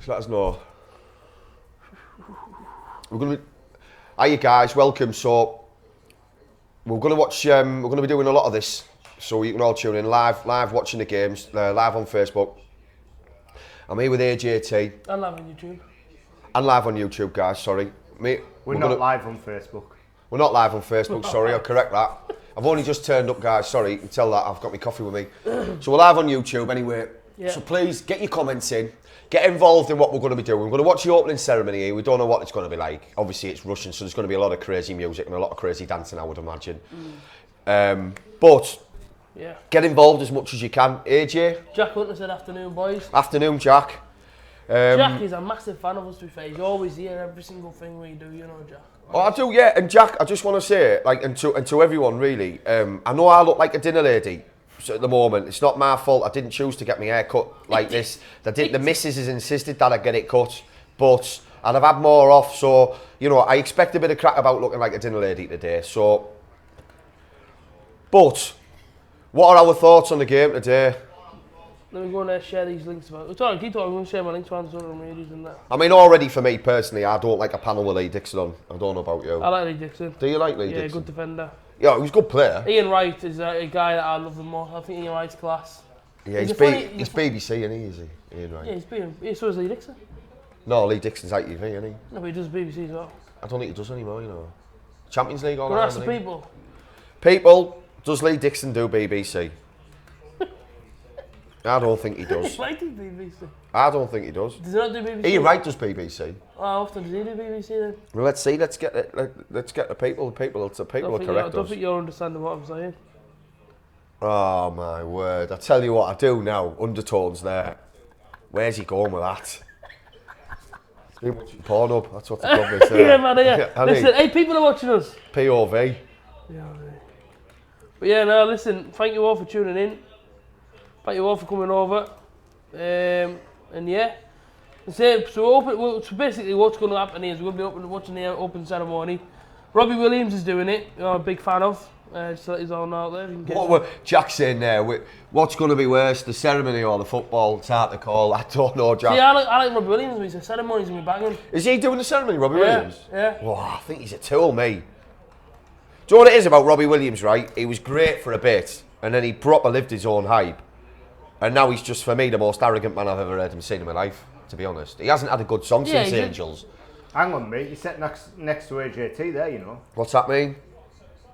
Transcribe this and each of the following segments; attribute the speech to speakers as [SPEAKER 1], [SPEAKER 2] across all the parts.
[SPEAKER 1] Just let us know. We're going to be... Hiya guys, welcome. So, we're going to watch... we're going to be doing a lot of this. So you can all tune in live watching the games, live on Facebook. I'm here with AJT.
[SPEAKER 2] And live on YouTube.
[SPEAKER 1] And live on YouTube, guys, sorry.
[SPEAKER 3] We're not live on Facebook.
[SPEAKER 1] We're not live on Facebook, sorry, I'll correct that. I've only just turned up, guys, sorry, you can tell that I've got my coffee with me. So we're live on YouTube anyway. Yeah. So please, get your comments in. Get involved in what we're going to be doing. We're going to watch the opening ceremony here. We don't know what it's going to be like. Obviously, it's Russian, so there's going to be a lot of crazy music and a lot of crazy dancing, I would imagine. But
[SPEAKER 2] yeah,
[SPEAKER 1] get involved as much as you can. AJ?
[SPEAKER 2] Jack Hunter said afternoon, boys.
[SPEAKER 1] Afternoon, Jack.
[SPEAKER 2] Jack is a massive fan of us, to be fair. He's always here, every single thing we do, you know, Jack.
[SPEAKER 1] Oh, I do, yeah. And Jack, I just want to say, like, and to everyone, really, I know I look like a dinner lady at the moment. It's not my fault. I didn't choose to get my hair cut like this. The missus has insisted that I get it cut, but I'd have had more off. So, you know, I expect a bit of crack about looking like a dinner lady today. So, but what are our thoughts on the game today?
[SPEAKER 2] Let me go and share these links about. Keep talking. I'm going to share my links around social medias and that.
[SPEAKER 1] I mean, already for me personally, I don't like a panel with Lee Dixon on. I don't know about you.
[SPEAKER 2] I like Lee Dixon.
[SPEAKER 1] Do you like Lee Dixon?
[SPEAKER 2] Yeah, good defender.
[SPEAKER 1] Yeah, he was a good player.
[SPEAKER 2] Ian Wright is a guy that I love the most. I think Ian Wright's class.
[SPEAKER 1] Yeah, he's BBC, isn't he? Is he? Ian Wright.
[SPEAKER 2] Yeah, so is Lee Dixon.
[SPEAKER 1] No, Lee Dixon's ITV, isn't he?
[SPEAKER 2] No, but he does BBC as well.
[SPEAKER 1] I don't think he does anymore, you know. Champions League all
[SPEAKER 2] that.
[SPEAKER 1] Go
[SPEAKER 2] ask the people.
[SPEAKER 1] People, does Lee Dixon do BBC? I don't think he does.
[SPEAKER 2] Why do BBC?
[SPEAKER 1] I don't think he does.
[SPEAKER 2] Does he not do BBC?
[SPEAKER 1] Ian Wright does BBC.
[SPEAKER 2] How often does he do BBC then?
[SPEAKER 1] Well, let's see. Let's get the people. The people will correct us.
[SPEAKER 2] I don't think you're understanding what I'm saying.
[SPEAKER 1] Oh my word! I tell you what, I do now. Undertones there. Where's he going with that? Pornhub. That's what the problem is there.
[SPEAKER 2] Yeah, man. Yeah. Listen, hey, people are watching us.
[SPEAKER 1] POV.
[SPEAKER 2] Yeah. But yeah, no. Listen. Thank you all for tuning in. Thank you all for coming over, and yeah, so basically what's going to happen is we're going to be watching the open ceremony. Robbie Williams is doing it, I'm a big fan of, so he's all out there.
[SPEAKER 1] What Jack's saying there, what's going to be worse, the ceremony or the football? It's hard to call, I don't know, Jack.
[SPEAKER 2] See, I like Robbie Williams, but the ceremony's going to be banging.
[SPEAKER 1] Is he doing the ceremony, Robbie Williams?
[SPEAKER 2] Yeah.
[SPEAKER 1] Oh, I think he's a tool, me. Do you know what it is about Robbie Williams, right? He was great for a bit, and then he proper lived his own hype. And now he's just, for me, the most arrogant man I've ever heard him seen in my life, to be honest. He hasn't had a good song since Angels.
[SPEAKER 3] Hang on, mate. You sat next to AJT there, you know.
[SPEAKER 1] What's that mean?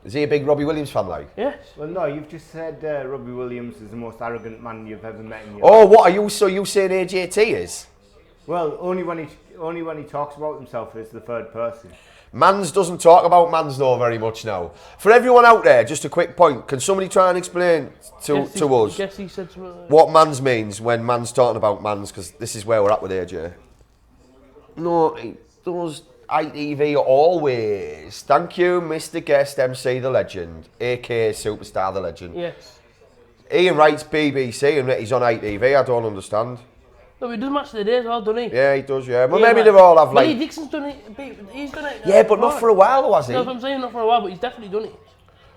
[SPEAKER 1] Is he a big Robbie Williams fan, like?
[SPEAKER 2] Yes.
[SPEAKER 3] Well, no, you've just said Robbie Williams is the most arrogant man you've ever met in your
[SPEAKER 1] life.
[SPEAKER 3] Oh,
[SPEAKER 1] what are you? So you saying AJT is?
[SPEAKER 3] Well, only when he talks about himself as the third person.
[SPEAKER 1] Mans doesn't talk about Mans though very much now. For everyone out there, just a quick point. Can somebody try and explain to us what Mans means when Mans talking about Mans? Because this is where we're at with AJ. No, it does ITV always. Thank you, Mr. Guest MC the Legend, aka Superstar the Legend.
[SPEAKER 2] Yes.
[SPEAKER 1] Ian Wright's BBC and he's on ITV. I don't understand.
[SPEAKER 2] No, he does match of the day as well, doesn't he?
[SPEAKER 1] Yeah, he does, yeah. Well, maybe they all have like...
[SPEAKER 2] Lee Dixon's done it, he's done it.
[SPEAKER 1] Yeah, but not for a while though, has he?
[SPEAKER 2] That's what I'm saying, not for a while, but he's definitely done it.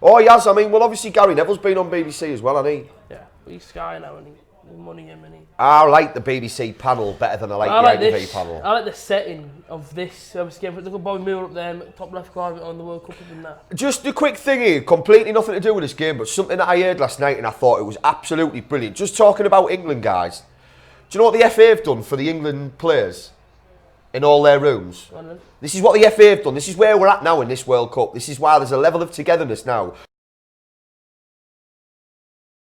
[SPEAKER 1] Oh, he has. I mean, well, obviously Gary Neville's been on BBC as well, hasn't he?
[SPEAKER 2] Yeah, but he's Sky now, and he's money him, and he...
[SPEAKER 1] I like the BBC panel better than I like the ITV panel.
[SPEAKER 2] I like the setting of this. Obviously, look at Bobby Moore up there, top left corner on the World Cup and that.
[SPEAKER 1] Just a quick thing here, completely nothing to do with this game, but something that I heard last night and I thought it was absolutely brilliant. Just talking about England, guys. Do you know what the FA have done for the England players in all their rooms? This is what the FA have done. This is where we're at now in this World Cup. This is why there's a level of togetherness now.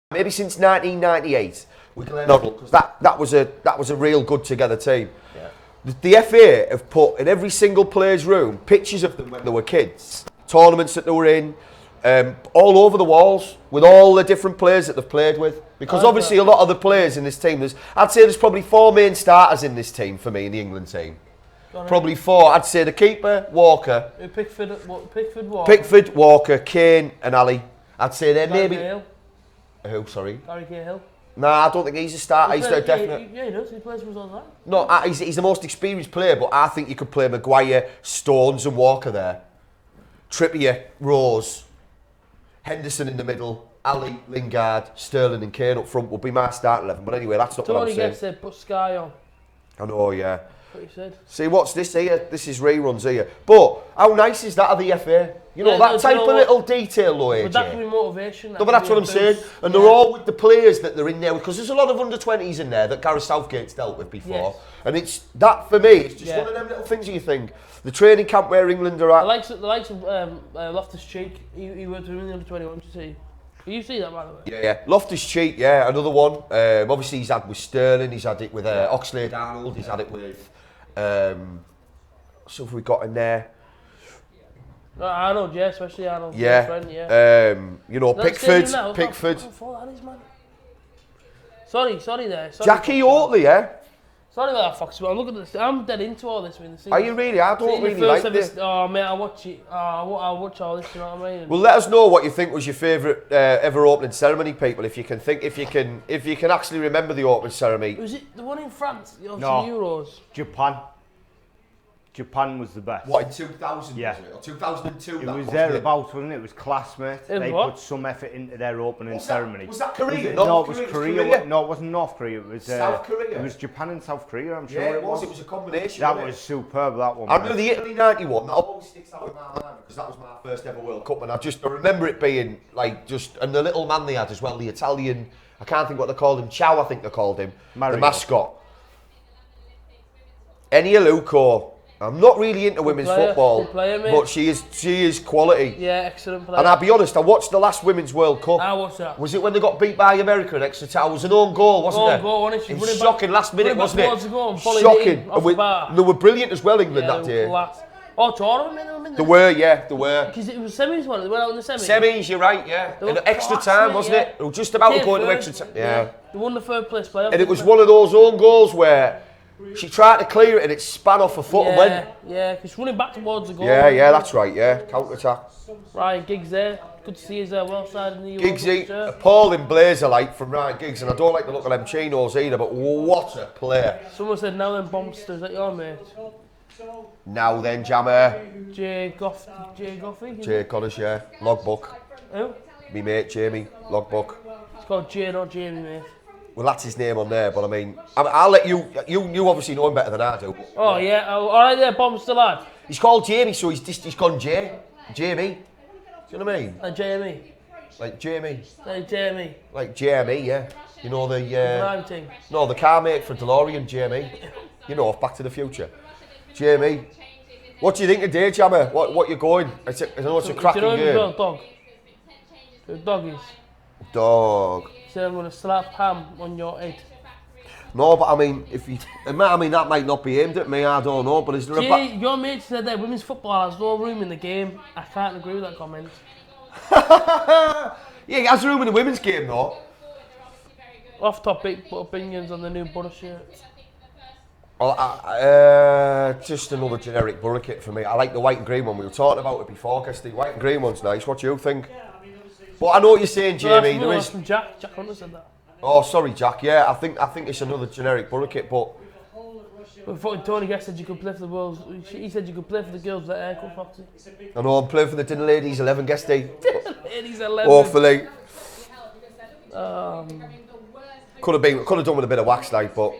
[SPEAKER 1] Maybe since 1998, we can because that was a real good together team. Yeah. The FA have put in every single player's room pictures of them when they were kids, tournaments that they were in, all over the walls with all the different players that they've played with. Because obviously a lot of the players in this team, I'd say there's probably 4 main starters in this team for me, in the England team. Probably 4. I'd say the keeper, Walker. Pickford, Walker, Kane and Ali. I'd say they're maybe...
[SPEAKER 2] Cahill.
[SPEAKER 1] Who, sorry?
[SPEAKER 2] Gary Cahill.
[SPEAKER 1] Nah, I don't think he's a starter. He's definitely...
[SPEAKER 2] Yeah, he does. He plays for us all the time.
[SPEAKER 1] No, he's the most experienced player, but I think you could play Maguire, Stones and Walker there. Trippier, Rose, Henderson in the middle, Ali, Lingard, Sterling and Kane up front would be my starting 11. But anyway, that's not what I'm saying.
[SPEAKER 2] Tony gets there, put Sky on.
[SPEAKER 1] I know, yeah.
[SPEAKER 2] What you said.
[SPEAKER 1] See, what's this here? This is reruns here. But how nice is that of the FA? You know,
[SPEAKER 2] Yeah,
[SPEAKER 1] that type
[SPEAKER 2] you
[SPEAKER 1] of
[SPEAKER 2] know
[SPEAKER 1] little detail, though,
[SPEAKER 2] But that
[SPEAKER 1] AJ.
[SPEAKER 2] can be motivation.
[SPEAKER 1] No, but that's what I'm saying. And they're all with the players that they're in there, because there's a lot of under-20s in there that Gareth Southgate's dealt with before.
[SPEAKER 2] Yes.
[SPEAKER 1] And it's that, for me, it's just one of them little things you think. The training camp where England are at.
[SPEAKER 2] The likes of Loftus-Cheek, he worked with the under-21, you see. You see that, by the way?
[SPEAKER 1] Yeah, yeah. Loftus-Cheek, yeah, another one. Obviously, he's had with Sterling, he's had it with Oxlade-Arnold, he's had it with... so have we got in there?
[SPEAKER 2] Arnold, yeah, especially Arnold.
[SPEAKER 1] Yeah.
[SPEAKER 2] Friend, yeah.
[SPEAKER 1] You know, Pickford.
[SPEAKER 2] That is, man. Sorry there. Sorry,
[SPEAKER 1] Jackie Oatley, yeah?
[SPEAKER 2] Sorry about that, Fox. I'm looking at this. I'm dead into all this.
[SPEAKER 1] Are you really? I don't really like this.
[SPEAKER 2] Oh, mate, I watch it. I watch all this, you know what I mean?
[SPEAKER 1] Well, let us know what you think was your favourite ever opening ceremony, people. If you can actually remember the opening ceremony.
[SPEAKER 2] Was it the one in France? The
[SPEAKER 3] Euros. Japan was the best.
[SPEAKER 1] What, in 2000?
[SPEAKER 3] Yeah.
[SPEAKER 1] Was it? Or 2002?
[SPEAKER 3] It was thereabouts, wasn't it? It was class, mate. They
[SPEAKER 2] what?
[SPEAKER 3] put some effort into their opening ceremony.
[SPEAKER 1] Was that Korea?
[SPEAKER 3] No, it was Korea. No, it wasn't North Korea. It was
[SPEAKER 1] South Korea.
[SPEAKER 3] It was Japan and South Korea, I'm sure.
[SPEAKER 1] Yeah, it was. It was a combination.
[SPEAKER 3] That was superb, that one.
[SPEAKER 1] I remember the Italy 91. That always sticks out in my mind because that was my first ever World Cup, and I remember it being like and the little man they had as well, the Italian. I can't think what they called him. Chow, I think they called him.
[SPEAKER 3] Mario.
[SPEAKER 1] The mascot. Enia Luco. I'm not really into women's football, but she is quality.
[SPEAKER 2] Yeah, excellent player.
[SPEAKER 1] And I'll be honest, I watched the last Women's World Cup.
[SPEAKER 2] I watched that.
[SPEAKER 1] Was it when they got beat by America in extra time? It was an own goal, wasn't it?
[SPEAKER 2] Own goal, wasn't it?
[SPEAKER 1] It was shocking last minute, wasn't it?
[SPEAKER 2] Shocking.
[SPEAKER 1] And they were brilliant as well, England, that day.
[SPEAKER 2] Tournament,
[SPEAKER 1] They were, yeah, they were.
[SPEAKER 2] Because it was semis, wasn't it? They went out in the semis.
[SPEAKER 1] Semis, you're right, yeah. In extra time, wasn't it? They were just about to go into extra time. Yeah.
[SPEAKER 2] They won the third place playoff.
[SPEAKER 1] And it was one of those own goals where she tried to clear it and it span off her foot and went.
[SPEAKER 2] Yeah, because running back towards the goal.
[SPEAKER 1] Yeah, that's right, yeah. Counter attack.
[SPEAKER 2] Ryan Giggs there. Good to see his well side in the
[SPEAKER 1] Giggsy, appalling blazer like from Ryan Giggs, and I don't like the look of them chinos either, but what a player.
[SPEAKER 2] Someone said, now then, Bombster, is that your mate?
[SPEAKER 1] Now then, Jammer.
[SPEAKER 2] Jay Goffey?
[SPEAKER 1] Jay Connors, yeah. Logbook.
[SPEAKER 2] Who?
[SPEAKER 1] Me mate, Jamie. Logbook.
[SPEAKER 2] It's called Jay, not Jamie, mate.
[SPEAKER 1] Well, that's his name on there, but I mean, I'll let you obviously know him better than I do.
[SPEAKER 2] Oh, yeah. Oh, all right there, Bombster lad.
[SPEAKER 1] He's called Jamie, so he's gone Jay. Jamie. Do you know what I mean?
[SPEAKER 2] Like Jamie.
[SPEAKER 1] Like Jamie.
[SPEAKER 2] Like Jamie.
[SPEAKER 1] Like Jamie, yeah. You know the...
[SPEAKER 2] Rhyme thing.
[SPEAKER 1] No, the car mate for DeLorean, Jamie. You know, Back to the Future. Jamie. What do you think today, Jammer? What you're going? I know it's a cracking game.
[SPEAKER 2] Do you know dog? The dog is?
[SPEAKER 1] Dog.
[SPEAKER 2] So I'm going to slap ham on your head.
[SPEAKER 1] No, but I mean, that might not be aimed at me, I don't know, but is there
[SPEAKER 2] Your mate said that women's football has no room in the game. I can't agree with that comment.
[SPEAKER 1] Yeah, it has room in the women's game, though.
[SPEAKER 2] Off topic, but opinions on the new Borough shirt.
[SPEAKER 1] Well, just another generic Borough kit for me. I like the white and green one. We were talking about it before, Kirsty. White and green one's nice. What do you think? But I know what you're saying, Jamie.
[SPEAKER 2] No, that's from Jack. Jack Hunter said that.
[SPEAKER 1] Oh, sorry, Jack. Yeah, I think it's another generic Borough kit, but...
[SPEAKER 2] But fucking Tony Guest said you could play for the girls. He said you could play for the girls at Aircut Factory.
[SPEAKER 1] I know, I'm playing for the Dinner Ladies 11, Guesty.
[SPEAKER 2] Ladies 11.
[SPEAKER 1] Hopefully. Could have done with a bit of wax light, but...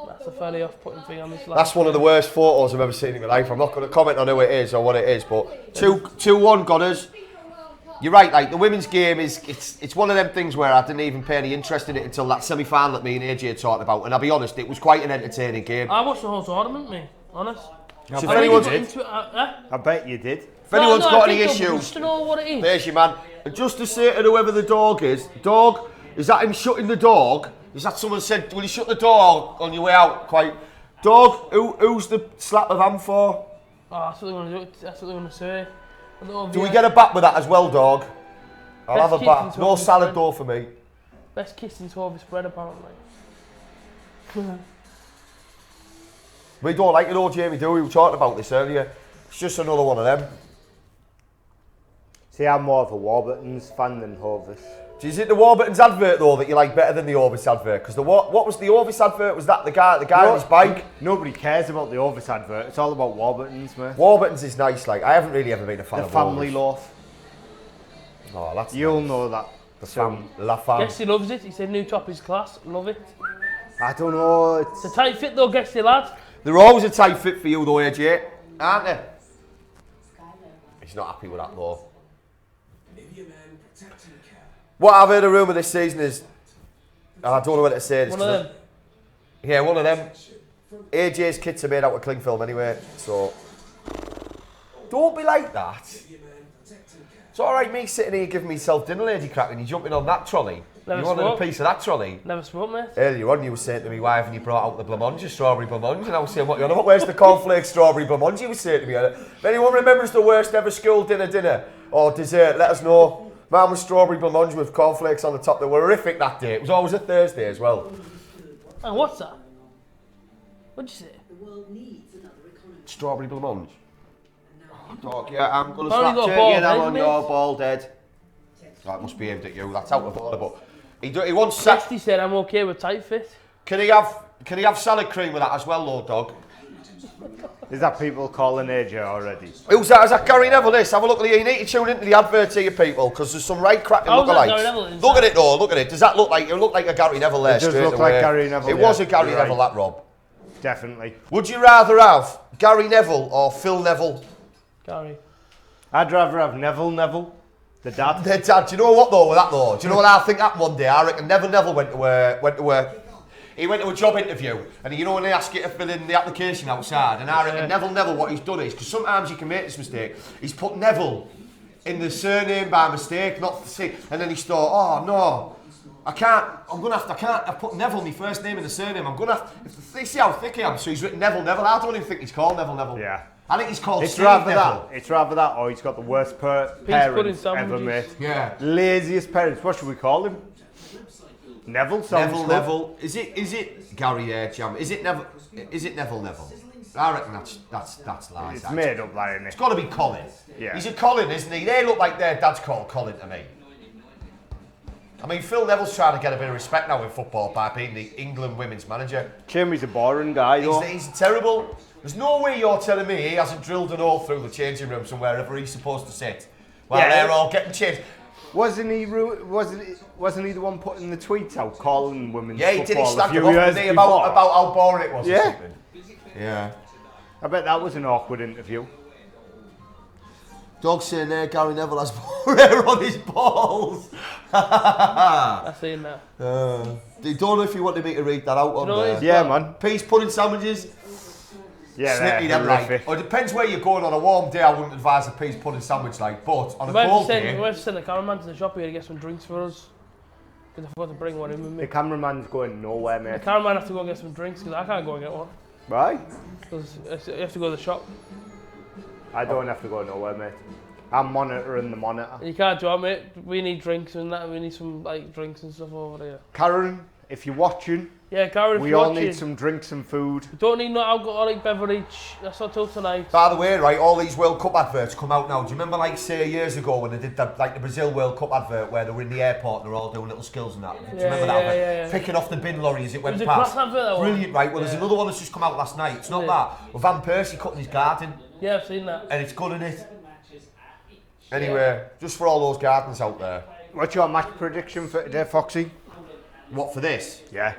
[SPEAKER 2] That's a fairly off-putting thing on this.
[SPEAKER 1] That's one of the worst photos I've ever seen in my life. I'm not going to comment on who it is or what it is, but 2-1 got us. You're right, like the women's game it's one of them things where I didn't even pay any interest in it until that semi-final that me and AJ talked about, and I'll be honest, it was quite an entertaining game.
[SPEAKER 2] I watched the whole tournament, mate, honest.
[SPEAKER 1] So if anyone's
[SPEAKER 3] I bet you did.
[SPEAKER 1] If anyone's got any issues,
[SPEAKER 2] just to know what it is.
[SPEAKER 1] There's your man. And just to say to whoever the dog, is that him shutting the dog? Is that someone said, will you shut the door on your way out? Dog, who's the slap of hand for?
[SPEAKER 2] Oh, that's what they're going to do. That's what they're going to say.
[SPEAKER 1] Do we get a bat with that as well, dog? I'll have a bat. No salad though for me.
[SPEAKER 2] Best kiss in Toby spread, apparently.
[SPEAKER 1] We don't like it though, Jamie, do we? We were talking about this earlier. It's just another one of them.
[SPEAKER 3] See, I'm more of a Warburton's fan than Hovis.
[SPEAKER 1] Is it the Warburton's advert though that you like better than the Ovis advert? Because what was the Ovis advert? Was that the guy on his bike?
[SPEAKER 3] Nobody cares about the Ovis advert. It's all about Warburton's, mate.
[SPEAKER 1] Warburton's is nice. Like I haven't really ever been a fan of
[SPEAKER 3] the family loaf.
[SPEAKER 1] Oh, that's
[SPEAKER 3] You'll
[SPEAKER 1] nice.
[SPEAKER 3] know that.
[SPEAKER 1] La Femme.
[SPEAKER 2] Yes, he loves it. He said new top is class. Love it.
[SPEAKER 3] I don't know.
[SPEAKER 2] It's a tight fit though, Gexty lads.
[SPEAKER 1] They're always a tight fit for you though, AJ, aren't they? He's not happy with that though. What I've heard a rumour this season is, I don't know what to say.
[SPEAKER 2] One of them.
[SPEAKER 1] Yeah, one of them. AJ's kits are made out of cling film anyway, so don't be like that. It's alright me sitting here giving myself dinner lady crack and you jumping on that trolley.
[SPEAKER 2] Never
[SPEAKER 1] you wanted
[SPEAKER 2] smoked.
[SPEAKER 1] a piece of that trolley.
[SPEAKER 2] Never smoked, mate.
[SPEAKER 1] Earlier on you were saying to me, why haven't you brought out the blancmange, strawberry blancmange? And I was saying, what you on about? Where's the cornflakes strawberry blancmange? You were saying to me. If anyone remembers the worst ever school dinner or dessert, let us know. Mine was strawberry blancmange with cornflakes on the top. They were horrific that day. It was always a Thursday as well.
[SPEAKER 2] And what's that? What'd you say?
[SPEAKER 1] Strawberry blancmange. Oh, dog, yeah, I'm going to
[SPEAKER 2] Only
[SPEAKER 1] slap
[SPEAKER 2] got
[SPEAKER 1] turkey
[SPEAKER 2] bald
[SPEAKER 1] and I'm
[SPEAKER 2] head,
[SPEAKER 1] on
[SPEAKER 2] mate.
[SPEAKER 1] your bald head. That must be aimed at you. That's out of order, but he wants
[SPEAKER 2] Gexty said I'm okay with tight fit.
[SPEAKER 1] Can he have salad cream with that as well, Lord Dog?
[SPEAKER 3] Is that people calling AJ already?
[SPEAKER 1] Who's that? Is that Gary Neville? This. Have a look at it. You need to tune into the adverts here, people, because there's some right cracking
[SPEAKER 2] How's that Gary
[SPEAKER 1] lookalikes.
[SPEAKER 2] Neville?
[SPEAKER 1] Look at it, though. Look at it. Does that look like? It looked like a Gary Neville there.
[SPEAKER 3] It does
[SPEAKER 1] straight
[SPEAKER 3] look
[SPEAKER 1] away.
[SPEAKER 3] like Gary Neville.
[SPEAKER 1] It
[SPEAKER 3] yeah.
[SPEAKER 1] was a Gary
[SPEAKER 3] You're
[SPEAKER 1] Neville,
[SPEAKER 3] right.
[SPEAKER 1] that Rob.
[SPEAKER 3] Definitely.
[SPEAKER 1] Would you rather have Gary Neville or Phil Neville?
[SPEAKER 2] Gary.
[SPEAKER 3] I'd rather have Neville, the dad.
[SPEAKER 1] Their dad. Do you know what though? With that though, do you know what I think happened one day? I reckon Neville went to a job interview, and you know when they ask you to fill in the application outside, and I reckon Neville, what he's done is, because sometimes you can make this mistake, he's put Neville in the surname by mistake, not the C, and then he's thought, oh no, I can't I've put Neville, my first name in the surname, I'm gonna have, they see how thick I am, so he's written Neville, I don't even think he's called Neville.
[SPEAKER 3] Yeah.
[SPEAKER 1] I think he's called
[SPEAKER 3] It's
[SPEAKER 1] Steve
[SPEAKER 3] rather
[SPEAKER 1] Neville.
[SPEAKER 3] that. It's rather that, or he's got the worst parents
[SPEAKER 2] pudding
[SPEAKER 3] ever made.
[SPEAKER 2] sandwiches.
[SPEAKER 1] Yeah.
[SPEAKER 3] Laziest parents. What should we call him? Neville. Sounds good.
[SPEAKER 1] Neville. Is it Gary Jam? Is it Neville? I reckon that's lies.
[SPEAKER 3] It's made up, like, isn't
[SPEAKER 1] It's
[SPEAKER 3] it?
[SPEAKER 1] got to be Colin.
[SPEAKER 3] Yeah.
[SPEAKER 1] He's a Colin, isn't he? They look like their dad's called Colin to me. I mean, Phil Neville's trying to get a bit of respect now in football by being the England women's manager.
[SPEAKER 3] Jimmy's a boring guy, though.
[SPEAKER 1] He's terrible. There's no way you're telling me he hasn't drilled an hole through the changing room somewhere wherever he's supposed to sit while they're all getting changed.
[SPEAKER 3] Wasn't he the one putting the tweets out calling women's
[SPEAKER 1] Yeah, he did. He
[SPEAKER 3] football a
[SPEAKER 1] slagged
[SPEAKER 3] few
[SPEAKER 1] them off
[SPEAKER 3] years
[SPEAKER 1] today
[SPEAKER 3] before?
[SPEAKER 1] about how boring it was.
[SPEAKER 3] Yeah.
[SPEAKER 1] Or something. Yeah.
[SPEAKER 3] I bet that was an awkward interview.
[SPEAKER 1] Dog saying there, Gary Neville has more hair on his balls.
[SPEAKER 2] I've seen that.
[SPEAKER 1] Don't know if you wanted me to read that out on
[SPEAKER 2] know
[SPEAKER 1] there.
[SPEAKER 2] it's
[SPEAKER 3] Yeah, man.
[SPEAKER 1] Peas pudding sandwiches.
[SPEAKER 3] Yeah,
[SPEAKER 1] Snippy
[SPEAKER 3] they're
[SPEAKER 1] them like.
[SPEAKER 3] horrific.
[SPEAKER 1] Or it depends where you're going. On a warm day, I wouldn't advise a peas pudding sandwich like. But on a
[SPEAKER 2] We have
[SPEAKER 1] cold
[SPEAKER 2] to
[SPEAKER 1] day,
[SPEAKER 2] send the cameraman to the shop here to get some drinks for us. Because I forgot to bring one in with me.
[SPEAKER 3] The cameraman's going nowhere,
[SPEAKER 2] The
[SPEAKER 3] mate.
[SPEAKER 2] cameraman has to go and get some drinks because I can't go and get one.
[SPEAKER 3] Right?
[SPEAKER 2] Because you have to go to the shop.
[SPEAKER 3] I don't have to go nowhere, mate. I'm monitoring the monitor.
[SPEAKER 2] And you can't do it, mate. We need drinks and that. We need some like drinks and stuff over there.
[SPEAKER 3] Karen, if you're watching,
[SPEAKER 2] Yeah, Gary, if
[SPEAKER 3] we
[SPEAKER 2] you're
[SPEAKER 3] all
[SPEAKER 2] watching,
[SPEAKER 3] need some drinks and food.
[SPEAKER 2] we don't need no alcoholic beverage. That's not till tonight.
[SPEAKER 1] by the way, right, all these World Cup adverts come out now. Do you remember, like, say years ago when they did the Brazil World Cup advert where they were in the airport and they're all doing little skills and that? Do you remember that?
[SPEAKER 2] yeah.
[SPEAKER 1] Picking off the bin lorry as it went
[SPEAKER 2] was a
[SPEAKER 1] past.
[SPEAKER 2] class advert, that one.
[SPEAKER 1] Brilliant, right? Well, there's
[SPEAKER 2] Yeah.
[SPEAKER 1] another one that's just come out last night. It's not
[SPEAKER 2] Yeah.
[SPEAKER 1] that. With Van Persie cutting his garden,
[SPEAKER 2] Yeah, I've seen that.
[SPEAKER 1] and it's good in it. Anyway, just for all those gardens out there.
[SPEAKER 3] What's your match prediction for today, Foxy?
[SPEAKER 1] What for this?
[SPEAKER 3] Yeah.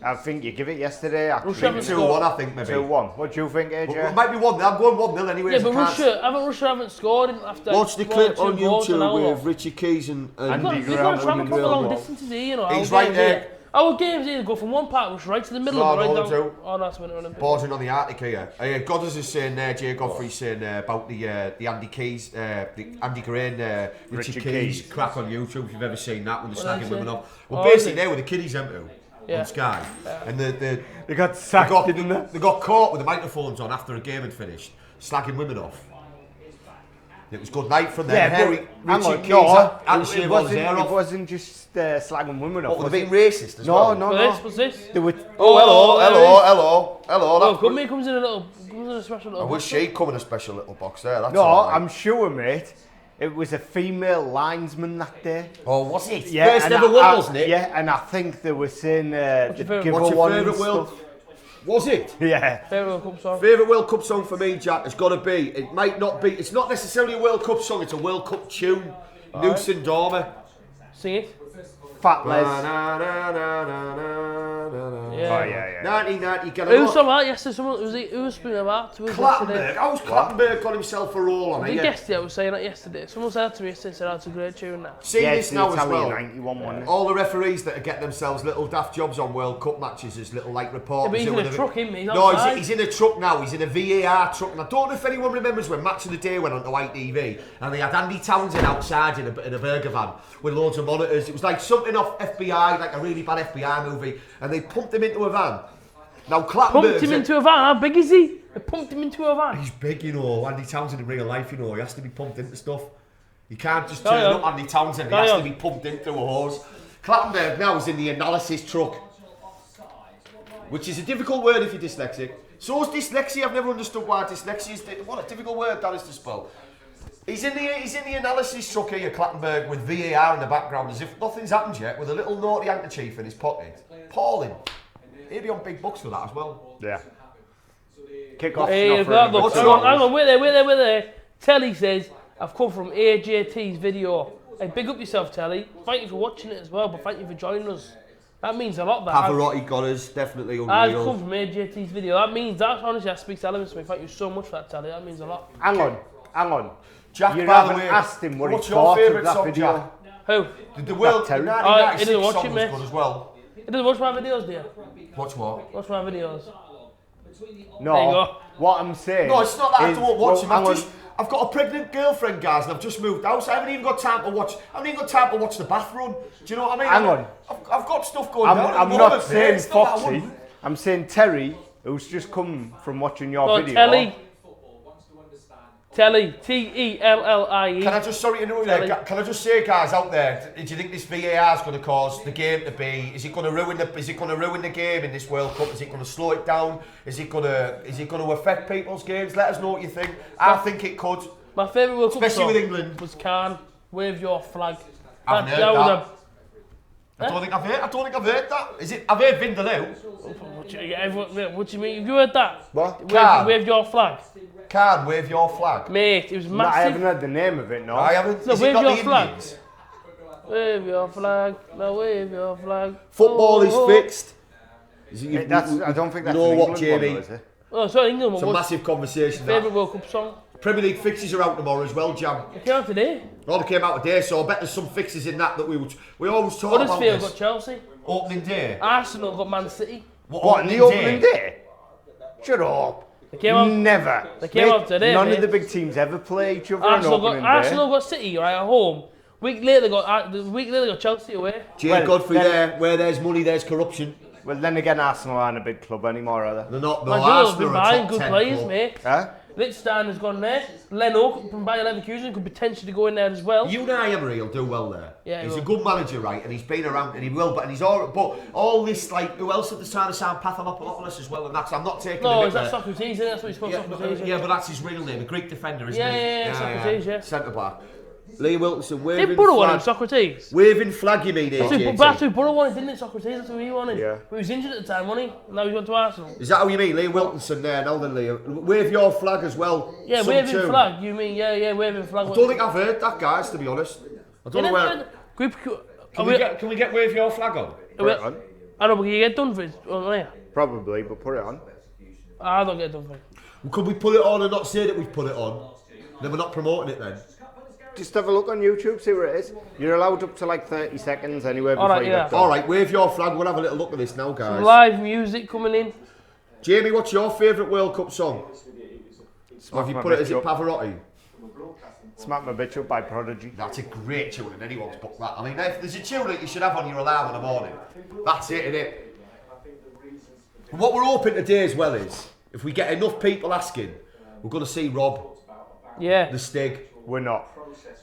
[SPEAKER 3] I think you give it yesterday,
[SPEAKER 2] Russia
[SPEAKER 3] actually.
[SPEAKER 2] haven't
[SPEAKER 1] 2-1, I think, maybe.
[SPEAKER 3] 2-1. What do you think,
[SPEAKER 1] Well, it
[SPEAKER 3] AJ?
[SPEAKER 1] might be 1-0. I'm going 1-0 anyway.
[SPEAKER 2] Yeah,
[SPEAKER 1] so
[SPEAKER 2] but
[SPEAKER 1] I can't-
[SPEAKER 2] Russia haven't scored after.
[SPEAKER 1] Watch the
[SPEAKER 2] one or
[SPEAKER 1] clip
[SPEAKER 2] two
[SPEAKER 1] on
[SPEAKER 2] goals an hour.
[SPEAKER 1] YouTube with Richie Keys and
[SPEAKER 3] Andy
[SPEAKER 2] They've got to
[SPEAKER 3] Graham
[SPEAKER 2] travel
[SPEAKER 3] and
[SPEAKER 2] proper long
[SPEAKER 3] Neville.
[SPEAKER 2] distances here, you know.
[SPEAKER 1] He's
[SPEAKER 2] our
[SPEAKER 1] right
[SPEAKER 2] games
[SPEAKER 1] there.
[SPEAKER 2] here- Our games here go from one part right to the middle
[SPEAKER 1] No,
[SPEAKER 2] of it,
[SPEAKER 1] no,
[SPEAKER 2] right
[SPEAKER 1] they
[SPEAKER 2] down.
[SPEAKER 1] do.
[SPEAKER 2] Oh, no, that's Winter Olympics.
[SPEAKER 1] Bordering on the Arctic here. Godders is saying there, Jay Godfrey's saying about the Andy Keys, the Andy Green, Richie Keys
[SPEAKER 3] Keys.
[SPEAKER 1] crap on YouTube, if you've ever seen that, when they're
[SPEAKER 2] What
[SPEAKER 1] snagging
[SPEAKER 2] did I
[SPEAKER 1] women
[SPEAKER 2] say?
[SPEAKER 1] off. Well,
[SPEAKER 2] Oh,
[SPEAKER 1] basically,
[SPEAKER 2] is it?
[SPEAKER 1] they were the kiddies, them two,
[SPEAKER 2] Yeah.
[SPEAKER 1] on Sky. And
[SPEAKER 3] They got sacked, didn't they?
[SPEAKER 1] they got caught with the microphones on after a game had finished, slagging women off. It was good night from them.
[SPEAKER 3] Yeah,
[SPEAKER 1] Harry,
[SPEAKER 3] but hang
[SPEAKER 1] Richie
[SPEAKER 3] on,
[SPEAKER 1] Keys
[SPEAKER 3] no,
[SPEAKER 1] had to shave all his hair
[SPEAKER 3] it
[SPEAKER 1] off.
[SPEAKER 3] wasn't just slagging women off.
[SPEAKER 1] What, were
[SPEAKER 3] was
[SPEAKER 1] they
[SPEAKER 3] it?
[SPEAKER 1] being racist as
[SPEAKER 3] No,
[SPEAKER 1] well?
[SPEAKER 3] no,
[SPEAKER 2] What's this?
[SPEAKER 3] They were.
[SPEAKER 1] Oh,
[SPEAKER 2] there it
[SPEAKER 1] hello.
[SPEAKER 2] Oh,
[SPEAKER 1] That-
[SPEAKER 2] Gummy comes in a special
[SPEAKER 1] I
[SPEAKER 2] little
[SPEAKER 1] wish she'd come in a special little box there. That's
[SPEAKER 3] No,
[SPEAKER 1] all right.
[SPEAKER 3] I'm sure, mate. It was a female linesman that day.
[SPEAKER 1] Oh, was it?
[SPEAKER 3] Yeah,
[SPEAKER 1] First
[SPEAKER 3] and
[SPEAKER 1] ever
[SPEAKER 3] I-
[SPEAKER 1] one,
[SPEAKER 3] I-
[SPEAKER 1] wasn't it?
[SPEAKER 3] Yeah, and I think they were saying
[SPEAKER 2] your
[SPEAKER 3] the
[SPEAKER 2] favourite-
[SPEAKER 3] give
[SPEAKER 1] What's
[SPEAKER 3] her
[SPEAKER 1] your
[SPEAKER 3] one and
[SPEAKER 1] favourite World?
[SPEAKER 3] stuff.
[SPEAKER 1] Was it?
[SPEAKER 3] Yeah.
[SPEAKER 2] Favourite World Cup song.
[SPEAKER 1] Favourite World Cup song for me, Jack, has got to be. It might not be. It's not necessarily a World Cup song. It's a World Cup tune. Noose and Dormer.
[SPEAKER 2] Sing it.
[SPEAKER 3] Fat Les.
[SPEAKER 2] Yeah, Yeah.
[SPEAKER 3] Oh, yeah.
[SPEAKER 1] 1990, get a
[SPEAKER 2] Who was
[SPEAKER 1] lot.
[SPEAKER 2] talking about yesterday? Who was speaking about to us yesterday?
[SPEAKER 1] Clattenburg. How's Clattenburg got himself a roll on
[SPEAKER 2] I
[SPEAKER 1] it?
[SPEAKER 2] guessed it. I was saying that yesterday. Someone said that to me yesterday. Said that's a great tune. Now.
[SPEAKER 1] See
[SPEAKER 3] Yeah,
[SPEAKER 1] this
[SPEAKER 3] it's
[SPEAKER 1] now
[SPEAKER 3] the
[SPEAKER 1] as
[SPEAKER 3] Italian
[SPEAKER 1] well.
[SPEAKER 3] 91 one.
[SPEAKER 1] All the referees that are getting themselves little daft jobs on World Cup matches as little like reporters.
[SPEAKER 2] Yeah, but he's in
[SPEAKER 1] doing
[SPEAKER 2] a truck, isn't he? He's
[SPEAKER 1] No,
[SPEAKER 2] outside.
[SPEAKER 1] he's in a truck now. He's in a VAR truck. And I don't know if anyone remembers when Match of the Day went on to ITV and they had Andy Townsend outside in a burger van with loads of monitors. It was like something off FBI, like a really bad FBI movie, and they pumped him into a van. Now Clattenburg
[SPEAKER 2] Pumped him into a van. How big is he? They pumped him into a van.
[SPEAKER 1] He's big, you know. Andy Townsend in real life, you know, he has to be pumped into stuff. You can't just turn up Andy Townsend, he has to be pumped into a hose. Clattenburg now is in the analysis truck, which is a difficult word if you're dyslexic. So is dyslexia. I've never understood why dyslexia is. What a difficult word that is to spell. He's in the analysis truck here, Clattenburg, with VAR in the background, as if nothing's happened yet, with a little naughty handkerchief in his pocket. Appalling. He'd be on big bucks for that as well.
[SPEAKER 3] Yeah. Kick off.
[SPEAKER 2] Hey, hang on, wait there. Telly says, I've come from AJT's video. Hey, big up yourself, Telly. Thank you for watching it as well, but thank you for joining us. That means a lot, that.
[SPEAKER 1] Pavarotti got us, definitely unreal.
[SPEAKER 2] I've come from AJT's video. That means, that's honestly, that speaks elements to me. Thank you so much for that, Telly. That means a lot.
[SPEAKER 3] Hang on.
[SPEAKER 1] Jack,
[SPEAKER 3] You
[SPEAKER 1] by the
[SPEAKER 3] haven't
[SPEAKER 1] way,
[SPEAKER 3] asked him what he
[SPEAKER 1] what's your
[SPEAKER 3] thought of
[SPEAKER 1] favourite
[SPEAKER 3] that
[SPEAKER 1] song,
[SPEAKER 3] video.
[SPEAKER 1] Jack?
[SPEAKER 2] Who?
[SPEAKER 1] The World
[SPEAKER 3] Terry.
[SPEAKER 1] 1996
[SPEAKER 2] He didn't watch
[SPEAKER 1] song
[SPEAKER 2] it,
[SPEAKER 1] was
[SPEAKER 2] mate.
[SPEAKER 1] good as well.
[SPEAKER 2] He doesn't watch my videos, do you?
[SPEAKER 1] Watch what?
[SPEAKER 2] Watch my videos. There you
[SPEAKER 3] No,
[SPEAKER 2] go.
[SPEAKER 3] what I'm saying.
[SPEAKER 1] No, it's not that I don't watch him.
[SPEAKER 3] hang on.
[SPEAKER 1] I've got a pregnant girlfriend, guys, and I've just moved house. I haven't even got time to watch. I haven't even got time to watch the bath run. Do you know what I mean?
[SPEAKER 3] Hang on.
[SPEAKER 1] I've got stuff going
[SPEAKER 3] I'm
[SPEAKER 1] on.
[SPEAKER 3] not
[SPEAKER 1] moment,
[SPEAKER 3] saying
[SPEAKER 1] mate. It's not that I
[SPEAKER 3] Foxy.
[SPEAKER 1] wouldn't.
[SPEAKER 3] I'm saying Terry, who's just come from watching your
[SPEAKER 2] go.
[SPEAKER 3] video.
[SPEAKER 2] Telly. Telly. Tellie.
[SPEAKER 1] Can I just, sorry to interrupt you there, can I just say, guys out there, do you think this VAR is going to cause the game to be? Is it going to ruin the game in this World Cup? Is it going to slow it down? Is it going to affect people's games? Let us know what you think. I think it could.
[SPEAKER 2] My favourite World Cup
[SPEAKER 1] Especially
[SPEAKER 2] song
[SPEAKER 1] with England.
[SPEAKER 2] was Can, Wave Your Flag.
[SPEAKER 1] I haven't heard that. I don't think I've heard that. Is it? I've heard Vindaloo.
[SPEAKER 2] What do you mean? Have you heard that?
[SPEAKER 1] What?
[SPEAKER 2] Wave Your Flag.
[SPEAKER 1] Can Wave Your Flag.
[SPEAKER 2] Mate, it was
[SPEAKER 3] No, I haven't
[SPEAKER 2] massive.
[SPEAKER 3] heard the name of it, no.
[SPEAKER 1] I haven't.
[SPEAKER 2] No,
[SPEAKER 1] Is it
[SPEAKER 2] wave
[SPEAKER 1] got
[SPEAKER 2] your
[SPEAKER 1] the
[SPEAKER 2] flag.
[SPEAKER 1] Indians?
[SPEAKER 2] Wave your flag. Now wave your flag.
[SPEAKER 1] Football is
[SPEAKER 2] Oh.
[SPEAKER 1] fixed. Is it,
[SPEAKER 3] I don't think that's
[SPEAKER 1] you know
[SPEAKER 3] an
[SPEAKER 1] what,
[SPEAKER 3] England
[SPEAKER 1] Jamie?
[SPEAKER 3] one, though, is it?
[SPEAKER 2] Oh, sorry, England.
[SPEAKER 1] It's a
[SPEAKER 2] What's
[SPEAKER 1] massive conversation.
[SPEAKER 2] your favourite
[SPEAKER 1] That.
[SPEAKER 2] World Cup song?
[SPEAKER 1] Premier League fixtures are out tomorrow as well, Jam.
[SPEAKER 2] It came out today.
[SPEAKER 1] All they came out today, so I bet there's some fixes in that we always talk about.
[SPEAKER 2] Huddersfield
[SPEAKER 1] This.
[SPEAKER 2] got Chelsea.
[SPEAKER 1] Opening day.
[SPEAKER 2] Arsenal got Man City.
[SPEAKER 3] What, in the opening day? Shut up.
[SPEAKER 2] They came out.
[SPEAKER 3] Never.
[SPEAKER 2] They came out today,
[SPEAKER 3] None
[SPEAKER 2] mate.
[SPEAKER 3] of the big teams ever play each other
[SPEAKER 2] Arsenal
[SPEAKER 3] in opening day.
[SPEAKER 2] Arsenal got City right at home. Week later got Chelsea away.
[SPEAKER 1] Jay
[SPEAKER 3] Well,
[SPEAKER 1] Godfrey
[SPEAKER 3] then-
[SPEAKER 1] there. Where there's money, there's corruption.
[SPEAKER 3] Well, then again, Arsenal aren't a big club anymore, are they?
[SPEAKER 1] They're not. No,
[SPEAKER 2] Managerial's
[SPEAKER 1] Arsenal
[SPEAKER 2] been
[SPEAKER 1] are a
[SPEAKER 2] buying
[SPEAKER 1] top
[SPEAKER 2] good
[SPEAKER 1] 10
[SPEAKER 2] players,
[SPEAKER 1] club.
[SPEAKER 2] mate.
[SPEAKER 3] Huh?
[SPEAKER 2] Lichtstein has gone there. Leno from Bayer Leverkusen could potentially go in there as well.
[SPEAKER 1] Unai Emery will do well there.
[SPEAKER 2] Yeah, he
[SPEAKER 1] he's a
[SPEAKER 2] will.
[SPEAKER 1] good manager, right? And he's been around, and he will. But he's all. But all this, like, who else are they trying to sound Patholopoulopoulos as well? And that's. I'm not taking.
[SPEAKER 2] No,
[SPEAKER 1] a
[SPEAKER 2] is
[SPEAKER 1] bit
[SPEAKER 2] that
[SPEAKER 1] there.
[SPEAKER 2] Socrates? Isn't it? That's what he's called,
[SPEAKER 1] Yeah,
[SPEAKER 2] Socrates.
[SPEAKER 1] yeah, but that's his real name, a Greek defender, isn't
[SPEAKER 2] Yeah,
[SPEAKER 1] he?
[SPEAKER 2] yeah, Socrates, yeah.
[SPEAKER 1] Centre back. Lee Wilson, waving
[SPEAKER 2] Did Borough want him,
[SPEAKER 1] flag.
[SPEAKER 2] Socrates?
[SPEAKER 1] Waving flag, you mean, AJT?
[SPEAKER 2] That's who Borough wanted, didn't it? Socrates, that's who he wanted.
[SPEAKER 3] Yeah.
[SPEAKER 2] But he was injured at the time, wasn't he? Now he's gone to Arsenal.
[SPEAKER 1] Is that how you mean, Lee Wilkinson there? Now then, Lee. Wave your flag as well.
[SPEAKER 2] Yeah,
[SPEAKER 1] Some
[SPEAKER 2] waving
[SPEAKER 1] tune.
[SPEAKER 2] flag, you mean, yeah, waving flag.
[SPEAKER 1] I don't think I've heard that, guys, to be honest. I don't know where. Can we get wave your flag on?
[SPEAKER 3] Put it on.
[SPEAKER 2] I know, but can you get done for it? Oh, yeah.
[SPEAKER 3] Probably, but put it on.
[SPEAKER 2] I don't get done for it.
[SPEAKER 1] Could we put it on and not say that we've put it on? Then we're not promoting it then.
[SPEAKER 3] Just have a look on YouTube, see where it is. You're allowed up to like 30 seconds anyway before
[SPEAKER 2] Alright,
[SPEAKER 3] you
[SPEAKER 2] yeah.
[SPEAKER 3] get done.
[SPEAKER 1] Alright, wave your flag. We'll have a little look at this now, guys.
[SPEAKER 2] Live music coming in.
[SPEAKER 1] Jamie, what's your favourite World Cup song? Or have you
[SPEAKER 3] My
[SPEAKER 1] put it as
[SPEAKER 3] bitch
[SPEAKER 1] it
[SPEAKER 3] up.
[SPEAKER 1] Pavarotti?
[SPEAKER 3] Smack My Bitch Up by Prodigy.
[SPEAKER 1] That's a great tune, and anyone's booked that. I mean, if there's a tune that you should have on your alarm in the morning, that's it, innit? And what we're hoping today as well is, if we get enough people asking, we're going to see Rob,
[SPEAKER 2] Yeah.
[SPEAKER 1] the Stig.
[SPEAKER 3] We're not.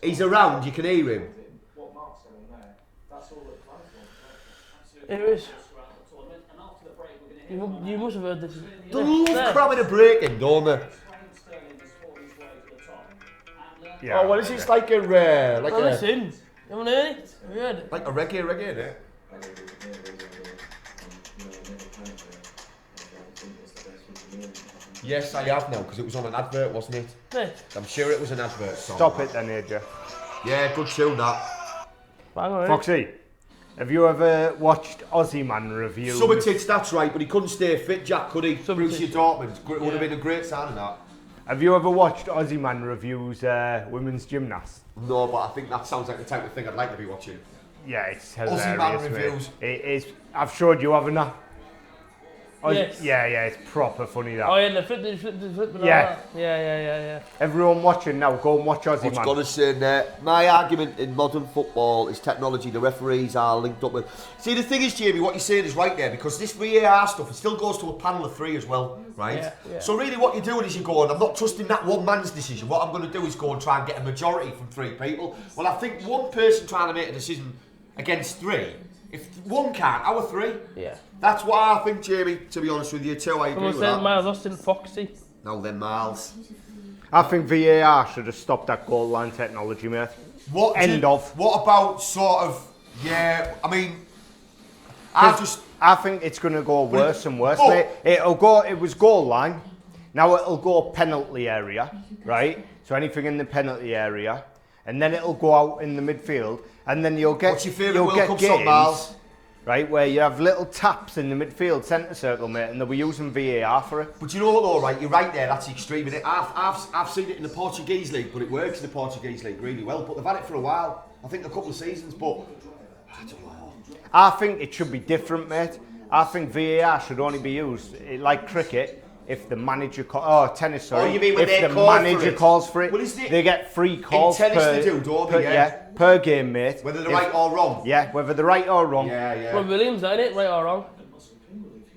[SPEAKER 1] He's around, you can hear him.
[SPEAKER 2] Anyways. You must have heard this.
[SPEAKER 1] They love cramming a break in, don't they?
[SPEAKER 3] Yeah.
[SPEAKER 1] Oh, well, is this like a,
[SPEAKER 2] Oh, listen. You haven't heard it? Have you heard it?
[SPEAKER 1] like a reggae, innit? Yes, I have now, because it was on an advert, wasn't it?
[SPEAKER 2] Mate,
[SPEAKER 1] I'm sure it was an advert song.
[SPEAKER 3] Stop it then, AJ.
[SPEAKER 1] Yeah, good tune that.
[SPEAKER 2] bang on it.
[SPEAKER 3] Foxy, Have you ever watched Aussie Man review?
[SPEAKER 1] Subbertits, that's right, but he couldn't stay fit, Jack, could he? Borussia Dortmund. It would have been a great sign of that.
[SPEAKER 3] Have you ever watched Aussie Man reviews women's gymnasts?
[SPEAKER 1] No, but I think that sounds like the type of thing I'd like to be watching.
[SPEAKER 3] Yeah, it's hilarious.
[SPEAKER 1] Aussie Man
[SPEAKER 3] mate.
[SPEAKER 1] reviews.
[SPEAKER 3] It is. I've showed you, haven't I?
[SPEAKER 2] Yes.
[SPEAKER 3] Yeah, it's proper funny that.
[SPEAKER 2] Oh yeah, the flip.
[SPEAKER 3] Yeah.
[SPEAKER 2] Yeah.
[SPEAKER 3] Everyone watching now, go and watch Aussie
[SPEAKER 1] What's
[SPEAKER 3] Man.
[SPEAKER 1] going to say there? My argument in modern football is technology. The referees are linked up with. See, the thing is, Jamie, what you're saying is right there, because this VAR stuff, it still goes to a panel of 3 as well, right?
[SPEAKER 2] Yeah.
[SPEAKER 1] So really, what you're doing is you're going, I'm not trusting that one man's decision. What I'm going to do is go and try and get a majority from 3 people. Well, I think one person trying to make a decision against 3. If one can't, our 3.
[SPEAKER 2] Yeah.
[SPEAKER 1] That's what I think, Jamie. To be honest with you, too, I agree
[SPEAKER 2] Someone
[SPEAKER 1] with
[SPEAKER 2] said
[SPEAKER 1] that.
[SPEAKER 2] Miles Austin Foxy.
[SPEAKER 1] No, then Miles.
[SPEAKER 3] I think VAR should have stopped that goal line technology, mate.
[SPEAKER 1] What about sort of? Yeah, I mean, I
[SPEAKER 3] think it's going to go worse and worse,
[SPEAKER 1] Oh.
[SPEAKER 3] mate. It was goal line. Now it'll go penalty area, right? So anything in the penalty area, and then it'll go out in the midfield, and then you'll get.
[SPEAKER 1] What's your favourite World Cup song, Miles?
[SPEAKER 3] Right, where you have little taps in the midfield centre circle, mate, and they'll be using VAR for it.
[SPEAKER 1] But you know what, though, right? You're right there. That's extreme. Innit? I've seen it in the Portuguese league, but it works in the Portuguese league really well. But they've had it for a while. I think a couple of seasons, but I don't know.
[SPEAKER 3] I think it should be different, mate. I think VAR should only be used like cricket. If the manager tennis, sorry.
[SPEAKER 1] Oh, you mean when
[SPEAKER 3] if
[SPEAKER 1] they
[SPEAKER 3] the
[SPEAKER 1] call for
[SPEAKER 3] manager
[SPEAKER 1] it?
[SPEAKER 3] calls for it,
[SPEAKER 1] Well, isn't it
[SPEAKER 3] they get free calls
[SPEAKER 1] in tennis
[SPEAKER 3] per,
[SPEAKER 1] they do, don't they?
[SPEAKER 3] per game, mate.
[SPEAKER 1] Whether they're right or wrong.
[SPEAKER 3] Yeah, whether they're right or wrong.
[SPEAKER 1] Yeah.
[SPEAKER 2] Robbie Williams, isn't it? Right or wrong?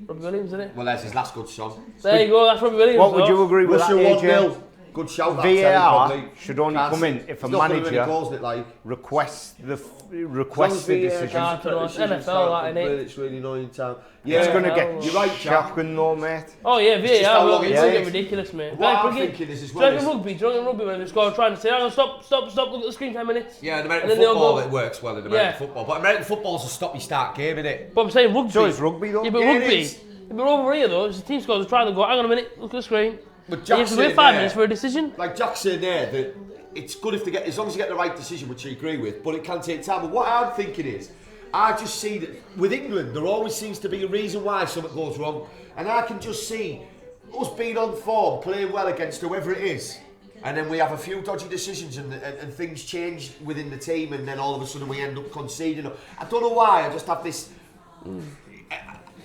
[SPEAKER 2] Robbie Williams, isn't it?
[SPEAKER 1] Well, there's his last good song.
[SPEAKER 2] There you go, that's Robbie Williams.
[SPEAKER 3] What would you agree with
[SPEAKER 1] Russia
[SPEAKER 3] that, AJ?
[SPEAKER 1] 1-0. Good shout.
[SPEAKER 3] VAR should only come in if a
[SPEAKER 1] He's not gonna
[SPEAKER 3] manager
[SPEAKER 1] goals, it, like.
[SPEAKER 3] requests the decision.
[SPEAKER 2] NFL, that, innit?
[SPEAKER 1] It's really annoying time.
[SPEAKER 3] It's going to
[SPEAKER 2] Yeah,
[SPEAKER 3] get
[SPEAKER 1] you're right, Jack.
[SPEAKER 3] shocking though, mate.
[SPEAKER 2] Oh yeah,
[SPEAKER 1] just how
[SPEAKER 2] VAR,
[SPEAKER 1] long it
[SPEAKER 2] it's going to
[SPEAKER 1] takes.
[SPEAKER 2] get ridiculous, mate.
[SPEAKER 1] What I'm
[SPEAKER 2] Like,
[SPEAKER 1] thinking is as
[SPEAKER 2] do you
[SPEAKER 1] well
[SPEAKER 2] reckon rugby when they score trying to say, hang on, stop, look at the screen 10 minutes.
[SPEAKER 1] Yeah, in American
[SPEAKER 2] And then they'll
[SPEAKER 1] football
[SPEAKER 2] go-
[SPEAKER 1] it works well in American
[SPEAKER 2] Yeah.
[SPEAKER 1] football. But American football's a stop-you-start game, innit?
[SPEAKER 2] But I'm saying rugby.
[SPEAKER 3] So is rugby though.
[SPEAKER 2] Yeah, but
[SPEAKER 1] Yeah, it
[SPEAKER 2] rugby.
[SPEAKER 1] is.
[SPEAKER 2] But over here though, if the team scores, they try to go, hang on a minute, look at the screen.
[SPEAKER 1] But
[SPEAKER 2] You
[SPEAKER 1] Jack's
[SPEAKER 2] have to
[SPEAKER 1] saying
[SPEAKER 2] wait 5
[SPEAKER 1] there,
[SPEAKER 2] minutes for a decision.
[SPEAKER 1] like Jack's saying there, that it's good if they get, as long as you get the right decision, which I agree with, but it can take time. But what I'm thinking is, I just see that with England, there always seems to be a reason why something goes wrong. And I can just see us being on form, playing well against whoever it is. And then we have a few dodgy decisions and things change within the team, and then all of a sudden we end up conceding. I don't know why, I just have this...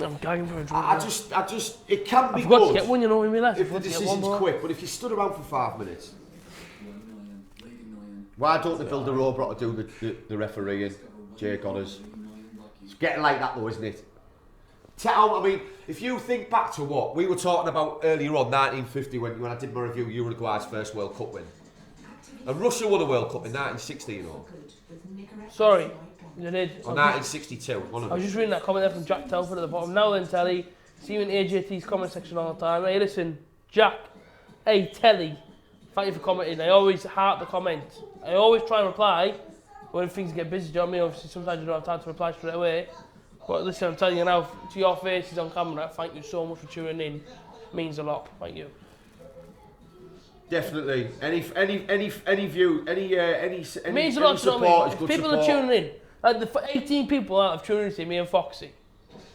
[SPEAKER 2] I'm gagging for a drink.
[SPEAKER 1] I just, it can be
[SPEAKER 2] I forgot
[SPEAKER 1] good
[SPEAKER 2] to get one, you know, when we left.
[SPEAKER 1] if the decision's quick, but if you stood around for 5 minutes, why don't they build a robot to do the refereeing? Jay Godders. It's getting like that though, isn't it? I mean, if you think back to what we were talking about earlier on, 1950, when I did my review, Uruguay's first World Cup win. And Russia won a World Cup in 1960, you know.
[SPEAKER 2] Sorry, you did.
[SPEAKER 1] Or 1962, one of
[SPEAKER 2] I was
[SPEAKER 1] them.
[SPEAKER 2] just reading that comment there from Jack Telford at the bottom. Now then, Telly, see you in AJT's comment section all the time. Hey, listen, Jack, hey, Telly, thank you for commenting. I always heart the comment. I always try and reply when things get busy, do you know what I mean? Obviously, sometimes you don't have time to reply straight away. But listen, I'm telling you now, to your faces on camera, thank you so much for tuning in. It means a lot. Thank you.
[SPEAKER 1] Definitely. Any view, any
[SPEAKER 2] Means a lot to
[SPEAKER 1] support
[SPEAKER 2] me.
[SPEAKER 1] is good
[SPEAKER 2] People
[SPEAKER 1] support.
[SPEAKER 2] are tuning in. Like the 18 people out of tuning in to me and Foxy.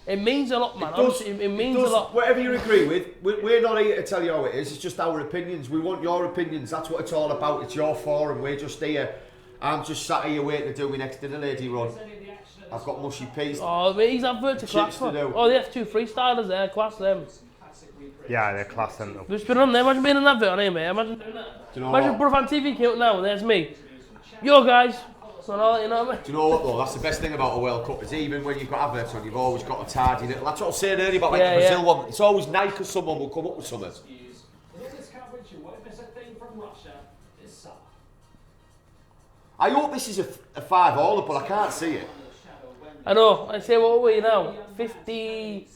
[SPEAKER 2] It means a lot, man. Honestly, it means a lot.
[SPEAKER 1] Whatever you agree with, we're not here to tell you how it is. It's just our opinions. We want your opinions. That's what it's all about. It's your forum. We're just here. I'm just sat here waiting to do my next dinner, lady run. I've got mushy peas.
[SPEAKER 2] Oh, mate, these adverts are class,
[SPEAKER 1] Chips to
[SPEAKER 2] man.
[SPEAKER 1] do.
[SPEAKER 2] Oh, the F2 freestylers there, class them.
[SPEAKER 3] Yeah, they're class, aren't they?
[SPEAKER 2] Just been on there. Imagine being an advert on here, mate. Imagine doing that.
[SPEAKER 1] Do you know
[SPEAKER 2] Imagine
[SPEAKER 1] what?
[SPEAKER 2] Borofantv came up now and there's me. Yo, guys. And all that, you know what I mean?
[SPEAKER 1] Do you know what though? That's the best thing about a World Cup is even when you've got adverts on, you've always got a tidy little. That's what I was saying earlier about like
[SPEAKER 2] Yeah,
[SPEAKER 1] the Brazil
[SPEAKER 2] yeah.
[SPEAKER 1] one. It's always nice because someone will come up with something. I hope this is a 5-all, but I can't see it.
[SPEAKER 2] I know. I say, what are we now? 50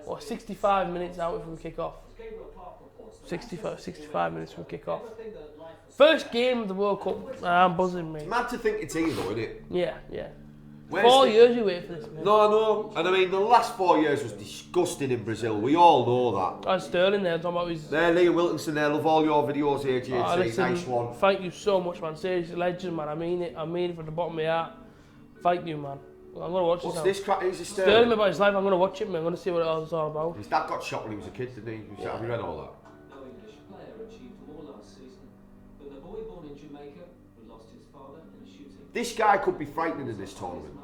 [SPEAKER 2] or 65 minutes out from kick-off. 65 minutes from kick-off. First game of the World Cup. I'm buzzing, mate.
[SPEAKER 1] Mad to think it's here though, isn't it?
[SPEAKER 2] Yeah, yeah.
[SPEAKER 1] Where's
[SPEAKER 2] 4
[SPEAKER 1] the-
[SPEAKER 2] years you wait for this, man.
[SPEAKER 1] No, I know. And I mean, the last 4 years was disgusting in Brazil. We all know that.
[SPEAKER 2] Oh, Sterling there, talking about his...
[SPEAKER 1] There, Liam Wilkinson there. Love all your videos here, JT.
[SPEAKER 2] Oh, listen,
[SPEAKER 1] Nice one.
[SPEAKER 2] thank you so much, man. Seriously, legend, man. I mean it from the bottom of my heart. Thank you, man. Well, I'm going to watch
[SPEAKER 1] What's
[SPEAKER 2] it now.
[SPEAKER 1] this crap? Who's this
[SPEAKER 2] Sterling about his life, I'm going to watch it, man. I'm going to see what it's all about.
[SPEAKER 1] His dad got shot when he was a kid, didn't he? Have you read all that?
[SPEAKER 4] No English player achieved more last season, but the boy born in Jamaica who lost his father in a shooting.
[SPEAKER 1] This guy could be frightening in this tournament.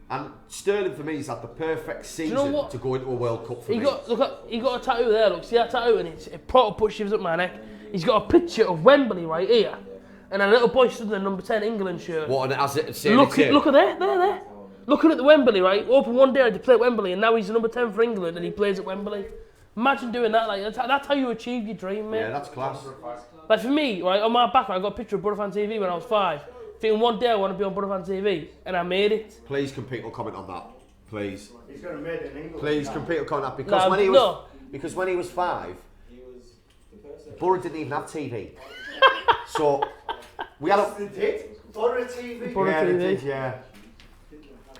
[SPEAKER 1] And Sterling for me has had the perfect season to go into a World Cup for me.
[SPEAKER 2] He got a tattoo there, look, see that tattoo, and it proper put shivers up my neck. He's got a picture of Wembley right here, and a little boy stood in the number 10 England shirt.
[SPEAKER 1] What, and it has it
[SPEAKER 2] Look at there. Looking at the Wembley, right? Open one day to play at Wembley, and now he's the number 10 for England, and he plays at Wembley. Imagine doing that, like that's how you achieve your dream, mate.
[SPEAKER 1] Yeah, that's class.
[SPEAKER 2] Like for me, right, on my back, I got a picture of Borofantv when I was 5. Thinking one day I want to be on Borofantv, and I made it.
[SPEAKER 1] Please, can people comment on that? Please.
[SPEAKER 3] He's going to make it in England.
[SPEAKER 1] Please, can people comment on that? Because when he was 5, Borough didn't even have TV. So we had
[SPEAKER 3] They did? For a TV?
[SPEAKER 1] Yeah, they did, yeah.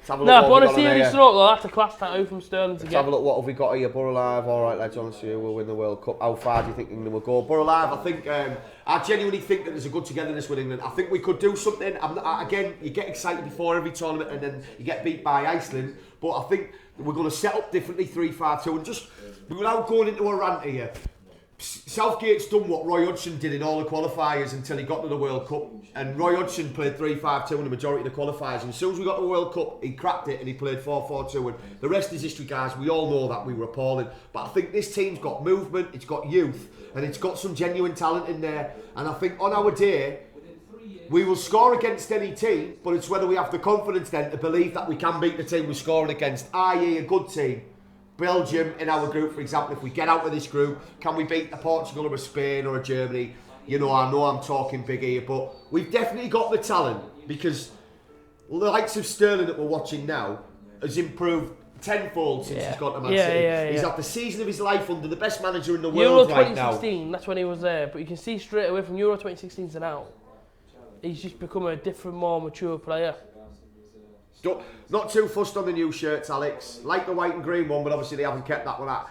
[SPEAKER 2] Nah, but on a serious note though, that's a class tattoo from Sterling to
[SPEAKER 1] Let's
[SPEAKER 2] get.
[SPEAKER 1] have a look, what have we got here? Borough Live, alright lads, honestly, we'll win the World Cup. How far do you think England will go? Borough Live, I think, I genuinely think that there's a good togetherness with England. I think we could do something. Again, you get excited before every tournament and then you get beat by Iceland. But I think we're going to set up differently, 3-5-2, and just, without going into a rant here, Southgate's done what Roy Hodgson did in all the qualifiers until he got to the World Cup, and Roy Hodgson played 3-5-2 in the majority of the qualifiers, and as soon as we got to the World Cup he cracked it and he played 4-4-2, and the rest is history, guys. We all know that we were appalling, but I think this team's got movement, it's got youth, and it's got some genuine talent in there, and I think on our day we will score against any team, but it's whether we have the confidence then to believe that we can beat the team we're scoring against, i.e. a good team. Belgium in our group, for example, if we get out of this group, can we beat a Portugal or a Spain or a Germany? You know I'm talking big here, but we've definitely got the talent, because the likes of Sterling that we're watching now has improved tenfold since he's got to Man City. He's had the season of his life under the best manager in the world right now.
[SPEAKER 2] Euro 2016, that's when he was there, but you can see straight away from Euro 2016 to now, he's just become a different, more mature player.
[SPEAKER 1] Not too fussed on the new shirts, Alex. Like the white and green one, but obviously they haven't kept that one out.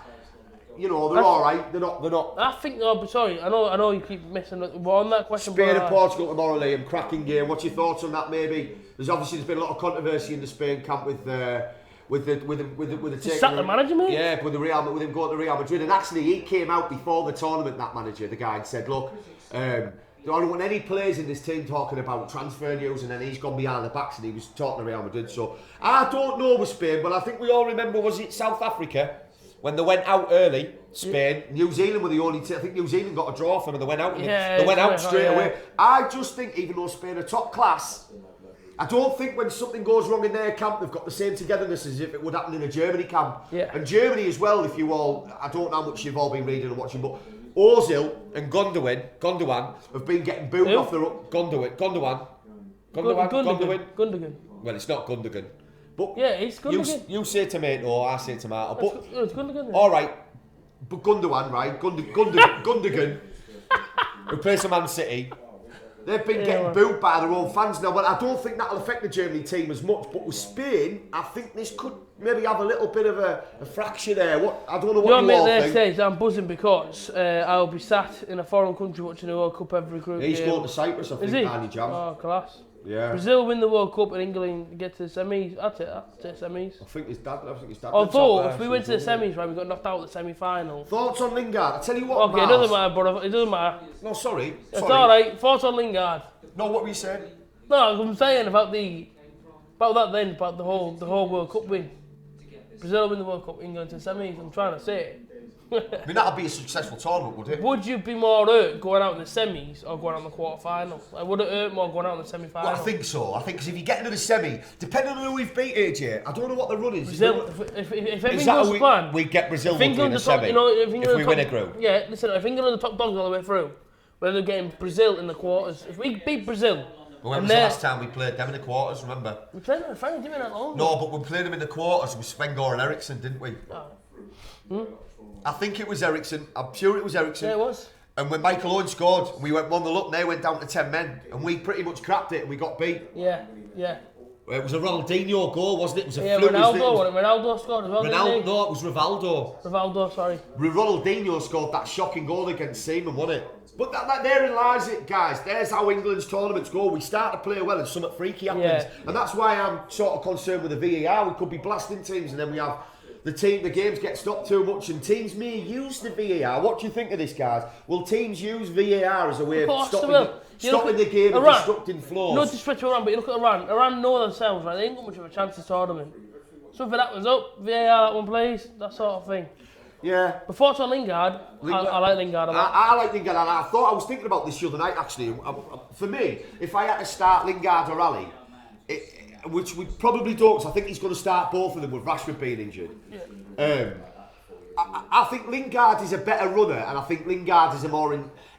[SPEAKER 1] You know, they're alright. They're not.
[SPEAKER 2] I think, but sorry, I know you keep missing it, but on that question.
[SPEAKER 1] Spain and Portugal tomorrow, Liam. Cracking game. What's your thoughts on that? Maybe there's been a lot of controversy in the Spain camp with the
[SPEAKER 2] sack the manager, mate.
[SPEAKER 1] Yeah, with him going to Real Madrid, and actually he came out before the tournament. That manager, the guy, and said, look. I don't want any players in this team talking about transfer news, and then he's gone behind the backs and he was talking to Real Madrid. So I don't know with Spain, but I think we all remember, was it South Africa when they went out early? Spain, New Zealand were the only team. I think New Zealand got a draw for them and they went out. They went out straight away. I just think, even though Spain are top class, I don't think when something goes wrong in their camp, they've got the same togetherness as if it would happen in a Germany camp.
[SPEAKER 2] Yeah.
[SPEAKER 1] And Germany as well. If you all, I don't know how much you've all been reading and watching, but Ozil and Gundogan have been getting booed off the Gundogan. Well, it's not Gundogan. But
[SPEAKER 2] yeah, it's Gundogan.
[SPEAKER 1] You say tomato, I say tomato. But
[SPEAKER 2] it's Gundogan.
[SPEAKER 1] All right, but Gundogan, right? Gundogan, who plays for Man City. They've been getting booed by their own fans now, but I don't think that'll affect the Germany team as much. But with Spain, I think this could maybe have a little bit of a fracture there. I don't know what you all think.
[SPEAKER 2] Stage, I'm buzzing because I'll be sat in a foreign country watching the World Cup every group.
[SPEAKER 1] He's going to Cyprus, I think, Andy Jam.
[SPEAKER 2] Oh, class.
[SPEAKER 1] Yeah.
[SPEAKER 2] Brazil win the World Cup and England get to the semis. That's it, semis.
[SPEAKER 1] I think his dad.
[SPEAKER 2] Although, if we went to the semis, right, we got knocked out at the semi-final.
[SPEAKER 1] Thoughts on Lingard? I tell you what,
[SPEAKER 2] okay, it doesn't matter, but it doesn't matter.
[SPEAKER 1] No, sorry.
[SPEAKER 2] It's alright. Thoughts on Lingard?
[SPEAKER 1] No, what were you saying?
[SPEAKER 2] No, I'm saying about the whole World Cup win. Brazil win the World Cup, England to the semis. I'm trying to say it.
[SPEAKER 1] I mean, that'd be a successful tournament, would it?
[SPEAKER 2] Would you be more hurt going out in the semis or going out in the quarter-final? Like, would it hurt more going out in the semi-final?
[SPEAKER 1] Well, I think so. I think because if you get into the semi, depending on who we've beat, AJ, I don't know what the run is.
[SPEAKER 2] Brazil, if everything goes to plan,
[SPEAKER 1] we get Brazil in the semi. If we win a group.
[SPEAKER 2] Yeah, listen, if England are the top dogs all the way through, we're end up getting Brazil in the quarters. If we beat Brazil.
[SPEAKER 1] But when was the last time we played them in the quarters, remember?
[SPEAKER 2] We played them in the final, didn't we, that long?
[SPEAKER 1] No, but we played them in the quarters with Sven-Göran and Eriksson, didn't we? I think it was Eriksson. I'm sure it was Eriksson.
[SPEAKER 2] Yeah, it was.
[SPEAKER 1] And when Michael Owen scored, we went 1-0 up and they went down to 10 men. And we pretty much crapped it and we got beat.
[SPEAKER 2] Yeah.
[SPEAKER 1] It was a Ronaldinho goal, wasn't it? It was a
[SPEAKER 2] Yeah,
[SPEAKER 1] fluke.
[SPEAKER 2] Ronaldo scored as well, didn't he?
[SPEAKER 1] No, it was Rivaldo.
[SPEAKER 2] Rivaldo, sorry.
[SPEAKER 1] Ronaldinho scored that shocking goal against Seaman, wasn't it? But therein lies it, guys. There's how England's tournaments go. We start to play well and something freaky happens.
[SPEAKER 2] Yeah.
[SPEAKER 1] And that's why I'm sort of concerned with the VAR. We could be blasting teams and then we have the games get stopped too much and teams may use the VAR. What do you think of this, guys? Will teams use VAR as a way of stopping the game and disrupting flows?
[SPEAKER 2] No disrespect to Iran, but you look at Iran. Iran know themselves, right? They ain't got much of a chance this tournament. Something happens up, VAR, that one plays, that sort of thing.
[SPEAKER 1] Yeah.
[SPEAKER 2] Before it's on Lingard, I like Lingard a lot.
[SPEAKER 1] I like Lingard, and I was thinking about this the other night actually. For me, if I had to start Lingard or Ali, which we probably don't, because I think he's going to start both of them with Rashford being injured. Yeah. I think Lingard is a better runner, and I think Lingard is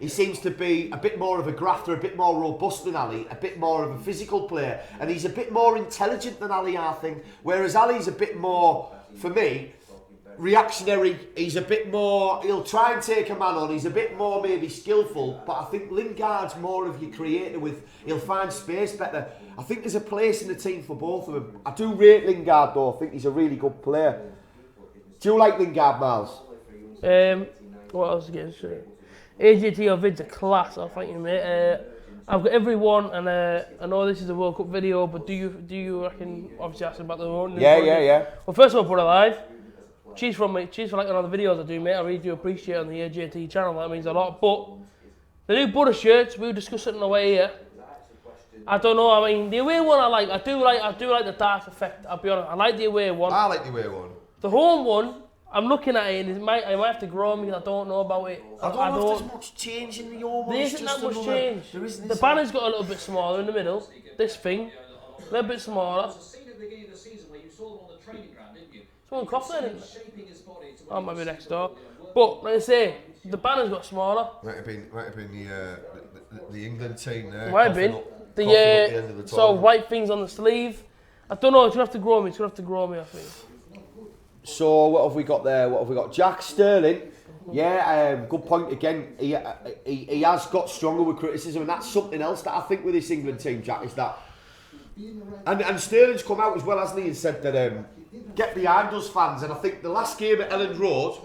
[SPEAKER 1] he seems to be a bit more of a grafter, a bit more robust than Ali, a bit more of a physical player, and he's a bit more intelligent than Ali, I think. Whereas Ali's a bit more, for me, reactionary. He's a bit more, he'll try and take a man on, he's a bit more maybe skillful, but I think Lingard's more of your creator he'll find space better. I think there's a place in the team for both of them. I do rate Lingard though, I think he's a really good player. Do you like Lingard, Miles?
[SPEAKER 2] What else is getting straight? AJT or Vid's a class, I thank you, mate. I've got everyone, and I know this is a World Cup video, but do you reckon, obviously asking about the own?
[SPEAKER 1] Yeah.
[SPEAKER 2] Well, first of all, put it live. Cheers for liking all the videos I do, mate. I really do appreciate it on the AJT channel. That means a lot. But the new Butter shirts, we were discussing on the way here. I don't know. I mean, the away one I like. I do like the dark effect. I'll be honest. I like the away one.
[SPEAKER 1] I like the away one.
[SPEAKER 2] The home one, I'm looking at it and I might have to grow me because I don't know about it.
[SPEAKER 1] I don't know if there's much change in the home one.
[SPEAKER 2] There isn't that much change. The banner's got a little bit smaller in the middle. This thing, a little bit smaller. Someone coughed there, didn't they? Oh, might be next door. But like I say, the banner's got smaller.
[SPEAKER 1] Might have been the England team there.
[SPEAKER 2] Might have been. The sort of white things on the sleeve. I don't know. It's gonna have to grow me. I think.
[SPEAKER 1] So what have we got there? Jack Sterling. Yeah, good point again. He has got stronger with criticism, and that's something else that I think with this England team, Jack, is that. And Sterling's come out as well, hasn't he, and said that get behind us fans. And I think the last game at Ellen Road,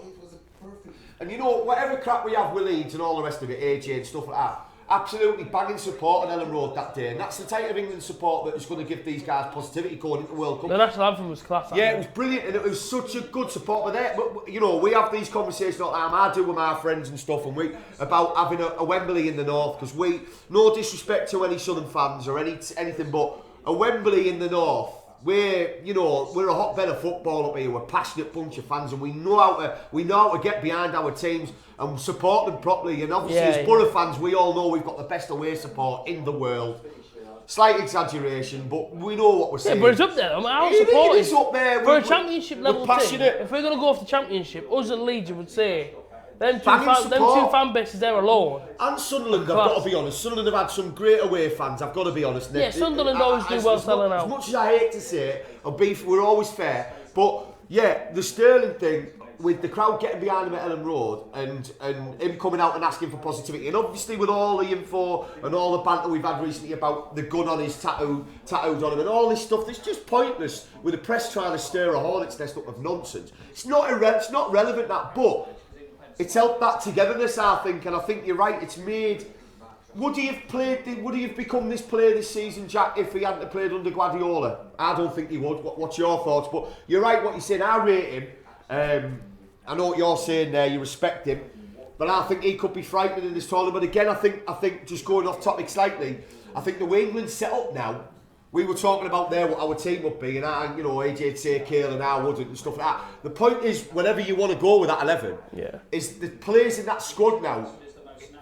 [SPEAKER 1] and you know, whatever crap we have with Leeds and all the rest of it, AJ and stuff like that, absolutely banging support on Ellen Road that day. And that's the type of England support that is going to give these guys positivity going into the World Cup.
[SPEAKER 2] The national anthem was class.
[SPEAKER 1] Yeah, it was brilliant, and it was such a good support with it. But you know, we have these conversations all the time. I do with my friends and stuff, and about having a Wembley in the north, because no disrespect to any Southern fans or anything, but a Wembley in the north. We're a hotbed of football up here. We're a passionate bunch of fans, and we know how to get behind our teams and support them properly. And obviously, as Borough fans, we all know we've got the best away support in the world. Slight exaggeration, but we know what we're saying.
[SPEAKER 2] Yeah, but it's up there. I mean, I'll support it.
[SPEAKER 1] It's up there.
[SPEAKER 2] For a championship level team, if we're going to go off the championship, us and Leeds would say, them two fan bases there alone.
[SPEAKER 1] And Sunderland, I've got to be honest. Sunderland have had some great away fans, I've got to be honest.
[SPEAKER 2] Yeah, Sunderland always do well selling out.
[SPEAKER 1] As much as I hate to say it, we're always fair. But yeah, the Sterling thing, with the crowd getting behind him at Ellen Road and him coming out and asking for positivity, and obviously with all the info and all the banter we've had recently about the gun on his tattooed on him and all this stuff, that's just pointless with the press trying to stir a hornet's nest up of nonsense. It's not relevant, that, but it's helped that togetherness, I think, and I think you're right. It's made. Would he have become this player this season, Jack, if he hadn't played under Guardiola? I don't think he would. What's your thoughts? But you're right. What you're saying, I rate him. I know what you're saying there. You respect him, but I think he could be frightening in this tournament. Again, I think just going off topic slightly, I think the way England's set up now. We were talking about there what our team would be, and AJ'd say Kale and I wouldn't and stuff like that. The point is, whenever you want to go with that 11, is the players in that squad now.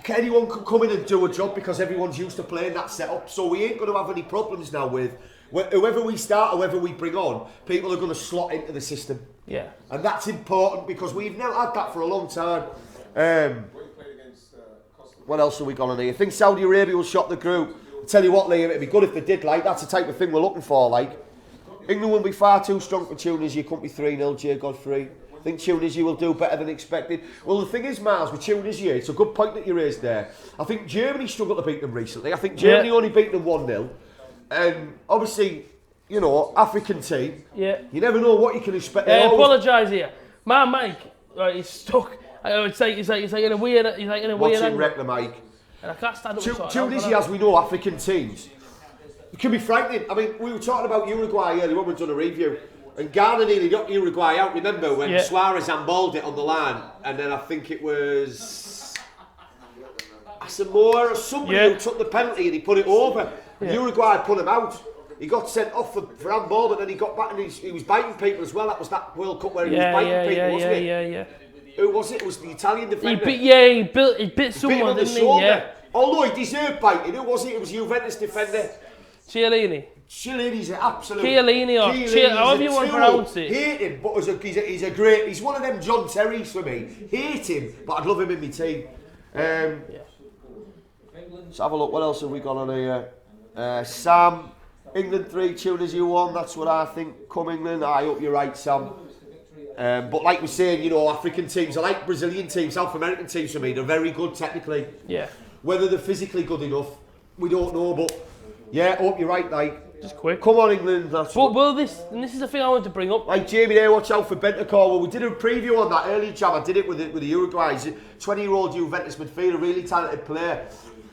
[SPEAKER 1] Anyone can come in and do a job because everyone's used to playing that setup. So we ain't going to have any problems now with whoever we start, whoever we bring on. People are going to slot into the system.
[SPEAKER 2] Yeah,
[SPEAKER 1] and that's important because we've never had that for a long time. What else have we got on here? I think Saudi Arabia will shock the group. Tell you what, Liam, it'd be good if they did. That's the type of thing we're looking for. England will be far too strong for Tunisia. Couldn't be 3-0, Jay Godfrey. I think Tunisia will do better than expected. Well, the thing is, Miles, with Tunisia, it's a good point that you raised there. I think Germany struggled to beat them recently. I think Germany only beat them 1-0. And obviously, you know, African team.
[SPEAKER 2] Yeah.
[SPEAKER 1] You never know what you can expect.
[SPEAKER 2] I apologise here. My mic, right, is stuck. It's like in a weird
[SPEAKER 1] What's in
[SPEAKER 2] angle.
[SPEAKER 1] wreck the mic?
[SPEAKER 2] And I can't stand up. with
[SPEAKER 1] Tunisia, as we know, African teams, it can be frightening. I mean, we were talking about Uruguay earlier when we've done a review, and Ghana nearly knocked Uruguay out. Remember when Suarez handballed it on the line, and then I think it was Asamoah or somebody who took the penalty and he put it over. Yeah. Uruguay put him out. He got sent off for handball, but then he got back and he was biting people as well. That was that World Cup where he was biting people, wasn't it?
[SPEAKER 2] Yeah.
[SPEAKER 1] Who was it? It was the Italian defender.
[SPEAKER 2] He bit someone, didn't he? Yeah.
[SPEAKER 1] Although he deserved biting. Who was it? It was Juventus defender. Chiellini's an absolute...
[SPEAKER 2] Chiellini, however you want to pronounce it.
[SPEAKER 1] Hate him, but he's one of them John Terrys for me. Hate him, but I'd love him in my team. Let's have a look. What else have we got on here? Sam, England 3, Tunisia 1. That's what I think. Come England. I hope you're right, Sam. But like we're saying, you know, African teams are like Brazilian teams, South American teams for me. They're very good technically. Yeah. Whether they're physically good enough, we don't know. But yeah, I hope you're right, like.
[SPEAKER 2] Just quick.
[SPEAKER 1] Come on, England. That's
[SPEAKER 2] this is the thing I wanted to bring up.
[SPEAKER 1] Like Jamie there, watch out for Bentancur. Well, we did a preview on that earlier, Jam. I did it with the Uruguay. 20-year-old Juventus midfielder, really talented player.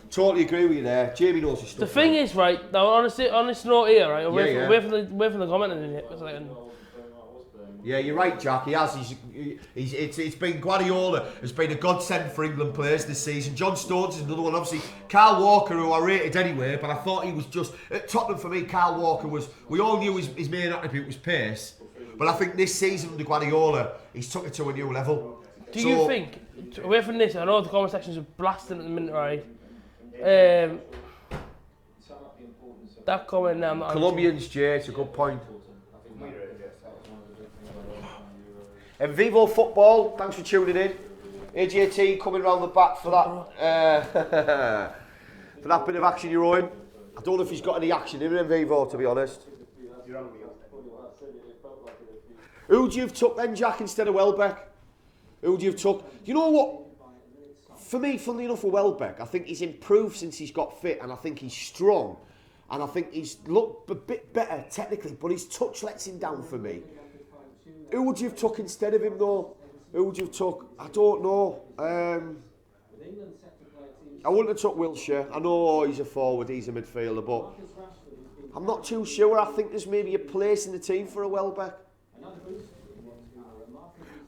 [SPEAKER 1] Totally agree with you there. Jamie knows his stuff.
[SPEAKER 2] The thing is, right, now on this note here, right, away from the commenting in here.
[SPEAKER 1] Yeah, you're right, Jack. He has. It's been Guardiola has been a godsend for England players this season. John Stones is another one. Obviously, Kyle Walker, who I rated anyway, but I thought he was just at Tottenham for me. Kyle Walker was. We all knew his main attribute was pace, but I think this season under Guardiola, he's took it to a new level.
[SPEAKER 2] Do you think, away from this, I know the comment sections are blasting at the minute, right? That comment now, I'm not
[SPEAKER 1] Colombians, Jay, it's a good point. And Vivo Football, thanks for tuning in. AJT coming round the back for that for that bit of action you're owing. I don't know if he's got any action in him, Vivo, to be honest. Who'd you have took then, Jack, instead of Welbeck? Who'd you have took? You know what? For me, funnily enough, for Welbeck, I think he's improved since he's got fit, and I think he's strong, and I think he's looked a bit better technically, but his touch lets him down for me. Who would you have took instead of him though? Who would you have took? I don't know. I wouldn't have took Wilshere. I know he's a forward, he's a midfielder, but I'm not too sure. I think there's maybe a place in the team for a Welbeck.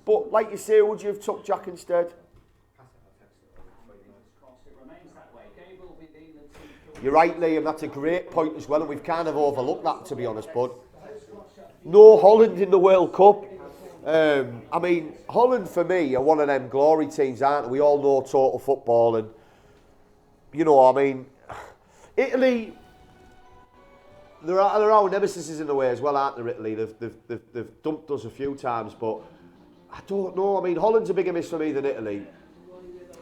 [SPEAKER 1] But like you say, who would you have took Jack instead? You're right, Liam, that's a great point as well, and we've kind of overlooked that, to be honest, bud. No Holland in the World Cup. I mean, Holland for me are one of them glory teams, aren't they? We all know total football, and you know, I mean, Italy. There are nemesis in the way as well, aren't there? Italy, they've dumped us a few times, but I don't know. I mean, Holland's a bigger miss for me than Italy.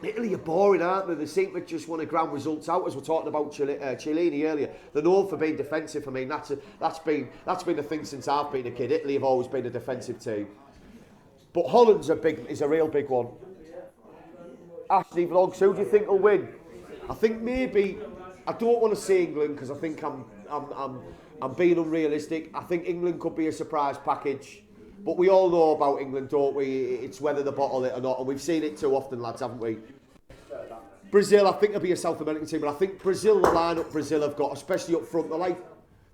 [SPEAKER 1] Italy are boring, aren't they? They seem to just want to ground results out, as we're talking about Chiellini earlier. They're known for being defensive. I mean, that's been the thing since I've been a kid. Italy have always been a defensive team. But Holland's is a real big one. Ashley Vlogs, who do you think will win? I think maybe, I don't want to say England because I think I'm being unrealistic. I think England could be a surprise package. But we all know about England, don't we? It's whether they bottle it or not, and we've seen it too often, lads, haven't we? Brazil, I think they'll be a South American team, but I think Brazil, the lineup Brazil have got, especially up front, the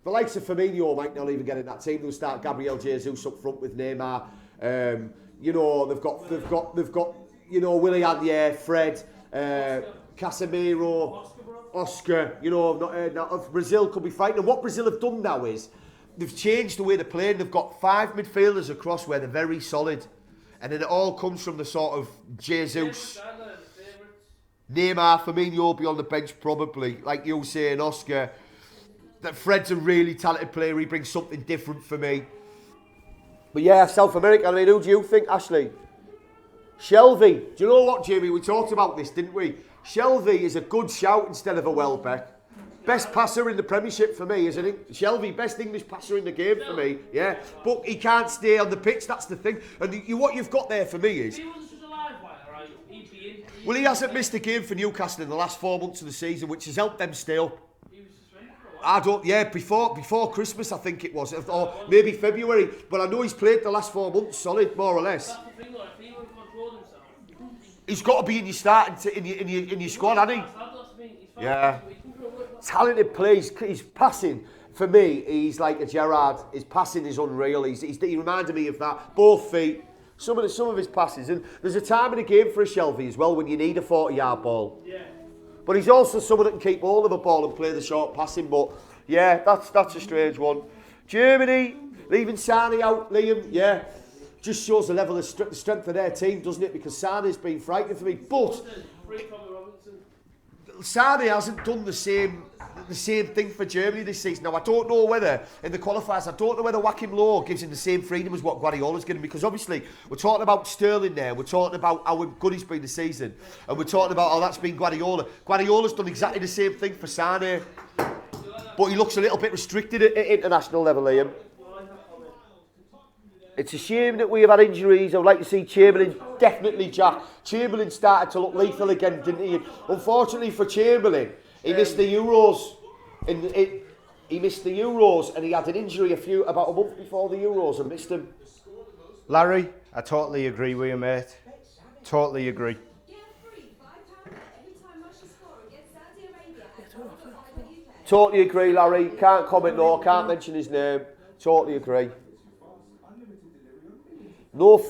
[SPEAKER 1] likes of Firmino might not even get in that team. They'll start Gabriel Jesus up front with Neymar. You know, they've got you know, Willian, Fred, Casemiro, Oscar. You know, Brazil could be fighting. And what Brazil have done now is, they've changed the way they're playing. They've got 5 midfielders across where they're very solid. And then it all comes from the sort of Jesus, Neymar, Firmino will be on the bench probably. Like you saying, Oscar. That Fred's a really talented player. He brings something different for me. But yeah, South America. I mean, who do you think, Ashley? Shelvey. Do you know what, Jamie? We talked about this, didn't we? Shelvey is a good shout instead of a Welbeck. Best passer in the Premiership for me, isn't it? Shelvey, best English passer in the game for me, yeah. But he can't stay on the pitch, that's the thing. And what you've got there for me is... Well, he hasn't missed a game for Newcastle in the last 4 months of the season, which has helped them stay up. I don't. Yeah, before Christmas, I think it was, or maybe February. But I know he's played the last 4 months, solid, more or less.
[SPEAKER 2] That's the thing, though. If he won't control himself,
[SPEAKER 1] He's got to be in your starting in your squad, hasn't he?
[SPEAKER 2] that's the thing. He's fine.
[SPEAKER 1] Yeah.
[SPEAKER 2] He can go with that.
[SPEAKER 1] Talented plays. He's passing. For me, he's like a Gerrard. His passing is unreal. He reminded me of that. Both feet. Some of his passes. And there's a time in the game for a Shelby as well when you need a 40-yard ball.
[SPEAKER 2] Yeah.
[SPEAKER 1] But he's also someone that can keep hold of a ball and play the short passing. But yeah, that's a strange one. Germany leaving Sane out, Liam. Yeah, just shows the level of strength of their team, doesn't it? Because Sane's been frightening for me. But Sane hasn't done the same thing for Germany this season. Now I don't know whether in the qualifiers, I don't know whether Joachim Low gives him the same freedom as what Guardiola's given him, because obviously we're talking about Sterling there, we're talking about how good he's been this season, and we're talking about how that's been Guardiola. Guardiola's done exactly the same thing for Sane, but he looks a little bit restricted at international level, Liam. It's a shame that we have had injuries. I would like to see Chamberlain, definitely Jack. Chamberlain started to look lethal again, didn't he? Unfortunately for Chamberlain, he missed the Euros. He missed the Euros and he had an injury about a month before the Euros and missed them.
[SPEAKER 3] Larry, I totally agree with you, mate. Totally agree.
[SPEAKER 1] Totally agree, Larry. Can't comment, no, can't mention his name. Totally agree. No,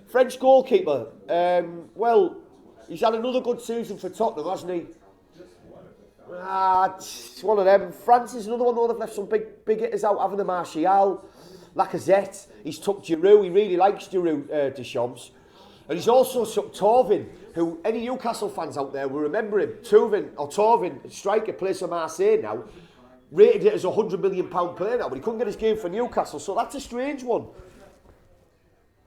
[SPEAKER 1] French goalkeeper. Well, he's had another good season for Tottenham, hasn't he? It's one of them. France is another one, though. They've left some big hitters out, having the Martial, Lacazette. He's took Giroud. He really likes Giroud, Deschamps. And he's also took Torvin, who any Newcastle fans out there will remember him. Torvin, striker, plays for Marseille now. Rated it as a £100 million player now, but he couldn't get his game for Newcastle, so that's a strange one.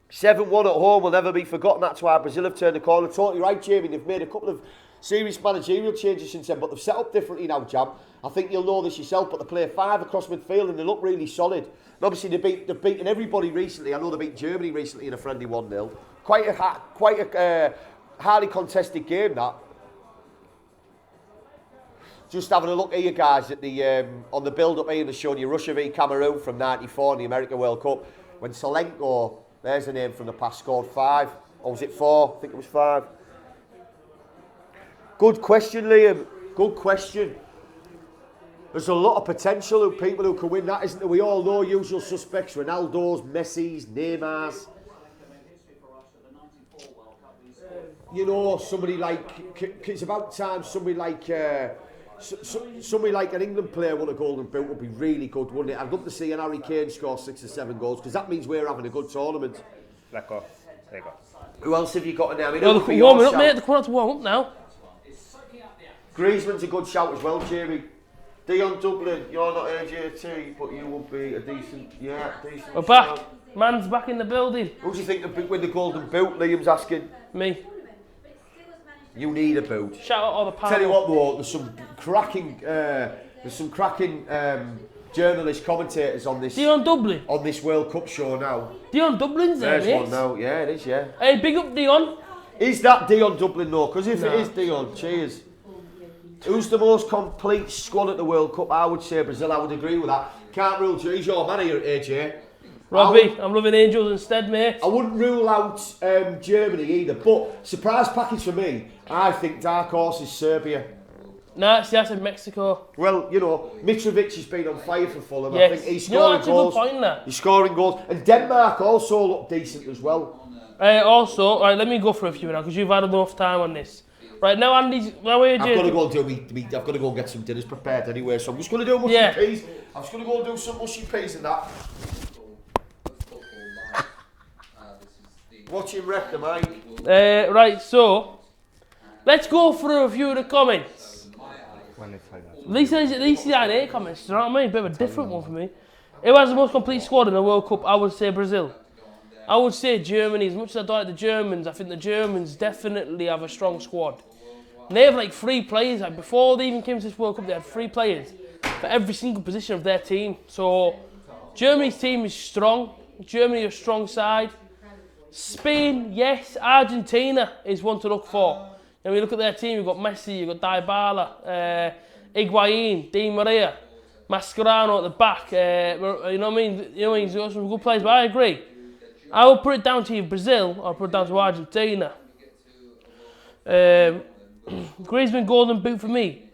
[SPEAKER 1] 7-1 at home will never be forgotten. That's why Brazil have turned the corner. Totally right, Jamie. They've made a couple of serious managerial changes since then, but they've set up differently now, Jam. I think you'll know this yourself, but they play 5 across midfield and they look really solid. And obviously they've beaten everybody recently. I know they beat Germany recently in a friendly 1-0. Quite a highly contested game, that. Just having a look at you guys at the on the build-up here, they're showing you Russia v Cameroon from '94 in the America World Cup, when Solenko, there's a name from the past, scored 5. Or was it 4? I think it was 5. Good question, Liam. Good question. There's a lot of potential of people who can win that, isn't there? We all know usual suspects: Ronaldo's, Messi's, Neymar's. You know, somebody like, it's about time somebody like an England player won a Golden Boot would be really good, wouldn't it? I'd love to see an Harry Kane score 6 or 7 goals, because that means we're having a good tournament.
[SPEAKER 3] Let go. There you go.
[SPEAKER 1] Who else have you got in there? I mean,
[SPEAKER 2] Well, they're warming up, mate. They're coming out to warm up now.
[SPEAKER 1] Griezmann's a good shout as well, Jamie. Dion Dublin, you're not AJT, but you would be a decent
[SPEAKER 2] We're back. Man's back in the building.
[SPEAKER 1] Who do you think will win the Golden Boot? Liam's asking.
[SPEAKER 2] Me.
[SPEAKER 1] You need a boot.
[SPEAKER 2] Shout out all the power.
[SPEAKER 1] Tell you what though, there's some cracking journalist commentators on this.
[SPEAKER 2] Dion Dublin.
[SPEAKER 1] On this World Cup show now.
[SPEAKER 2] Dion Dublin's there,
[SPEAKER 1] There's
[SPEAKER 2] mate.
[SPEAKER 1] one now. Yeah, it is. Yeah.
[SPEAKER 2] Hey, big up Dion.
[SPEAKER 1] Is that Dion Dublin though? Because if it is Dion, cheers. Who's the most complete squad at the World Cup? I would say Brazil. I would agree with that. Can't rule. He's your man here, AJ.
[SPEAKER 2] Robbie, I'm loving Angels instead, mate.
[SPEAKER 1] I wouldn't rule out Germany either, but surprise package for me, I think dark horse is Serbia.
[SPEAKER 2] Nah, see, I said Mexico.
[SPEAKER 1] Well, you know, Mitrovic has been on fire for Fulham.
[SPEAKER 2] Yes.
[SPEAKER 1] I think he's
[SPEAKER 2] You know,
[SPEAKER 1] scoring
[SPEAKER 2] that's a
[SPEAKER 1] goals.
[SPEAKER 2] good point, that.
[SPEAKER 1] He's scoring goals. And Denmark also look decent as well.
[SPEAKER 2] Also, right, let me go for a few now, because you've had enough time on this. Right, now Andy's...
[SPEAKER 1] I've got to go and do I've got to go and get some dinners prepared anyway, so I'm just going to do mushy peas. I'm just going to go and do some mushy peas and that. Watch him rep the mic.
[SPEAKER 2] Right, so... Let's go through a few of the comments. At least he's had 8 comments, do you know what I mean? A bit of a different one for me. Who has the most complete squad in the World Cup? I would say Brazil. I would say Germany. As much as I don't like the Germans, I think the Germans definitely have a strong squad. And they have like 3 players. Like before they even came to this World Cup, they had 3 players for every single position of their team. So Germany's team is strong. Germany is a strong side. Spain, yes. Argentina is one to look for. And when you look at their team, you've got Messi, you've got Dybala, Higuain, Di Maria. Mascherano at the back. You know what I mean? You know, he's got some good players, but I agree. I would put it down to either Brazil or put it down to Argentina. Griezmann golden boot for me.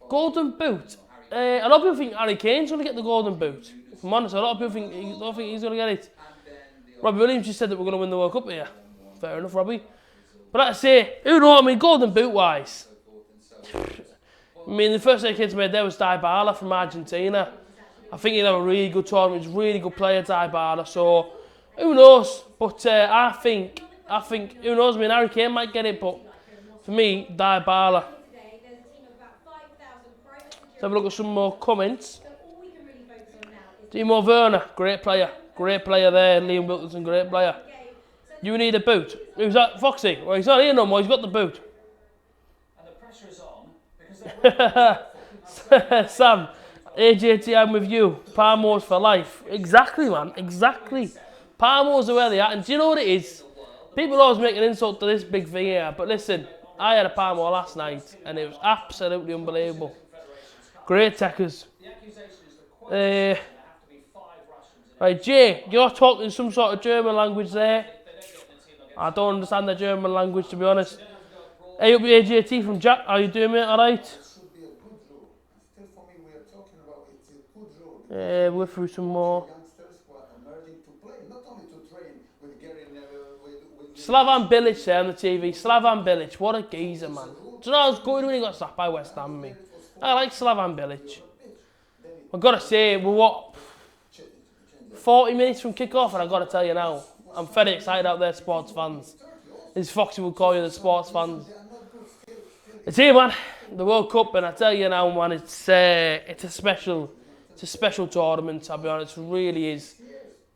[SPEAKER 2] Golden boot. A lot of people think Harry Kane's going to get the golden boot. If I'm honest, a lot of people think he's going to get it. Robbie Williams just said that we're going to win the World Cup here. Fair enough, Robbie. But like I say, who knows? I mean, golden boot wise. I mean, the first thing the kids made there was Dybala from Argentina. I think he'd have a really good tournament. He's a really good player, Dybala. So, who knows? But I think, who knows? I mean, Harry Kane might get it, but for me, Dybala. Let's have a look at some more comments. Timo Werner, great player. Great player there. Liam Wilkinson, great player. You need a boot. Who's that? Foxy? Well, he's not here no more. He's got the boot.
[SPEAKER 4] And the pressure is on because
[SPEAKER 2] Sam, AJT, I'm with you. Palmos for life. Exactly, man. Exactly. Palmos are where they are. And do you know what it is? People always make an insult to this big thing here. But listen, I had a Palmo last night and it was absolutely unbelievable. Great techers. Right, Jay, you're talking some sort of German language there. I don't understand the German language, to be honest. Hey, up AJT from Jack. How you doing, mate? All right? We're through some more. Slavan Bilic there on the TV. Slavan Bilic, what a geezer, man. Do you know how good when he got slapped by West Ham, me? I like Slavan Bilic. I've got to say, we're what? 40 minutes from kick-off, and I've got to tell you now, I'm very excited out there, sports fans. As Foxy would call you, the sports fans. It's here, man, the World Cup, and I tell you now, man, it's a special tournament, I'll be honest, it really is.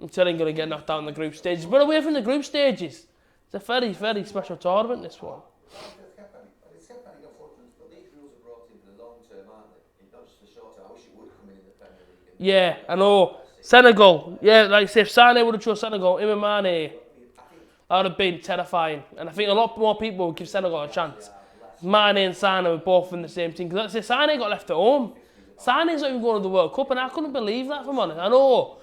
[SPEAKER 2] I'm telling you, going to get knocked out in the group stages, but away from the group stages, it's a very, very special tournament, this one. Yeah, I know. Senegal, yeah, like I say, if Sané would have chose Senegal, him and Mane, that would have been terrifying. And I think a lot more people would give Senegal a chance. Mane and Sané were both in the same team. Because like I say, Sané got left at home. Sané's not even going to the World Cup, and I couldn't believe that, if I'm honest. I know,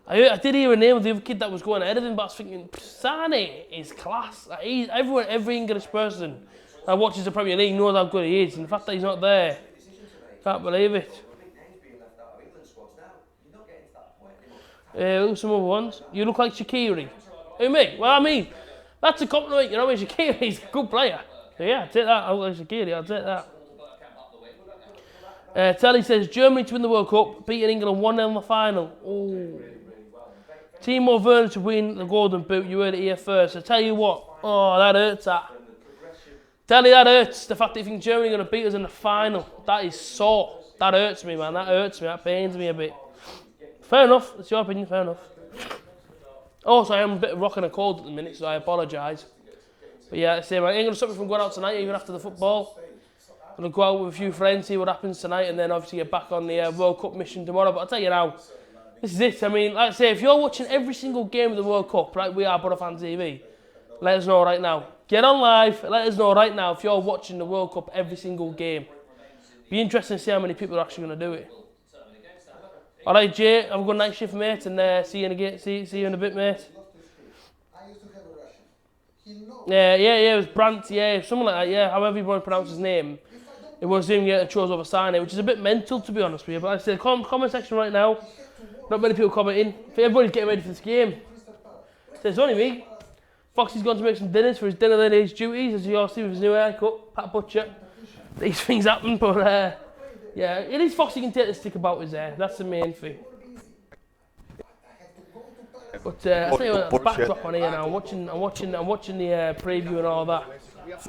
[SPEAKER 2] I did hear a name of the other kid that was going ahead of him, but I was thinking, Sané is class. Like, every English person that watches the Premier League knows how good he is. And the fact that he's not there, can't believe it. Look at some other ones. You look like Shaqiri. Who, me? Well, I mean, that's a compliment, you know. Shaqiri's a good player. So yeah, I'll take that. I look like Shaqiri, I'll take that. Telly says, Germany to win the World Cup, beating England 1-0 in the final. Oh. Timo Werner to win the Golden Boot, you heard it here first. I tell you what, oh, that hurts, that. Telly, that hurts. The fact that you think Germany are going to beat us in the final, that is sore. That hurts me, man. That hurts me. That pains me a bit. Fair enough, it's your opinion, fair enough. Also, I am a bit rocking a cold at the minute, so I apologise. But yeah, I say, I ain't going to stop me from going out tonight, even after the football. I'm going to go out with a few friends, see what happens tonight, and then obviously get back on the World Cup mission tomorrow. But I'll tell you now, this is it. I mean, like I say, if you're watching every single game of the World Cup, like we are, Borofantv TV, let us know right now. Get on live, let us know right now if you're watching the World Cup every single game. Be interesting to see how many people are actually going to do it. Alright, Jay, have a good night shift, mate, and see you in a bit, mate.
[SPEAKER 5] I used to have a Russian. He knows.
[SPEAKER 2] Yeah, it was Brandt, yeah, something like that, yeah, however you want to pronounce his name. It was him getting chose over Sané, which is a bit mental, to be honest with you. But like I said, comment section right now, not many people commenting. I think everybody's getting ready for this game. So it's only me. Foxy's gone to make some dinners for his dinner then his duties, as you all see with his new haircut, Pat Butcher. These things happen, but yeah, at least Foxy can take the stick about his hair. That's the main thing. But I'll tell you what, the backdrop on here now. I'm watching the preview and all that.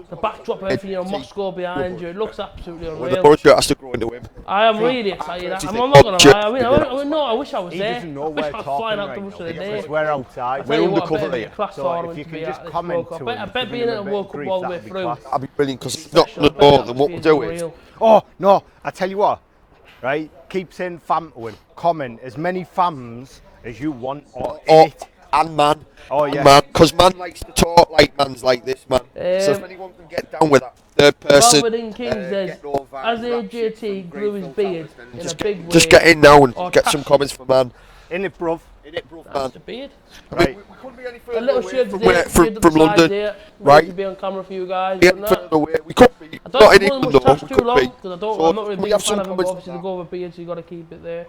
[SPEAKER 2] The backdrop, everything, you know, Moscow behind you. It looks absolutely unreal.
[SPEAKER 1] Borussia has to grow into him.
[SPEAKER 2] I am really excited. I'm not gonna lie. I mean, I wish I was there.
[SPEAKER 3] He doesn't know
[SPEAKER 2] I wish
[SPEAKER 3] we're
[SPEAKER 2] I was
[SPEAKER 3] talking
[SPEAKER 2] flying out
[SPEAKER 3] right
[SPEAKER 2] to
[SPEAKER 3] now,
[SPEAKER 2] Russia today.
[SPEAKER 3] because we're outside.
[SPEAKER 2] We're
[SPEAKER 1] undercover here.
[SPEAKER 2] Class
[SPEAKER 3] So
[SPEAKER 2] tournament
[SPEAKER 3] if you
[SPEAKER 2] to
[SPEAKER 3] can
[SPEAKER 2] be
[SPEAKER 3] just
[SPEAKER 2] at this
[SPEAKER 3] comment
[SPEAKER 2] World Cup.
[SPEAKER 3] to him,
[SPEAKER 2] I bet
[SPEAKER 3] give
[SPEAKER 2] being
[SPEAKER 3] him
[SPEAKER 2] at
[SPEAKER 3] a
[SPEAKER 2] a
[SPEAKER 3] bit
[SPEAKER 2] World
[SPEAKER 3] of
[SPEAKER 2] Cup
[SPEAKER 3] grief,
[SPEAKER 2] all the way
[SPEAKER 3] that'd be
[SPEAKER 2] through.
[SPEAKER 3] class.
[SPEAKER 1] I'd be brilliant because he's not going to know then what we'll do is.
[SPEAKER 3] Oh, no, I tell you what, right? Keep saying fam to him. Comment as many fams as you want or it.
[SPEAKER 1] And man.
[SPEAKER 3] Oh, yeah.
[SPEAKER 1] Man, because man likes to talk like man's like this, man. So if anyone can get down with that third person,
[SPEAKER 2] Robert King says,
[SPEAKER 1] getting all vibes,
[SPEAKER 2] as
[SPEAKER 1] rap shit
[SPEAKER 2] AJT
[SPEAKER 1] from
[SPEAKER 2] grew his
[SPEAKER 1] Greenfield
[SPEAKER 2] beard
[SPEAKER 1] Towers, then
[SPEAKER 2] in a
[SPEAKER 1] just
[SPEAKER 2] big way.
[SPEAKER 1] Just get in now and
[SPEAKER 2] or
[SPEAKER 1] get some
[SPEAKER 2] tash
[SPEAKER 1] comments from man.
[SPEAKER 3] In it, bruv.
[SPEAKER 1] In it, bro,
[SPEAKER 2] That's
[SPEAKER 1] man.
[SPEAKER 2] the beard.
[SPEAKER 3] Right.
[SPEAKER 1] We couldn't be any
[SPEAKER 2] A
[SPEAKER 1] further
[SPEAKER 2] little
[SPEAKER 1] away
[SPEAKER 2] shirt
[SPEAKER 1] from,
[SPEAKER 2] today,
[SPEAKER 1] from London,
[SPEAKER 2] here,
[SPEAKER 1] right?
[SPEAKER 2] To be on camera for you guys.
[SPEAKER 1] Get
[SPEAKER 2] But
[SPEAKER 1] further
[SPEAKER 2] no,
[SPEAKER 1] away. We could be.
[SPEAKER 2] I don't
[SPEAKER 1] Not
[SPEAKER 2] want
[SPEAKER 1] in
[SPEAKER 2] much
[SPEAKER 1] England, though.
[SPEAKER 2] tash
[SPEAKER 1] We
[SPEAKER 2] too
[SPEAKER 1] could
[SPEAKER 2] long
[SPEAKER 1] be.
[SPEAKER 2] because
[SPEAKER 1] So
[SPEAKER 2] I'm not really
[SPEAKER 1] can we
[SPEAKER 2] big
[SPEAKER 1] have
[SPEAKER 2] fan
[SPEAKER 1] some
[SPEAKER 2] of them. But
[SPEAKER 1] comments
[SPEAKER 2] obviously,
[SPEAKER 1] on
[SPEAKER 2] to go with beard, so you got to keep it there.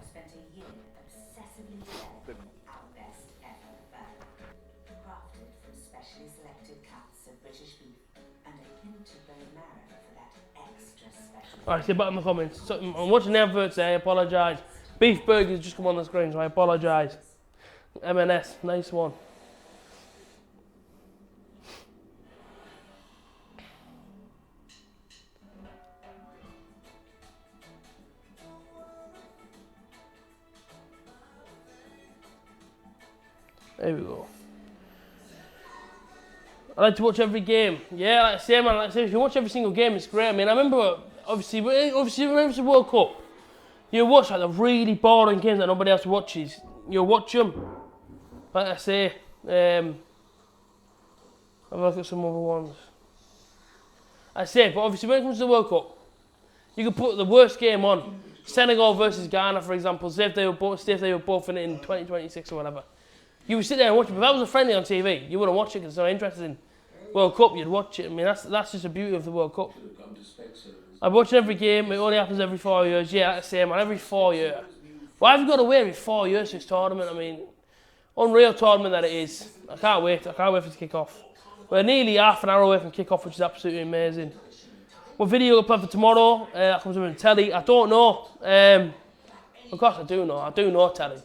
[SPEAKER 6] Spent a year obsessively developing our best ever burger. Crafted from specially selected cuts of British beef and a hint of bone marrow for that extra special.
[SPEAKER 2] Alright, see back in the comments. So, I'm watching the adverts there, I apologise. Beef burgers just come on the screen, so I apologise. M&S, nice one. There we go. I like to watch every game. Yeah, like I say, man, like I say, if you watch every single game, it's great. I mean, I remember, obviously when it was the World Cup, you watch like the really boring games that nobody else watches. You watch them. Like I say, have a look at some other ones. I say, but obviously when it comes to the World Cup, you can put the worst game on. Senegal versus Ghana, for example. Say if they were both in it in 2026 or whatever. You would sit there and watch it. But if that was a friendly on TV, you wouldn't watch it because it's not interested in World Cup. You'd watch it. I mean, that's just the beauty of the World Cup. I'm watching every game. It only happens every 4 years. Yeah, that's the same, man. Every 4 years. Well, I've got to wait every 4 years for this tournament. I mean, unreal tournament that it is. I can't wait. I can't wait for it to kick off. We're nearly half an hour away from kick off, which is absolutely amazing. What video we'll play for tomorrow? That comes with telly. I don't know. Of course, I do know. I do know telly.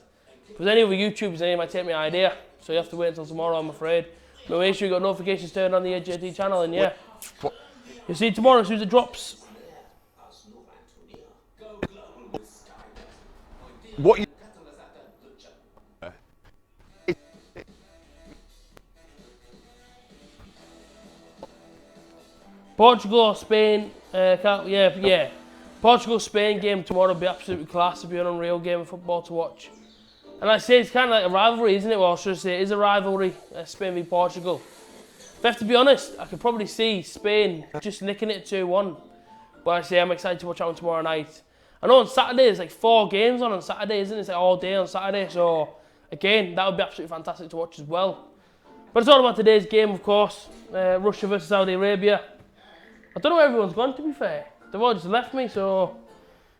[SPEAKER 2] If there's any other YouTubers, they might take my idea. So you have to wait until tomorrow, I'm afraid. But make sure you got notifications turned on the AJT channel, and yeah. You'll see tomorrow as soon as it drops.
[SPEAKER 1] What you...
[SPEAKER 2] Portugal or Spain, yeah. Portugal-Spain game tomorrow will be absolutely class. It'll be an unreal game of football to watch. And I say it's kind of like a rivalry, isn't it? Well, I should say it is a rivalry, Spain v Portugal. If I have to be honest, I could probably see Spain just nicking it 2-1. But I say I'm excited to watch that one tomorrow night. I know on Saturday there's like 4 games on Saturday, isn't it? It's like all day on Saturday. So again, that would be absolutely fantastic to watch as well. But it's all about today's game, of course. Russia versus Saudi Arabia. I don't know where everyone's gone, to be fair. They've all just left me, so...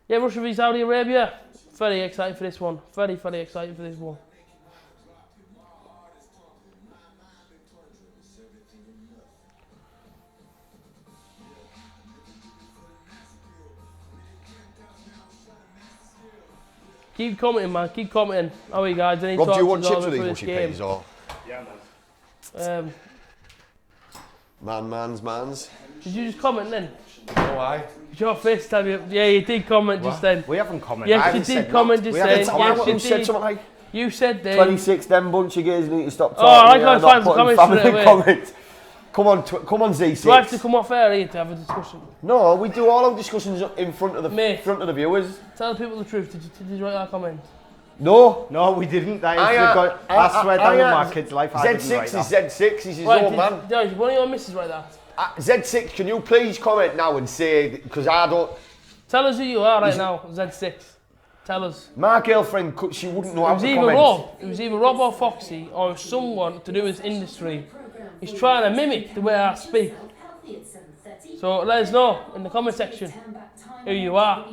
[SPEAKER 2] Yeah, Russia v Saudi Arabia. Very excited for this one. Very excited for this one. Keep commenting, man. Keep commenting. How are you guys? Any
[SPEAKER 1] Rob, do you want
[SPEAKER 2] thoughts
[SPEAKER 1] chips with
[SPEAKER 2] for
[SPEAKER 1] these
[SPEAKER 2] this
[SPEAKER 1] mushy
[SPEAKER 2] game?
[SPEAKER 1] peas or...
[SPEAKER 3] Yeah, man.
[SPEAKER 1] Mans.
[SPEAKER 2] Did you just comment then?
[SPEAKER 1] Oh, aye.
[SPEAKER 2] Did your face tell you? Yeah, you did comment just then.
[SPEAKER 3] We haven't commented.
[SPEAKER 2] Yes, you did comment just then. Yes, you
[SPEAKER 1] said
[SPEAKER 2] did.
[SPEAKER 1] something like...
[SPEAKER 2] You said then.
[SPEAKER 1] 26, them bunch of guys need to stop talking.
[SPEAKER 2] Oh, I
[SPEAKER 1] yeah,
[SPEAKER 2] can't
[SPEAKER 1] not
[SPEAKER 2] find some
[SPEAKER 1] putting
[SPEAKER 2] comments
[SPEAKER 1] family
[SPEAKER 2] straight away.
[SPEAKER 1] comments. Come on, Z6.
[SPEAKER 2] Do I have to come off air here to have a discussion?
[SPEAKER 1] No, we do all our discussions in front of the
[SPEAKER 2] Mate.
[SPEAKER 1] viewers.
[SPEAKER 2] Tell the people the truth. Did you write that comment?
[SPEAKER 1] No.
[SPEAKER 3] No, we didn't. I swear down on my kid's life, I didn't write
[SPEAKER 1] Z6
[SPEAKER 3] that.
[SPEAKER 1] is Z6, he's his
[SPEAKER 2] Right,
[SPEAKER 1] own man.
[SPEAKER 2] did one of your missus write that?
[SPEAKER 1] Z6, can you please comment now and say, because I don't...
[SPEAKER 2] Tell us who you are right now, Z6. Tell us.
[SPEAKER 1] My girlfriend, she wouldn't know
[SPEAKER 2] It
[SPEAKER 1] how
[SPEAKER 2] was
[SPEAKER 1] to
[SPEAKER 2] either
[SPEAKER 1] comment.
[SPEAKER 2] Rob, it was either Rob or Foxy, or someone to do with industry. He's trying to mimic the way I speak. So let us know in the comment section who you are.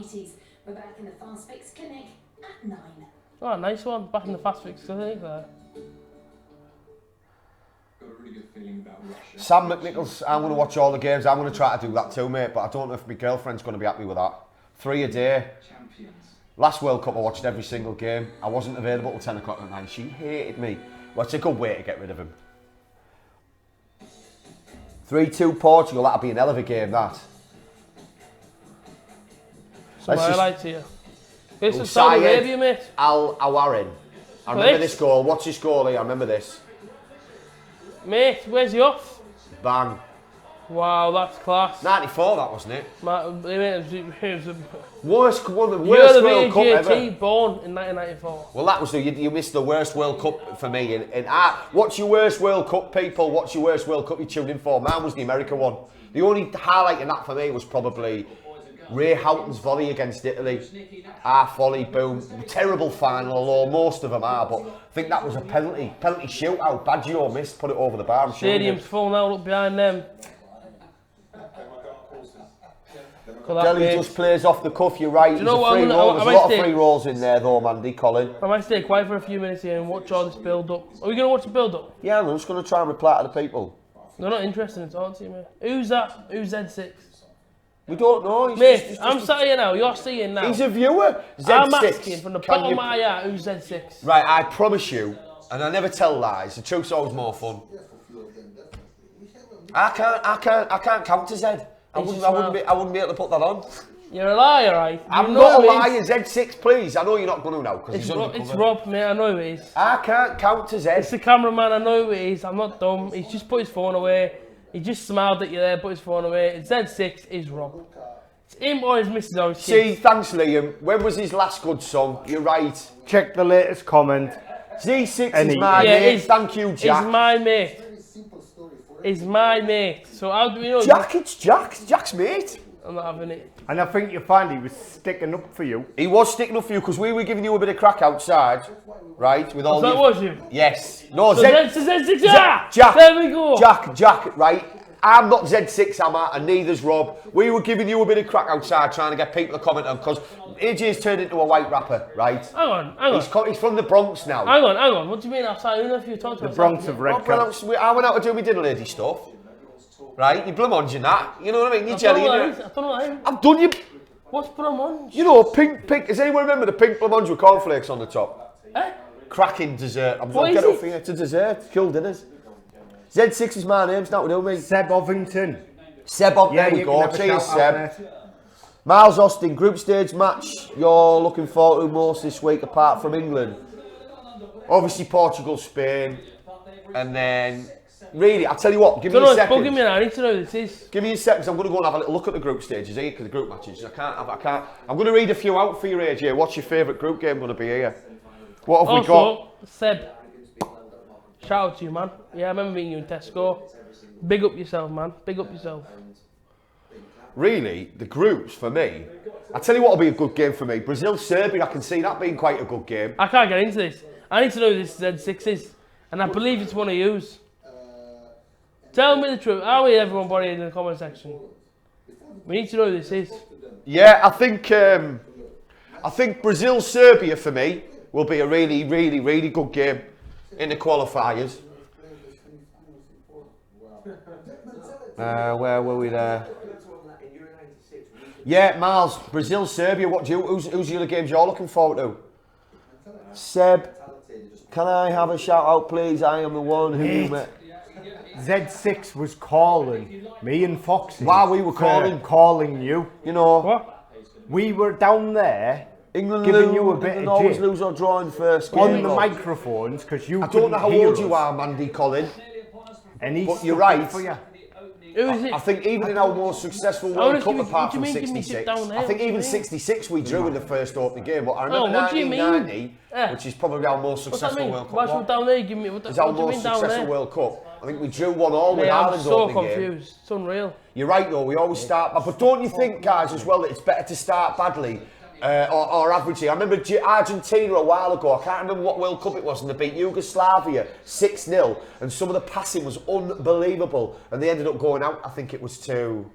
[SPEAKER 6] We're back in the Fast Fix Clinic at 9.
[SPEAKER 2] Oh, nice one. Back in the Fast Fix Clinic there.
[SPEAKER 1] Sam McNichols, I'm going to watch all the games. I'm going to try to do that too, mate, but I don't know if my girlfriend's going to be happy with that. 3 a day. Last World Cup I watched every single game. I wasn't available till 10 o'clock at night. She hated me. Well, it's a good way to get rid of him. 3-2 Portugal, that'll be an hell of a game, that.
[SPEAKER 2] Some
[SPEAKER 1] Let's just-
[SPEAKER 2] highlights here. This is Saudi
[SPEAKER 1] Syed
[SPEAKER 2] Arabia, mate.
[SPEAKER 1] Al-Awarin. I remember this goal. What's his goal here? I remember this.
[SPEAKER 2] Mate, where's he off?
[SPEAKER 1] Bang.
[SPEAKER 2] Wow, that's class.
[SPEAKER 1] 94, that wasn't it?
[SPEAKER 2] It was
[SPEAKER 1] Worst, one of the
[SPEAKER 2] You're
[SPEAKER 1] worst
[SPEAKER 2] the
[SPEAKER 1] World Cup ever.
[SPEAKER 2] VJT born in 1994.
[SPEAKER 1] Well, that was you missed the worst World Cup for me. What's your worst World Cup, people? What's your worst World Cup you tuned in for? Mine was the America one. The only highlight in that for me was probably Ray Houghton's volley against Italy. Half volley, boom. Terrible final, although most of them are, but I think that was a penalty shootout. Baggio missed, put it over the bar.
[SPEAKER 2] Stadium's full now, look behind them.
[SPEAKER 1] Delhi just plays off the cuff, you're right.
[SPEAKER 2] You know
[SPEAKER 1] There's a lot of free rolls in there though, Mandy, Colin.
[SPEAKER 2] I might stay quiet for a few minutes here and watch all this build up. Are we going to watch the build up?
[SPEAKER 1] Yeah, I'm just going to try and reply to the people.
[SPEAKER 2] They're not interested in talking to you, mate. Who's that? Who's Z6?
[SPEAKER 1] We don't know.
[SPEAKER 2] Mate, I'm sat here now, you're seeing now.
[SPEAKER 1] He's a viewer. Z6.
[SPEAKER 2] I'm asking from the bottom of my heart who's Z6.
[SPEAKER 1] Right, I promise you, and I never tell lies, the truth's always more fun. I can't count to Z. I wouldn't be able to put that on.
[SPEAKER 2] You're a liar, right?
[SPEAKER 1] I'm not a liar, Z6, please. I know you're not going to now, because he's
[SPEAKER 2] It's Rob, mate, I know who it is.
[SPEAKER 1] I can't count to Z.
[SPEAKER 2] It's the cameraman, I know who it is. I'm not dumb. He's just put his phone away. He just smiled at you there, put his phone away. Z6 is Rob. It's him or his missus or his kids.
[SPEAKER 1] See, thanks Liam. When was his last good song? You're right.
[SPEAKER 3] Check the latest comment.
[SPEAKER 1] Z6 is my mate. Thank you, Jack.
[SPEAKER 2] He's my mate. He's my mate. So how do we know?
[SPEAKER 1] Jack, it's Jack. It's Jack's mate.
[SPEAKER 2] I'm not having it.
[SPEAKER 3] And I think you find he was sticking up for you.
[SPEAKER 1] He was sticking up for you because we were giving you a bit of crack outside, right? With all
[SPEAKER 2] that was you?
[SPEAKER 1] Yes. No,
[SPEAKER 2] so Z6.
[SPEAKER 1] Jack.
[SPEAKER 2] There we go.
[SPEAKER 1] Jack, right? I'm not Z6, am I? And neither's Rob. We were giving you a bit of crack outside trying to get people to comment on because AJ's turned into a white rapper, right?
[SPEAKER 2] Hang on.
[SPEAKER 1] He's from the Bronx now.
[SPEAKER 2] Hang on. What do you mean outside? Who knows if you talk to
[SPEAKER 3] the Bronx of Red Cup.
[SPEAKER 1] I went out to do my dinner lady stuff. Right? You blamonge and that. You know what I mean? You jelly.
[SPEAKER 2] I don't know what I mean.
[SPEAKER 1] I've done you.
[SPEAKER 2] What's blamonge?
[SPEAKER 1] You know, pink. Does anyone remember the pink blamonge with cornflakes on the top?
[SPEAKER 2] Eh?
[SPEAKER 1] Cracking dessert.
[SPEAKER 2] What is
[SPEAKER 1] get
[SPEAKER 2] it?
[SPEAKER 1] up for you. It's a dessert. Cool dinners. Z6 is my name. It's not with me.
[SPEAKER 3] Seb Ovington.
[SPEAKER 1] Seb, there we go. Cheers, Seb. Miles Austin, group stage match you're looking forward to most this week apart from England. Obviously Portugal, Spain, and then really, I'll tell you what, give me a second.
[SPEAKER 2] Bugging me now, I need to know who this is.
[SPEAKER 1] Give me a second, I'm going to go and have a little look at the group stages here, because the group matches. I can't. I'm going to read a few out for you, AJ. What's your favourite group game going to be here? What have we got?
[SPEAKER 2] Seb, shout out to you, man. Yeah, I remember meeting you in Tesco. Big up yourself, man. Big up yourself.
[SPEAKER 1] Really, the groups for me, I tell you what will be a good game for me. Brazil, Serbia, I can see that being quite a good game.
[SPEAKER 2] I can't get into this. I need to know who this Z6 is, and I believe it's one of yous. Tell me the truth. How is everyone body in the comment section? We need to know who this is.
[SPEAKER 1] Yeah, I think Brazil, Serbia for me will be a really, really, really good game in the qualifiers. Where were we there? Yeah, Miles, Brazil, Serbia. Who's the other games you're looking forward to? Seb, can I have a shout out, please? I am the one who you met.
[SPEAKER 3] Z6 was calling me and Foxy.
[SPEAKER 1] While we were
[SPEAKER 3] calling you.
[SPEAKER 1] You know.
[SPEAKER 2] What?
[SPEAKER 3] We were down there.
[SPEAKER 1] England
[SPEAKER 3] giving you a bit of
[SPEAKER 1] always lose or draw in first game.
[SPEAKER 3] On the microphones, because you
[SPEAKER 1] I don't know how old you are, Mandy Colin.
[SPEAKER 3] But
[SPEAKER 1] you're right.
[SPEAKER 2] Who is it?
[SPEAKER 1] I think even in our most successful World Cup, apart from 66, I think even 66 we drew in the first opening game. But I remember 1990, which is probably our most successful World Cup.
[SPEAKER 2] What's down there? Give me.
[SPEAKER 1] It's our most successful World Cup. I think we drew 1-1 with Ireland.
[SPEAKER 2] I'm so confused. It's unreal.
[SPEAKER 1] You're right though. We always start, but don't you think, guys, as well, that it's better to start badly? Or averagely. I remember Argentina a while ago, I can't remember what World Cup it was, and they beat Yugoslavia 6-0, and some of the passing was unbelievable, and they ended up going out, I think it was to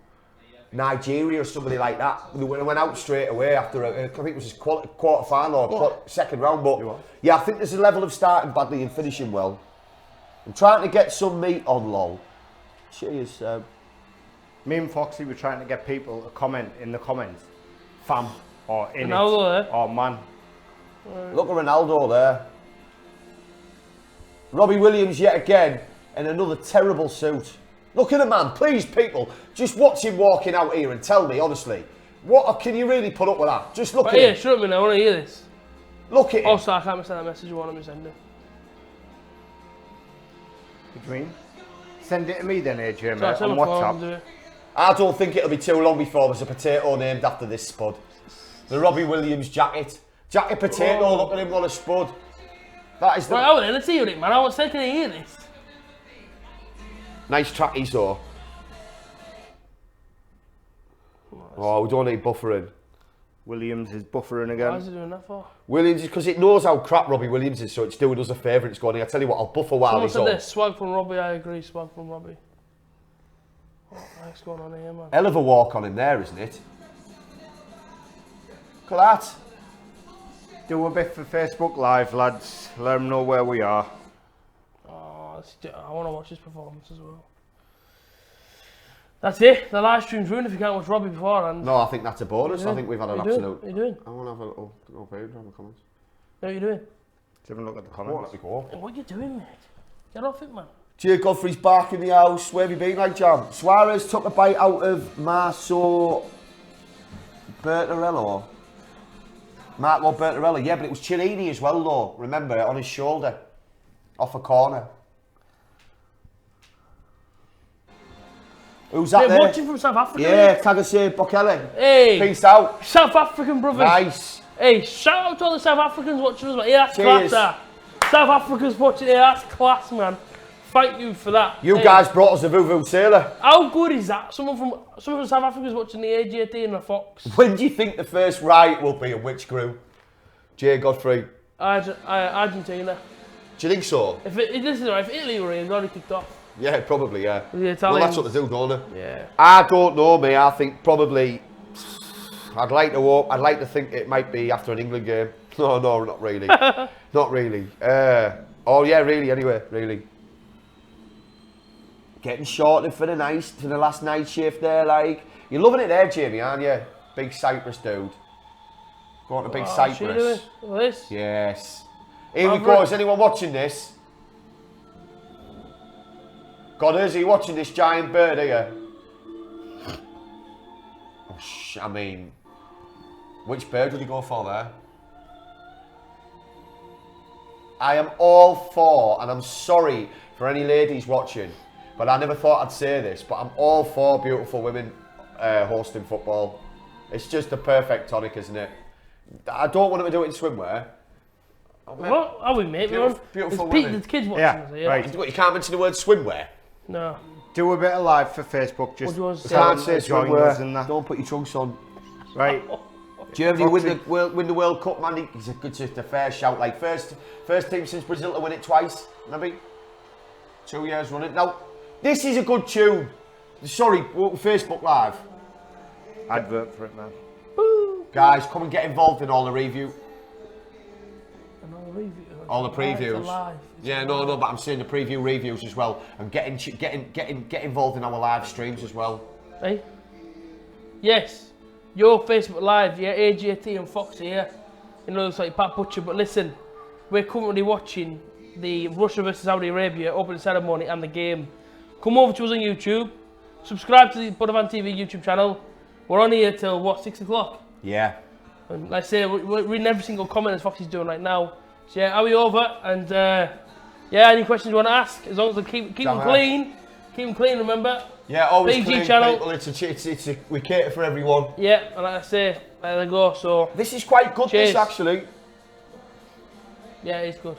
[SPEAKER 1] Nigeria or somebody like that. They went out straight away after, I think it was his quarter final or second round, but yeah, I think there's a level of starting badly and finishing well. I'm trying to get some meat on, lol. Cheers,
[SPEAKER 3] Me and Foxy were trying to get people to comment in the comments. Fam. Or in
[SPEAKER 2] Ronaldo
[SPEAKER 3] it. Oh man.
[SPEAKER 1] Look at Ronaldo there. Robbie Williams yet again in another terrible suit. Look at the man, please people, just watch him walking out here and tell me honestly, what can you really put up with that? Just look at him.
[SPEAKER 2] Shut up, man, I want to hear this.
[SPEAKER 1] Look at him.
[SPEAKER 2] Also, I can't send that message you want me to send it.
[SPEAKER 3] What do you mean? send it to me then, AJ,
[SPEAKER 2] So I
[SPEAKER 3] mate,
[SPEAKER 2] send
[SPEAKER 3] on
[SPEAKER 2] my phone
[SPEAKER 3] WhatsApp.
[SPEAKER 2] to it.
[SPEAKER 1] I don't think it'll be too long before there's a potato named after this spud. The Robbie Williams jacket. Jacket potato,
[SPEAKER 2] Oh.
[SPEAKER 1] look at him, what a spud. That is the...
[SPEAKER 2] Right, hold on, let's hear it, man. I want to hear this.
[SPEAKER 1] Nice trackies though. Oh, we don't need buffering.
[SPEAKER 3] Williams is buffering
[SPEAKER 2] Why
[SPEAKER 3] again.
[SPEAKER 2] is he doing that for?
[SPEAKER 1] Williams, because it knows how crap Robbie Williams is, so it's doing us a favour and it's going, I tell you what, I'll buffer while
[SPEAKER 2] Someone
[SPEAKER 1] he's
[SPEAKER 2] said
[SPEAKER 1] on.
[SPEAKER 2] this, swag from Robbie, I agree, swag from Robbie. What the heck's going on here, man?
[SPEAKER 1] Hell of a walk on him there, isn't it? Look at that.
[SPEAKER 3] Do a bit for Facebook Live, lads. Let them know where we are.
[SPEAKER 2] Oh, I want to watch this performance as well. That's it. The live stream's ruined if you can't watch Robbie beforehand.
[SPEAKER 1] No, I think that's a bonus. I think we've had an absolute...
[SPEAKER 2] What are you doing?
[SPEAKER 1] I want to have a little page on the comments.
[SPEAKER 2] What are you doing?
[SPEAKER 3] Let's have a look at the
[SPEAKER 1] Come on,
[SPEAKER 3] comments.
[SPEAKER 1] let me go.
[SPEAKER 2] What are you doing, mate? Get off it, man.
[SPEAKER 1] Jay Godfrey's back in the house. Where have you been, like Jam? Suarez took a bite out of Marco Bertarello. Marco Bertarello, yeah, but it was Chiellini as well, though. Remember, on his shoulder. Off a corner. Who's that
[SPEAKER 2] They're
[SPEAKER 1] there?
[SPEAKER 2] watching from South Africa.
[SPEAKER 1] Yeah,
[SPEAKER 2] mate.
[SPEAKER 1] Kagase Bokele.
[SPEAKER 2] Hey,
[SPEAKER 1] Peace out.
[SPEAKER 2] South African brothers.
[SPEAKER 1] Nice.
[SPEAKER 2] Hey, shout out to all the South Africans watching us, man. Yeah, that's
[SPEAKER 1] Cheers.
[SPEAKER 2] class, that. South Africans watching, yeah, that's class, man. Thank you for that.
[SPEAKER 1] You
[SPEAKER 2] Hey,
[SPEAKER 1] guys brought us a Vuvu Sailor.
[SPEAKER 2] How good is that? Someone from South Africa's watching the AJT and the Fox.
[SPEAKER 1] When do you think the first riot will be and which group? Jay Godfrey.
[SPEAKER 2] Argentina.
[SPEAKER 1] Do you think so?
[SPEAKER 2] If Italy were in, it's already kicked off.
[SPEAKER 1] Yeah, probably, yeah.
[SPEAKER 2] The
[SPEAKER 1] Well,
[SPEAKER 2] Italians.
[SPEAKER 1] that's what they do, don't they?
[SPEAKER 2] Yeah.
[SPEAKER 1] I don't know, mate. I think probably... I'd like to think it might be after an England game. No, not really. Not really. Oh, yeah, really, anyway, really. Getting shorted for the last night shift there, like. You're loving it there, Jamie, aren't you? Big Cyprus dude. Going to Big
[SPEAKER 2] What's she
[SPEAKER 1] Cyprus.
[SPEAKER 2] doing? Look at this.
[SPEAKER 1] Yes. Here we
[SPEAKER 2] Over
[SPEAKER 1] go.
[SPEAKER 2] it.
[SPEAKER 1] Is anyone watching this? God, is he watching this giant bird here? Oh, I mean, which bird would he go for there? I am all for, and I'm sorry for any ladies watching, but I never thought I'd say this, but I'm all for beautiful women hosting football. It's just the perfect tonic, isn't it? I don't want them to do it in swimwear.
[SPEAKER 2] What? Are we, mate?
[SPEAKER 1] Beautiful
[SPEAKER 2] There's
[SPEAKER 1] women.
[SPEAKER 2] there's kids watching
[SPEAKER 3] Yeah,
[SPEAKER 2] us, yeah.
[SPEAKER 3] right.
[SPEAKER 1] What, you can't mention the word swimwear?
[SPEAKER 2] No.
[SPEAKER 3] Do a bit of live for Facebook. Just
[SPEAKER 2] What do you want to say?
[SPEAKER 3] tell
[SPEAKER 1] Can't
[SPEAKER 3] them
[SPEAKER 1] say
[SPEAKER 3] to join us in
[SPEAKER 1] swimwear.
[SPEAKER 3] that.
[SPEAKER 1] Don't put your trunks on.
[SPEAKER 3] Right.
[SPEAKER 1] Germany win the World Cup, man. It's just a fair shout. Like first team since Brazil to win it twice, maybe 2 years running. Now, this is a good tune. Sorry, Facebook Live.
[SPEAKER 3] Advert for it, man.
[SPEAKER 1] Guys, come and get involved in all the review,
[SPEAKER 2] And all the reviews.
[SPEAKER 1] all the
[SPEAKER 2] It's
[SPEAKER 1] previews.
[SPEAKER 2] alive.
[SPEAKER 1] Yeah, no, but I'm saying the preview reviews as well, and get involved in our live streams as well.
[SPEAKER 2] Hey? Yes. Your Facebook Live, yeah, AJT and Fox here. You know, it's like Pat Butcher, but listen, we're currently watching the Russia versus Saudi Arabia opening ceremony and the game. Come over to us on YouTube. Subscribe to the Borofantv YouTube channel. We're on here till, what, 6 o'clock?
[SPEAKER 1] Yeah.
[SPEAKER 2] And like I say, we're reading every single comment as Foxy's doing right now. So yeah, are we over? And yeah, any questions you want to ask, as long as they keep them clean. Keep them clean, remember?
[SPEAKER 1] Yeah, always
[SPEAKER 2] PG
[SPEAKER 1] clean,
[SPEAKER 2] channel.
[SPEAKER 1] people. We cater for everyone.
[SPEAKER 2] Yeah, and like I say, there they go. So
[SPEAKER 1] This is quite good,
[SPEAKER 2] Cheers.
[SPEAKER 1] this actually.
[SPEAKER 2] yeah, it's good.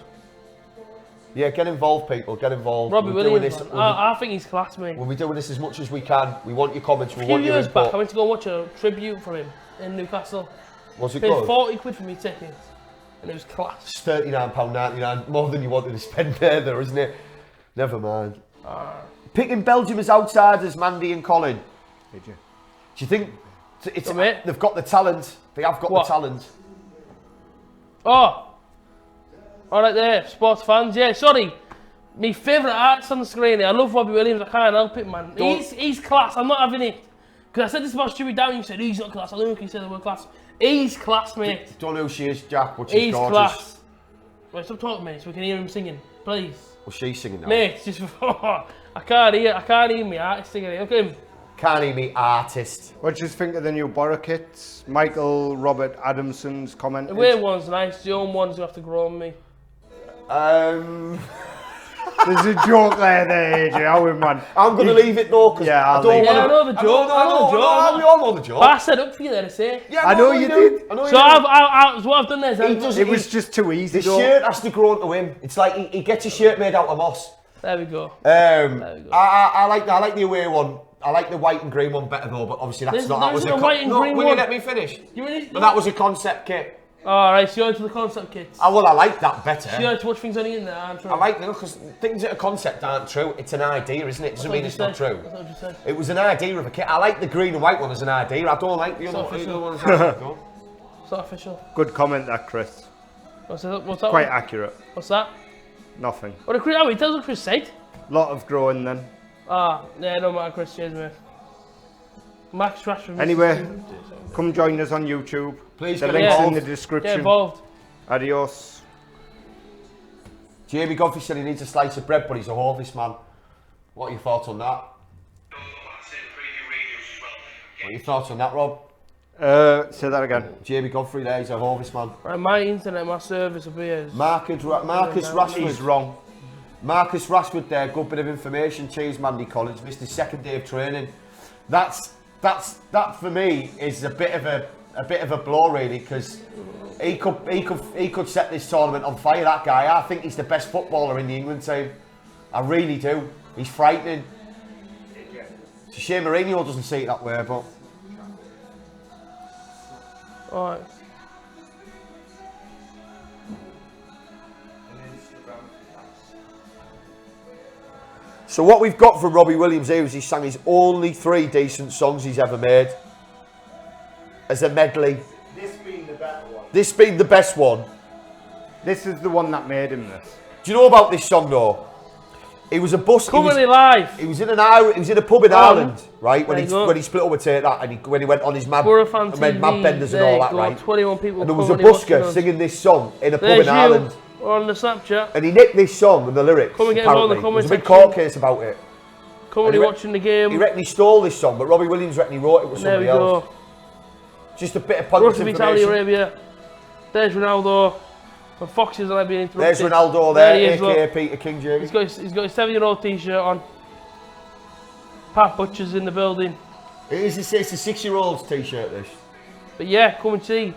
[SPEAKER 1] Yeah, get involved, people. Get involved.
[SPEAKER 2] Robbie
[SPEAKER 1] We're doing
[SPEAKER 2] Williams,
[SPEAKER 1] this-
[SPEAKER 2] man. I think he's class, mate.
[SPEAKER 1] We'll be doing this as much as we can. We want your comments. We
[SPEAKER 2] A few
[SPEAKER 1] want your
[SPEAKER 2] years back, I
[SPEAKER 1] input.
[SPEAKER 2] went to go watch a tribute from him in Newcastle.
[SPEAKER 1] Was it
[SPEAKER 2] Paid
[SPEAKER 1] good?
[SPEAKER 2] 40 quid for me ticket, and it was class.
[SPEAKER 1] It's £39.99, more than you wanted to spend there, isn't it? Never mind. Picking Belgium as outsiders, Mandy and Colin.
[SPEAKER 3] Did you?
[SPEAKER 1] Do you think it's,
[SPEAKER 2] mate.
[SPEAKER 1] they've got the talent? They have got
[SPEAKER 2] What?
[SPEAKER 1] the talent.
[SPEAKER 2] Oh, all right there, sports fans. Yeah, sorry. My favourite artist on the screen. I love Robbie Williams. I can't help it, man. He's class. I'm not having it. Because I said this about Stewie Down. You said he's not class. I don't think he said the word class. He's class, mate.
[SPEAKER 1] Don't know who she is, Jack, but she's
[SPEAKER 2] He's
[SPEAKER 1] gorgeous.
[SPEAKER 2] class. Right, stop talking, mate, so we can hear him singing, please.
[SPEAKER 1] Well, she's singing now.
[SPEAKER 2] Mate, just I can't hear me artist singing. Look at him.
[SPEAKER 1] Can't hear me, artist.
[SPEAKER 3] What do you think of the new Borough kits? Michael Robert Adamson's comment.
[SPEAKER 2] The away one's nice. The home one's gonna have to grow on me.
[SPEAKER 3] There's a joke there, AJ. How we, man?
[SPEAKER 1] I'm going to leave it though, because
[SPEAKER 3] Yeah,
[SPEAKER 1] I don't
[SPEAKER 3] leave it.
[SPEAKER 1] want
[SPEAKER 2] Yeah, I know the joke. I know the joke.
[SPEAKER 1] We all know the joke.
[SPEAKER 2] But I set up for you there to say.
[SPEAKER 1] Yeah,
[SPEAKER 3] I know you did.
[SPEAKER 1] I know
[SPEAKER 2] So
[SPEAKER 1] you did.
[SPEAKER 2] so what I've done there is
[SPEAKER 3] It was just too easy.
[SPEAKER 1] The shirt has to grow onto him. It's like he gets a shirt made out of moss.
[SPEAKER 2] There we go.
[SPEAKER 1] I like the away one. I like the white and green one better though, but obviously that's not. That was
[SPEAKER 2] a white and green
[SPEAKER 1] will
[SPEAKER 2] one.
[SPEAKER 1] you let me finish?
[SPEAKER 2] You really?
[SPEAKER 1] But that was a concept kit.
[SPEAKER 2] Alright, so you're into the concept kits.
[SPEAKER 1] Well, I like that better.
[SPEAKER 2] So you like to watch things on the internet, aren't you?
[SPEAKER 1] I like them because things that are concept aren't true. It's an idea, isn't it? Doesn't mean it's not true.
[SPEAKER 2] That's what you said.
[SPEAKER 1] It was an idea of a kit. I like the green and white one as an idea. I don't like the other ones.
[SPEAKER 2] It's not official.
[SPEAKER 3] Good comment, that Chris.
[SPEAKER 2] What's that?
[SPEAKER 3] Quite accurate.
[SPEAKER 2] What's that?
[SPEAKER 3] Nothing.
[SPEAKER 2] What did Chris? Oh, he tells what Chris said.
[SPEAKER 3] Lot of growing then.
[SPEAKER 2] Ah, yeah, no matter, Chris. Cheers, mate. Max Rashford.
[SPEAKER 3] Anyway, come join us on YouTube.
[SPEAKER 1] Please
[SPEAKER 3] The
[SPEAKER 1] get
[SPEAKER 3] link's in
[SPEAKER 1] involved.
[SPEAKER 3] the
[SPEAKER 2] Get
[SPEAKER 3] description.
[SPEAKER 2] involved.
[SPEAKER 3] Adios.
[SPEAKER 1] Jamie Godfrey said he needs a slice of bread, but he's a Hovis man. What are your thoughts on that? What are your thoughts on that, Rob?
[SPEAKER 3] Say that again.
[SPEAKER 1] Jamie Godfrey there, he's a Hovis man.
[SPEAKER 2] Right, my internet, my service appears.
[SPEAKER 1] Marcus Rashford.
[SPEAKER 3] He's wrong.
[SPEAKER 1] Marcus Rashford there, good bit of information. Cheers, Mandy Collins. Missed his second day of training. That for me is a bit of a blow really, because he could set this tournament on fire. That guy, I think he's the best footballer in the England team. I really do. He's frightening. It's a shame Mourinho doesn't see it that way, but.
[SPEAKER 2] Alright.
[SPEAKER 1] So what we've got from Robbie Williams here is he sang his only 3 decent songs he's ever made as a medley.
[SPEAKER 3] This being the better one.
[SPEAKER 1] This being the best one.
[SPEAKER 3] This is the one that made him this.
[SPEAKER 1] Do you know about this song though? He was a bus.
[SPEAKER 2] Comedy live.
[SPEAKER 1] He was in a pub in Ireland, right? When
[SPEAKER 2] There
[SPEAKER 1] he split up with Take That, and when he went on his mad
[SPEAKER 2] Borofantv,
[SPEAKER 1] benders and all that, right?
[SPEAKER 2] 21 people.
[SPEAKER 1] And there was a
[SPEAKER 2] comedy watching
[SPEAKER 1] busker
[SPEAKER 2] us.
[SPEAKER 1] singing this song in a pub
[SPEAKER 2] There's
[SPEAKER 1] in Ireland.
[SPEAKER 2] you on the Snapchat.
[SPEAKER 1] And he nicked this song and the lyrics.
[SPEAKER 2] Come and get involved in the
[SPEAKER 1] apparently. There was a big
[SPEAKER 2] comment
[SPEAKER 1] court case about it.
[SPEAKER 2] Comedy
[SPEAKER 1] And he
[SPEAKER 2] watching the game.
[SPEAKER 1] He reckon he stole this song, but Robbie Williams reckon he wrote it with
[SPEAKER 2] There we
[SPEAKER 1] somebody else.
[SPEAKER 2] go.
[SPEAKER 1] Just a bit of Pundit
[SPEAKER 2] Russia, Italy,
[SPEAKER 1] information.
[SPEAKER 2] Arabia. There's Ronaldo. The Foxes are being interrupted.
[SPEAKER 1] There's Ronaldo
[SPEAKER 2] There
[SPEAKER 1] there,
[SPEAKER 2] he is,
[SPEAKER 1] aka
[SPEAKER 2] look.
[SPEAKER 1] Peter King, Jamie.
[SPEAKER 2] He's got his 7-year-old t-shirt on. Pat Butcher's in the building.
[SPEAKER 1] It's a 6-year-old's t-shirt, this.
[SPEAKER 2] But yeah, come and see.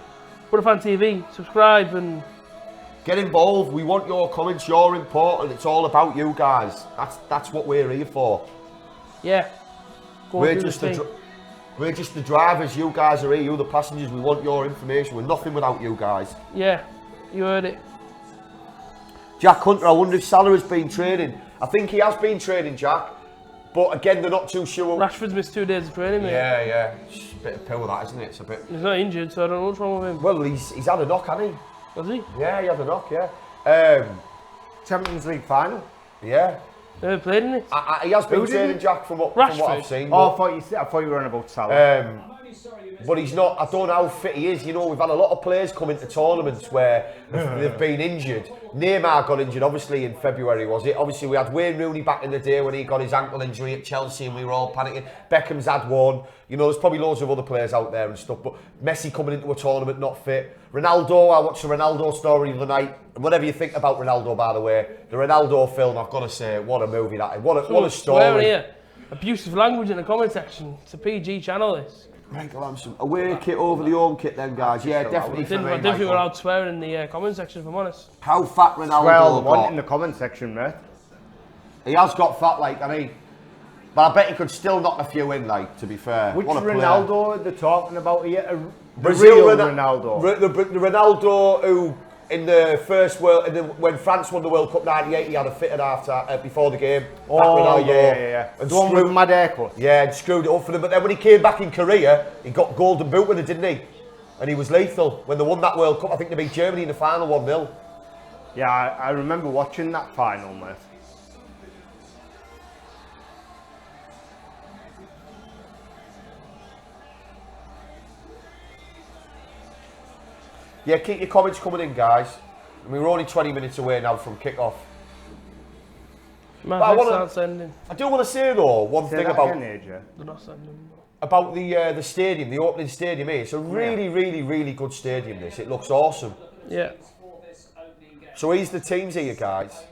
[SPEAKER 2] Borofantv TV. Subscribe and
[SPEAKER 1] Get involved. We want your comments. You're important. It's all about you guys. That's what we're here for.
[SPEAKER 2] yeah. Go
[SPEAKER 1] We're
[SPEAKER 2] and do
[SPEAKER 1] just
[SPEAKER 2] the
[SPEAKER 1] the
[SPEAKER 2] thing.
[SPEAKER 1] we're just the drivers. You guys are here. You're the passengers. We want your information. We're nothing without you guys.
[SPEAKER 2] Yeah, you heard it.
[SPEAKER 1] Jack Hunter. I wonder if Salah has been training. I think he has been training, Jack. But again, they're not too sure.
[SPEAKER 2] Rashford's missed 2 days of training, mate.
[SPEAKER 1] Yeah. It's a bit of pill that, isn't it? It's a bit.
[SPEAKER 2] He's not injured, so I don't know what's wrong with him.
[SPEAKER 1] Well, he's had a knock, hasn't he?
[SPEAKER 2] Was he?
[SPEAKER 1] Yeah, he had a knock. Yeah.
[SPEAKER 3] Champions League final.
[SPEAKER 1] Yeah.
[SPEAKER 2] Never played in it.
[SPEAKER 1] He has been
[SPEAKER 3] Who did
[SPEAKER 1] training,
[SPEAKER 3] he?
[SPEAKER 1] Jack, from what
[SPEAKER 2] Rashford.
[SPEAKER 1] I've seen.
[SPEAKER 3] Oh,
[SPEAKER 1] but-
[SPEAKER 3] I thought you were on about Salah.
[SPEAKER 1] But he's not. I don't know how fit he is. You know, we've had a lot of players come into tournaments where they've been injured. Neymar got injured, obviously in February, was it? Obviously, we had Wayne Rooney back in the day when he got his ankle injury at Chelsea, and we were all panicking. Beckham's had one. You know, there's probably loads of other players out there and stuff. But Messi coming into a tournament not fit. Ronaldo. I watched the Ronaldo story the other night. And whatever you think about Ronaldo, by the way, the Ronaldo film, I've got to say, what a movie that is. What a
[SPEAKER 2] Swearing
[SPEAKER 1] story.
[SPEAKER 2] here. Abusive language in the comment section. It's a PG channel, this.
[SPEAKER 1] Right, well, I'm some away kit over the home kit then, guys. Yeah, definitely for me,
[SPEAKER 2] I didn't think we were
[SPEAKER 1] Michael.
[SPEAKER 2] allowed swearing in the comment section, if I'm honest.
[SPEAKER 1] How fat Ronaldo
[SPEAKER 3] Well, one
[SPEAKER 1] got.
[SPEAKER 3] in the comment section, mate.
[SPEAKER 1] He has got fat, like, I mean, but I bet he could still knock a few in, like, to be fair.
[SPEAKER 3] Which
[SPEAKER 1] What a player.
[SPEAKER 3] Ronaldo they're talking about here? The
[SPEAKER 1] Brazil
[SPEAKER 3] real
[SPEAKER 1] Ronaldo.
[SPEAKER 3] Ronaldo.
[SPEAKER 1] The Ronaldo who, in the first World, when France won the World Cup '98, he had a fitted after before the game. That
[SPEAKER 3] Oh,
[SPEAKER 1] Ronaldo.
[SPEAKER 3] yeah.
[SPEAKER 1] And
[SPEAKER 3] The one with
[SPEAKER 1] screwed,
[SPEAKER 3] mad haircut.
[SPEAKER 1] yeah, and screwed it up for them. But then when he came back in Korea, he got golden boot with it, didn't he? And he was lethal when they won that World Cup. I think they beat Germany in the final 1-0.
[SPEAKER 3] Yeah, I remember watching that final, mate.
[SPEAKER 1] Yeah, keep your comments coming in, guys. I mean, we're only 20 minutes away now from kick-off.
[SPEAKER 2] Man,
[SPEAKER 1] But I
[SPEAKER 2] let's
[SPEAKER 1] wanna-
[SPEAKER 2] start sending.
[SPEAKER 1] I do want to say though one
[SPEAKER 3] Say
[SPEAKER 1] thing
[SPEAKER 3] that
[SPEAKER 1] about
[SPEAKER 3] again, AJ.
[SPEAKER 2] They're not sending.
[SPEAKER 1] about the stadium, the opening stadium here. It's a really good stadium. This, it looks awesome.
[SPEAKER 2] Yeah.
[SPEAKER 1] So here's the teams here, guys.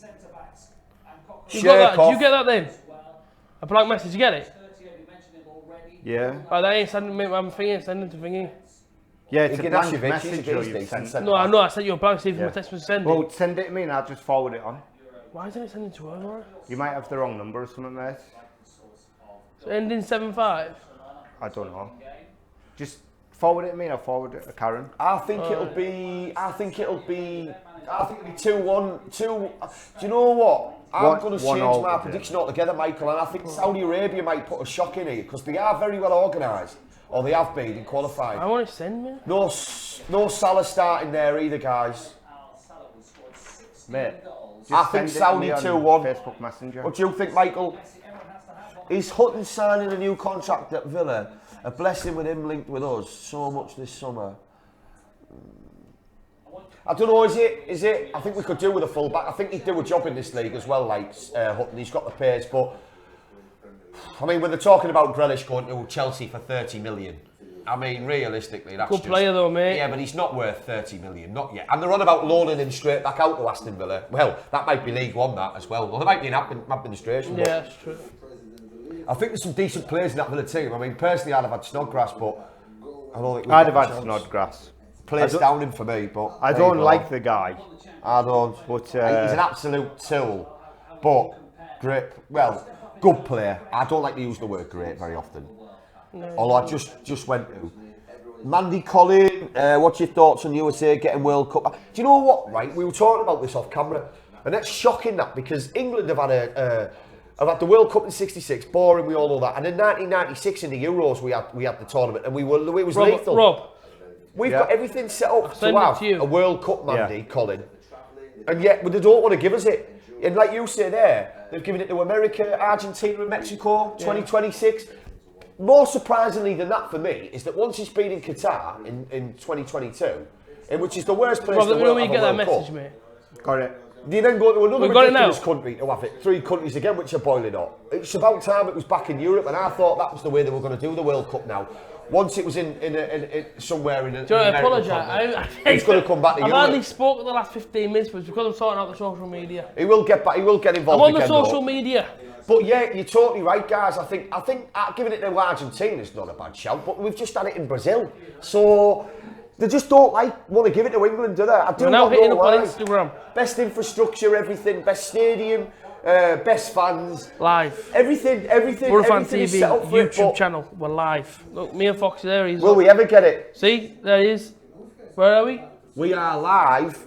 [SPEAKER 2] You got that?
[SPEAKER 1] Shirk
[SPEAKER 2] Did you
[SPEAKER 1] off.
[SPEAKER 2] get that then? A blank message, did you get it?
[SPEAKER 3] Yeah.
[SPEAKER 2] Oh, that ain't sending me, I'm thinking, sending to thingy.
[SPEAKER 3] Yeah, it's
[SPEAKER 1] You
[SPEAKER 3] a
[SPEAKER 1] can
[SPEAKER 3] blank
[SPEAKER 1] ask your Vic, she's
[SPEAKER 3] message
[SPEAKER 1] a
[SPEAKER 3] though
[SPEAKER 1] beast,
[SPEAKER 3] you've
[SPEAKER 1] he's
[SPEAKER 3] sent.
[SPEAKER 1] sent
[SPEAKER 2] No, I know, I sent you a blank, see if my text was sending.
[SPEAKER 3] Well, send it to me and I'll just forward it on.
[SPEAKER 2] Why isn't it sending to her, Laura?
[SPEAKER 3] You might have the wrong number or something, mate.
[SPEAKER 2] So ending 7-5?
[SPEAKER 3] I don't know. Just forward it to me and I'll forward it to Karen.
[SPEAKER 1] I think it'll be 2-1. Do you know what? I'm going to change my prediction altogether, Michael, and I think Saudi Arabia might put a shock in here because they are very well organised, or they have been in qualifying.
[SPEAKER 2] I want to send me.
[SPEAKER 1] No Salah starting there either, guys.
[SPEAKER 3] Mate,
[SPEAKER 1] I think Saudi 2-1.
[SPEAKER 3] Facebook Messenger.
[SPEAKER 1] What do you think, Michael? Is Hutton signing a new contract at Villa? A blessing with him linked with us so much this summer. I don't know, is it? I think we could do with a full-back. I think he'd do a job in this league as well, like Hutton. He's got the pace, but I mean, when they're talking about Grealish going to Chelsea for 30 million, I mean, realistically, that's
[SPEAKER 2] Good player though, mate.
[SPEAKER 1] Yeah, but he's not worth 30 million, not yet. And they're on about loaning him straight back out to Aston Villa. Well, that might be League One, that as well. Well, there might be an administration.
[SPEAKER 2] Yeah, that's true.
[SPEAKER 1] I think there's some decent players in that Villa team. I mean, personally, I'd have had Snodgrass, but I don't think
[SPEAKER 3] I'd have had Snodgrass.
[SPEAKER 1] Plays down him for me, but
[SPEAKER 3] I don't like the guy.
[SPEAKER 1] I don't.
[SPEAKER 3] But
[SPEAKER 1] He's an absolute tool, but great. Well, good player. I don't like to use the word great very often. No. Although I just went to Mandy Collin. What's your thoughts on USA getting World Cup? Do you know what? Right, we were talking about this off camera, and that's shocking that because England have had I've had the World Cup in '66, boring, we all know that. And in 1996 in the Euros, we had the tournament, and it was lethal.
[SPEAKER 2] Rob,
[SPEAKER 1] we've got everything set up to have a World Cup, Mandy, Colin, and yet they don't want to give us it. And like you say there, they've given it to America, Argentina, and Mexico, 2026. More surprisingly than that for me is that once it's been in Qatar in 2022, which is the worst place in the world to have a World Cup.
[SPEAKER 2] Message, mate.
[SPEAKER 3] Got it.
[SPEAKER 1] You then go to another ridiculous country to have it. 3 countries again, which are boiling up. It's about time it was back in Europe, and I thought that was the way they were going to do the World Cup now. Once it was in somewhere in
[SPEAKER 2] Do you want to apologise?
[SPEAKER 1] He's going to come back to Europe.
[SPEAKER 2] I've hardly spoke in the last 15 minutes, but it's because I'm sorting out the social media.
[SPEAKER 1] He will get back. He will get involved.
[SPEAKER 2] I'm on the social media.
[SPEAKER 1] But yeah, you're totally right, guys. I think giving it to Argentina is not a bad shout, but we've just had it in Brazil, so they just don't want to give it to England, do they? I do.
[SPEAKER 2] We're now hitting up on Instagram.
[SPEAKER 1] Best infrastructure, everything. Best stadium, best fans.
[SPEAKER 2] Live.
[SPEAKER 1] Everything
[SPEAKER 2] Borofantv
[SPEAKER 1] is set up for
[SPEAKER 2] YouTube channel. We're live. Look, me and Foxy there.
[SPEAKER 1] Will we ever get it?
[SPEAKER 2] See, there he is. Where are we?
[SPEAKER 1] We are live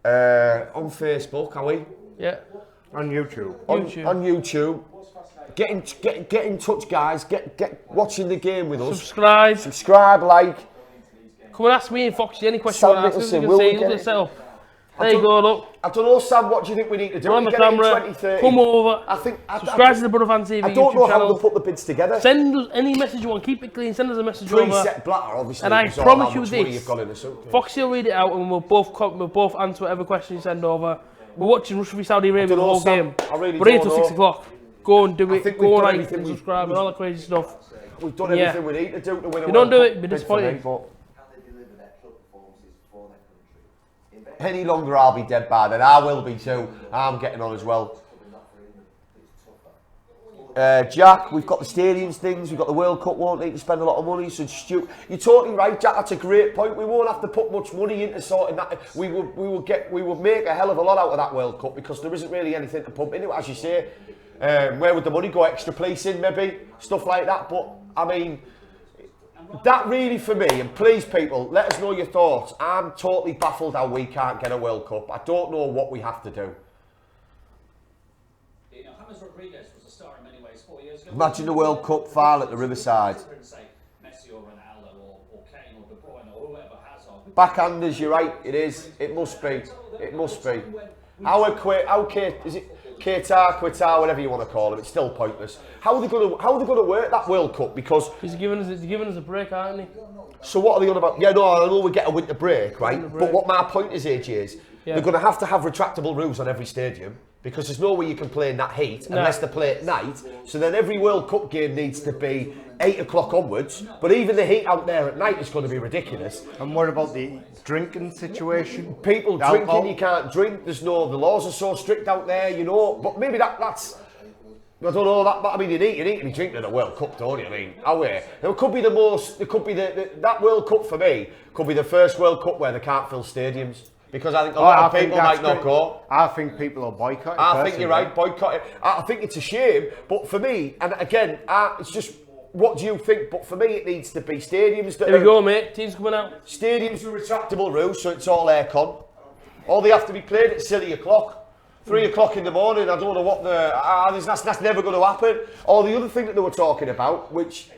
[SPEAKER 1] on Facebook, are we?
[SPEAKER 2] Yeah.
[SPEAKER 3] On YouTube.
[SPEAKER 1] On YouTube. Get in touch, guys. Get watching the game with us. Subscribe, like.
[SPEAKER 2] Come and ask me and Foxy any question you want to ask. Look at the setup. There you go, look.
[SPEAKER 1] I don't know, Sam, what do you think we need to do?
[SPEAKER 2] On the camera, come over. Subscribe to the Borofantv YouTube channel.
[SPEAKER 1] I don't know how to put the bids together.
[SPEAKER 2] Send us any message you want. Keep it clean. Send us a message over.
[SPEAKER 1] Preset blatter, obviously.
[SPEAKER 2] And I promise you this. Foxy will read it out and we'll both answer whatever question you send over. We're watching Russia v Saudi Arabia the whole game. We're here till 6 o'clock. Go and do it. Go and like and subscribe and all that crazy stuff.
[SPEAKER 1] We've done everything we need to do to win a World Cup.
[SPEAKER 2] If you don't do it, be disappointed.
[SPEAKER 1] Any longer, I'll be dead bad, and I will be too. I'm getting on as well. Jack, we've got the stadiums things, we've got the World Cup, won't need to spend a lot of money. So you're totally right, Jack. That's a great point. We won't have to put much money into sorting that. We would make a hell of a lot out of that World Cup because there isn't really anything to pump into it, as you say. Where would the money go? Extra policing, maybe stuff like that. But I mean, that really for me, and please people, let us know your thoughts. I'm totally baffled how we can't get a World Cup. I don't know what we have to do. Imagine the World Cup final at the Riverside. Backhanders, you're right, it is. It must be. It must be. Is it Qatar, whatever you want to call them, it's still pointless. How are they going to work that World Cup? Because
[SPEAKER 2] he's giving us a break, aren't he?
[SPEAKER 1] So what are they on about? Yeah, no, I know we get a winter break, right? But what my point is, AJ, is they're going to have retractable roofs on every stadium. because there's no way you can play in that heat unless they play at night. So then every World Cup game needs to be 8 o'clock onwards. But even the heat out there at night is going to be ridiculous.
[SPEAKER 3] And what about the drinking situation?
[SPEAKER 1] People drinking, you can't drink. The laws are so strict out there, you know. But maybe that's. I don't know that, but I mean, you need to be drinking at a World Cup, don't you? I mean, it could be the most. It could be that World Cup for me could be the first World Cup where they can't fill stadiums because I think a lot of people might not go.
[SPEAKER 3] I think people are boycotting.
[SPEAKER 1] I think you're right, boycotting. I think it's a shame, but for me, and again, it's just. What do you think? But for me, it needs to be stadiums that.
[SPEAKER 2] Here we go, mate. Team's coming out.
[SPEAKER 1] Stadiums with retractable roofs, so it's all aircon. Or they have to be played at silly o'clock. 3 o'clock in the morning, I don't know what that's never going to happen. Or the other thing that they were talking about, which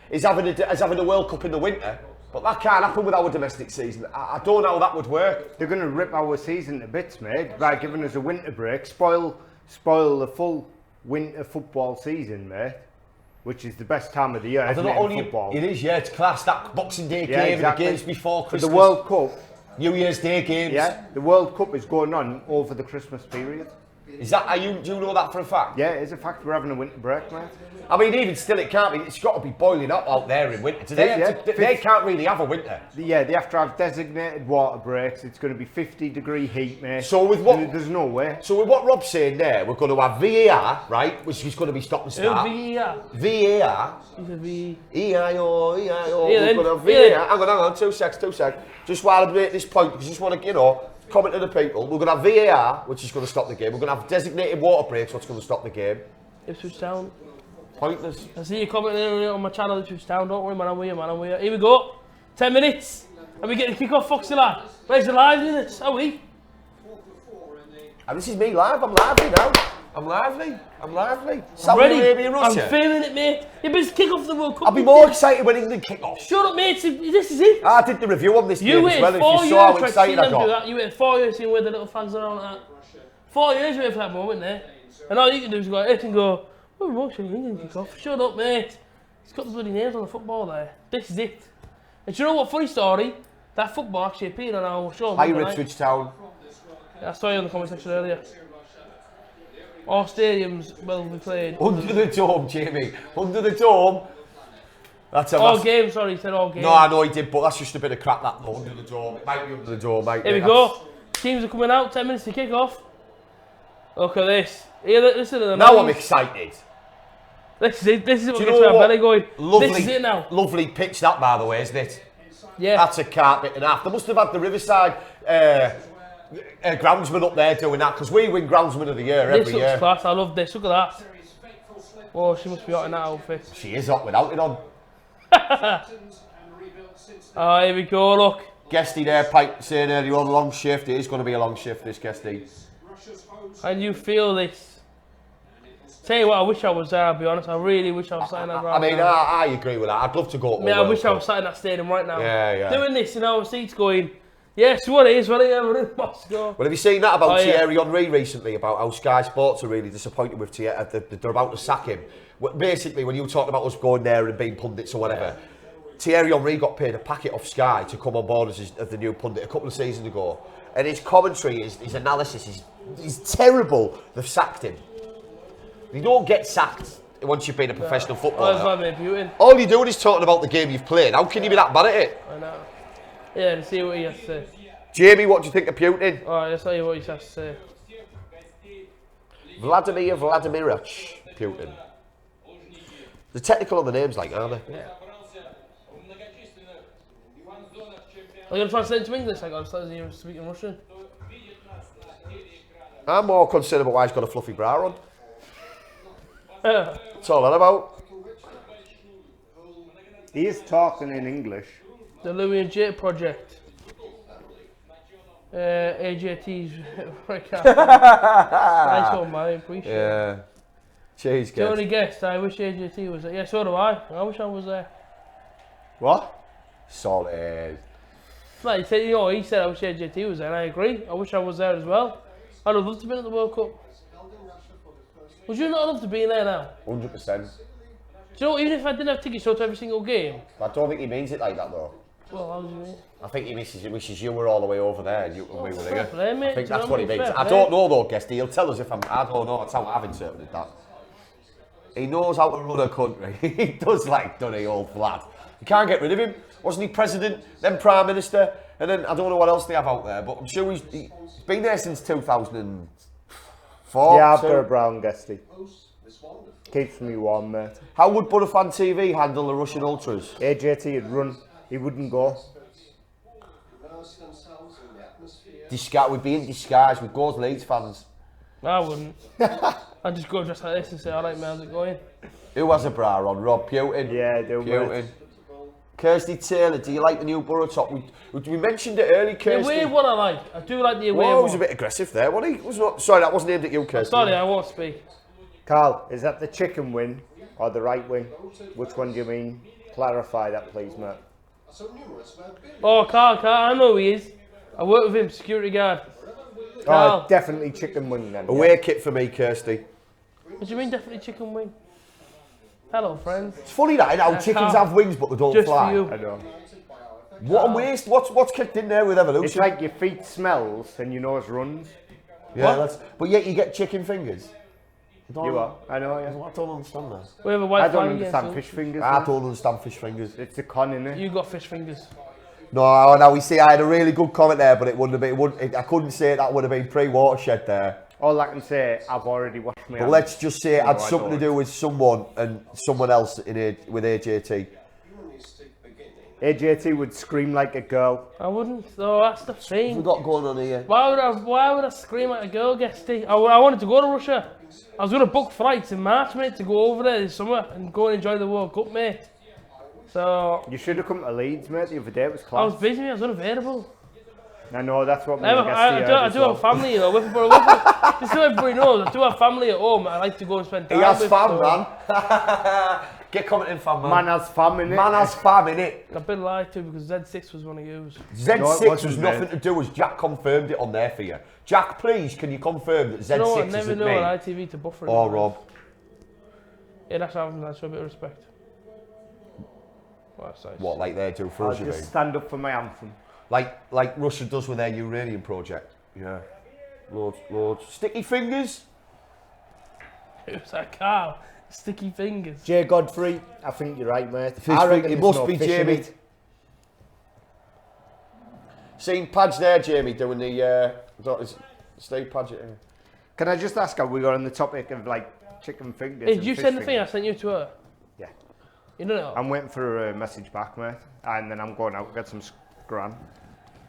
[SPEAKER 1] is having a World Cup in the winter, but that can't happen with our domestic season. I don't know how that would work.
[SPEAKER 3] They're going to rip our season to bits, mate, by giving us a winter break, spoil the full winter football season, mate, which is the best time of the year, isn't it, in football?
[SPEAKER 1] It is, yeah, it's class, that Boxing Day game
[SPEAKER 3] exactly.
[SPEAKER 1] And the games before Christmas.
[SPEAKER 3] The World Cup.
[SPEAKER 1] New Year's Day games.
[SPEAKER 3] Yeah, the World Cup is going on over the Christmas period.
[SPEAKER 1] Is that? Do you know that for a fact?
[SPEAKER 3] Yeah, it is a fact. We're having a winter break, mate.
[SPEAKER 1] I mean, even still, it can't be. It's got to be boiling up out there in winter. They can't really have a winter.
[SPEAKER 3] Yeah, they have to have designated water breaks. It's going to be 50-degree heat, mate.
[SPEAKER 1] So with what?
[SPEAKER 3] There's no way.
[SPEAKER 1] So with what Rob's saying there, we're going to have VAR, right, which is going to be stop and start.
[SPEAKER 2] VAR.
[SPEAKER 1] VAR.
[SPEAKER 2] He's a V.
[SPEAKER 1] E-I-O, E-I-O.
[SPEAKER 2] Yeah,
[SPEAKER 1] We're going to have VAR. Hang on. 2 secs. Just while I make this point, because I just want to, comment to the people. We're going to have VAR, which is going to stop the game. We're going to have designated water breaks, what's going to stop the game.
[SPEAKER 2] Ipswich Town.
[SPEAKER 1] Pointless.
[SPEAKER 2] I see you commenting on my channel, Ipswich Town. Don't worry, man, I'm with you. Here we go. 10 minutes. And we get to kick off, Foxy lad. Where's the liveliness? Are we?
[SPEAKER 1] And this is me live. I'm lively now. I'm lively.
[SPEAKER 2] I'm ready.
[SPEAKER 1] Arabia, Russia.
[SPEAKER 2] I'm feeling it, mate. Yeah, but it's kick off the World Cup.
[SPEAKER 1] I'll be more excited when England kick off.
[SPEAKER 2] Shut up, mate. This is it.
[SPEAKER 1] I did the review on this game as well. If you saw how excited I got.
[SPEAKER 2] You waited 4 years seeing where the little flags are on like that. 4 years waiting for that moment there. And all you can do is go out and go, oh, we're watching England kick off. Shut up, mate. It's got the bloody names on the football there. This is it. And do you know what? Funny story. That football actually appeared on our show.
[SPEAKER 1] Hi, Ipswich Town.
[SPEAKER 2] Yeah, I saw you in the comment section earlier. All stadiums will be played.
[SPEAKER 1] Under the dome, Jamie. Under the dome. That's a
[SPEAKER 2] all games, sorry, he said all games.
[SPEAKER 1] No, I know he did, but that's just a bit of crap, that though. Under the dome. It might be under the dome, mate.
[SPEAKER 2] Here we go. Teams are coming out, 10 minutes to kick off. Look at this. Here, listen to the
[SPEAKER 1] Now I'm excited.
[SPEAKER 2] This is it. This is what
[SPEAKER 1] Do
[SPEAKER 2] gets
[SPEAKER 1] you know
[SPEAKER 2] my
[SPEAKER 1] what?
[SPEAKER 2] belly going.
[SPEAKER 1] Lovely,
[SPEAKER 2] this is it now.
[SPEAKER 1] Lovely pitch that, by the way, isn't it?
[SPEAKER 2] Yeah.
[SPEAKER 1] That's a carpet and a half. They must have had the Riverside groundsman up there doing that, because we win groundsman of the year every year.
[SPEAKER 2] This looks class. I love this. Look at that. Oh, she must be hot in that outfit.
[SPEAKER 1] She is hot without it on.
[SPEAKER 2] Oh, here we go. Look.
[SPEAKER 1] Guesty there, Pike saying earlier on, long shift. It is going to be a long shift, this Guesty.
[SPEAKER 2] And you feel this. Tell you what, I wish I was there, I'll be honest. I really wish I was sat in that ground.
[SPEAKER 1] I mean, I agree with that. I'd love to go to
[SPEAKER 2] I wish I was sat in that stadium right now.
[SPEAKER 1] Yeah.
[SPEAKER 2] Doing this in our seats going, yes, what it is, what it is, we're in Moscow.
[SPEAKER 1] Well, have you seen that about
[SPEAKER 2] yeah.
[SPEAKER 1] Thierry Henry recently, about how Sky Sports are really disappointed with Thierry, they're about to sack him. Basically, when you talked about us going there and being pundits or whatever, Thierry Henry got paid a packet off Sky to come on board as the new pundit a couple of seasons ago. And his commentary, his analysis is terrible. They've sacked him. You don't get sacked once you've been a professional footballer. All you're doing is talking about the game you've played. How can you be that bad at it?
[SPEAKER 2] I know. Yeah, and see what he has to say.
[SPEAKER 1] Jamie, what do you think of Putin?
[SPEAKER 2] Alright, let's tell you what he has to say.
[SPEAKER 1] Vladimir Vladimirich Putin. The technical on the names, like, aren't they?
[SPEAKER 2] Yeah. Are you going to translate it to English? I got to start speaking Russian.
[SPEAKER 1] I'm more concerned about why he's got a fluffy bra on. That's all that about.
[SPEAKER 3] He is talking in English.
[SPEAKER 2] The Louis and Jake project. AJT's nice one, man. I appreciate it.
[SPEAKER 1] Yeah. Cheers, guys.
[SPEAKER 2] Tony guessed. I wish AJT was there. Yeah, so do I. I wish I was there.
[SPEAKER 3] What?
[SPEAKER 1] Solid.
[SPEAKER 2] Like, he said I wish AJT was there, and I agree. I wish I was there as well. I'd have loved to be at the World Cup. Would you not love to be there now?
[SPEAKER 1] 100%.
[SPEAKER 2] Do you know, even if I didn't have tickets to every single game?
[SPEAKER 1] I don't think he means it like that though.
[SPEAKER 2] Well, how do you mean?
[SPEAKER 1] I think he wishes you were all the way over there and we were
[SPEAKER 2] Fair
[SPEAKER 1] here.
[SPEAKER 2] play, mate.
[SPEAKER 1] I think
[SPEAKER 2] Do you
[SPEAKER 1] that's
[SPEAKER 2] know
[SPEAKER 1] what he
[SPEAKER 2] what I mean?
[SPEAKER 1] means.
[SPEAKER 2] Fair
[SPEAKER 1] I
[SPEAKER 2] play.
[SPEAKER 1] don't know though, Guesty. He'll tell us if I don't know. That's how I've interpreted that. He knows how to run a country. He does like Dunny, old lad. You can't get rid of him. Wasn't he president, then prime minister, and then I don't know what else they have out there, but I'm sure he's been there since 2004.
[SPEAKER 3] Yeah, I've
[SPEAKER 1] so.
[SPEAKER 3] got a brown Guesty. Keeps me warm, mate.
[SPEAKER 1] How would Borofantv handle the Russian ultras?
[SPEAKER 3] AJT would run, he wouldn't go.
[SPEAKER 1] We'd be in disguise with Goals Leeds fans.
[SPEAKER 2] I wouldn't. I'd just go dressed like this and say, alright, man, how's it going?
[SPEAKER 1] Who has a bra on? Rob Putin.
[SPEAKER 3] Yeah, do
[SPEAKER 1] Putin.
[SPEAKER 3] mate.
[SPEAKER 1] Kirsty Taylor, do you like the new Borough top? We mentioned it early,
[SPEAKER 2] The
[SPEAKER 1] Kirsty.
[SPEAKER 2] away one I like. I do like the away
[SPEAKER 1] Whoa,
[SPEAKER 2] one.
[SPEAKER 1] was a bit aggressive there, wasn't he? Was not, sorry, that wasn't aimed at you, Kirsty.
[SPEAKER 2] Sorry, I won't speak.
[SPEAKER 3] Carl, is that the chicken wing or the right wing? Which one do you mean? Clarify that, please, mate.
[SPEAKER 2] Oh, Carl, I know who he is. I work with him, security guard. Carl.
[SPEAKER 3] Oh, definitely chicken wing then.
[SPEAKER 1] Away kit for me, Kirsty.
[SPEAKER 2] What do you mean, definitely chicken wing? Hello, friends.
[SPEAKER 1] It's funny that, how chickens
[SPEAKER 2] Carl.
[SPEAKER 1] have wings but they don't
[SPEAKER 2] Just
[SPEAKER 1] fly.
[SPEAKER 2] for you.
[SPEAKER 3] I know.
[SPEAKER 1] What a waste. What's kicked in there with evolution?
[SPEAKER 3] It's like your feet smells and your nose runs.
[SPEAKER 1] Yeah, but yet you get chicken fingers.
[SPEAKER 3] You are. I know, yeah.
[SPEAKER 1] I don't understand that.
[SPEAKER 2] We have a white
[SPEAKER 3] I don't
[SPEAKER 2] flag
[SPEAKER 3] understand
[SPEAKER 2] against
[SPEAKER 3] fish fingers.
[SPEAKER 1] I
[SPEAKER 3] mate.
[SPEAKER 1] don't understand fish fingers.
[SPEAKER 3] It's a con, innit?
[SPEAKER 2] us. You got fish fingers.
[SPEAKER 1] No, we see I had a really good comment there, but it wouldn't have been. I couldn't say that would have been pre-watershed there.
[SPEAKER 3] All I can say, I've already washed my
[SPEAKER 1] But
[SPEAKER 3] hands.
[SPEAKER 1] let's just say it
[SPEAKER 3] No,
[SPEAKER 1] had
[SPEAKER 3] I
[SPEAKER 1] something to
[SPEAKER 3] don't.
[SPEAKER 1] do with someone and someone else with AJT.
[SPEAKER 3] AJT would scream like a girl.
[SPEAKER 2] I wouldn't. Oh, that's the
[SPEAKER 1] What
[SPEAKER 2] thing.
[SPEAKER 1] we got going on here?
[SPEAKER 2] Why would I scream at a girl, Guesty? I wanted to go to Russia. I was going to book flights in March, mate, to go over there this summer and go and enjoy the World Cup, mate. So,
[SPEAKER 3] You should have come to Leeds, mate. The other day it was
[SPEAKER 2] I
[SPEAKER 3] class.
[SPEAKER 2] was busy, mate. I was unavailable.
[SPEAKER 3] I know, that's what me
[SPEAKER 2] I
[SPEAKER 3] and Guesty
[SPEAKER 2] do have a family, you know. Just so everybody knows, I do have family at home. I like to go and spend time
[SPEAKER 1] He has
[SPEAKER 2] with.
[SPEAKER 1] fam,
[SPEAKER 2] so
[SPEAKER 1] man. Get commenting, fam, man.
[SPEAKER 3] Man has fam, innit?
[SPEAKER 1] Man has fam, innit?
[SPEAKER 2] I've been lied to because Z6 was one of yours.
[SPEAKER 1] Z6
[SPEAKER 3] No, it wasn't,
[SPEAKER 1] was nothing
[SPEAKER 3] mate.
[SPEAKER 1] to do as Jack confirmed it on there for you. Jack, please, can you confirm that Z6
[SPEAKER 2] You know what? I never
[SPEAKER 1] isn't
[SPEAKER 2] know
[SPEAKER 1] me?
[SPEAKER 2] on ITV to buffer.
[SPEAKER 1] Or
[SPEAKER 2] it.
[SPEAKER 1] Rob.
[SPEAKER 2] Yeah, that's how I show a bit of respect. Well, that's nice.
[SPEAKER 1] What, like they do for
[SPEAKER 3] I'll
[SPEAKER 1] us, you mean?
[SPEAKER 3] just stand up for my anthem.
[SPEAKER 1] Like Russia does with their uranium project. Yeah. Loads. Sticky fingers?
[SPEAKER 2] Who's that Carl? Sticky fingers.
[SPEAKER 3] Jay Godfrey, I think you're right, mate.
[SPEAKER 1] Fish
[SPEAKER 3] I reckon
[SPEAKER 1] it
[SPEAKER 3] there's
[SPEAKER 1] must
[SPEAKER 3] no
[SPEAKER 1] be
[SPEAKER 3] fish in
[SPEAKER 1] Jamie.
[SPEAKER 3] it.
[SPEAKER 1] Seen Padge there, Jamie, doing the Steve Padgett here.
[SPEAKER 3] Can I just ask, how we got on the topic of like chicken fingers?
[SPEAKER 2] Hey,
[SPEAKER 3] and
[SPEAKER 2] did you
[SPEAKER 3] fish
[SPEAKER 2] send the thing I
[SPEAKER 3] fingers?
[SPEAKER 2] sent you to her?
[SPEAKER 3] Yeah.
[SPEAKER 2] You don't know?
[SPEAKER 3] I'm waiting for a message back, mate. And then I'm going out to get some scran.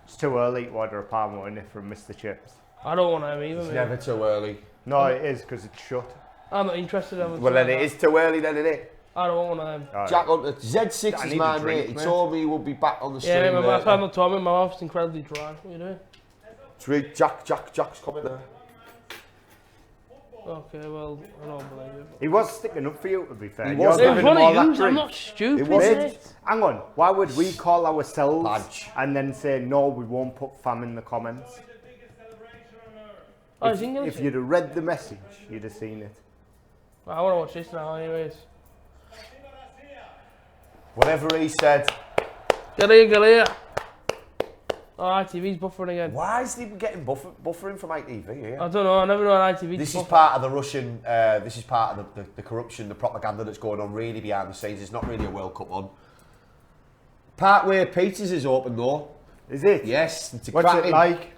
[SPEAKER 3] It's too early to order a palm in it from Mr. Chips.
[SPEAKER 2] I don't want to either,
[SPEAKER 1] It's
[SPEAKER 2] mate.
[SPEAKER 1] never too early.
[SPEAKER 3] No, it is because it's shut.
[SPEAKER 2] I'm not interested in
[SPEAKER 1] Well, then it is too early, then, isn't it?
[SPEAKER 2] I don't want one of them.
[SPEAKER 3] Alright.
[SPEAKER 1] Jack, Z6
[SPEAKER 3] I
[SPEAKER 1] is
[SPEAKER 3] need
[SPEAKER 1] my
[SPEAKER 3] a drink,
[SPEAKER 1] mate. He
[SPEAKER 3] mate.
[SPEAKER 1] told me he would be back on the stream
[SPEAKER 2] Yeah, my
[SPEAKER 1] later.
[SPEAKER 2] I'm not talking. My mouth's incredibly dry. What are you doing?
[SPEAKER 1] Let's read Jack's comment there.
[SPEAKER 2] Okay, well, I don't believe it.
[SPEAKER 3] He was sticking up for you, to be fair.
[SPEAKER 1] He
[SPEAKER 3] You're
[SPEAKER 1] was.
[SPEAKER 2] It was
[SPEAKER 3] giving
[SPEAKER 2] one
[SPEAKER 3] him all
[SPEAKER 2] of
[SPEAKER 3] that
[SPEAKER 2] yous. I'm
[SPEAKER 3] drink.
[SPEAKER 2] not stupid,
[SPEAKER 1] It wasn't.
[SPEAKER 2] mate.
[SPEAKER 3] Hang on, why would we call ourselves
[SPEAKER 1] Badge.
[SPEAKER 3] and then say, no, we won't put fam in the comments?
[SPEAKER 2] Oh, it's English.
[SPEAKER 3] If you'd have read the message, you'd have seen it.
[SPEAKER 2] I want to watch this now, anyways.
[SPEAKER 1] Whatever he said.
[SPEAKER 2] Get here. Oh, ITV's buffering again.
[SPEAKER 1] Why is he getting buffering from ITV here?
[SPEAKER 2] I don't know. I never know on ITV.
[SPEAKER 1] This
[SPEAKER 2] to
[SPEAKER 1] is
[SPEAKER 2] buffer.
[SPEAKER 1] part of the Russian, this is part of the corruption, the propaganda that's going on really behind the scenes. It's not really a World Cup one. Partway Peters is open though.
[SPEAKER 3] Is it?
[SPEAKER 1] Yes. It's a
[SPEAKER 3] What's it
[SPEAKER 1] cracking-
[SPEAKER 3] like?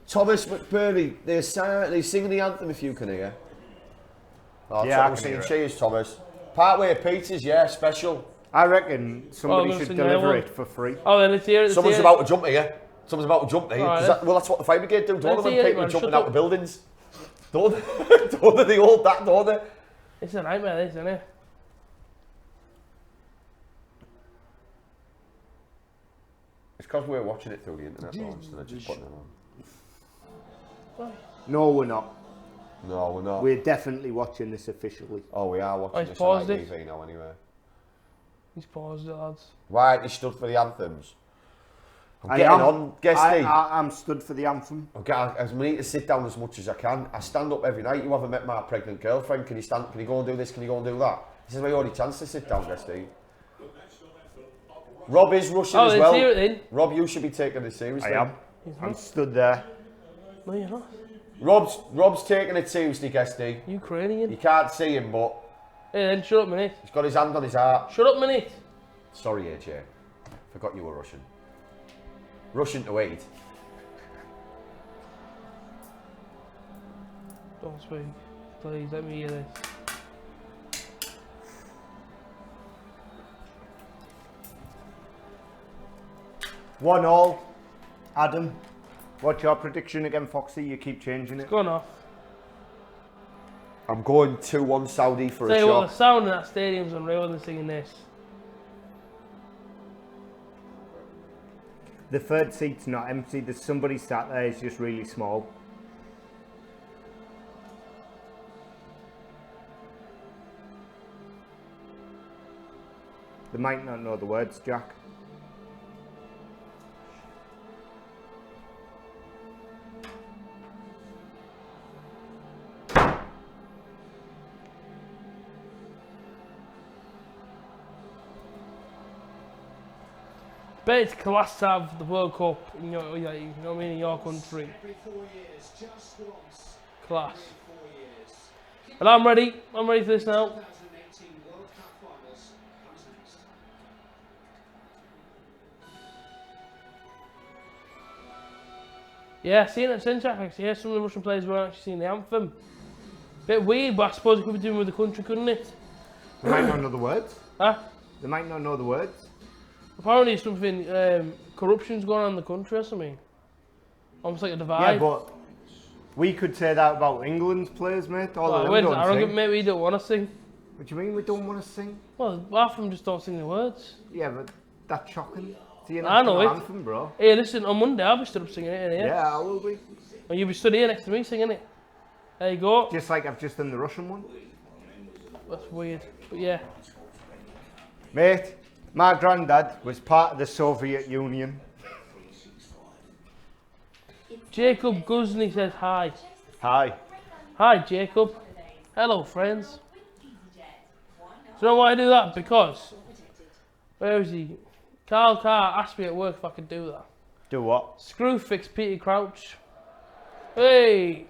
[SPEAKER 1] Thomas McBurney, they're singing the anthem if you can hear. Oh,
[SPEAKER 3] Yeah, I
[SPEAKER 1] I'm
[SPEAKER 3] can
[SPEAKER 1] singing
[SPEAKER 3] hear it.
[SPEAKER 1] cheers, Thomas. Partway Peters, yeah, special.
[SPEAKER 3] I reckon somebody
[SPEAKER 2] I'm
[SPEAKER 3] should
[SPEAKER 2] gonna sing
[SPEAKER 3] deliver
[SPEAKER 2] that
[SPEAKER 3] it for free.
[SPEAKER 2] Oh, then let's hear it.
[SPEAKER 1] Someone's about to jump here. Someone's about to jump here.
[SPEAKER 2] Alright,
[SPEAKER 1] Well, that's what the fire brigade do, don't
[SPEAKER 2] Let's
[SPEAKER 1] they?
[SPEAKER 2] hear
[SPEAKER 1] When
[SPEAKER 2] it,
[SPEAKER 1] people are
[SPEAKER 2] man,
[SPEAKER 1] jumping
[SPEAKER 2] shut
[SPEAKER 1] out
[SPEAKER 2] up.
[SPEAKER 1] of buildings. Don't they? Don't they hold that, don't they?
[SPEAKER 2] It's a nightmare, this, isn't it?
[SPEAKER 1] It's because we're watching it through the internet though, instead of just putting it on.
[SPEAKER 3] No, we're not.
[SPEAKER 1] No, we're not.
[SPEAKER 3] We're definitely watching this officially.
[SPEAKER 1] Oh, we are watching
[SPEAKER 2] he's
[SPEAKER 1] this on
[SPEAKER 2] paused it.
[SPEAKER 1] ITV now anyway.
[SPEAKER 2] He's paused it, lads.
[SPEAKER 1] Why aren't you stood for the anthems? I'm
[SPEAKER 3] I
[SPEAKER 1] getting
[SPEAKER 3] am.
[SPEAKER 1] on, Guesty.
[SPEAKER 3] I'm stood for the anthem.
[SPEAKER 1] I need to sit down as much as I can. I stand up every night. You haven't met my pregnant girlfriend. Can you stand? Can you go and do this? Can you go and do that? This is my only chance to sit down, Guesty. Rob is Russian
[SPEAKER 2] Oh,
[SPEAKER 1] as
[SPEAKER 2] let's
[SPEAKER 1] well.
[SPEAKER 2] hear it then.
[SPEAKER 1] Rob, you should be taking this seriously.
[SPEAKER 3] I am. I'm stood there.
[SPEAKER 2] No, you're not.
[SPEAKER 1] Rob's taking it seriously, Guesty.
[SPEAKER 2] Ukrainian.
[SPEAKER 1] You can't see him, but
[SPEAKER 2] Hey, then shut up, minute.
[SPEAKER 1] he's got his hand on his heart.
[SPEAKER 2] Shut up, minute.
[SPEAKER 1] Sorry, AJ. Forgot you were Russian. Russian to eat.
[SPEAKER 2] Don't speak. Please, let me hear this.
[SPEAKER 3] One all. Adam, what's your prediction again, Foxy? You keep changing it.
[SPEAKER 2] It's gone off.
[SPEAKER 1] I'm going 2-1 Saudi for
[SPEAKER 2] Tell
[SPEAKER 1] a
[SPEAKER 2] you what, the
[SPEAKER 1] shot.
[SPEAKER 2] sound in that stadium's unreal when they're singing this.
[SPEAKER 3] The third seat's not empty. There's somebody sat there. It's just really small. They might not know the words, Jack.
[SPEAKER 2] Bet it's class to have the World Cup in your, you know what I mean, in your country. Class. But I'm ready. I'm ready for this now. Yeah, seeing it since actually. Yeah, some of the Russian players weren't actually seeing the anthem. Bit weird, but I suppose it could be doing with the country, couldn't it?
[SPEAKER 3] They might not know the words.
[SPEAKER 2] Huh?
[SPEAKER 3] They might not know the words.
[SPEAKER 2] Apparently something, corruption's going on in the country or something. Almost like a divide.
[SPEAKER 3] Yeah, but we could say that about England's players, mate. All of them
[SPEAKER 2] wait,
[SPEAKER 3] don't
[SPEAKER 2] arrogant,
[SPEAKER 3] sing.
[SPEAKER 2] mate, we don't want to sing.
[SPEAKER 3] What do you mean we don't want to sing?
[SPEAKER 2] Well, half of them just don't sing the words.
[SPEAKER 3] Yeah, but that's shocking. It's the
[SPEAKER 2] I know
[SPEAKER 3] national
[SPEAKER 2] it.
[SPEAKER 3] anthem, bro.
[SPEAKER 2] Hey, listen, on Monday I'll be stood up singing it in here.
[SPEAKER 3] Yeah, I will be.
[SPEAKER 2] And you'll be stood here next to me singing it. There you go.
[SPEAKER 3] Just like I've just done the Russian one.
[SPEAKER 2] That's weird, but yeah.
[SPEAKER 3] Mate, my granddad was part of the Soviet Union.
[SPEAKER 2] Jacob Guzny says hi.
[SPEAKER 3] Hi.
[SPEAKER 2] Hi, Jacob. Hello, friends. Do you know why I do that? Because, where is he? Carl Carr asked me at work if I could do that.
[SPEAKER 3] Do what?
[SPEAKER 2] Screw fix Peter Crouch. Hey!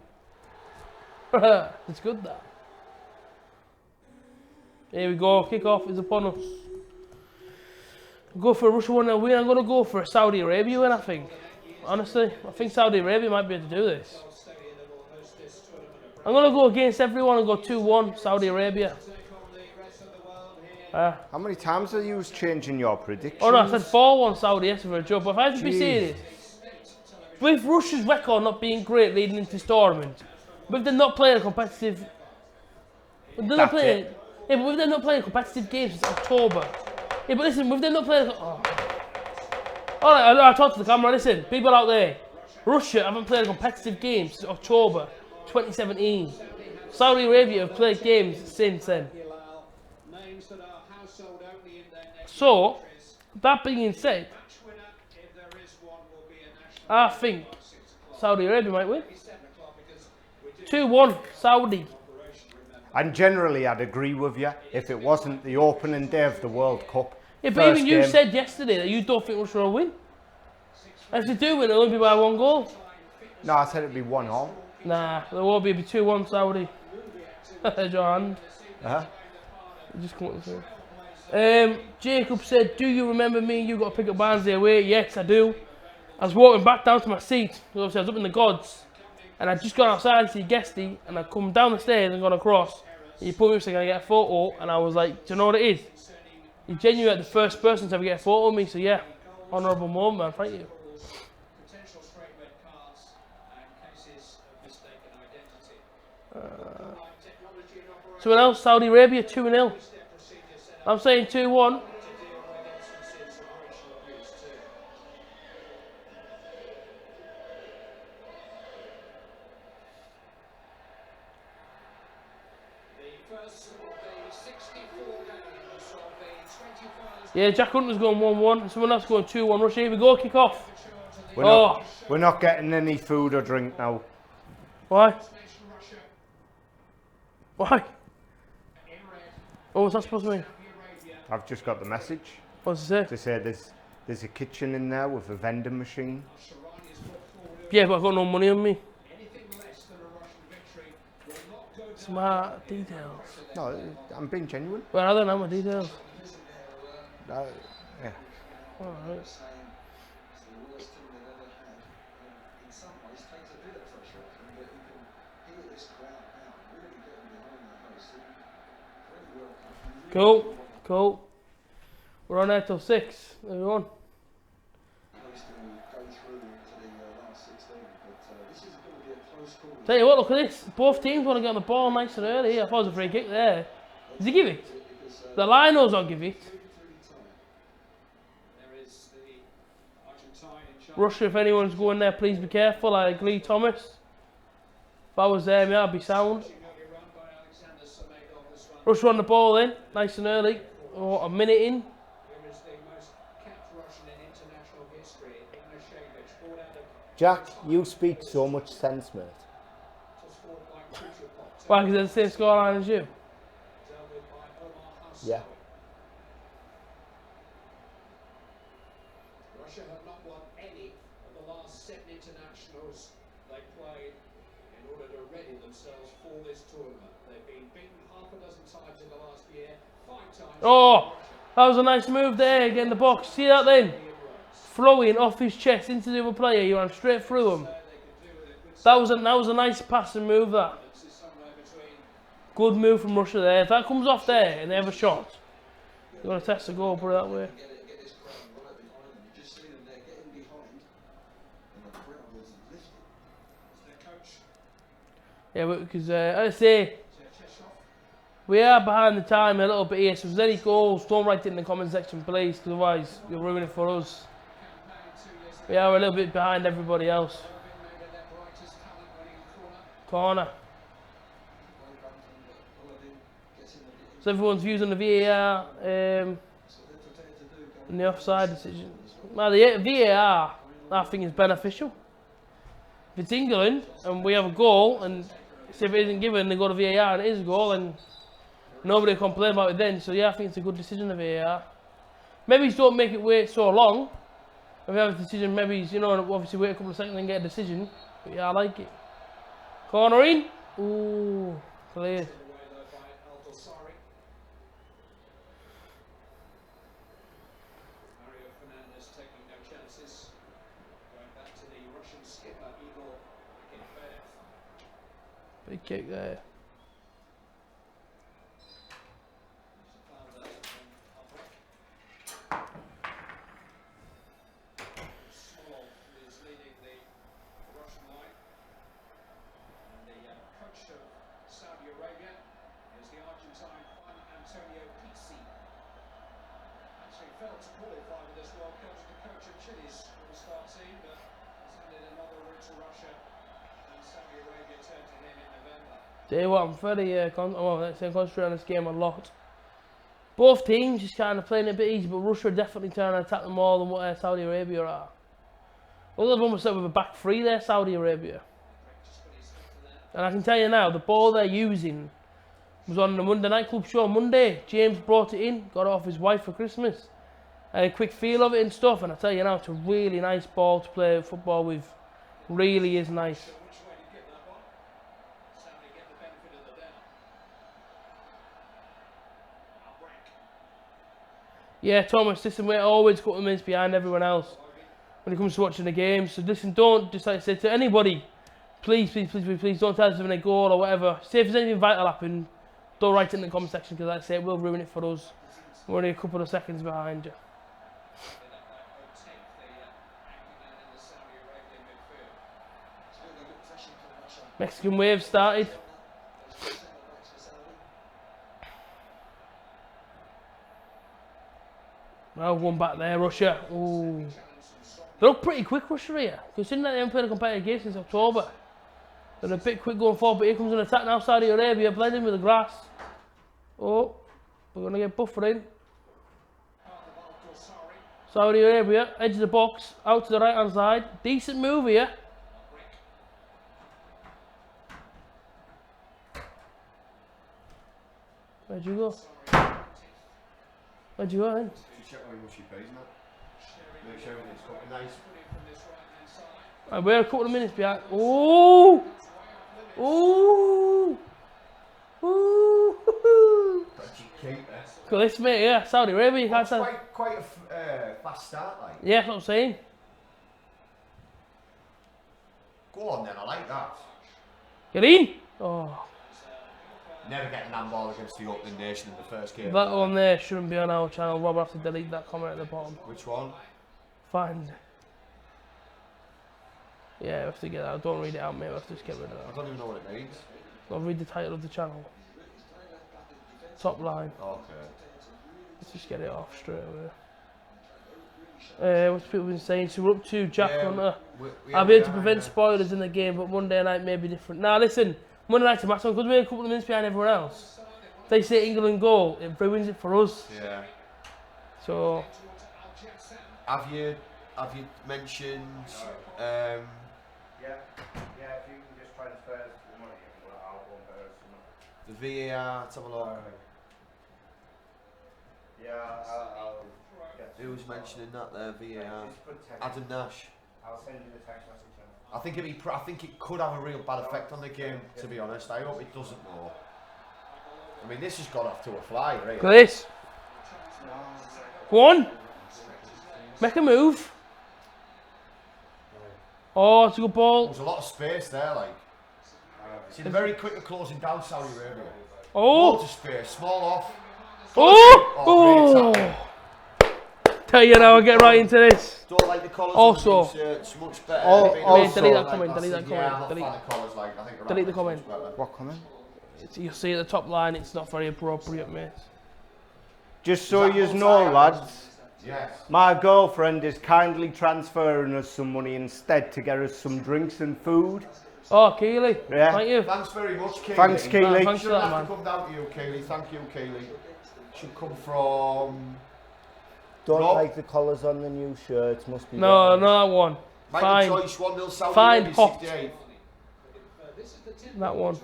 [SPEAKER 2] It's good that. Here we go, kick-off is upon us. Go for a Russia 1-0 win. I'm going to go for a Saudi Arabia win, I think. Honestly, I think Saudi Arabia might be able to do this. I'm going to go against everyone and go 2-1 Saudi Arabia.
[SPEAKER 3] How many times are you changing your predictions?
[SPEAKER 2] Oh no, I said 4-1 Saudi, yes, for a job. But if I had to be serious, with Russia's record not being great leading into this tournament, with them not playing a competitive... With them not playing, yeah, but with them not playing competitive games since October. Yeah, but listen, with them not playing... Oh. Alright, I talked to the camera, listen, people out there. Russia haven't played a competitive game since October 2017. Saudi Arabia have played games since then. So, that being said, I think Saudi Arabia might win. 2-1 Saudi.
[SPEAKER 3] And generally, I'd agree with you if it wasn't the opening day of the World Cup.
[SPEAKER 2] Yeah, but even you said yesterday that you don't think Russia will win. And if they do win, it'll only be by 1 goal.
[SPEAKER 3] No, I said it'd be 1-1.
[SPEAKER 2] Nah, there won't be. It'll be 2-1 Saudi. There's your hand. Just come up with it. Jacob said, do you remember me? You got to pick up Barnsley away. Yes, I do. I was walking back down to my seat. Obviously, I was up in the gods. And I'd just gone outside to see Guesty. And I'd come down the stairs and gone across. And he put me up saying, can I get a photo? And I was like, do you know what it is? You're genuinely the first person to ever get a photo of me. So yeah, honourable moment, man. Thank you. Someone else, Saudi Arabia, 2-0. I'm saying 2-1. Yeah, Jack Hunter's going 1-1 and someone else going 2-1 Russia. Here we go, kick off.
[SPEAKER 3] We're not getting any food or drink now.
[SPEAKER 2] Why? Why? Oh, what's that supposed to mean?
[SPEAKER 3] I've just got the message.
[SPEAKER 2] What's it say?
[SPEAKER 3] To say there's a kitchen in there with a vending machine.
[SPEAKER 2] Yeah, but I've got no money on me. Smart details.
[SPEAKER 3] No, I'm being genuine.
[SPEAKER 2] Well, I don't know my details.
[SPEAKER 3] Yeah.
[SPEAKER 2] Alright. Cool, cool. We're on there till 6, everyone. Tell you what, look at this. Both teams want to get on the ball nice and early. I thought it was a free kick there. Does he give it? The Linos don't give it. Russia, if anyone's going there, please be careful. I agree, Thomas. If I was there, I'd be sound. Russia on the ball in, nice and early. Oh, a minute in.
[SPEAKER 3] Jack, you speak so much sense, mate.
[SPEAKER 2] Why, because they're the same scoreline as you?
[SPEAKER 3] Yeah.
[SPEAKER 7] Russia have not won any of the last 7 internationals they played in order to ready themselves for this tournament. They've been beaten half a dozen times in the last year, 5 times.
[SPEAKER 2] Oh, that was a nice move there, getting the box. See that then? Throwing off his chest into the other player, you ran straight through him. That was a nice passing move, that. Good move from Russia there. If that comes off there and they have a shot, they're going to test the goal, put it that way. Yeah, because as I say, we are behind the time a little bit here, so if there's any goals, don't write it in the comment section, please, because otherwise you'll ruin it for us. We are a little bit behind everybody else. Corner. So everyone's views on the VAR and the offside decisions. Well, the VAR, I think, is beneficial. If it's England and we have a goal, and if it isn't given, they go to VAR and it is a goal, and nobody will complain about it then. So yeah, I think it's a good decision, the VAR. Maybe don't make it wait so long. If we have a decision, maybe, you know, obviously wait a couple of seconds and get a decision. But yeah, I like it. Corner in. Ooh, cleared. Big kick there.
[SPEAKER 7] Failed to qualify for this World Cup, the coach of Chile's all-star team, but has handed another route to Russia, and Saudi Arabia turned to him in November.
[SPEAKER 2] Tell you what, I'm very concentrating on this game a lot. Both teams just kind of playing it a bit easy, but Russia are definitely trying to attack them more than what Saudi Arabia are. All of them were set with a back three there, Saudi Arabia. And I can tell you now, the ball they're using was on the Monday Night Club show Monday. James brought it in, got it off his wife for Christmas. I had a quick feel of it and stuff, and I tell you now, it's a really nice ball to play football with. Really is nice. Yeah, Thomas, listen, we're always a couple of minutes behind everyone else when it comes to watching the game. So listen, don't just like say to anybody, please don't tell us if there's a goal or whatever. Say if there's anything vital happening, don't write it in the comment section, because like I say, it will ruin it for us. We're only a couple of seconds behind you. Mexican wave started. Well, one back there, Russia. Ooh. They look pretty quick, Russia here. Considering that they haven't played a competitive game since October. They're a bit quick going forward, but here comes an attack now. Saudi Arabia blending with the grass. Oh, we're going to get buffering. Saudi Arabia, edge of the box, out to the right hand side. Decent move here. Where'd you go? Where'd you go then?
[SPEAKER 1] Check how much he pays now. Make sure everything's cooking nice.
[SPEAKER 2] Right, we're a couple of minutes behind. Oh! Oh! Oh! Look at this, mate. Yeah, Saudi Arabia. You can't say.
[SPEAKER 1] Quite a fast start, like.
[SPEAKER 2] Yeah, that's what I'm saying.
[SPEAKER 1] Go on then, I like that.
[SPEAKER 2] Get in! Oh.
[SPEAKER 1] Never getting handball against the opening nation in the first game.
[SPEAKER 2] That one there shouldn't be on our channel. Rob will have to delete that comment at the bottom.
[SPEAKER 1] Which one?
[SPEAKER 2] Find. Yeah, we have to get that. Don't read it out, mate. We have to just get rid of
[SPEAKER 1] I
[SPEAKER 2] that.
[SPEAKER 1] don't even know what it means.
[SPEAKER 2] I'll read the title of the channel. Top line.
[SPEAKER 1] Okay.
[SPEAKER 2] Let's just get it off straight away. What's people been saying? So we're up to Jack Hunter. I'll be able to prevent spoilers in the game, but Monday night may be different. Now listen, Monday night's a massive one because we're a couple of minutes behind everyone else. If they say England goal, it ruins it for us.
[SPEAKER 1] Yeah.
[SPEAKER 2] So.
[SPEAKER 1] Have you mentioned?
[SPEAKER 3] Yeah, if you can just transfer the money, I'll go and bear some.
[SPEAKER 1] The VAR. Let's have a look.
[SPEAKER 3] Yeah, I'll get.
[SPEAKER 1] Who's mentioning that there? VAR.
[SPEAKER 3] Just put text.
[SPEAKER 1] Adam Nash.
[SPEAKER 3] I'll send you the text message now.
[SPEAKER 1] I think it could have a real bad effect on the game. To be honest, I hope it doesn't though. I mean, this has got off to a fly, right?
[SPEAKER 2] Look at this. Go on. Make a move. Oh, it's a good ball.
[SPEAKER 1] There's a lot of space there, like. See, they're very quick at closing down Saudi Arabia.
[SPEAKER 2] Oh.
[SPEAKER 1] Loads of space, small off.
[SPEAKER 2] Oh! Tell you now, I'll get right into this.
[SPEAKER 1] Don't like the colours
[SPEAKER 2] Also-
[SPEAKER 1] of these shirts, much better.
[SPEAKER 2] Mate, delete that
[SPEAKER 1] like
[SPEAKER 2] comment, delete that
[SPEAKER 1] Yeah, I'm
[SPEAKER 2] comment,
[SPEAKER 1] not
[SPEAKER 2] delete.
[SPEAKER 1] fan of colours, like, I think
[SPEAKER 2] Delete the comment.
[SPEAKER 3] What comment?
[SPEAKER 2] You'll see at the top line, it's not very appropriate, mate.
[SPEAKER 3] Just so
[SPEAKER 1] Is that
[SPEAKER 3] you
[SPEAKER 1] full
[SPEAKER 3] know,
[SPEAKER 1] time?
[SPEAKER 3] lads,
[SPEAKER 1] Yes.
[SPEAKER 3] my girlfriend is kindly transferring us some money instead to get us some drinks and food.
[SPEAKER 2] Oh, Keely.
[SPEAKER 3] Yeah.
[SPEAKER 2] Thank you.
[SPEAKER 1] Thanks very much, Kaylee.
[SPEAKER 3] Thanks, Keely.
[SPEAKER 2] Thanks for
[SPEAKER 1] Shouldn't
[SPEAKER 2] that,
[SPEAKER 1] have
[SPEAKER 2] man.
[SPEAKER 1] to come down to you, Kaylee. Thank you, Kaylee. Should come from...
[SPEAKER 3] Don't
[SPEAKER 1] Rob?
[SPEAKER 3] like the colours on the new shirts, must be.
[SPEAKER 2] No,
[SPEAKER 3] better.
[SPEAKER 2] no, that one.
[SPEAKER 1] Michael
[SPEAKER 2] Fine.
[SPEAKER 1] Joyce, 1-0 Saudi
[SPEAKER 2] Fine,
[SPEAKER 1] Arabia,
[SPEAKER 2] hot.
[SPEAKER 1] 68.
[SPEAKER 2] That one.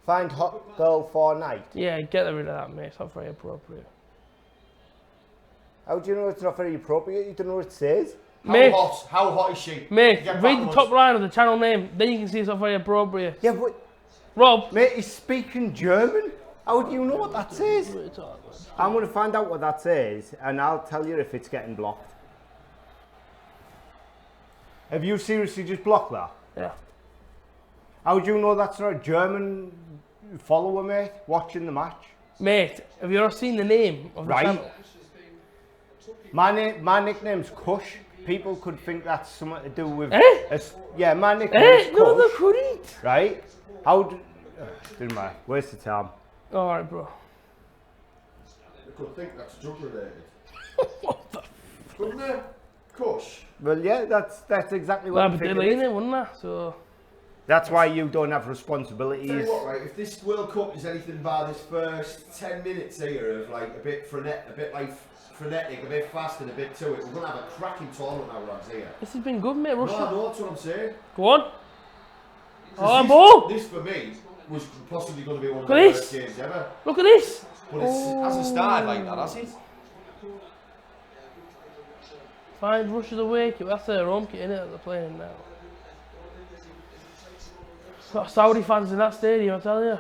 [SPEAKER 3] Find hot girl for night.
[SPEAKER 2] Yeah, get rid of that, mate. It's not very appropriate.
[SPEAKER 3] How do you know it's not very appropriate? You don't know what it says.
[SPEAKER 2] Mate.
[SPEAKER 1] How hot is she?
[SPEAKER 2] Mate,
[SPEAKER 1] Get
[SPEAKER 2] read
[SPEAKER 1] back
[SPEAKER 2] the
[SPEAKER 1] to
[SPEAKER 2] top
[SPEAKER 1] us.
[SPEAKER 2] line of the channel name, then you can see it's not very appropriate.
[SPEAKER 3] Yeah, but
[SPEAKER 2] Rob.
[SPEAKER 3] mate, he's speaking German. How do you know what that says? I'm going to find out what that says, and I'll tell you if it's getting blocked. Have you seriously just blocked that?
[SPEAKER 2] Yeah.
[SPEAKER 3] How do you know that's not a German follower, mate, watching the match?
[SPEAKER 2] Mate, have you ever seen the name of the
[SPEAKER 3] Right.
[SPEAKER 2] channel?
[SPEAKER 3] My nickname's Kush. People could think that's something to do with...
[SPEAKER 2] Eh?
[SPEAKER 3] Yeah, my nickname's Kush.
[SPEAKER 2] No, they couldn't.
[SPEAKER 3] Right? How do... Didn't matter. Waste of time.
[SPEAKER 2] Alright, bro.
[SPEAKER 1] I could think that's drug related.
[SPEAKER 2] What the
[SPEAKER 1] Couldn't they? Kush.
[SPEAKER 3] Well, yeah, that's exactly what
[SPEAKER 2] Well,
[SPEAKER 3] I'm
[SPEAKER 2] I'd be
[SPEAKER 3] thinking.
[SPEAKER 2] deleting it, wouldn't I? So...
[SPEAKER 3] That's why you don't have
[SPEAKER 1] Tell
[SPEAKER 3] responsibilities.
[SPEAKER 1] you what, right, if this World Cup is anything by this first 10 minutes here of like a bit frenetic, a bit fast and a bit to it, we're going to have a cracking tournament now, lads, here.
[SPEAKER 2] This has been good, mate.
[SPEAKER 1] No,
[SPEAKER 2] Russia.
[SPEAKER 1] I know, that's what I'm saying.
[SPEAKER 2] Go on.
[SPEAKER 1] 'Cause
[SPEAKER 2] Oh, ball.
[SPEAKER 1] This for me was possibly going to be one of
[SPEAKER 2] Look
[SPEAKER 1] the
[SPEAKER 2] at
[SPEAKER 1] worst
[SPEAKER 2] this.
[SPEAKER 1] games ever.
[SPEAKER 2] Look at this.
[SPEAKER 1] But it hasn't started like that, has it?
[SPEAKER 2] Find Russia's away kit. That's their home kit, innit, that they're playing now. Got Saudi fans in that stadium, I tell you.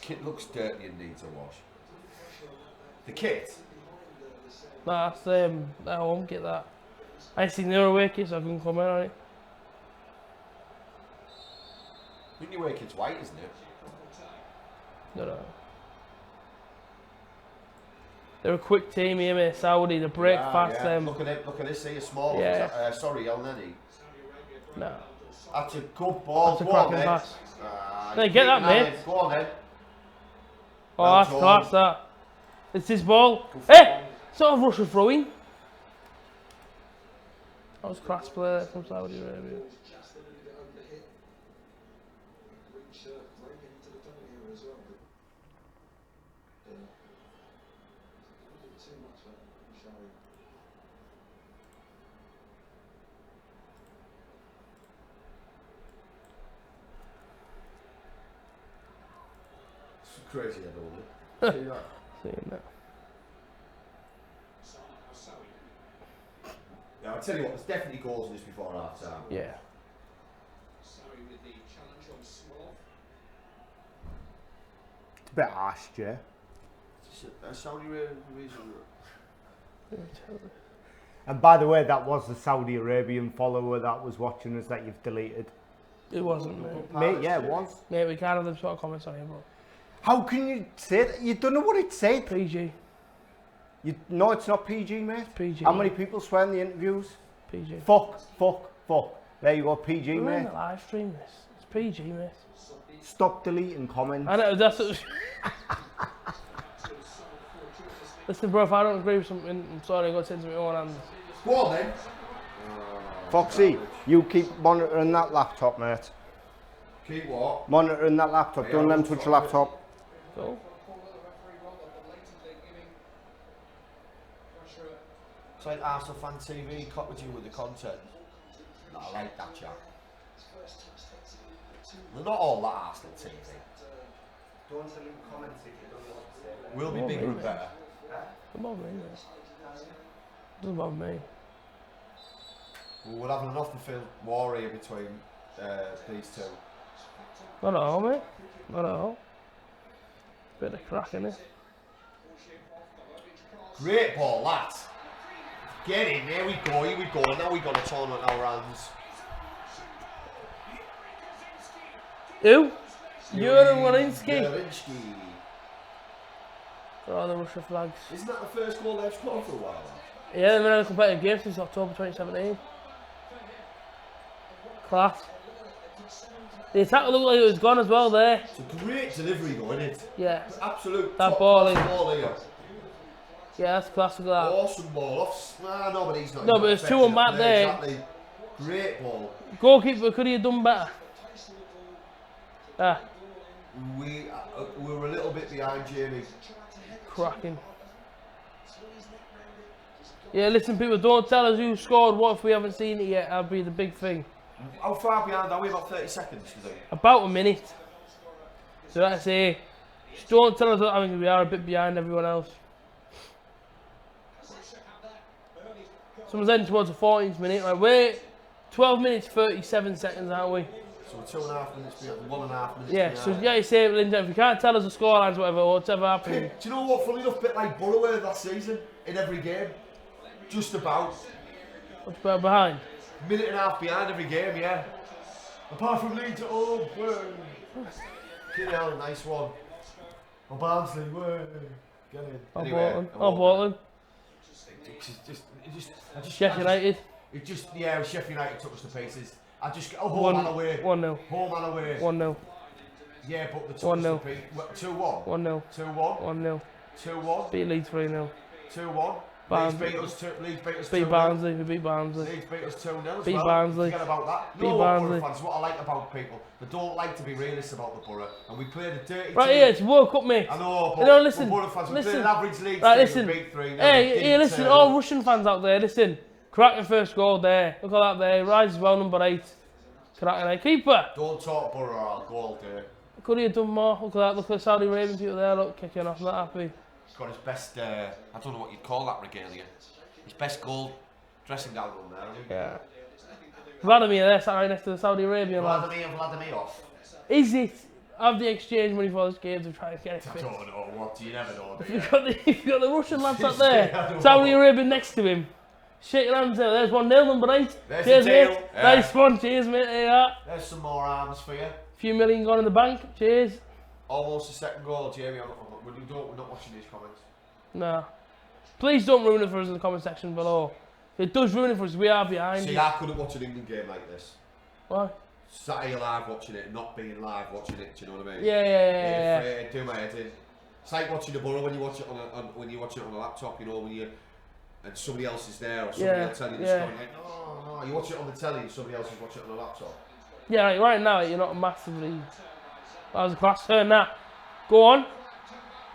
[SPEAKER 1] Kit looks dirty and needs a wash. The kit?
[SPEAKER 2] Nah, that's their home kit, that. I ain't seen their away kit, so I couldn't comment on it.
[SPEAKER 1] I think your away kit's white, isn't it?
[SPEAKER 2] No. They're a quick team here, mate. Saudi, they break fast.
[SPEAKER 1] Look at it, look at this here, small.
[SPEAKER 2] Yeah.
[SPEAKER 1] Sorry, El Neni.
[SPEAKER 2] No.
[SPEAKER 1] That's a good ball.
[SPEAKER 2] That's a
[SPEAKER 1] Go on,
[SPEAKER 2] cracking
[SPEAKER 1] mate.
[SPEAKER 2] pass.
[SPEAKER 1] Hey,
[SPEAKER 2] Hey, get that, mate.
[SPEAKER 1] Go on then.
[SPEAKER 2] Oh,
[SPEAKER 1] Well
[SPEAKER 2] that's
[SPEAKER 1] done.
[SPEAKER 2] class, that. It's his ball. Hey! Sort of Russia throwing. That was class play from Saudi Arabia.
[SPEAKER 1] It's crazy, I don't know. See that?
[SPEAKER 2] Seeing that.
[SPEAKER 1] I tell you what, there's definitely goals in this before half time.
[SPEAKER 2] Yeah.
[SPEAKER 7] Sorry with the challenge on Smolov.
[SPEAKER 3] It's a bit harsh, Jay.
[SPEAKER 1] Saudi Arabia.
[SPEAKER 3] And by the way, that was the Saudi Arabian follower that was watching us that you've deleted.
[SPEAKER 2] It wasn't, mate.
[SPEAKER 3] Mate, yeah, it was.
[SPEAKER 2] Mate, we can't have them sort of comments on here, bro.
[SPEAKER 3] How can you say that? You don't know what it said.
[SPEAKER 2] PG.
[SPEAKER 3] No, it's not PG, mate.
[SPEAKER 2] PG.
[SPEAKER 3] How many people swear in the interviews?
[SPEAKER 2] PG.
[SPEAKER 3] Fuck. There you go, PG,
[SPEAKER 2] We're in
[SPEAKER 3] mate.
[SPEAKER 2] the live stream this. It's PG, mate.
[SPEAKER 3] Stop deleting comments.
[SPEAKER 2] I know, that's what... Listen, bro, if I don't agree with something, I'm sorry, I got to send something on hands.
[SPEAKER 1] Go on then.
[SPEAKER 3] Foxy, you keep monitoring that laptop, mate.
[SPEAKER 1] Keep what?
[SPEAKER 3] Monitoring that laptop. Don't let him touch the laptop.
[SPEAKER 2] Cool.
[SPEAKER 1] It's like Arsenal Fan TV copied you with the content. No, I like that, Jack. They're not all that Arsenal TV.
[SPEAKER 3] Don't delete comments if you don't want to say that.
[SPEAKER 1] We'll be bigger and better.
[SPEAKER 2] Doesn't bother me, mate. Doesn't bother me.
[SPEAKER 1] We're having an off-the-field war here between these two.
[SPEAKER 2] Not at all, mate. Not at all. Bit of crack in it.
[SPEAKER 1] Great ball, that. Get in, there we go, here we go. Now we got a tournament in our hands.
[SPEAKER 2] Who? Yuri Woliński.
[SPEAKER 1] Woliński.
[SPEAKER 2] Oh, the Russia flags.
[SPEAKER 1] Isn't that the first goal they've scored for a while?
[SPEAKER 2] Yeah, they've been in a competitive game since October 2017. Class. The attack looked like it was gone as well there.
[SPEAKER 1] It's a great delivery though, isn't it?
[SPEAKER 2] Yeah.
[SPEAKER 1] It's absolute
[SPEAKER 2] That
[SPEAKER 1] top
[SPEAKER 2] ball
[SPEAKER 1] class
[SPEAKER 2] in.
[SPEAKER 1] ball here.
[SPEAKER 2] Yeah, that's classic that.
[SPEAKER 1] Awesome ball. Off. No, but he's not.
[SPEAKER 2] No,
[SPEAKER 1] he's
[SPEAKER 2] but
[SPEAKER 1] not
[SPEAKER 2] it's two on
[SPEAKER 1] effective
[SPEAKER 2] Matt there.
[SPEAKER 1] Exactly. Great ball.
[SPEAKER 2] Goalkeeper, could he have done better? Ah,
[SPEAKER 1] We were a little bit behind Jamie.
[SPEAKER 2] cracking. Yeah, listen, people, don't tell us who scored what if we haven't seen it yet. That'd be the big thing.
[SPEAKER 1] How far behind are we? About 30 seconds, do you think?
[SPEAKER 2] About a minute. So that's say, just don't tell us that I mean, we are a bit behind everyone else. Someone's heading towards the 14th minute. Like, wait, 12 minutes, 37 seconds, aren't we?
[SPEAKER 1] So we're 2.5 minutes behind, 1.5 minutes
[SPEAKER 2] Yeah,
[SPEAKER 1] behind.
[SPEAKER 2] so yeah, you say, Linda, if you can't tell us the scorelines, whatever happened.
[SPEAKER 1] Do you know what? Funny enough, bit like Borough were last season in every game. Just about.
[SPEAKER 2] What's better behind?
[SPEAKER 1] Minute and a half behind every game, yeah. Apart from Leeds at home. Get out, nice one. Oh, Barnsley, get in.
[SPEAKER 2] Bolton. Sheffield United.
[SPEAKER 1] It just, yeah, Sheffield United took us to pieces. I just, home
[SPEAKER 2] 1
[SPEAKER 1] and away.
[SPEAKER 2] 1-0.
[SPEAKER 1] Home and away.
[SPEAKER 2] 1-0.
[SPEAKER 1] Yeah, but the took us
[SPEAKER 2] 1-0.
[SPEAKER 1] to pieces. 2-1.
[SPEAKER 2] 1-0.
[SPEAKER 1] 2-1.
[SPEAKER 2] 1-0.
[SPEAKER 1] 2-1.
[SPEAKER 2] Beat Leeds 3-0.
[SPEAKER 1] 2-1.
[SPEAKER 2] Barnsley.
[SPEAKER 1] Leeds beat us 2-0.
[SPEAKER 2] Beat Barnsley. We beat Barnsley.
[SPEAKER 1] Leeds beat us 2-0 as
[SPEAKER 2] Beat
[SPEAKER 1] well.
[SPEAKER 2] Barnsley.
[SPEAKER 1] Forget about that.
[SPEAKER 2] Beat
[SPEAKER 1] No,
[SPEAKER 2] Barnsley.
[SPEAKER 1] Borough fans, what I like about people, they don't like to be realists about the Borough. And we played a dirty
[SPEAKER 2] Right
[SPEAKER 1] team.
[SPEAKER 2] here, it's World Cup, mate.
[SPEAKER 1] I know, but
[SPEAKER 2] No, listen,
[SPEAKER 1] Borough fans, we played
[SPEAKER 2] listen.
[SPEAKER 1] an average Leeds
[SPEAKER 2] Right,
[SPEAKER 1] team
[SPEAKER 2] listen.
[SPEAKER 1] and beat 3-0.
[SPEAKER 2] Hey, listen,
[SPEAKER 1] turn
[SPEAKER 2] all
[SPEAKER 1] up.
[SPEAKER 2] Russian fans out there, listen. Cracking first goal there. Look at that there. Rises well, number 8. Cracking keeper.
[SPEAKER 1] Don't talk Borough, I'll go all day.
[SPEAKER 2] Could he have done more? Look at that. Look at the Saudi Arabian people there. Look, kicking off. Not happy.
[SPEAKER 1] He's got his best, I don't know what you'd call that regalia. His best goal dressing gown on there, hasn't he?
[SPEAKER 2] Yeah. Vladimir there, sat right next to the Saudi Arabian lad.
[SPEAKER 1] Vladimir off.
[SPEAKER 2] Is it? Have the exchange money for this game to try and get it
[SPEAKER 1] I
[SPEAKER 2] fixed?
[SPEAKER 1] don't know what, you never know.
[SPEAKER 2] If you've got the Russian lads out
[SPEAKER 1] I
[SPEAKER 2] there,
[SPEAKER 1] don't
[SPEAKER 2] Saudi
[SPEAKER 1] know.
[SPEAKER 2] Arabian next to him. Shake your hands there. There's 1-0, number 8.
[SPEAKER 1] There's
[SPEAKER 2] Cheers,
[SPEAKER 1] the deal.
[SPEAKER 2] mate.
[SPEAKER 1] Yeah.
[SPEAKER 2] Nice one. Cheers, mate. There you are.
[SPEAKER 1] There's some more arms for you.
[SPEAKER 2] Few million gone in the bank. Cheers.
[SPEAKER 1] Almost a second goal, Jamie. We're not watching these comments.
[SPEAKER 2] No. Please don't ruin it for us in the comment section below. It does ruin it for us. We are behind.
[SPEAKER 1] See, I couldn't watch an England game like this.
[SPEAKER 2] Why?
[SPEAKER 1] Sat here live watching it, not being live watching it. Do you know what I mean?
[SPEAKER 2] Yeah.
[SPEAKER 1] It'd do my head in. It's like watching the Borough when you watch it when you watch it on a laptop. You know, when you and somebody else is there or somebody else telling you the story. Like, no, you watch it on the telly and somebody else is watching it on a laptop.
[SPEAKER 2] Yeah, right now you're not massively. That was a class turn. That. Go on.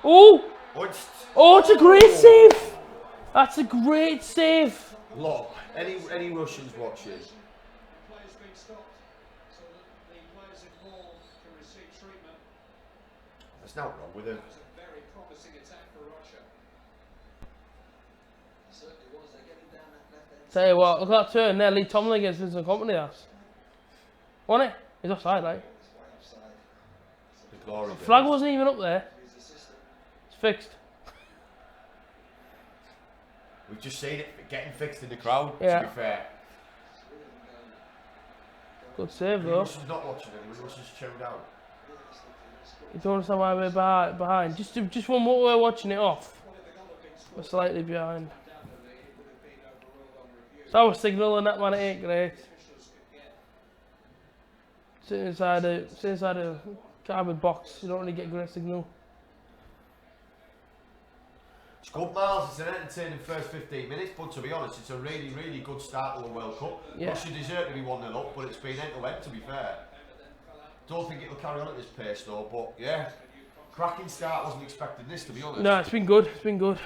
[SPEAKER 2] Oh! Oh, it's a great save. That's a great save.
[SPEAKER 1] Look, any Russians watching?
[SPEAKER 7] Players being stopped so that the players involved can receive treatment.
[SPEAKER 1] There's nothing wrong with him.
[SPEAKER 7] It was a very promising attack for Russia.
[SPEAKER 5] Certainly was. They're getting down that left-hand
[SPEAKER 2] Tell you what, look at that turn there, Lee Tomlin against Vincent Company, that's. Wasn't it? He's offside, like.
[SPEAKER 1] The glory
[SPEAKER 2] Flag
[SPEAKER 1] days.
[SPEAKER 2] wasn't even up there. It's fixed.
[SPEAKER 1] We've just seen it getting fixed in the crowd,
[SPEAKER 2] Yeah.
[SPEAKER 1] to be fair.
[SPEAKER 2] Good save, though.
[SPEAKER 1] Russell's not watching it, Russell's tuned out.
[SPEAKER 2] You don't understand why we're behind. Just when we're watching it off, we're slightly behind. So I was signalling that man, it ain't great. Sitting inside a cardboard box, you don't really get great signal.
[SPEAKER 1] It's good, Miles. It's an entertaining first 15 minutes, but to be honest, it's a really, really good start to the World Cup.
[SPEAKER 2] Yeah.
[SPEAKER 1] Russia deserve to be 1-0 up, but it's been end-to-end, to be fair. Don't think it'll carry on at this pace, though, but yeah. Cracking start, wasn't expecting this, to be honest.
[SPEAKER 2] No, it's been good, it's been good.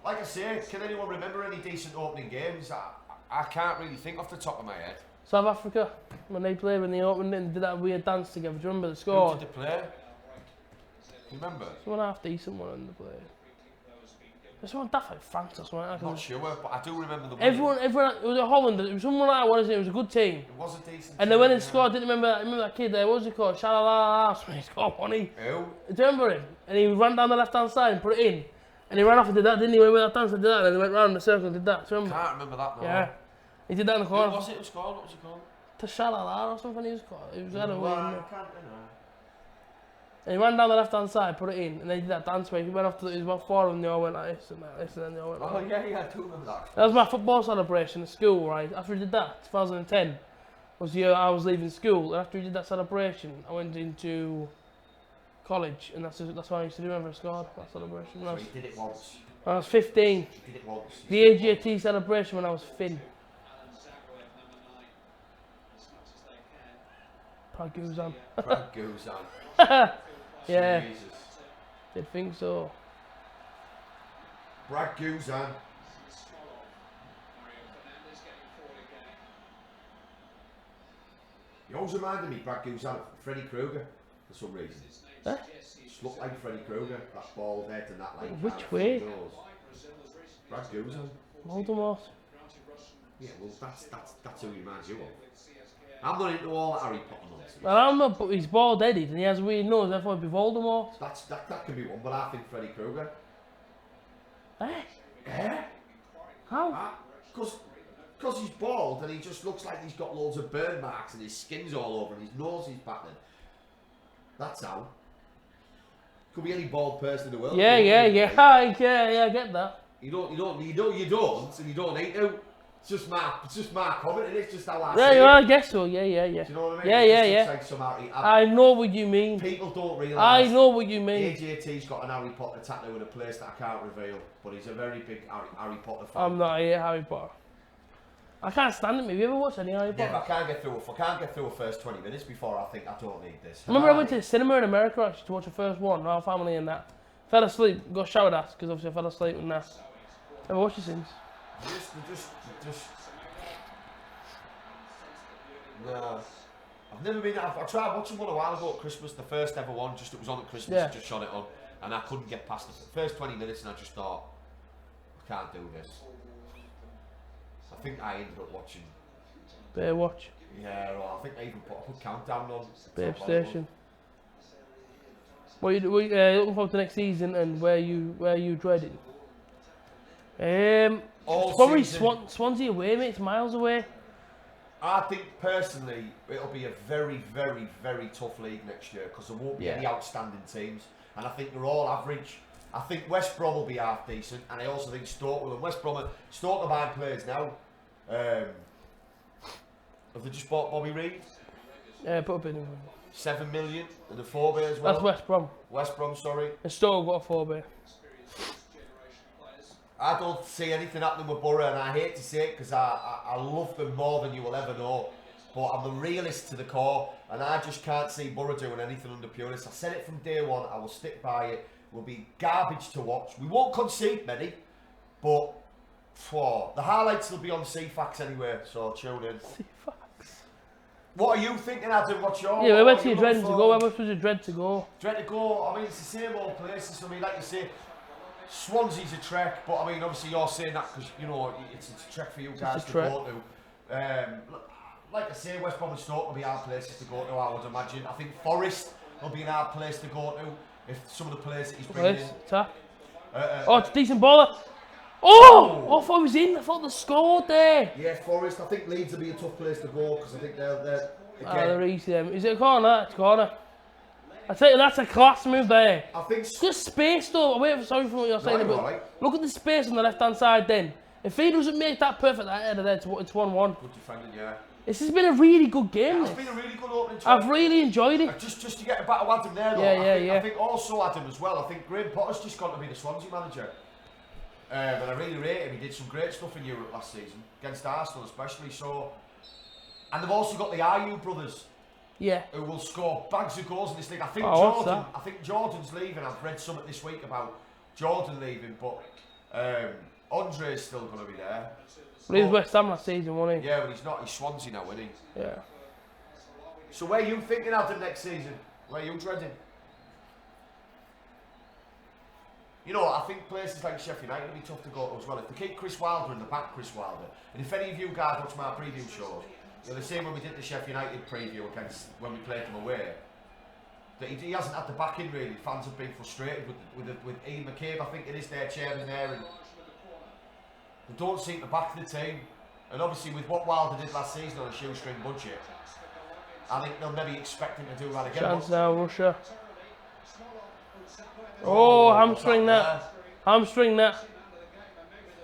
[SPEAKER 1] Like I say, can anyone remember any decent opening games? I can't really think off the top of my head.
[SPEAKER 2] South Africa, when they played when they opened it and did that weird dance together, do you remember the
[SPEAKER 1] Who
[SPEAKER 2] score?
[SPEAKER 1] did they play? Do you remember?
[SPEAKER 2] Someone half decent one in the play. There's someone daft like France or something. I
[SPEAKER 1] I'm
[SPEAKER 2] can...
[SPEAKER 1] not sure, but I do remember the one.
[SPEAKER 2] Everyone, it was a Holland, it was someone like that, wasn't it? It was a good team.
[SPEAKER 1] It was a decent
[SPEAKER 2] And they went
[SPEAKER 1] team,
[SPEAKER 2] and scored, didn't remember that kid there, what was he called? Shalala, he scored one.
[SPEAKER 1] Who?
[SPEAKER 2] Do you remember him? And he ran down the left hand side and put it in. And he ran off and did that, didn't he? When that dance and did that, and then he went round in the circle and did that. Do you remember?
[SPEAKER 1] Can't remember that, no.
[SPEAKER 2] Yeah. He did that in the
[SPEAKER 1] Who
[SPEAKER 2] corner.
[SPEAKER 1] was it who scored? What was it called?
[SPEAKER 2] Tashalala or something he was called. It was kind of
[SPEAKER 1] Well,
[SPEAKER 2] weird.
[SPEAKER 1] I
[SPEAKER 2] Wasn't it?
[SPEAKER 1] can't remember.
[SPEAKER 2] And he ran down the left hand side, put it in, and they did that dance where he went off to there was about four of them, they all went like this and like this, and then they all went like
[SPEAKER 1] Oh,
[SPEAKER 2] that.
[SPEAKER 1] yeah, I do remember that.
[SPEAKER 2] That was my football celebration at school, right? After we did that, 2010 was the year I was leaving school, and after we did that celebration, I went into college, and that's what I used to do whenever I scored, that celebration.
[SPEAKER 1] So he did it once.
[SPEAKER 2] When I was 15,
[SPEAKER 1] He did it once.
[SPEAKER 2] the AJT celebration when I was Finn. Praguzan.
[SPEAKER 1] Brad Guzan.
[SPEAKER 2] Yeah,
[SPEAKER 1] Jesus.
[SPEAKER 2] did think so.
[SPEAKER 1] Brad Guzan. He always reminded me, Brad Guzan, of Freddy Krueger for some reason.
[SPEAKER 2] Huh?
[SPEAKER 1] Just looked like Freddy Krueger, that bald head and that like.
[SPEAKER 2] Which
[SPEAKER 1] kind of
[SPEAKER 2] way?
[SPEAKER 1] nose. Brad Guzan.
[SPEAKER 2] Voldemort.
[SPEAKER 1] Yeah, well, that's who he reminds you of. I'm not into all that Harry Potter nonsense.
[SPEAKER 2] Well, I'm not, but he's bald headed and he has a weird nose, therefore it'd be Voldemort.
[SPEAKER 1] That could be one, but I think Freddy Krueger.
[SPEAKER 2] Eh?
[SPEAKER 1] Eh?
[SPEAKER 2] How?
[SPEAKER 1] Because he's bald and he just looks like he's got loads of burn marks and his skin's all over and his nose is battered. That's how. Could be any bald person in the world.
[SPEAKER 2] Yeah,
[SPEAKER 1] yeah,
[SPEAKER 2] I get that.
[SPEAKER 1] You don't, and you don't need to. It's just my comment, and it's just how I
[SPEAKER 2] Yeah,
[SPEAKER 1] see
[SPEAKER 2] yeah, I
[SPEAKER 1] it.
[SPEAKER 2] guess so. Yeah.
[SPEAKER 1] Do you know what I mean?
[SPEAKER 2] Yeah,
[SPEAKER 1] It
[SPEAKER 2] yeah,
[SPEAKER 1] just looks like some
[SPEAKER 2] I know what you mean.
[SPEAKER 1] people don't realise.
[SPEAKER 2] I know what you mean.
[SPEAKER 1] AJT's got an Harry Potter tattoo in a place that I can't reveal, but he's a very big Harry Potter fan.
[SPEAKER 2] I'm not a Harry Potter. I can't stand him. Have you ever watched any Harry Potter?
[SPEAKER 1] Yeah, but I can't get through a first 20 minutes before I think I don't need this.
[SPEAKER 2] I remember I went to the cinema in America actually to watch the first one, our family and that. Fell asleep, got showered at because obviously I fell asleep and that. Never watched it since.
[SPEAKER 1] Just. No. I've never been. I tried watching one a while ago at Christmas, the first ever one, just it was on at Christmas,
[SPEAKER 2] Yeah.
[SPEAKER 1] I just shot it on, and I couldn't get past the first 20 minutes, and I just thought, I can't do this. I think I ended up watching.
[SPEAKER 2] Baywatch,
[SPEAKER 1] Yeah, well, I think I even put Countdown on.
[SPEAKER 2] Babe Station. What you looking forward to next season and where you dreading?
[SPEAKER 1] All
[SPEAKER 2] It's probably
[SPEAKER 1] season.
[SPEAKER 2] Swansea away, mate. It's miles away.
[SPEAKER 1] I think personally it'll be a very, very, very tough league next year because there won't be any outstanding teams, and I think they're all average. I think West Brom will be half decent, and I also think Stoke will. And West Brom, Stoke are buying players now. Have they just bought Bobby Reed?
[SPEAKER 2] Yeah, put a bid in.
[SPEAKER 1] 7 million and the 4 as well.
[SPEAKER 2] That's West Brom.
[SPEAKER 1] West Brom, sorry.
[SPEAKER 2] And Stoke got a 4
[SPEAKER 1] I don't see anything happening with Borough, and I hate to say it because I love them more than you will ever know. But I'm a realist to the core, and I just can't see Borough doing anything under Pulis. I said it from day one, I will stick by it. We'll be garbage to watch. We won't concede many, but the highlights will be on CFAX anyway, so tune in. What are you thinking, Adam? What's your...
[SPEAKER 2] Yeah, where
[SPEAKER 1] what
[SPEAKER 2] was
[SPEAKER 1] are
[SPEAKER 2] you
[SPEAKER 1] you
[SPEAKER 2] dreading to
[SPEAKER 1] looking
[SPEAKER 2] go?
[SPEAKER 1] for?
[SPEAKER 2] Where was you dread to go?
[SPEAKER 1] Dread to go. I mean, it's the same old places for me, like you say. Swansea's a trek, but I mean, obviously you're saying that because, you know, it's a trek for you guys to
[SPEAKER 2] trek.
[SPEAKER 1] go to. Like I say, West Brom and Stoke will be hard places to go to, I would imagine. I think Forest will be an hard place to go to if some of the players that he's bringing in.
[SPEAKER 2] Attack. Oh, it's a decent baller. Oh, I thought he was in. I thought they scored there.
[SPEAKER 1] Yeah, Forest. I think Leeds will be a tough place to go because I think they're
[SPEAKER 2] they're easy. Is it a corner? It's a corner. I tell you, that's a class move there.
[SPEAKER 1] I think.
[SPEAKER 2] Good space though. Sorry for what you're saying, but
[SPEAKER 1] right.
[SPEAKER 2] look at the space on the left-hand side. Then, if he doesn't make that perfect header there, it's 1-1.
[SPEAKER 1] Good defending, yeah.
[SPEAKER 2] This has been a really good game.
[SPEAKER 1] It's been a really good opening.
[SPEAKER 2] I've really enjoyed it.
[SPEAKER 1] Just to get a back of Adam there, though. I think also Adam as well. I think Graham Potter's just got to be the Swansea manager. And I really rate him. He did some great stuff in Europe last season against Arsenal, especially. So, and they've also got the Ayew brothers.
[SPEAKER 2] Yeah.
[SPEAKER 1] Who will score bags of goals in this league. I think Jordan's leaving. I've read something this week about Jordan leaving, but Andre's still going to be there.
[SPEAKER 2] But he was West Ham last season, wasn't he?
[SPEAKER 1] Yeah, but he's not. He's Swansea now, isn't he?
[SPEAKER 2] Yeah.
[SPEAKER 1] So where are you thinking Adam next season? Where are you dreading? You know, I think places like Sheffield United will be tough to go to as well. If they keep Chris Wilder in the back, Chris Wilder, and if any of you guys watch my preview shows, you're the same when we did the Sheffield United preview against when we played them away. That he hasn't had the backing really. Fans have been frustrated with Ian McCabe. I think it is their chairman there, and they don't seem to back the team. And obviously with what Wilder did last season on a shoestring budget, I think they'll maybe expect him to do that again.
[SPEAKER 2] Chance now, Russia. Oh, hamstring that. Hamstring that.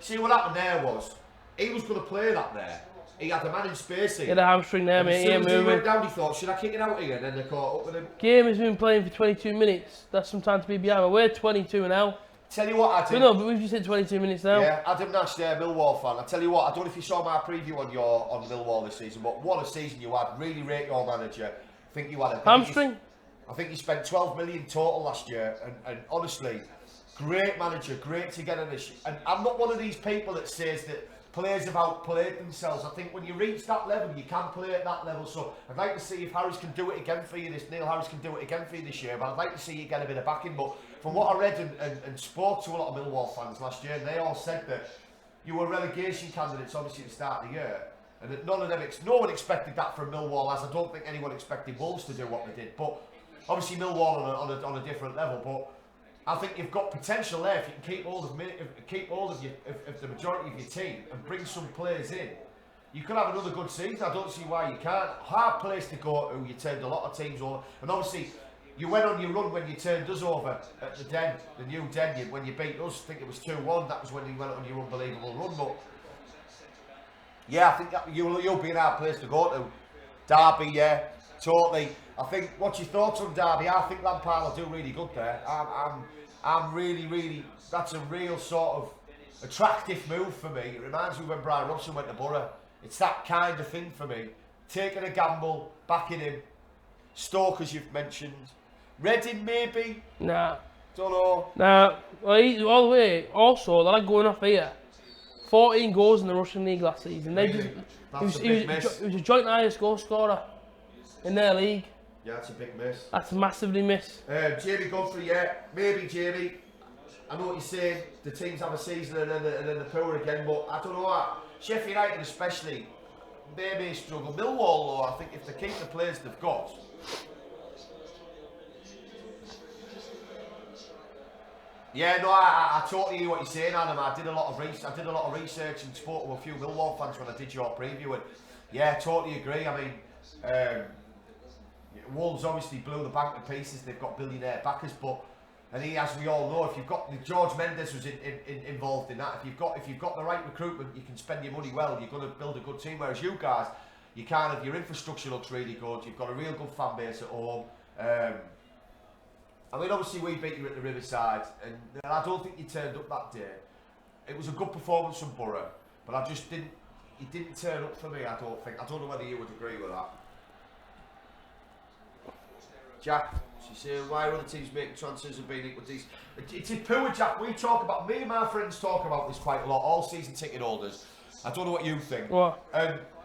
[SPEAKER 1] See what happened there was, he was going to play that there. He had a man in space here.
[SPEAKER 2] He had a hamstring there, mate.
[SPEAKER 1] As soon as he went down, he thought, should I kick it out again? And they caught up with him.
[SPEAKER 2] Game has been playing for 22 minutes. That's some time to be behind. We're 22 now.
[SPEAKER 1] Tell you what, Adam.
[SPEAKER 2] No, but we've just hit 22 minutes now.
[SPEAKER 1] Yeah, Adam Nash there, Millwall fan. I tell you what, I don't know if you saw my preview on Millwall this season, but what a season you had. Really rate your manager. I think you had a
[SPEAKER 2] hamstring.
[SPEAKER 1] I think you spent 12 million total last year, and honestly, great manager, great to get in this. And I'm not one of these people that says that players have outplayed themselves. I think when you reach that level, you can play at that level. So I'd like to see if Harris can do it again for you. Neil Harris can do it again for you this year. But I'd like to see you get a bit of backing. But from what I read and spoke to a lot of Millwall fans last year, they all said that you were relegation candidates, obviously, at the start of the year. And that no one expected that from Millwall, as I don't think anyone expected Wolves to do what they did. But obviously Millwall on a different level. But I think you've got potential there if you can keep hold of the majority of your team and bring some players in. You could have another good season. I don't see why you can't. Hard place to go to. You turned a lot of teams over, and obviously you went on your run when you turned us over at the Den, the new Den. When you beat us, I think it was 2-1. That was when you went on your unbelievable run. But yeah, I think that you'll be an hard place to go to. Derby, yeah, totally. I think, what's your thoughts on Derby? I think Lampard will do really good there. I'm really, that's a real sort of attractive move for me. It reminds me when Brian Robson went to Borough. It's that kind of thing for me. Taking a gamble, backing him. Stoke, as you've mentioned. Reading, maybe?
[SPEAKER 2] Nah.
[SPEAKER 1] Don't know.
[SPEAKER 2] Nah. Well, all the way. Also, they're like going off here. 14 goals in the Russian league last season.
[SPEAKER 1] Really?
[SPEAKER 2] He was a joint highest goal scorer in their league.
[SPEAKER 1] Yeah, that's a big miss.
[SPEAKER 2] That's massively miss.
[SPEAKER 1] Jamie Godfrey, yeah, maybe Jamie. I know what you're saying. The teams have a season and then the power again, but I don't know. Sheffield United especially, they may struggle. Millwall, though, I think if they keep the players they've got. Yeah, no, I totally hear what you're saying, Adam. I did a lot of research and spoke to a few Millwall fans when I did your preview, and yeah, totally agree. I mean, Wolves obviously blew the bank to pieces. They've got billionaire backers, but as we all know, if you've got George Mendes was involved in that. If you've got the right recruitment, you can spend your money well. You're going to build a good team. Whereas you guys, you kind of your infrastructure looks really good. You've got a real good fan base at home. I mean, obviously we beat you at the Riverside, and I don't think you turned up that day. It was a good performance from Borough, but I just didn't. He didn't turn up for me. I don't think. I don't know whether you would agree with that. Jack, she's saying, why are other teams making transfers and being equal to these? It's a poor, Jack. Me and my friends talk about this quite a lot, all season ticket holders. I don't know what you think.
[SPEAKER 2] What?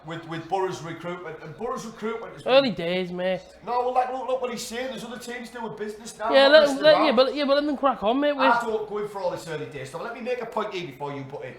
[SPEAKER 1] with Borough's recruitment, and Borough's recruitment has
[SPEAKER 2] Early days, mate.
[SPEAKER 1] No, well, like, look what he's saying. There's other teams doing business now.
[SPEAKER 2] Yeah,
[SPEAKER 1] not messing about.
[SPEAKER 2] but let them crack on, mate.
[SPEAKER 1] I don't go in for all this early day stuff. Let me make a point here before you put in.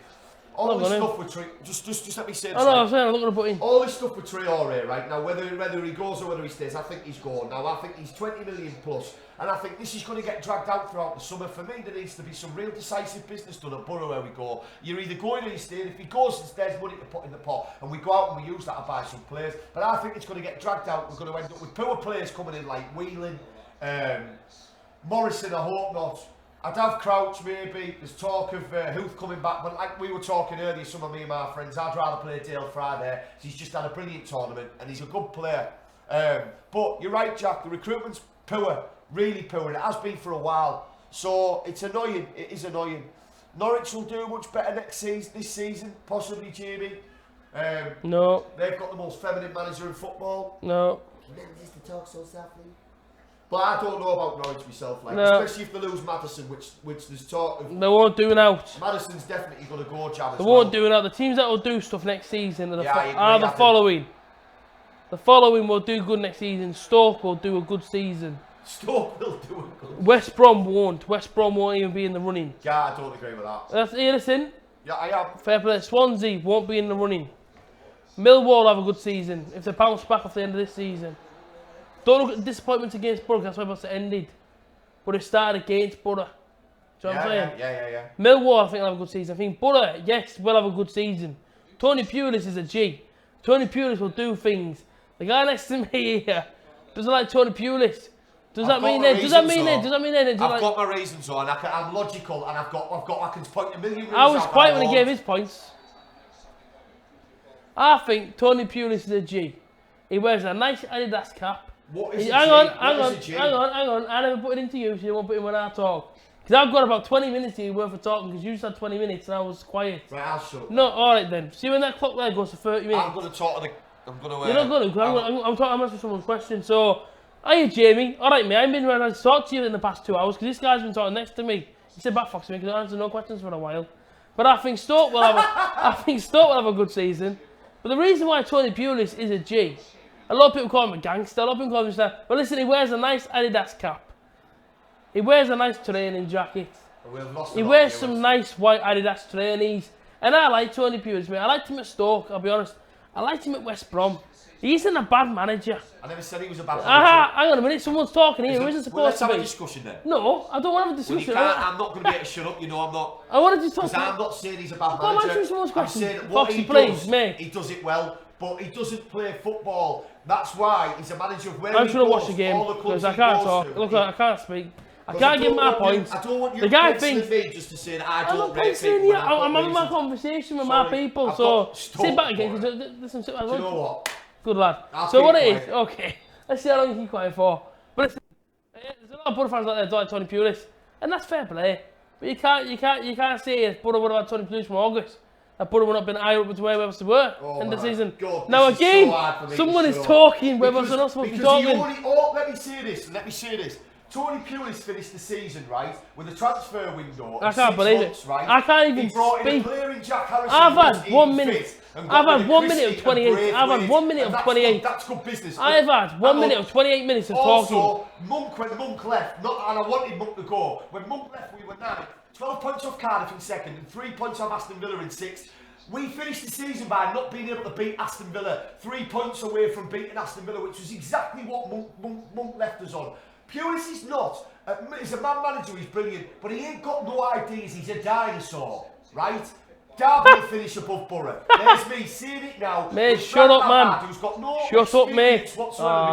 [SPEAKER 1] All this stuff with just let me say this.
[SPEAKER 2] I know, I'm saying I'm not going to put in.
[SPEAKER 1] All this stuff with Traore, right now, whether he goes or whether he stays, I think he's gone. Now, I think he's 20 million plus, and I think this is going to get dragged out throughout the summer. For me, there needs to be some real decisive business done at Borough where we go. You're either going or you're staying. If he goes, there's money to put in the pot, and we go out and we use that to buy some players. But I think it's going to get dragged out. We're going to end up with poor players coming in like Whelan, Morrison, I hope not. I'd have Crouch maybe. There's talk of Huth coming back, but like we were talking earlier, some of me and my friends, I'd rather play Dale Fry there. He's just had a brilliant tournament and he's a good player. But you're right, Jack, the recruitment's poor, really poor, and it has been for a while. So it's annoying, it is annoying. Norwich will do much better this season, possibly, Jamie.
[SPEAKER 2] No.
[SPEAKER 1] They've got the most feminine manager in football.
[SPEAKER 2] No.
[SPEAKER 1] Remember just to talk so softly. But I don't know about Norwich myself, like,
[SPEAKER 2] no.
[SPEAKER 1] especially if they lose Maddison, which there's talk of.
[SPEAKER 2] They won't do it out.
[SPEAKER 1] Madison's definitely going to go, Jam.
[SPEAKER 2] They won't do it out. The teams that will do stuff next season are the following. The following will do good next season. Stoke will do a good season.
[SPEAKER 1] Stoke will do a good.
[SPEAKER 2] West Brom won't. West Brom won't even be in the running.
[SPEAKER 1] Yeah, I don't agree with that.
[SPEAKER 2] Listen.
[SPEAKER 1] Yeah, I am.
[SPEAKER 2] Fair play. Swansea won't be in the running. Millwall will have a good season if they bounce back off the end of this season. Don't look at disappointments against Borough, that's why it ended. But it started against Borough. Do you know what I'm saying?
[SPEAKER 1] Yeah.
[SPEAKER 2] Millwall, I think, will have a good season. I think Borough, yes, will have a good season. Tony Pulis is a G. Tony Pulis will do things. The guy next to me here doesn't like Tony Pulis. Does that mean it?
[SPEAKER 1] I've got my reasons on. I'm logical, and I can point a million reasons.
[SPEAKER 2] I was quiet when he gave his points. I think Tony Pulis is a G. He wears a nice Adidas cap.
[SPEAKER 1] What is
[SPEAKER 2] hang on. I never put it into you, so you won't put it in when I talk. Because I've got about 20 minutes here worth of talking, because you just had 20 minutes and I was quiet.
[SPEAKER 1] Right, I'll shut up.
[SPEAKER 2] No, alright then. See when that clock there goes to 30 minutes?
[SPEAKER 1] I'm going to talk to the...
[SPEAKER 2] You're not going to, because I'm answering someone's question. So, hiya Jamie. Alright mate, I haven't been ready to talk to you in the past 2 hours, because this guy's been talking next to me. He said backfoxing me, because I answered no questions for a while. But I think Stoke will have a good season. But the reason why Tony Pulis is a G, a lot of people call him a gangster, a lot of people call him that. But listen, he wears a nice Adidas cap. He wears a nice training jacket. He wears some nice white Adidas trainees. And I like Tony Pulis, mate. I liked him at Stoke, I'll be honest. I liked him at West Brom. He isn't a bad manager.
[SPEAKER 1] I never said he was a bad manager.
[SPEAKER 2] Hang on a minute, someone's talking here. Who isn't supposed to be?
[SPEAKER 1] Let's have a discussion then.
[SPEAKER 2] No, I don't want to have a discussion.
[SPEAKER 1] Well, I'm not going to be able to shut up, you know, I'm not.
[SPEAKER 2] I wanted to talk.
[SPEAKER 1] Because I'm not saying he's a bad
[SPEAKER 2] I'm
[SPEAKER 1] manager.
[SPEAKER 2] answering someone's question.
[SPEAKER 1] I'm saying what
[SPEAKER 2] Foxy,
[SPEAKER 1] he
[SPEAKER 2] please,
[SPEAKER 1] does,
[SPEAKER 2] mate.
[SPEAKER 1] he does it well, but he doesn't play football. That's why he's a manager of where
[SPEAKER 2] I'm
[SPEAKER 1] he
[SPEAKER 2] trying to
[SPEAKER 1] goes,
[SPEAKER 2] watch the game
[SPEAKER 1] all the clubs
[SPEAKER 2] because I
[SPEAKER 1] he
[SPEAKER 2] can't
[SPEAKER 1] goes
[SPEAKER 2] talk.
[SPEAKER 1] to.
[SPEAKER 2] Look, I can't speak. I can't give my points.
[SPEAKER 1] I don't want you
[SPEAKER 2] the guy
[SPEAKER 1] to
[SPEAKER 2] thinks
[SPEAKER 1] me just to say that I
[SPEAKER 2] I'm
[SPEAKER 1] don't
[SPEAKER 2] not
[SPEAKER 1] rate
[SPEAKER 2] saying
[SPEAKER 1] people.
[SPEAKER 2] I'm having my conversation with my people, so sit back again. Listen,
[SPEAKER 1] do you know what?
[SPEAKER 2] Good lad.
[SPEAKER 1] I'll
[SPEAKER 2] so what
[SPEAKER 1] keep
[SPEAKER 2] it is, okay. Let's see how long you keep quiet for. But listen, there's a lot of Borough fans out there that don't like Tony Pulis, and that's fair play. But you can't say if Borough would have had Tony Pulis from August. That Borough would not have been higher up to where we supposed to work in the season.
[SPEAKER 1] God,
[SPEAKER 2] now again, someone is talking where we're not supposed to be talking.
[SPEAKER 1] Let me say this. Tony Pulis finished the season, right, with a transfer window.
[SPEAKER 2] I can't believe it.
[SPEAKER 1] Right?
[SPEAKER 2] I can't even
[SPEAKER 1] he brought
[SPEAKER 2] speak.
[SPEAKER 1] In a player in Jack Harrison.
[SPEAKER 2] I've had 1 minute. I've had 1 minute of 28. I've had 1 minute of 28.
[SPEAKER 1] That's good business.
[SPEAKER 2] I've had 1 minute of 28 minutes of talking.
[SPEAKER 1] Also, when Monk left, and I wanted Monk to go. When Monk left, we were 12 points off Cardiff in second, and 3 points off Aston Villa in sixth. We finished the season by not being able to beat Aston Villa. 3 points away from beating Aston Villa, which was exactly what Monk left us on. Pulis is not. He's a man manager, he's brilliant, but he ain't got no ideas, he's a dinosaur, right? Derby will finish above Borough. There's me saying it now.
[SPEAKER 2] Mate, shut up, man.
[SPEAKER 1] Who's got no
[SPEAKER 2] shut up, mate.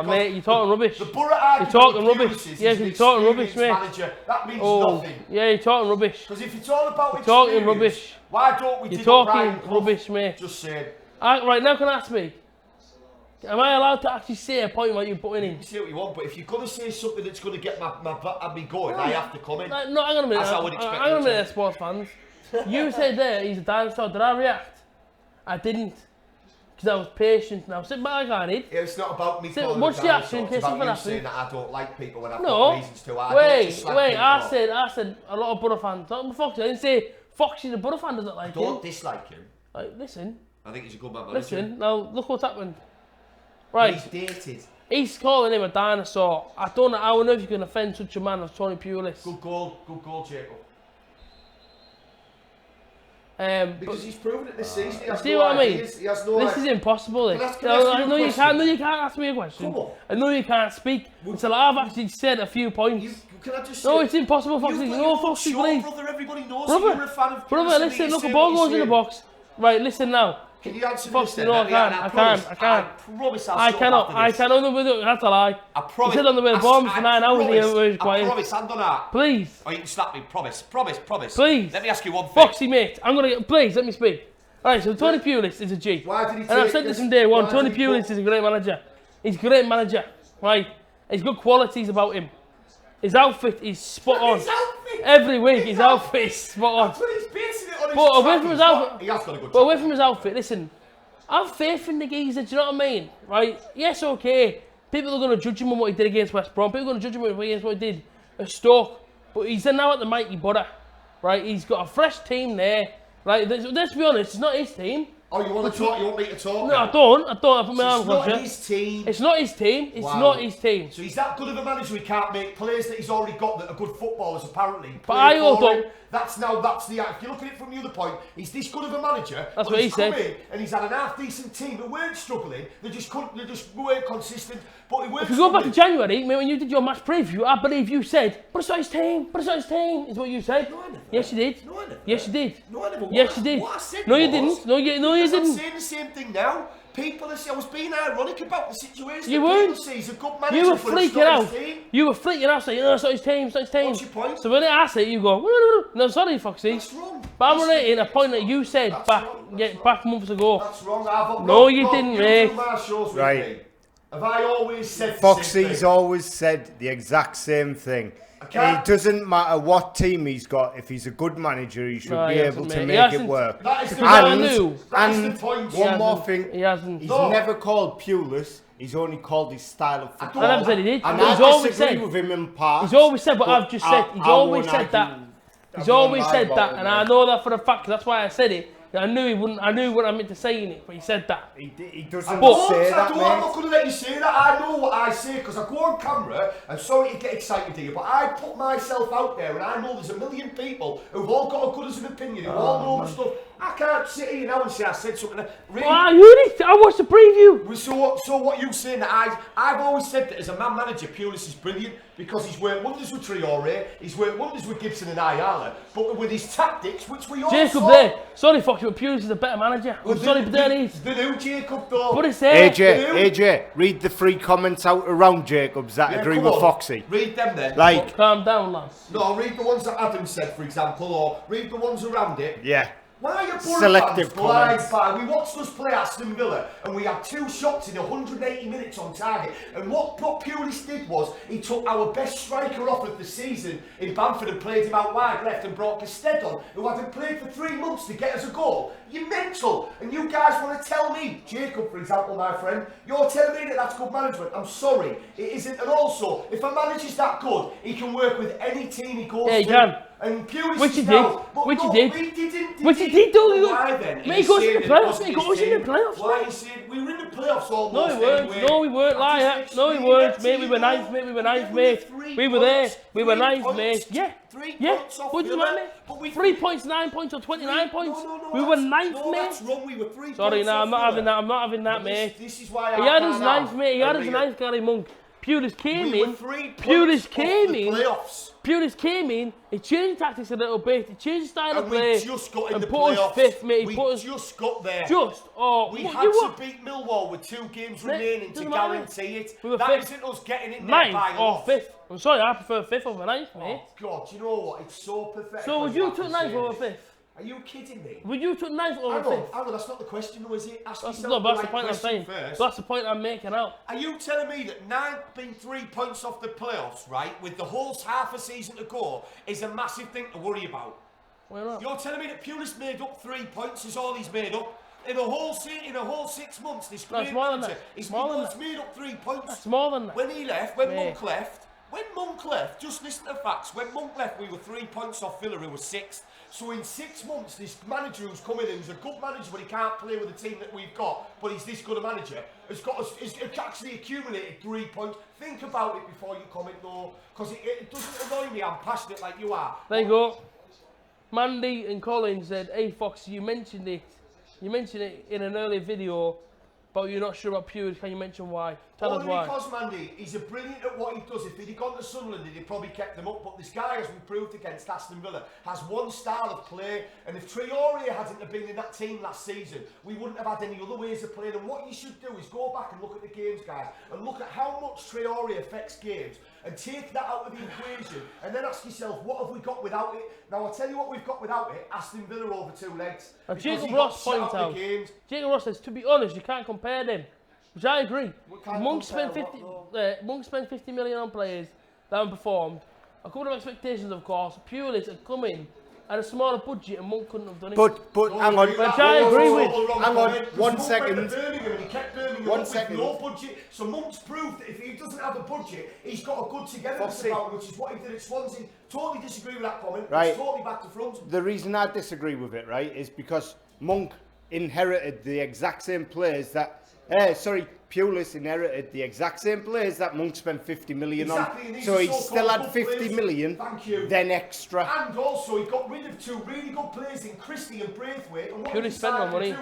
[SPEAKER 2] Mate, you're talking rubbish.
[SPEAKER 1] The Borough
[SPEAKER 2] you're talking rubbish. Yes, you're talking rubbish, mate.
[SPEAKER 1] Manager. That means nothing.
[SPEAKER 2] Yeah, you're talking rubbish.
[SPEAKER 1] Because if it's all about experience,
[SPEAKER 2] talking rubbish.
[SPEAKER 1] Why don't we
[SPEAKER 2] you're
[SPEAKER 1] dig
[SPEAKER 2] talking
[SPEAKER 1] up
[SPEAKER 2] rubbish, mate.
[SPEAKER 1] Just saying.
[SPEAKER 2] Right, now can I speak? Am I allowed to actually say a point what you're putting in?
[SPEAKER 1] You can say what you want, but if you're going to say something that's going to get me going, I have to come in.
[SPEAKER 2] No, hang on a minute.
[SPEAKER 1] That's how I would expect
[SPEAKER 2] hang on a minute, sports fans. You said there, he's a dinosaur. Did I react? I didn't. Because I was patient. Now sit back on it.
[SPEAKER 1] Yeah, it's not about me calling
[SPEAKER 2] what's the action?
[SPEAKER 1] It's about you saying that I don't like people when I've got reasons to.
[SPEAKER 2] I said a lot of Borough fans. I didn't say Foxy the Borough fan doesn't like him.
[SPEAKER 1] Don't dislike him.
[SPEAKER 2] Like, listen,
[SPEAKER 1] I think he's a good man.
[SPEAKER 2] Listen, now look what's happened. Right.
[SPEAKER 1] He's dated.
[SPEAKER 2] He's calling him a dinosaur. I don't know how on earth you can offend such a man as Tony Pulis.
[SPEAKER 1] Good goal, Jacob. Because he's proven it this season. He has
[SPEAKER 2] See
[SPEAKER 1] no
[SPEAKER 2] what I mean?
[SPEAKER 1] ideas. He has no
[SPEAKER 2] This is impossible.
[SPEAKER 1] Can I ask you
[SPEAKER 2] I know
[SPEAKER 1] a
[SPEAKER 2] you
[SPEAKER 1] question?
[SPEAKER 2] can't. No, you can't ask me a question.
[SPEAKER 1] Come on.
[SPEAKER 2] I know you can't speak until I've actually said a few points.
[SPEAKER 1] Can I just
[SPEAKER 2] No,
[SPEAKER 1] say,
[SPEAKER 2] it's impossible, Foxy. No, Foxy, please.
[SPEAKER 1] Brother, everybody knows
[SPEAKER 2] Brother,
[SPEAKER 1] you're a fan of
[SPEAKER 2] brother,
[SPEAKER 1] Pulis,
[SPEAKER 2] listen.
[SPEAKER 1] and you
[SPEAKER 2] Look,
[SPEAKER 1] say
[SPEAKER 2] a ball
[SPEAKER 1] what
[SPEAKER 2] goes in the
[SPEAKER 1] you
[SPEAKER 2] box. Right, listen now.
[SPEAKER 1] Can you answer
[SPEAKER 2] Foxy,
[SPEAKER 1] this then?
[SPEAKER 2] no, I can't. I can't.
[SPEAKER 1] I promise I'll
[SPEAKER 2] I
[SPEAKER 1] stop
[SPEAKER 2] cannot.
[SPEAKER 1] after
[SPEAKER 2] I
[SPEAKER 1] this.
[SPEAKER 2] cannot. That's a lie.
[SPEAKER 1] I promise.
[SPEAKER 2] You said on the way to Bournemouth for 9 hours here, where he's
[SPEAKER 1] I
[SPEAKER 2] quiet.
[SPEAKER 1] promise, hand on heart.
[SPEAKER 2] Please.
[SPEAKER 1] Oh, you can slap me. Promise.
[SPEAKER 2] Please.
[SPEAKER 1] Let me ask you one thing.
[SPEAKER 2] Foxy, mate, I'm gonna get. Please let me speak. Alright, so Tony Pulis is a G.
[SPEAKER 1] Why did he
[SPEAKER 2] And I've
[SPEAKER 1] take
[SPEAKER 2] said this
[SPEAKER 1] this-
[SPEAKER 2] from day one.
[SPEAKER 1] why
[SPEAKER 2] Tony
[SPEAKER 1] did he
[SPEAKER 2] Pulis
[SPEAKER 1] put-
[SPEAKER 2] is a great manager. He's a great manager, right? He's got qualities about him. His outfit is spot on.
[SPEAKER 1] His outfit?
[SPEAKER 2] Every week, his outfit is spot on.
[SPEAKER 1] That's what he's basing it on. His
[SPEAKER 2] But away
[SPEAKER 1] track.
[SPEAKER 2] from his
[SPEAKER 1] He's got-
[SPEAKER 2] outfit,
[SPEAKER 1] He has got a good
[SPEAKER 2] but away
[SPEAKER 1] track.
[SPEAKER 2] from his outfit, listen. Have faith in the geezer. Do you know what I mean? Right? Yes, okay. People are going to judge him on what he did against West Brom. People are going to judge him against what he did at Stoke. But he's now at the mighty Butter. Right? He's got a fresh team there. Right? Let's be honest. It's not his team.
[SPEAKER 1] Oh, you want to talk? You want me to talk?
[SPEAKER 2] No, I
[SPEAKER 1] now?
[SPEAKER 2] don't. I put my arm
[SPEAKER 1] It's
[SPEAKER 2] across
[SPEAKER 1] not
[SPEAKER 2] you.
[SPEAKER 1] his team.
[SPEAKER 2] It's not his team. It's
[SPEAKER 1] Wow.
[SPEAKER 2] not his team.
[SPEAKER 1] So he's that good of a manager. He can't make players that he's already got that are good footballers. Apparently,
[SPEAKER 2] But
[SPEAKER 1] play
[SPEAKER 2] I
[SPEAKER 1] for
[SPEAKER 2] also-
[SPEAKER 1] him. That's the. If you look at it from the other point, he's this good of a manager.
[SPEAKER 2] That's
[SPEAKER 1] but
[SPEAKER 2] what he
[SPEAKER 1] he's come
[SPEAKER 2] said.
[SPEAKER 1] in and he's had an half decent team who weren't struggling. They just couldn't. They just weren't consistent. But he weren't.
[SPEAKER 2] If you go back to
[SPEAKER 1] struggling.
[SPEAKER 2] January, mate, when you did your match preview, I believe you said, but it's not his team, but it's not his team, is what you said.
[SPEAKER 1] No, I never.
[SPEAKER 2] Yes, you did.
[SPEAKER 1] No, I never.
[SPEAKER 2] Yes, you did.
[SPEAKER 1] No, I never.
[SPEAKER 2] Yes, you did.
[SPEAKER 1] What I said
[SPEAKER 2] No, you
[SPEAKER 1] was-
[SPEAKER 2] didn't. No, you
[SPEAKER 1] Because I'm
[SPEAKER 2] didn't.
[SPEAKER 1] saying the same thing now. People are saying I was being ironic about the situation.
[SPEAKER 2] You
[SPEAKER 1] that
[SPEAKER 2] weren't.
[SPEAKER 1] People say he's a good manager.
[SPEAKER 2] You were
[SPEAKER 1] but it's
[SPEAKER 2] freaking
[SPEAKER 1] not
[SPEAKER 2] out.
[SPEAKER 1] his team.
[SPEAKER 2] You were freaking out saying, oh, it's not his team, it's not his team.
[SPEAKER 1] What's your point?
[SPEAKER 2] So when I say it, you go, no, sorry, Foxy.
[SPEAKER 1] That's wrong.
[SPEAKER 2] But I'm
[SPEAKER 1] That's
[SPEAKER 2] relating a point that you said
[SPEAKER 1] That's
[SPEAKER 2] back
[SPEAKER 1] wrong. That's
[SPEAKER 2] back months ago.
[SPEAKER 1] That's wrong.
[SPEAKER 2] No, you didn't,
[SPEAKER 1] you
[SPEAKER 2] mate.
[SPEAKER 1] do my shows with
[SPEAKER 3] Right.
[SPEAKER 1] me. Have I always said the same
[SPEAKER 3] Foxy's
[SPEAKER 1] thing?
[SPEAKER 3] always said the exact same thing.
[SPEAKER 1] can't-
[SPEAKER 3] It doesn't matter what team he's got. If he's a good manager, he should
[SPEAKER 2] No,
[SPEAKER 3] be
[SPEAKER 2] he
[SPEAKER 3] able
[SPEAKER 2] hasn't,
[SPEAKER 3] to
[SPEAKER 2] mate. He
[SPEAKER 3] make it
[SPEAKER 2] hasn't.
[SPEAKER 3] work.
[SPEAKER 1] That is the
[SPEAKER 2] Because I
[SPEAKER 3] And,
[SPEAKER 2] knew.
[SPEAKER 1] That is the
[SPEAKER 3] and
[SPEAKER 1] point.
[SPEAKER 2] He
[SPEAKER 3] one more
[SPEAKER 2] hasn't.
[SPEAKER 3] thing,
[SPEAKER 2] He hasn't.
[SPEAKER 3] he's
[SPEAKER 1] No.
[SPEAKER 3] never called Pulis. He's only called his style of football.
[SPEAKER 2] I never said he did.
[SPEAKER 3] And
[SPEAKER 2] He's
[SPEAKER 3] I
[SPEAKER 2] always
[SPEAKER 3] disagree
[SPEAKER 2] said.
[SPEAKER 3] with him in parts.
[SPEAKER 2] He's always said what
[SPEAKER 3] but
[SPEAKER 2] I've just said. He's always
[SPEAKER 3] won't
[SPEAKER 2] said that.
[SPEAKER 3] argue.
[SPEAKER 2] He's
[SPEAKER 3] I won't
[SPEAKER 2] always
[SPEAKER 3] lie
[SPEAKER 2] said
[SPEAKER 3] about
[SPEAKER 2] that,
[SPEAKER 3] it,
[SPEAKER 2] and I
[SPEAKER 3] mate.
[SPEAKER 2] know that for a fact. 'Cause that's why I said it. I knew he wouldn't. I knew what I meant to say in it, but he said that.
[SPEAKER 3] He doesn't
[SPEAKER 2] But-
[SPEAKER 3] say that,
[SPEAKER 1] I'm
[SPEAKER 3] mate.
[SPEAKER 1] not going to let you say that. I know what I say because I go on camera. I'm sorry to get excited here, but I put myself out there, and I know there's a million people who've all got as good as an opinion, who all know the stuff. I can't sit here now and say I said something. Really,
[SPEAKER 2] Ah, you did. I watched the preview.
[SPEAKER 1] So what you saying that I've always said that as a man manager, Pulis is brilliant because he's worked wonders with Traore, he's worked wonders with Gibson and Ayala, but with his tactics, which we all
[SPEAKER 2] Jacob
[SPEAKER 1] saw.
[SPEAKER 2] there. Sorry, Foxy, but Pulis is a better manager. I'm sorry, but there he is.
[SPEAKER 1] The new Jacob though.
[SPEAKER 2] But it's there.
[SPEAKER 3] AJ, read the three comments out around Jacobs that
[SPEAKER 1] Yeah,
[SPEAKER 3] agree
[SPEAKER 1] come
[SPEAKER 3] with
[SPEAKER 1] on.
[SPEAKER 3] Foxy.
[SPEAKER 1] Read them then.
[SPEAKER 3] Like,
[SPEAKER 2] Calm down, lads.
[SPEAKER 1] No, read the ones that Adam said, for example, or read the ones around it.
[SPEAKER 3] yeah.
[SPEAKER 1] Why are
[SPEAKER 3] Selective
[SPEAKER 1] Borofantv glide
[SPEAKER 3] comments.
[SPEAKER 1] by? We watched us play Aston Villa and we had 2 shots in 180 minutes on target. And what Pulis did was he took our best striker off of the season in Bamford and played him out wide left and brought Gested on, who hadn't played for 3 months to get us a goal. You're mental. And you guys want to tell me, Jacob, for example, my friend, you're telling me that that's good management. I'm sorry, it isn't. And also, if a manager's that good, he can work with any team he goes
[SPEAKER 2] Yeah, he
[SPEAKER 1] to.
[SPEAKER 2] can.
[SPEAKER 1] And Pulis
[SPEAKER 2] Which
[SPEAKER 1] is
[SPEAKER 2] he
[SPEAKER 1] now-
[SPEAKER 2] did.
[SPEAKER 1] but
[SPEAKER 2] Which he
[SPEAKER 1] no,
[SPEAKER 2] did.
[SPEAKER 1] we didn't.
[SPEAKER 2] Which he did, though.
[SPEAKER 1] Why then?
[SPEAKER 2] Mate, he goes in the
[SPEAKER 1] Saying that it
[SPEAKER 2] playoffs.
[SPEAKER 1] wasn't
[SPEAKER 2] He
[SPEAKER 1] his
[SPEAKER 2] goes in the
[SPEAKER 1] team.
[SPEAKER 2] playoffs.
[SPEAKER 1] Why are you saying we were in the playoffs
[SPEAKER 2] No,
[SPEAKER 1] almost
[SPEAKER 2] we weren't.
[SPEAKER 1] anyway?
[SPEAKER 2] No, we weren't.
[SPEAKER 1] I
[SPEAKER 2] Liar.
[SPEAKER 1] just
[SPEAKER 2] No, we
[SPEAKER 1] explained
[SPEAKER 2] weren't,
[SPEAKER 1] that
[SPEAKER 2] mate.
[SPEAKER 1] to
[SPEAKER 2] We
[SPEAKER 1] you,
[SPEAKER 2] were
[SPEAKER 1] though.
[SPEAKER 2] ninth, mate. We were ninth,
[SPEAKER 1] We
[SPEAKER 2] mate.
[SPEAKER 1] 3
[SPEAKER 2] We were there.
[SPEAKER 1] points,
[SPEAKER 2] We were
[SPEAKER 1] 3
[SPEAKER 2] ninth,
[SPEAKER 1] points,
[SPEAKER 2] mate. Yeah.
[SPEAKER 1] 3
[SPEAKER 2] Yeah.
[SPEAKER 1] points off
[SPEAKER 2] What do you
[SPEAKER 1] Villa,
[SPEAKER 2] mean,
[SPEAKER 1] but
[SPEAKER 2] mate? 3 points, 9 points, or 29 points.
[SPEAKER 1] No,
[SPEAKER 2] We were
[SPEAKER 1] that's-
[SPEAKER 2] ninth,
[SPEAKER 1] no,
[SPEAKER 2] mate.
[SPEAKER 1] that's wrong. We were 3
[SPEAKER 2] Sorry,
[SPEAKER 1] points
[SPEAKER 2] no,
[SPEAKER 1] off
[SPEAKER 2] I'm not
[SPEAKER 1] Villa.
[SPEAKER 2] having that. I'm not having that, mate.
[SPEAKER 1] This is why
[SPEAKER 2] He
[SPEAKER 1] I
[SPEAKER 2] had
[SPEAKER 1] can't
[SPEAKER 2] his ninth,
[SPEAKER 1] have
[SPEAKER 2] mate. He had
[SPEAKER 1] a
[SPEAKER 2] his
[SPEAKER 1] real-
[SPEAKER 2] ninth, Gary Monk. Pulis came
[SPEAKER 1] We were
[SPEAKER 2] in.
[SPEAKER 1] 3
[SPEAKER 2] Pulis
[SPEAKER 1] points
[SPEAKER 2] came
[SPEAKER 1] off the
[SPEAKER 2] in.
[SPEAKER 1] playoffs.
[SPEAKER 2] Pulis came in. He changed tactics a little bit. He changed his style of
[SPEAKER 1] And
[SPEAKER 2] play.
[SPEAKER 1] we just got in
[SPEAKER 2] and
[SPEAKER 1] the
[SPEAKER 2] put us
[SPEAKER 1] playoffs.
[SPEAKER 2] fifth, mate.
[SPEAKER 1] We
[SPEAKER 2] He put us
[SPEAKER 1] just got there. We
[SPEAKER 2] what,
[SPEAKER 1] had
[SPEAKER 2] you
[SPEAKER 1] to
[SPEAKER 2] were
[SPEAKER 1] beat Millwall with 2 games
[SPEAKER 2] Mate,
[SPEAKER 1] remaining to
[SPEAKER 2] doesn't matter.
[SPEAKER 1] guarantee it.
[SPEAKER 2] We were
[SPEAKER 1] That
[SPEAKER 2] fifth.
[SPEAKER 1] isn't us getting in there
[SPEAKER 2] ninth
[SPEAKER 1] by a
[SPEAKER 2] or
[SPEAKER 1] lot.
[SPEAKER 2] fifth. I'm sorry, I prefer fifth over ninth, mate.
[SPEAKER 1] Oh God, you know what? It's so pathetic.
[SPEAKER 2] So
[SPEAKER 1] when
[SPEAKER 2] would you
[SPEAKER 1] have
[SPEAKER 2] took
[SPEAKER 1] to
[SPEAKER 2] ninth
[SPEAKER 1] say
[SPEAKER 2] over
[SPEAKER 1] this.
[SPEAKER 2] fifth?
[SPEAKER 1] Are you kidding me?
[SPEAKER 2] Would you took ninth over
[SPEAKER 1] Hang on,
[SPEAKER 2] fifth?
[SPEAKER 1] hang on, that's not the question though, is it? Ask
[SPEAKER 2] That's,
[SPEAKER 1] yourself
[SPEAKER 2] no, that's
[SPEAKER 1] the
[SPEAKER 2] the point I'm
[SPEAKER 1] question
[SPEAKER 2] saying.
[SPEAKER 1] first.
[SPEAKER 2] That's the point I'm making out.
[SPEAKER 1] Are you telling me that 9 being 3 points off the playoffs, right, with the whole half a season to go, is a massive thing to worry about?
[SPEAKER 2] Why not?
[SPEAKER 1] You're telling me that Pulis made up 3 points is all he's made up? In a whole 6 months, this
[SPEAKER 2] No, it's
[SPEAKER 1] great
[SPEAKER 2] more than
[SPEAKER 1] manager,
[SPEAKER 2] that.
[SPEAKER 1] he's
[SPEAKER 2] More than that.
[SPEAKER 1] made up 3 points.
[SPEAKER 2] That's more than that.
[SPEAKER 1] When he left, when
[SPEAKER 2] Mate.
[SPEAKER 1] Monk left, just listen to the facts. When Monk left, we were 3 points off Villa, who was 6th. So in 6 months, this manager who's come in and who's a good manager, but he can't play with the team that we've got, but he's this good a manager, has actually accumulated 3 points. Think about it before you comment, though, because it doesn't annoy me. I'm passionate like you are.
[SPEAKER 2] There you go. Mandy and Colin said, "Hey Fox, you mentioned it. You mentioned it in an earlier video, but you're not sure about Pure. Can you mention why? Tell us why."
[SPEAKER 1] Only because, Mandy, he's a brilliant at what he does. If he'd have gone to Sunderland, he'd probably kept them up. But this guy, as we proved against Aston Villa, has one style of play. And if Traore hadn't have been in that team last season, we wouldn't have had any other ways of playing. And what you should do is go back and look at the games, guys, and look at how much Traore affects games, and take that out of the equation, and then ask yourself, what have we got without it? Now, I'll tell you what we've got without it: Aston Villa over 2 legs.
[SPEAKER 2] And Jacob Ross points out, Jacob Ross says, to be honest, you can't compare them. Which I agree. Monk spent 50 million on players that haven't performed. A couple of expectations, of course. Pulis had come in at a smaller budget, and Monk couldn't have done it.
[SPEAKER 3] But hang on.
[SPEAKER 2] Which I agree with.
[SPEAKER 3] Hang on, 1 second.
[SPEAKER 1] He kept Birmingham
[SPEAKER 3] 1
[SPEAKER 1] with
[SPEAKER 3] second.
[SPEAKER 1] no budget. So Monk's proved that if he doesn't have a budget, he's got a good togetherness about him, which is what he did at Swansea. Totally disagree with that comment.
[SPEAKER 3] Right.
[SPEAKER 1] It's totally back to front.
[SPEAKER 3] The reason I disagree with it, right, is because Monk inherited the exact same players that. Pulis inherited the exact same players that Monk spent 50 million on. So he still had 50 million, then extra.
[SPEAKER 1] And also, he got rid of 2 really good players in Christie and Braithwaite. And what
[SPEAKER 2] Pulis
[SPEAKER 1] he
[SPEAKER 2] spent no money.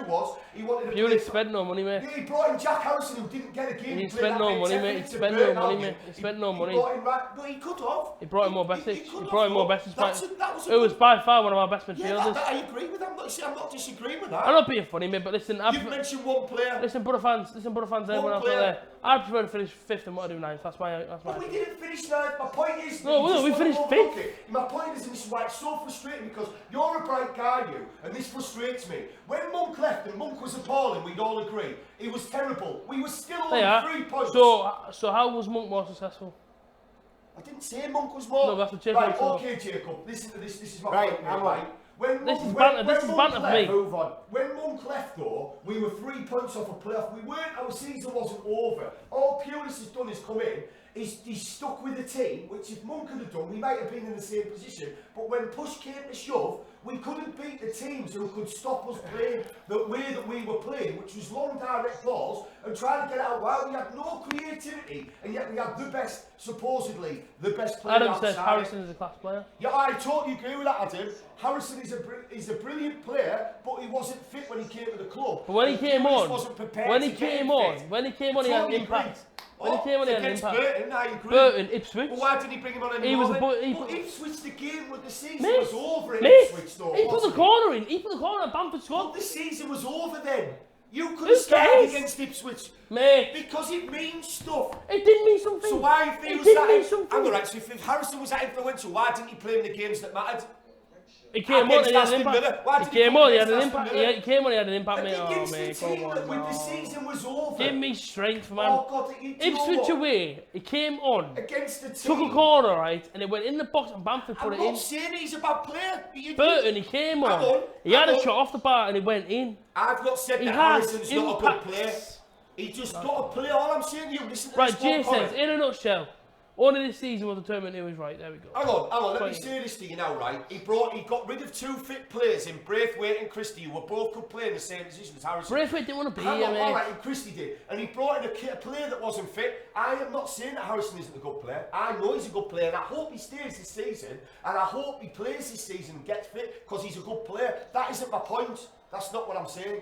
[SPEAKER 1] He wanted to
[SPEAKER 2] Pulis spent no money, mate.
[SPEAKER 1] Yeah, he brought in Jack Harrison, who didn't get a game.
[SPEAKER 2] He spent no money, mate. He spent no money, mate. He spent no money.
[SPEAKER 1] No, he could have.
[SPEAKER 2] He brought in more best. He brought in more best.
[SPEAKER 1] It
[SPEAKER 2] was by far one of our best midfielders.
[SPEAKER 1] I agree with that. I'm not disagreeing with that.
[SPEAKER 2] I'm not being funny, mate, but listen.
[SPEAKER 1] You've mentioned one player.
[SPEAKER 2] Listen, Borough fans, everyone out there. I prefer to finish 5th and what I do 9th. That's why.
[SPEAKER 1] But we didn't finish 9th. My point is.
[SPEAKER 2] No, we finished 5th.
[SPEAKER 1] My point is, and this is why it's so frustrating, because you're a bright guy, and this frustrates me. When Monk left, and Monk was appalling, we'd all agree. He was terrible. We were still on 3 points.
[SPEAKER 2] So how was Monk more successful?
[SPEAKER 1] I didn't say Monk was more.
[SPEAKER 2] No, that's what Jacob
[SPEAKER 1] Right,
[SPEAKER 2] said.
[SPEAKER 1] okay, Jacob. This is my
[SPEAKER 3] Right,
[SPEAKER 1] point.
[SPEAKER 3] hang on.
[SPEAKER 1] Right.
[SPEAKER 2] This is banter for me.
[SPEAKER 3] Move on.
[SPEAKER 1] When Monk left, though, we were 3 points off a playoff. We weren't. Our season wasn't over. All Pulis has done is come in. He's stuck with the team, which if Monk could have done, we might have been in the same position. But when push came to shove, we couldn't beat the teams who could stop us playing the way that we were playing, which was long direct balls and trying to get out wide. We had no creativity, and yet we had the best, supposedly, the best player
[SPEAKER 2] Adam
[SPEAKER 1] outside.
[SPEAKER 2] says Harrison is a class player.
[SPEAKER 1] Yeah, I totally agree with that, Adam. Harrison is a brilliant player, but he wasn't fit when he came to the club.
[SPEAKER 2] But when he came on,
[SPEAKER 1] when he came on,
[SPEAKER 2] he had an impact. When he came on, he had an impact.
[SPEAKER 1] Burton, I agree.
[SPEAKER 2] Burton, Ipswich.
[SPEAKER 1] But why didn't he bring him on anymore?
[SPEAKER 2] He
[SPEAKER 1] But Ipswich, the game with the season
[SPEAKER 2] Mate,
[SPEAKER 1] was over in
[SPEAKER 2] mate,
[SPEAKER 1] Ipswich, though.
[SPEAKER 2] he put the corner in. He put the corner and Bamford
[SPEAKER 1] But
[SPEAKER 2] scored.
[SPEAKER 1] the season was over then. You could
[SPEAKER 2] Who
[SPEAKER 1] have started
[SPEAKER 2] cares?
[SPEAKER 1] against Ipswich.
[SPEAKER 2] Mate,
[SPEAKER 1] Because it means stuff.
[SPEAKER 2] it did mean something.
[SPEAKER 1] So why, if he
[SPEAKER 2] it
[SPEAKER 1] was
[SPEAKER 2] did
[SPEAKER 1] that...
[SPEAKER 2] mean something.
[SPEAKER 1] I'm alright, so if Harrison was that influential, why didn't he play in the games that mattered?
[SPEAKER 2] He came on, he had an
[SPEAKER 1] Aston Villa.
[SPEAKER 2] impact.
[SPEAKER 1] Why
[SPEAKER 2] He
[SPEAKER 1] did
[SPEAKER 2] came
[SPEAKER 1] come
[SPEAKER 2] on, he had
[SPEAKER 1] against
[SPEAKER 2] an
[SPEAKER 1] Aston
[SPEAKER 2] impact.
[SPEAKER 1] Villa?
[SPEAKER 2] He came on, he had an impact, mate. Oh,
[SPEAKER 1] Against
[SPEAKER 2] mate,
[SPEAKER 1] the
[SPEAKER 2] come
[SPEAKER 1] team
[SPEAKER 2] on,
[SPEAKER 1] that when
[SPEAKER 2] no.
[SPEAKER 1] the season was over.
[SPEAKER 2] Give me strength, man.
[SPEAKER 1] Oh God, you know
[SPEAKER 2] Ipswich
[SPEAKER 1] what?
[SPEAKER 2] away, he came on,
[SPEAKER 1] Against the
[SPEAKER 2] took
[SPEAKER 1] team.
[SPEAKER 2] a corner, right, and it went in the box and Bamford put
[SPEAKER 1] I'm
[SPEAKER 2] it in.
[SPEAKER 1] not saying he's a bad player.
[SPEAKER 2] Burton, he came
[SPEAKER 1] Hang
[SPEAKER 2] on.
[SPEAKER 1] on,
[SPEAKER 2] He had
[SPEAKER 1] hang
[SPEAKER 2] a
[SPEAKER 1] on.
[SPEAKER 2] shot off the bar and it went in.
[SPEAKER 1] I've not said
[SPEAKER 2] He
[SPEAKER 1] that
[SPEAKER 2] has
[SPEAKER 1] Harrison's not a good
[SPEAKER 2] impacts.
[SPEAKER 1] player. He just got to play. All I'm saying to you, listen to
[SPEAKER 2] Right,
[SPEAKER 1] this
[SPEAKER 2] Jay
[SPEAKER 1] one
[SPEAKER 2] says,
[SPEAKER 1] comment.
[SPEAKER 2] in a nutshell, only this season will determine who is right. There we go.
[SPEAKER 1] Hang on, let me
[SPEAKER 2] Right.
[SPEAKER 1] say this to you now, right? He got rid of 2 fit players in Braithwaite and Christie, who were both could play in the same position as Harrison.
[SPEAKER 2] Braithwaite didn't want to be
[SPEAKER 1] Hang
[SPEAKER 2] here,
[SPEAKER 1] on,
[SPEAKER 2] mate.
[SPEAKER 1] alright, and Christie did. And he brought in a player that wasn't fit. I am not saying that Harrison isn't a good player. I know he's a good player, and I hope he stays this season, and I hope he plays this season and gets fit, because he's a good player. That isn't my point. That's not what I'm saying.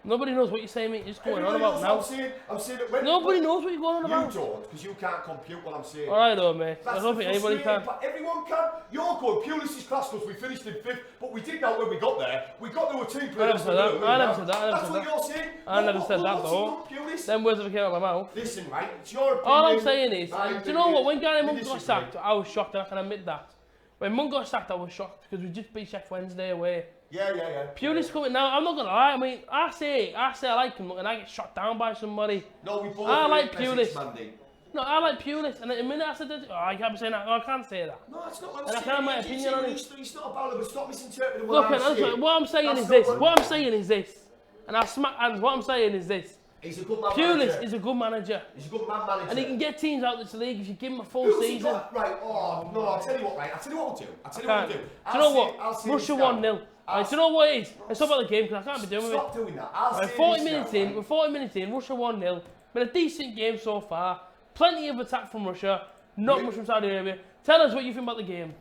[SPEAKER 2] Nobody knows what you're saying, mate. You're just going on
[SPEAKER 1] Everybody
[SPEAKER 2] about
[SPEAKER 1] knows
[SPEAKER 2] now.
[SPEAKER 1] what I'm saying that when...
[SPEAKER 2] Nobody knows what you're going on
[SPEAKER 1] You
[SPEAKER 2] about.
[SPEAKER 1] don't, because you can't compute what I'm saying.
[SPEAKER 2] Alright, though, mate. I
[SPEAKER 1] That's
[SPEAKER 2] don't
[SPEAKER 1] the
[SPEAKER 2] think anybody
[SPEAKER 1] frustrating
[SPEAKER 2] can.
[SPEAKER 1] part. Everyone can. You're good. Pulis is class because we finished in 5th, but we did know when we got there. We got there with 2 players.
[SPEAKER 2] I never said that. I never said that.
[SPEAKER 1] That's what you're saying.
[SPEAKER 2] I never said that, though. Them words have came out of my mouth.
[SPEAKER 1] Listen, right, it's your opinion.
[SPEAKER 2] All I'm saying is,
[SPEAKER 1] my
[SPEAKER 2] do you know what? When
[SPEAKER 1] opinion.
[SPEAKER 2] Gary
[SPEAKER 1] We
[SPEAKER 2] Monk got
[SPEAKER 1] disagree.
[SPEAKER 2] sacked, I was shocked, and I can admit that. When Monk got sacked, I was shocked because we just beat Sheffield Wednesday away.
[SPEAKER 1] Yeah.
[SPEAKER 2] Pulis coming now. I'm not gonna lie. I mean, I say I like him, and I get shot down by somebody.
[SPEAKER 1] No, we both
[SPEAKER 2] I like
[SPEAKER 1] agree,
[SPEAKER 2] Pulis.
[SPEAKER 1] Mandy.
[SPEAKER 2] No, I like Pulis, and in a minute I said, that, I can't be saying that. No, I can't say that.
[SPEAKER 1] No, that's not what I'm
[SPEAKER 2] And I
[SPEAKER 1] saying.
[SPEAKER 2] can have my opinion on it.
[SPEAKER 1] He's not a baller, but stop misinterpreting
[SPEAKER 2] Look,
[SPEAKER 1] what I'm saying.
[SPEAKER 2] what I'm saying
[SPEAKER 1] That's
[SPEAKER 2] is
[SPEAKER 1] not
[SPEAKER 2] this. What I'm saying is this, and I'll smack hands. What I'm saying is this.
[SPEAKER 1] He's a good man
[SPEAKER 2] Pulis
[SPEAKER 1] manager.
[SPEAKER 2] is a good manager.
[SPEAKER 1] He's a good man manager.
[SPEAKER 2] And he can get teams out of this league if you give him a full
[SPEAKER 1] Who's he
[SPEAKER 2] season.
[SPEAKER 1] got? Right, no, I'll tell you what, right, I'll tell you what we'll do.
[SPEAKER 2] Do you know what? Russia 1-0. Right, do you know what it is? It's not about the game because I can't be doing with it.
[SPEAKER 1] Stop doing that. I'll
[SPEAKER 2] Right,
[SPEAKER 1] say
[SPEAKER 2] 40
[SPEAKER 1] this
[SPEAKER 2] minutes
[SPEAKER 1] now,
[SPEAKER 2] in,
[SPEAKER 1] right?
[SPEAKER 2] we're 40 minutes in, Russia 1-0. Been a decent game so far. Plenty of attack from Russia, not much from Saudi Arabia. Tell us what you think about the game.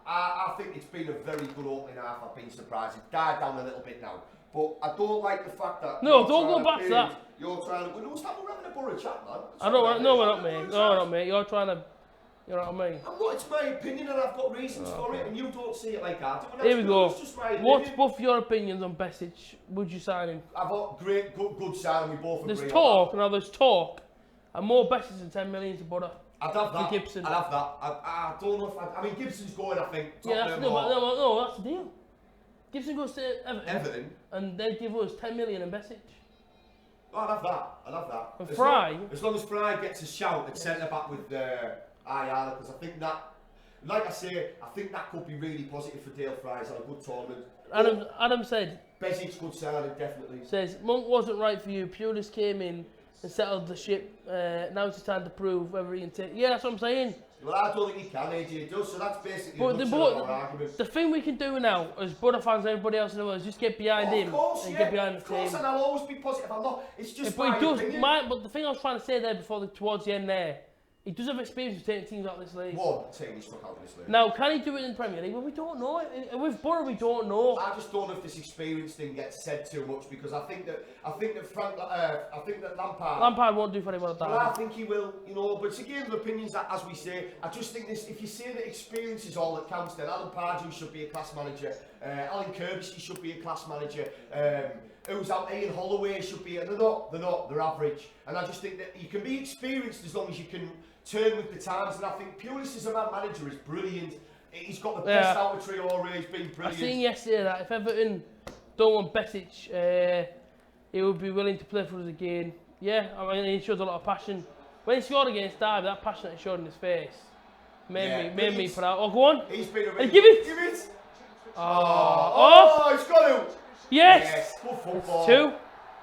[SPEAKER 1] I think it's been a very good opening half. I've been surprised. It's died down a little bit now. But I don't like the fact that...
[SPEAKER 2] No, don't go back to that.
[SPEAKER 1] You're trying to... We're having a Borough chat, man.
[SPEAKER 2] I don't. No, we're not, mate. No, we're not, mate. You're trying to... You know what I mean?
[SPEAKER 1] I'm not, it's my opinion and I've got reasons for it and you don't see it like that.
[SPEAKER 2] Here we go.
[SPEAKER 1] It's just my opinion.
[SPEAKER 2] What's both your opinions on Besic? Would you sign him?
[SPEAKER 1] I've got good sign, we both agree
[SPEAKER 2] There's
[SPEAKER 1] on
[SPEAKER 2] talk, now there's talk, and more Besic than 10 million to Butter.
[SPEAKER 1] I'd have that.
[SPEAKER 2] For Gibson.
[SPEAKER 1] I'd have that. I don't know if I mean, Gibson's going, I think.
[SPEAKER 2] Yeah, that's, no, that's the deal. Gibson goes to Everton, and they give us 10 million in Besic.
[SPEAKER 1] I'd have that. I'd have that.
[SPEAKER 2] And Fry?
[SPEAKER 1] As long as Fry gets a shout at centre back with IR, because I think that, like I say, I think that could be really positive for Dale Fry. He's had a good tournament.
[SPEAKER 2] Adam said,
[SPEAKER 1] Besic's good signing, definitely.
[SPEAKER 2] Says, Monk wasn't right for you. Pulis came in and settled the ship. Now it's time to prove whether he can take. Yeah, that's what I'm saying.
[SPEAKER 1] Well, I don't think he can, AJ does, so that's basically
[SPEAKER 2] But
[SPEAKER 1] our argument.
[SPEAKER 2] the thing we can do now, as Butter fans and everybody else in the world, is just get behind him and get behind the team.
[SPEAKER 1] Of course, and I'll always be positive. I'm not. It's just
[SPEAKER 2] But
[SPEAKER 1] my opinion.
[SPEAKER 2] but the thing I was trying to say there towards the end there, he does have experience of taking teams out of this league.
[SPEAKER 1] One team he's stuck out of this league.
[SPEAKER 2] Now, can he do it in the Premier League? Well, we don't know. With Borough, we don't know.
[SPEAKER 1] I just don't know if this experience thing gets said too much because I think that
[SPEAKER 2] Lampard won't do for anyone at that.
[SPEAKER 1] Well, I think he will, you know. But it's a game of opinions, as we say. I just think this. If you say that experience is all that counts, then Alan Pardew should be a class manager. Alan Kirby should be a class manager. Who's out? Ian Holloway should be. They're not. They're average. And I just think that you can be experienced as long as you can turn with the times. And I think Pulis as a man manager is brilliant. He's got the best out of Traore. He's been brilliant.
[SPEAKER 2] I seen yesterday that if Everton don't want Besic, he would be willing to play for us again. Yeah, I mean, he shows a lot of passion. When he scored against Derby, that passion that he showed in his face made me put out. Oh, go on.
[SPEAKER 1] He's been a
[SPEAKER 2] really give it.
[SPEAKER 1] Give it.
[SPEAKER 2] Oh,
[SPEAKER 1] he's got to.
[SPEAKER 2] Yes.
[SPEAKER 1] Good football.
[SPEAKER 2] 2.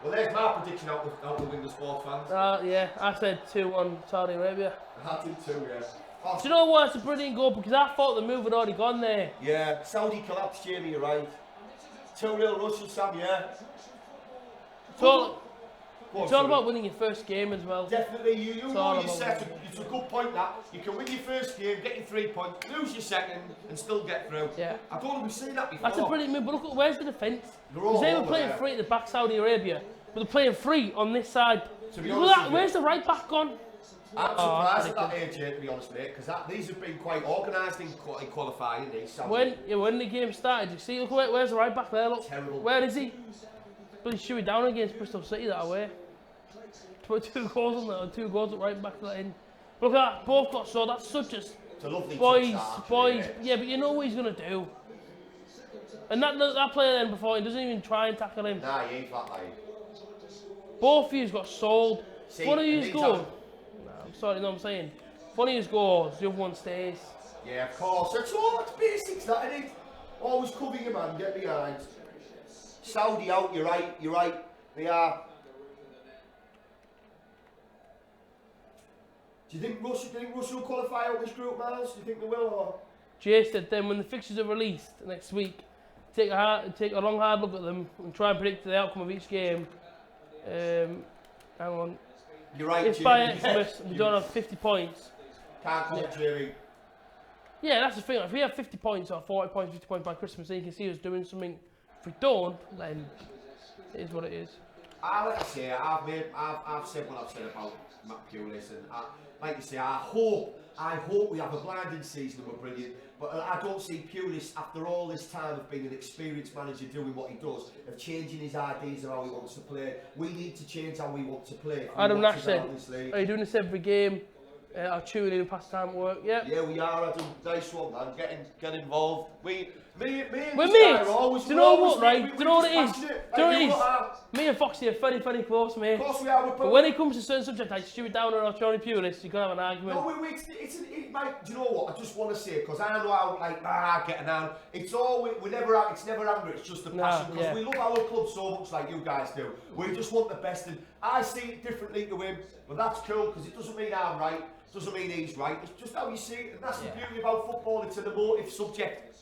[SPEAKER 1] Well, there's my prediction out the window, sports fans.
[SPEAKER 2] Yeah, I said 2 on Saudi Arabia.
[SPEAKER 1] I did 2, yeah.
[SPEAKER 2] Do you know what? It's a brilliant goal because I thought the move had already gone there.
[SPEAKER 1] Yeah, Saudi collapsed, Jamie, you're right. 2-0 Russian, Sam, yeah.
[SPEAKER 2] It's all about winning your first game as well.
[SPEAKER 1] Definitely, you know you set. It's a good point that you can win your first game, get your 3 points, lose your second, and still get through.
[SPEAKER 2] Yeah.
[SPEAKER 1] I don't think we've seen that before.
[SPEAKER 2] That's a brilliant move, but look at where's the defence?
[SPEAKER 1] Because
[SPEAKER 2] they were playing free at the back, Saudi Arabia, but they're playing free on this side.
[SPEAKER 1] To be honest,
[SPEAKER 2] where's the right back gone?
[SPEAKER 1] I'm surprised at that AJ, to be honest, mate, because these have been quite organised in qualifying.
[SPEAKER 2] When the game started, you see, look where's the right back there? Look,
[SPEAKER 1] terrible.
[SPEAKER 2] Where is he? But he's shooting down against Bristol City that away. To put 2 goals on there, 2 goals at right back to that in. Look at that, both got so that's such a.
[SPEAKER 1] It's a lovely
[SPEAKER 2] boys. Yeah, but you know what he's gonna do. And that player then before he doesn't even try and tackle him.
[SPEAKER 1] Nah, he ain't that like.
[SPEAKER 2] Both of you's got sold. One of you's goals. I'm sorry, no, I'm saying. One of you's goals, the other one stays.
[SPEAKER 1] Yeah, of course. That's basics, that isn't it? Always cover your man, get behind. Saudi out, you're right. They are. Do you think Russia will qualify out this group, Miles? Do you think they will? Or?
[SPEAKER 2] Jay said then when the fixtures are released next week, take a long hard look at them and try and predict the outcome of each game. Hang on.
[SPEAKER 1] You're right,
[SPEAKER 2] if by Xmas we don't have 50 points.
[SPEAKER 1] Can't call it, Jerry.
[SPEAKER 2] Yeah, that's the thing. If we have 50 points or 40 points, 50 points by Christmas, then you can see us doing something. If we don't, then it is what it is.
[SPEAKER 1] Like I say, I've said what I've said about Matt Pulis, and like you say, I hope we have a blinding season and we're brilliant. But I don't see Pulis, after all this time of being an experienced manager doing what he does, of changing his ideas of how he wants to play. We need to change how we want to play.
[SPEAKER 2] Adam Nash said, are you doing this every game? I'll tune in past time at work. Yeah.
[SPEAKER 1] Yeah, we are. Adam, nice one, man. Get involved. Me and
[SPEAKER 2] we're
[SPEAKER 1] mates.
[SPEAKER 2] Do you know what, right? Do you know what it is? Do you know what it is? Me and Foxy are very, very close, mate.
[SPEAKER 1] Of course we are.
[SPEAKER 2] But when it comes to certain subjects like Stuart Downer or Tony Pulis, you can have an argument.
[SPEAKER 1] No, mate, do you know what? I just want to say, because I know how, getting down. It's never anger, it's just the passion. Because we love our club so much like you guys do. We just want the best, and I see it differently to him, but that's cool because it doesn't mean I'm right, doesn't mean he's right. It's just how you see it, and that's the beauty about football. It's an emotive subject.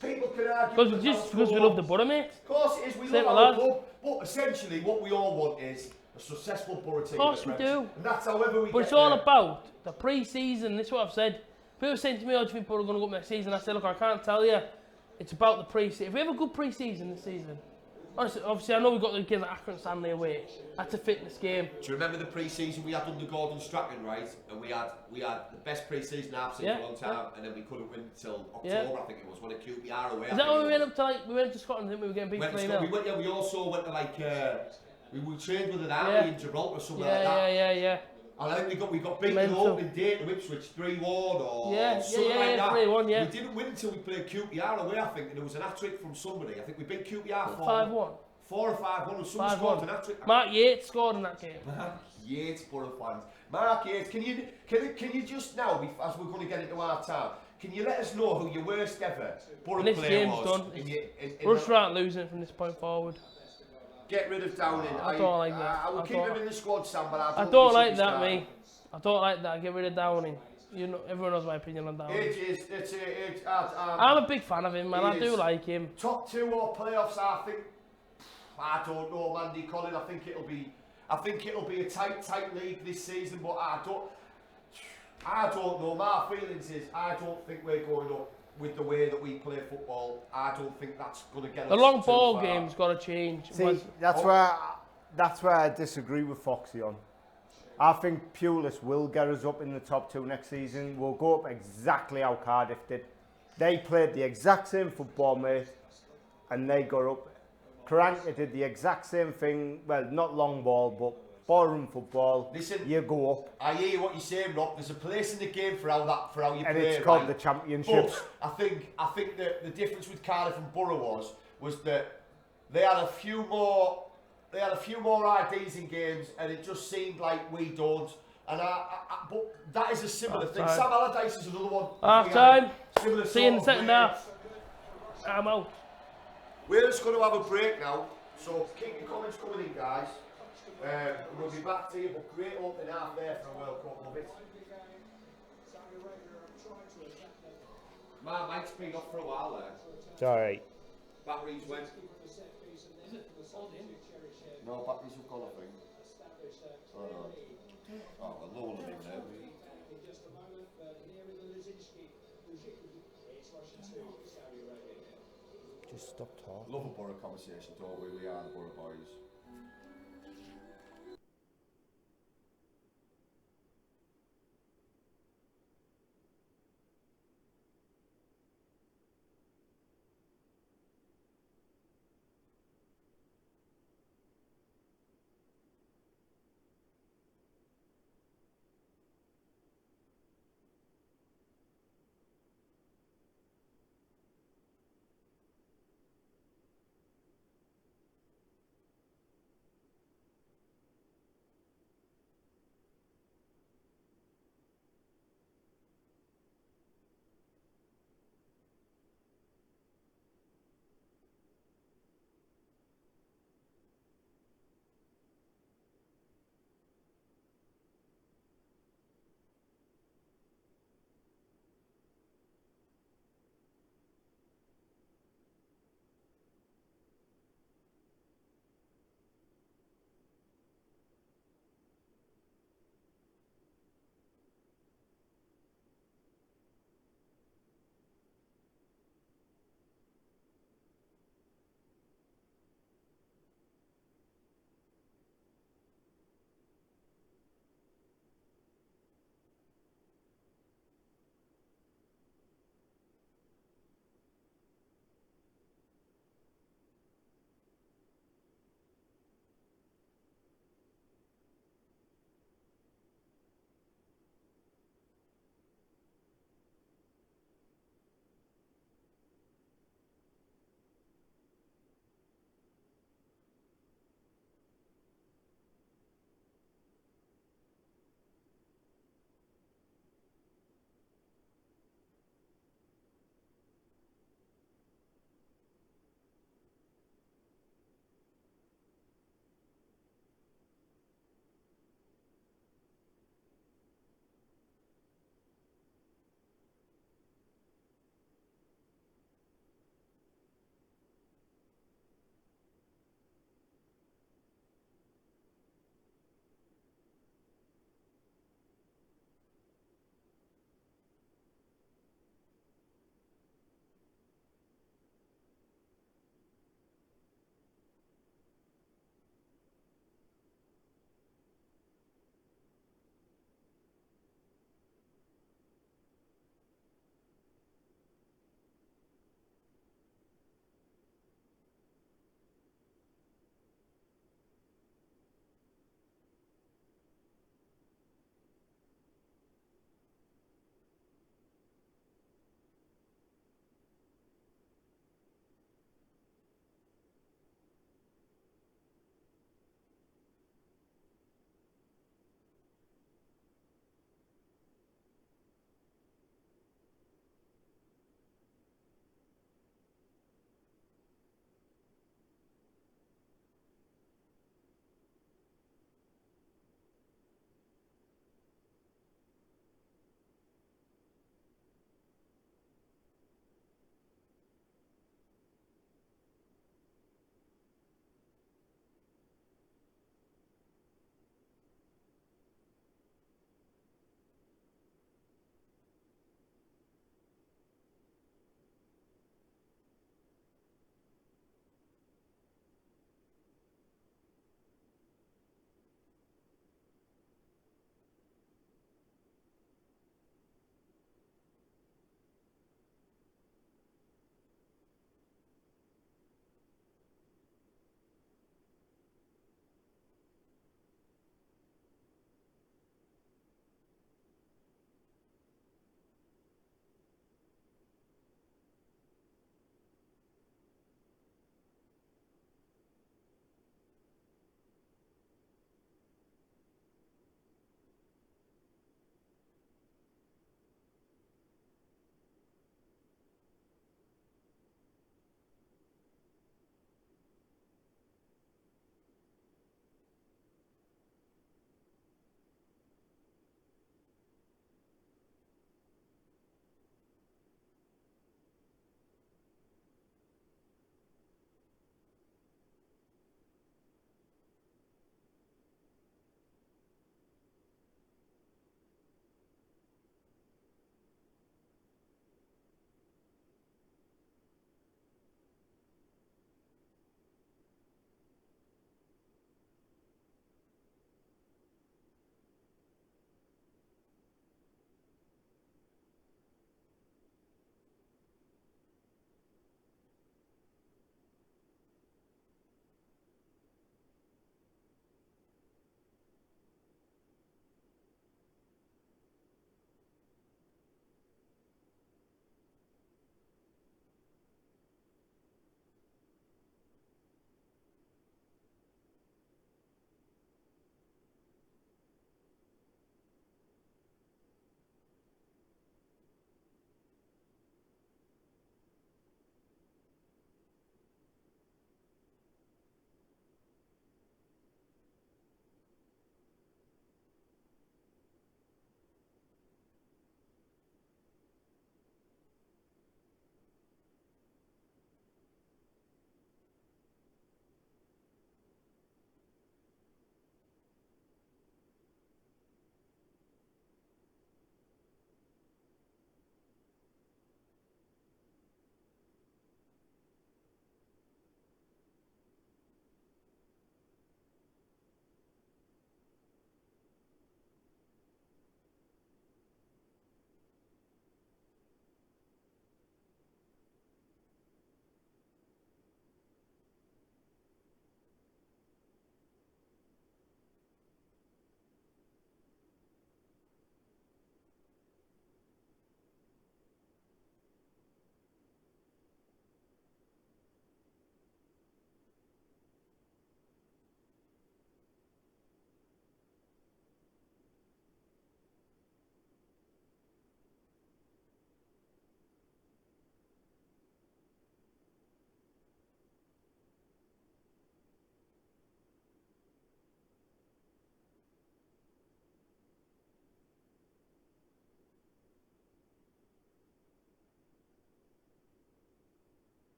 [SPEAKER 1] People can argue
[SPEAKER 2] Because we love the Borough, mate.
[SPEAKER 1] Of course it is. We
[SPEAKER 2] Same
[SPEAKER 1] love
[SPEAKER 2] with
[SPEAKER 1] our
[SPEAKER 2] us.
[SPEAKER 1] club, but essentially what we all want is a successful Borough team.
[SPEAKER 2] Of course we do.
[SPEAKER 1] And that's however we.
[SPEAKER 2] But it's all about the pre-season. This is what I've said. People are saying to me, "Oh, do you think Borough are going to go up next season?" I said, "Look, I can't tell you. It's about the pre-season. If we have a good pre-season this season." Honestly, obviously, I know we've got the games like Accra and Stanley away. That's a fitness game.
[SPEAKER 1] Do you remember the pre-season we had under Gordon Strachan, right? And we had the best pre-season I've seen for a long time, and then we couldn't win until October, I think it was, when a QPR away.
[SPEAKER 2] Is that when we went up to we went to Scotland? I think we were getting beat 3-0.
[SPEAKER 1] We also went to we trained with an army in Gibraltar or something like that.
[SPEAKER 2] Yeah.
[SPEAKER 1] And I think we got beaten in opening day to Ipswich 3-1 or something like that.
[SPEAKER 2] 3-1, yeah.
[SPEAKER 1] We didn't win until we played QPR away, I think, and there was an hat-trick from somebody. I think we beat QPR
[SPEAKER 2] 5-1.
[SPEAKER 1] 4 or 5-1, and someone scored an hat-trick.
[SPEAKER 2] Mark Yates scored in that game.
[SPEAKER 1] Mark Yates, Borough fans. Mark Yates, can you just now, as we're going to get into our time, can you let us know who your worst ever Borough
[SPEAKER 2] This
[SPEAKER 1] player
[SPEAKER 2] game's
[SPEAKER 1] was?
[SPEAKER 2] done. Rush aren't losing from this point forward.
[SPEAKER 1] Get rid of Downing.
[SPEAKER 2] I don't like that.
[SPEAKER 1] I will keep him in the squad, Sam, but
[SPEAKER 2] I don't like that, me. I don't like that. Get rid of Downing. You know, everyone knows my opinion on Downing. I'm a big fan of him, man. I do like him.
[SPEAKER 1] Top 2 or playoffs, I think. I don't know, Mandy Colin. I think it'll be a tight league this season, but I don't know. My feelings is I don't think we're going up with the way that we play football. I don't think that's going to get us
[SPEAKER 2] The long
[SPEAKER 1] too
[SPEAKER 2] ball
[SPEAKER 1] far.
[SPEAKER 2] game's got to change.
[SPEAKER 3] See, that's where I disagree with Foxy on. I think Pulis will get us up in the top 2 next season. We'll go up exactly how Cardiff did. They played the exact same football, mate, and they got up. Carranca did the exact same thing. Well, not long ball, but ballroom football.
[SPEAKER 1] Listen,
[SPEAKER 3] you go up.
[SPEAKER 1] I hear what you're saying, Rob. There's a place in the game for how you
[SPEAKER 3] and
[SPEAKER 1] play.
[SPEAKER 3] It's called the Championship.
[SPEAKER 1] But I think that the difference with Cardiff and Borough was that they had a few more IDs in games, and it just seemed like we don't. And but that is a similar thing. Sam Allardyce is another one.
[SPEAKER 2] Half time.
[SPEAKER 1] Similar.
[SPEAKER 2] See you in the second half. I'm out.
[SPEAKER 1] We're just going to have a break now, so keep your comments coming in, guys. We'll be back to you, but great opening half there for a World Cup, love it. My mic's been off for a while there.
[SPEAKER 3] It's alright.
[SPEAKER 1] Batteries went. No, batteries have gone, I think. Oh, no. Oh, well, no one will even know.
[SPEAKER 3] Just stop talking.
[SPEAKER 1] Love a Borough conversation, don't we? We are the Borough boys.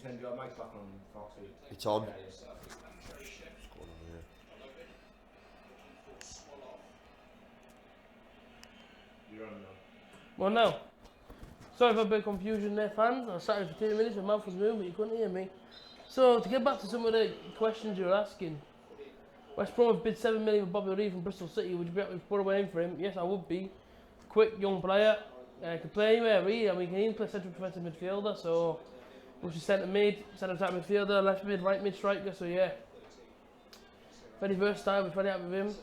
[SPEAKER 3] turn your mic back on, Foxy?
[SPEAKER 1] It's on.
[SPEAKER 3] Yeah, yeah.
[SPEAKER 1] What's going on here?
[SPEAKER 3] You're on now.
[SPEAKER 2] Well, no. Sorry for a bit of confusion there, fans. I sat here for 2 minutes, my mouth was moving, but you couldn't hear me. So, to get back to some of the questions you were asking, West Brom have bid 7 million for Bobby Reed from Bristol City. Would you be happy to put away in for him? Yes, I would be. Quick, young player. Can play anywhere, really. I mean, he can even play central defensive midfielder, so which is centre mid, centre attack midfielder, left mid, right mid striker, so yeah. Very versatile, we're very happy with him.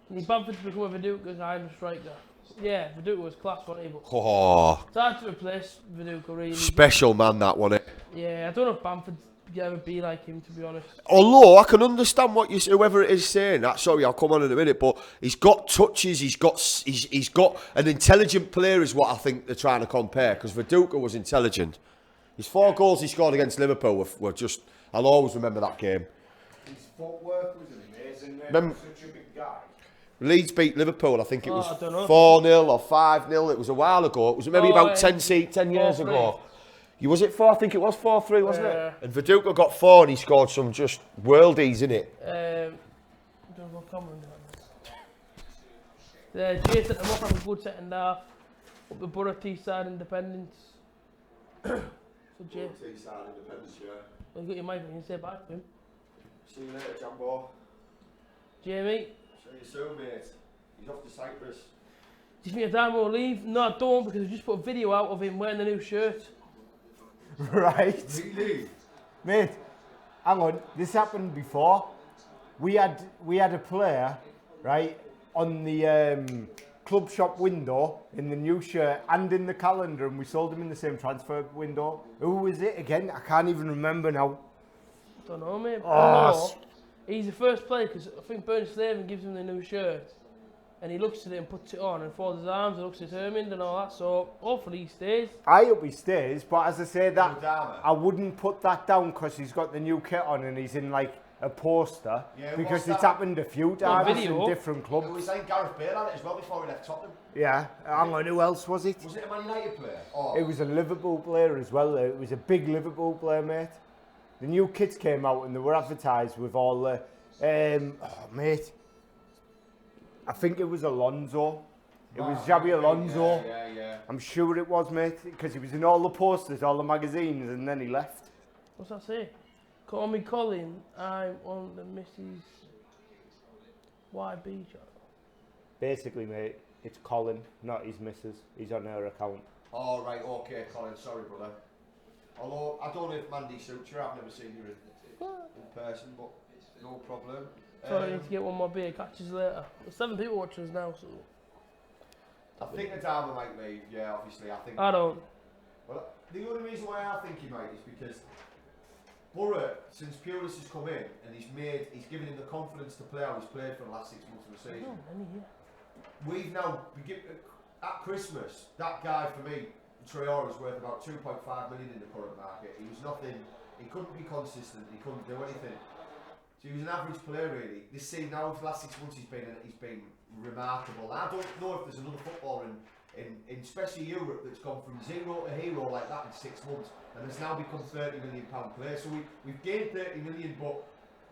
[SPEAKER 2] Need Bamford to become a Viduka kind of striker. Yeah, Viduka was class, wasn't he? But
[SPEAKER 1] Oh,
[SPEAKER 2] it's hard to replace Viduka, really.
[SPEAKER 1] special man, that one.
[SPEAKER 2] Yeah, I don't know if Bamford could ever be like him, to be honest.
[SPEAKER 1] Although I can understand what whoever it is saying that. Sorry, I'll come on in a minute. But he's got touches. He's got an intelligent player, is what I think they're trying to compare. Because Viduka was intelligent. His 4 goals he scored against Liverpool were just. I'll always remember that game.
[SPEAKER 3] His footwork was amazing, mate.
[SPEAKER 1] Remember-
[SPEAKER 3] Such a big guy.
[SPEAKER 1] Leeds beat Liverpool. I think it
[SPEAKER 2] I
[SPEAKER 1] was
[SPEAKER 2] don't know.
[SPEAKER 1] 4-0 or 5-0. It was a while ago. It was maybe about 10 years
[SPEAKER 2] 4-3.
[SPEAKER 1] ago. Was it 4? I think it was 4-3, wasn't
[SPEAKER 2] Yeah.
[SPEAKER 1] it? And Viduka got 4 and he scored some just worldies in it.
[SPEAKER 2] Don't know comment on that. Jay set them up, have a good second half. Up the Borough Teesside Independence. So Jay, well, you got your mic, you can say back to him.
[SPEAKER 1] See you later, Jambo.
[SPEAKER 2] Jamie,
[SPEAKER 1] See you soon, mate. He's off to Cyprus.
[SPEAKER 2] do you think Adamo will leave? No, I don't, because we just put a video out of him wearing the new shirt.
[SPEAKER 3] Right.
[SPEAKER 1] Really?
[SPEAKER 3] Mate, hang on. This happened before. We had a player, right, on the club shop window in the new shirt and in the calendar, and we sold him in the same transfer window. Who was it again? I can't even remember now.
[SPEAKER 2] Don't know, mate.
[SPEAKER 3] Oh,
[SPEAKER 2] He's the first player, because I think Bernie Slaven gives him the new shirt. And he looks at it and puts it on and folds his arms and looks determined and all that. So hopefully he stays.
[SPEAKER 3] I hope he stays, but as I say that,
[SPEAKER 1] Adama.
[SPEAKER 3] I wouldn't put that down because he's got the new kit on and he's in like a poster.
[SPEAKER 1] Yeah,
[SPEAKER 3] because
[SPEAKER 1] what's
[SPEAKER 3] it's
[SPEAKER 1] that?
[SPEAKER 3] happened a few times
[SPEAKER 2] video.
[SPEAKER 3] in different
[SPEAKER 1] It
[SPEAKER 3] clubs.
[SPEAKER 1] was like Gareth Bale had it as well before he left Tottenham.
[SPEAKER 3] Yeah, hang on, who else was it?
[SPEAKER 1] Was it a Man United player? Oh.
[SPEAKER 3] It was a Liverpool player as well. It was a big Liverpool player, mate. The new kits came out and they were advertised with all the... mate. I think it was Alonso. It was Xabi Alonso.
[SPEAKER 1] Yeah.
[SPEAKER 3] I'm sure it was, mate, because he was in all the posters, all the magazines, and then he left.
[SPEAKER 2] What's that say? Call me Colin. I'm on the Mrs. YB job.
[SPEAKER 3] Basically, mate, it's Colin, not his missus. He's on her account.
[SPEAKER 1] Oh, right, okay, Colin. Sorry, brother. Although, I don't know if Mandy suits you. I've never seen you in person, but no problem.
[SPEAKER 2] So I need to get one more beer. Catch us later. There's 7 people watching us now, so
[SPEAKER 1] I think Adama might leave, yeah, obviously. I think.
[SPEAKER 2] I don't.
[SPEAKER 1] Well, the only reason why I think he might is because Borough, since Pulis has come in and he's given him the confidence to play how he's played for the last 6 months of the season. We've now, at Christmas, that guy for me, Traore, was worth about 2.5 million in the current market. He was nothing, he couldn't be consistent, he couldn't do anything. So he was an average player really. This season now, for the last 6 months, he's been remarkable. I don't know if there's another footballer in especially Europe that's gone from zero to hero like that in 6 months and has now become £30 million player. So we've gained 30 million, but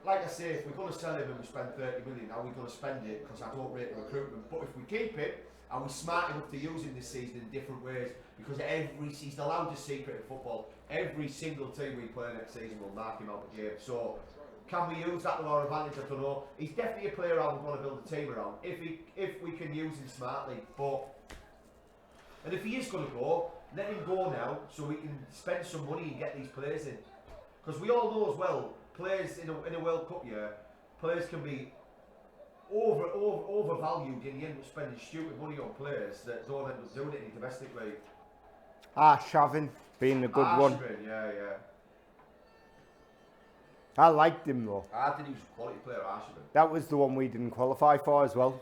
[SPEAKER 1] like I say, if we're going to sell him and we spend 30 million, are we going to spend it? Because I don't rate the recruitment. But if we keep it, are we smart enough to use him this season in different ways? Because he's the loudest secret in football. Every single team we play next season will mark him out the game. So can we use that to our advantage? I don't know. He's definitely a player I would want to build a team around if we can use him smartly. And if he is going to go, let him go now so we can spend some money and get these players in. Because we all know as well, players in a World Cup year, players can be overvalued and you end up spending stupid money on players that don't end up doing it in domestic league.
[SPEAKER 3] Shavin being a good one.
[SPEAKER 1] Ashburn, yeah.
[SPEAKER 3] I liked him though.
[SPEAKER 1] I think he was a quality player, Ashburn.
[SPEAKER 3] That was the one we didn't qualify for as well.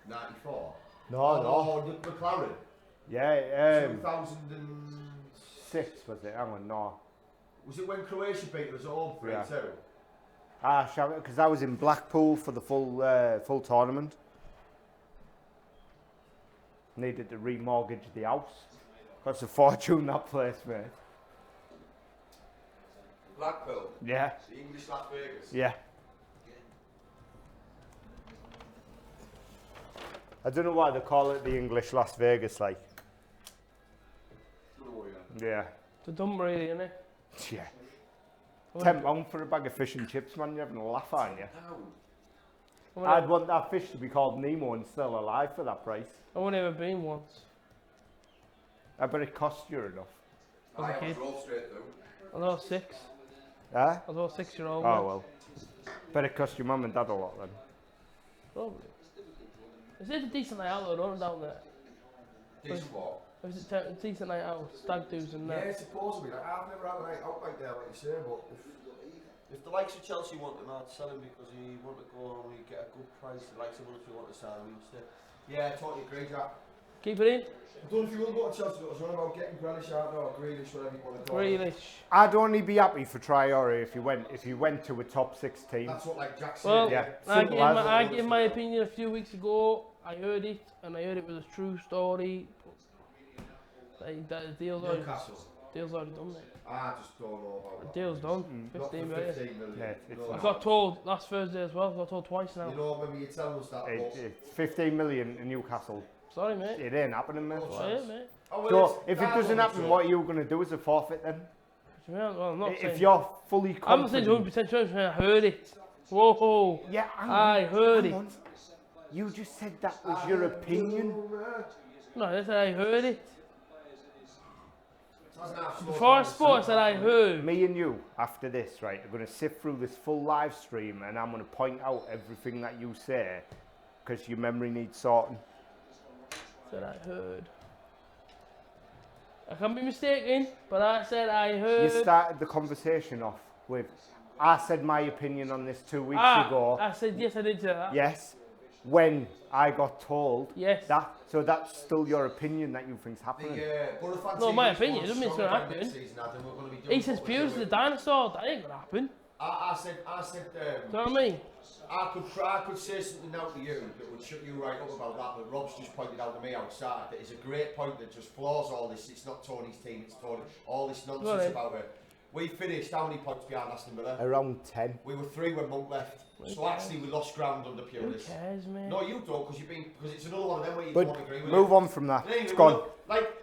[SPEAKER 1] 94?
[SPEAKER 3] No.
[SPEAKER 1] Oh, McLaren.
[SPEAKER 3] Yeah,
[SPEAKER 1] 2006.
[SPEAKER 3] was it? Hang on, no.
[SPEAKER 1] Was it when Croatia beat us at home 3-2?
[SPEAKER 3] Shavin, because I was in Blackpool for the full tournament. Needed to remortgage the house. Costs a fortune, that place, mate.
[SPEAKER 1] Blackpool.
[SPEAKER 3] Yeah,
[SPEAKER 1] The English Las Vegas.
[SPEAKER 3] yeah. I don't know why they call it the English Las Vegas, like. Yeah.
[SPEAKER 2] It's a dump, really, isn't it?
[SPEAKER 3] Yeah. £10 for a bag of fish and chips, man. You're having a laugh, aren't you? I'd want that fish to be called Nemo and still alive for that price.
[SPEAKER 2] I've only ever been once.
[SPEAKER 3] I bet it cost you enough.
[SPEAKER 2] As a kid.
[SPEAKER 1] Drove straight through.
[SPEAKER 2] I was 6.
[SPEAKER 3] Huh?
[SPEAKER 2] I was 6-year-old.
[SPEAKER 3] Oh, well. Bet it cost your mum and dad a lot then.
[SPEAKER 2] Probably. Is it a decent night out though, don't it, down there?
[SPEAKER 1] Decent what?
[SPEAKER 2] Or is it a decent night out? Stag do's and that?
[SPEAKER 1] Yeah, supposedly. Like, I've never had a night out like that, like you say, but if the likes of Chelsea want him, I'd sell him because he want to go and we get a good price. The likes of us, we want to sell him instead. Yeah, I totally agree, Jack.
[SPEAKER 2] Keep it in.
[SPEAKER 1] I don't know if you will go to Chelsea, but I was on about getting Grealish out now, or Grealish, whatever you want to call it.
[SPEAKER 2] Grealish.
[SPEAKER 3] I'd only be happy for Traore if he went to a top 6 team.
[SPEAKER 1] That's what like Jack said.
[SPEAKER 2] Well,
[SPEAKER 3] Yeah,
[SPEAKER 2] I gave my opinion a few weeks ago. I heard it, and I heard it was a true story. The deal's already done, mate.
[SPEAKER 1] I just don't know about
[SPEAKER 2] The deal's done. 15 million.
[SPEAKER 1] 15 million.
[SPEAKER 3] Yeah, it's
[SPEAKER 2] I got told last Thursday as well. I got told twice now.
[SPEAKER 1] You know, remember you telling us that, but
[SPEAKER 3] It's 15 million in Newcastle.
[SPEAKER 2] Sorry, mate.
[SPEAKER 3] It ain't happening, mate.
[SPEAKER 2] Sorry, mate.
[SPEAKER 1] oh, well,
[SPEAKER 3] So
[SPEAKER 1] it's-
[SPEAKER 3] if it
[SPEAKER 1] I
[SPEAKER 3] doesn't
[SPEAKER 1] don't
[SPEAKER 3] happen,
[SPEAKER 1] know.
[SPEAKER 3] what are you going to do as a forfeit then?
[SPEAKER 2] Well, I'm not
[SPEAKER 3] If
[SPEAKER 2] saying.
[SPEAKER 3] you're fully
[SPEAKER 2] I'm not saying
[SPEAKER 3] confident.
[SPEAKER 2] 100% sure. I'm saying I heard it. Whoa.
[SPEAKER 3] Yeah, hang on,
[SPEAKER 2] I heard
[SPEAKER 3] hang
[SPEAKER 2] it.
[SPEAKER 3] on. You just said that was your opinion.
[SPEAKER 2] No, I said I heard it.
[SPEAKER 1] Doesn't have to
[SPEAKER 2] Before I spoke, I said I heard.
[SPEAKER 3] Me and you, after this, right, are going to sift through this full live stream and I'm going to point out everything that you say because your memory needs sorting.
[SPEAKER 2] Said I heard. I can be mistaken, but I said I heard.
[SPEAKER 3] You started the conversation off with, I said my opinion on this 2 weeks ago.
[SPEAKER 2] I said yes, I did say that.
[SPEAKER 3] Yes, when I got told
[SPEAKER 2] Yes.
[SPEAKER 3] that. So that's still your opinion that you think's happening.
[SPEAKER 1] Borofantv
[SPEAKER 2] No, my
[SPEAKER 1] is
[SPEAKER 2] opinion,
[SPEAKER 1] going
[SPEAKER 2] doesn't mean it's
[SPEAKER 1] strong
[SPEAKER 2] gonna
[SPEAKER 1] again
[SPEAKER 2] happen.
[SPEAKER 1] next season, Adam, we're gonna be doing
[SPEAKER 2] He says
[SPEAKER 1] what we're
[SPEAKER 2] Pierce is a
[SPEAKER 1] doing.
[SPEAKER 2] dinosaur. That ain't gonna happen.
[SPEAKER 1] I said,
[SPEAKER 2] Do you know what I mean?
[SPEAKER 1] I could say something now to you that would shut you right up about that, but Rob's just pointed out to me outside that it's a great point that just flaws all this. It's not Tony's team, it's Tony. All this nonsense
[SPEAKER 2] Right.
[SPEAKER 1] about it. We finished how many points behind Aston Villa?
[SPEAKER 3] Around 10.
[SPEAKER 1] We were 3 when Monk left. So actually we lost ground under
[SPEAKER 2] Who
[SPEAKER 1] Pulis.
[SPEAKER 2] cares, man?
[SPEAKER 1] No, you don't, because it's another one of them where you
[SPEAKER 3] But
[SPEAKER 1] don't agree with
[SPEAKER 3] move
[SPEAKER 1] it.
[SPEAKER 3] on from that.
[SPEAKER 1] Anyway,
[SPEAKER 3] It's gone.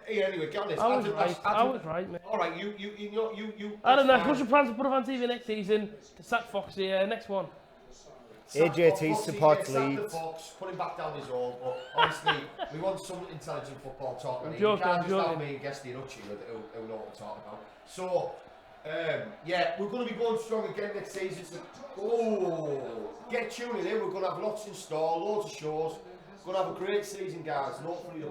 [SPEAKER 1] Anyway, get on this.
[SPEAKER 2] I was right. I was right, mate.
[SPEAKER 1] All right, you.
[SPEAKER 2] I don't know. What's your plans to put on TV next season? To sack Foxy, next one.
[SPEAKER 3] AJT supports Leeds.
[SPEAKER 1] Fox, put him back down his hole, but honestly, we want some intelligent football talk.
[SPEAKER 2] I'm
[SPEAKER 1] You
[SPEAKER 2] joking,
[SPEAKER 1] can't
[SPEAKER 2] I'm
[SPEAKER 1] just have
[SPEAKER 2] joking.
[SPEAKER 1] me and Guesty and Uchi who know what to talk about. So, yeah, we're going to be going strong again next season. So, get tuning in. We're going to have lots in store, loads of shows. We're going to have a great season, guys. And hopefully the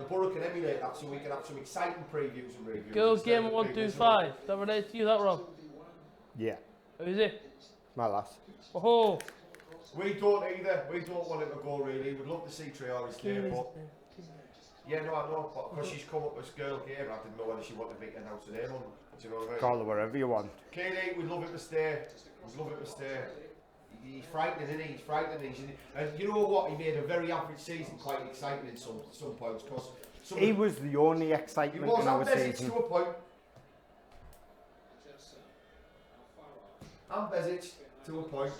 [SPEAKER 1] Borough can emulate that so we can have some exciting previews and reviews.
[SPEAKER 2] Girls
[SPEAKER 1] instead of
[SPEAKER 2] game
[SPEAKER 1] the
[SPEAKER 2] 1,
[SPEAKER 1] big
[SPEAKER 2] 2,
[SPEAKER 1] result.
[SPEAKER 2] 5. That relates to you, that Rob?
[SPEAKER 3] Yeah,
[SPEAKER 2] Who is it?
[SPEAKER 3] my last.
[SPEAKER 2] Oh,
[SPEAKER 1] We don't either. We don't want it to go really. We'd love to see Traore stay, but yeah, no, I know. But because she's come up as girl game, I didn't know whether she wanted me to announce her name on. Do you know what I mean?
[SPEAKER 3] Call her wherever you want.
[SPEAKER 1] Katie, we'd love it to stay. We'd love it to stay. He's frightening, isn't he? He's frightening. And you know what? He made a very average season quite exciting in some points. Because
[SPEAKER 3] He was the only
[SPEAKER 1] he
[SPEAKER 3] excitement
[SPEAKER 1] was
[SPEAKER 3] in our
[SPEAKER 1] Bezic
[SPEAKER 3] season.
[SPEAKER 1] to a point. And Bezic to a point.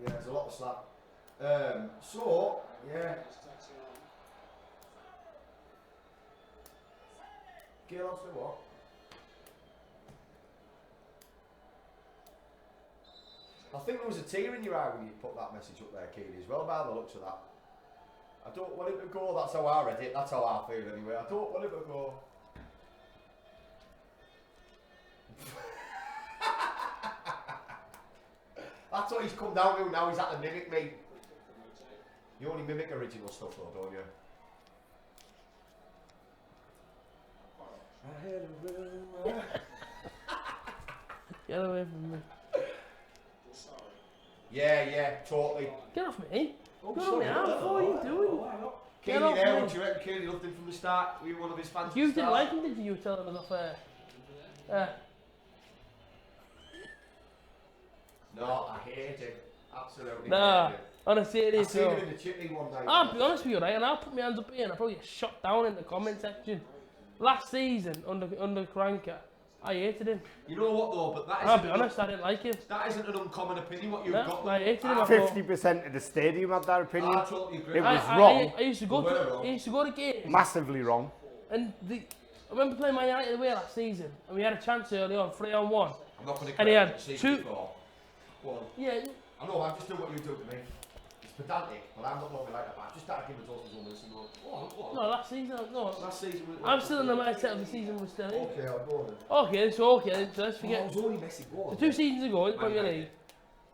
[SPEAKER 1] Yeah, there's a lot of slack. So, yeah. Gail wants to what? I think there was a tear in your eye when you put that message up there, Keely, as well, by the looks of that. I don't want it to go, that's how I read it, that's how I feel anyway. I don't want it to go. That's what he's come down to now, he's had to mimic me. You only mimic original stuff though, don't you? I had a rumor.
[SPEAKER 2] get away from me.
[SPEAKER 1] Yeah, totally.
[SPEAKER 2] Get off me.
[SPEAKER 1] Oh,
[SPEAKER 2] Get off
[SPEAKER 1] sorry,
[SPEAKER 2] me. How
[SPEAKER 1] no,
[SPEAKER 2] the are you doing? Get
[SPEAKER 1] Keely
[SPEAKER 2] off
[SPEAKER 1] there,
[SPEAKER 2] me.
[SPEAKER 1] what do you reckon? Keely loved him from the start. Were you one of his fans?
[SPEAKER 2] You
[SPEAKER 1] from the
[SPEAKER 2] didn't
[SPEAKER 1] start?
[SPEAKER 2] like him, did you? You were telling us off air.
[SPEAKER 1] No, I hate him. Absolutely.
[SPEAKER 2] Nah,
[SPEAKER 1] hate him.
[SPEAKER 2] on a serious
[SPEAKER 1] I seen him
[SPEAKER 2] note.
[SPEAKER 1] in the chitney one night.
[SPEAKER 2] I'll be honest with you, right? And I'll put my hands up here and I'll probably get shot down in the comment section. last season under Karanka, I hated him.
[SPEAKER 1] You know what though, but that
[SPEAKER 2] I'll be honest, I didn't like him.
[SPEAKER 1] That isn't an uncommon opinion what you've
[SPEAKER 2] No,
[SPEAKER 1] got.
[SPEAKER 2] I hated him.
[SPEAKER 3] 50% of the stadium had that opinion.
[SPEAKER 1] I totally agree.
[SPEAKER 3] It was
[SPEAKER 2] I
[SPEAKER 3] wrong.
[SPEAKER 2] used to go to games,
[SPEAKER 3] Massively wrong.
[SPEAKER 2] and I remember playing Man United away last season, and we had a chance early on, 3-on-1.
[SPEAKER 1] I'm not going to
[SPEAKER 2] And he had
[SPEAKER 1] the season
[SPEAKER 2] two-
[SPEAKER 1] before. Go on.
[SPEAKER 2] Yeah,
[SPEAKER 1] I know, I'm just doing what you do to me. It's pedantic, but I'm not normally like that. I just started giving those moments and going, oh,
[SPEAKER 2] no, last season, no.
[SPEAKER 1] last season.
[SPEAKER 2] I'm still in the mindset of the season we're still in.
[SPEAKER 1] Okay, I'll go on.
[SPEAKER 2] Okay, so let's forget.
[SPEAKER 1] I was only messing
[SPEAKER 2] So 2 seasons ago in the Premier League,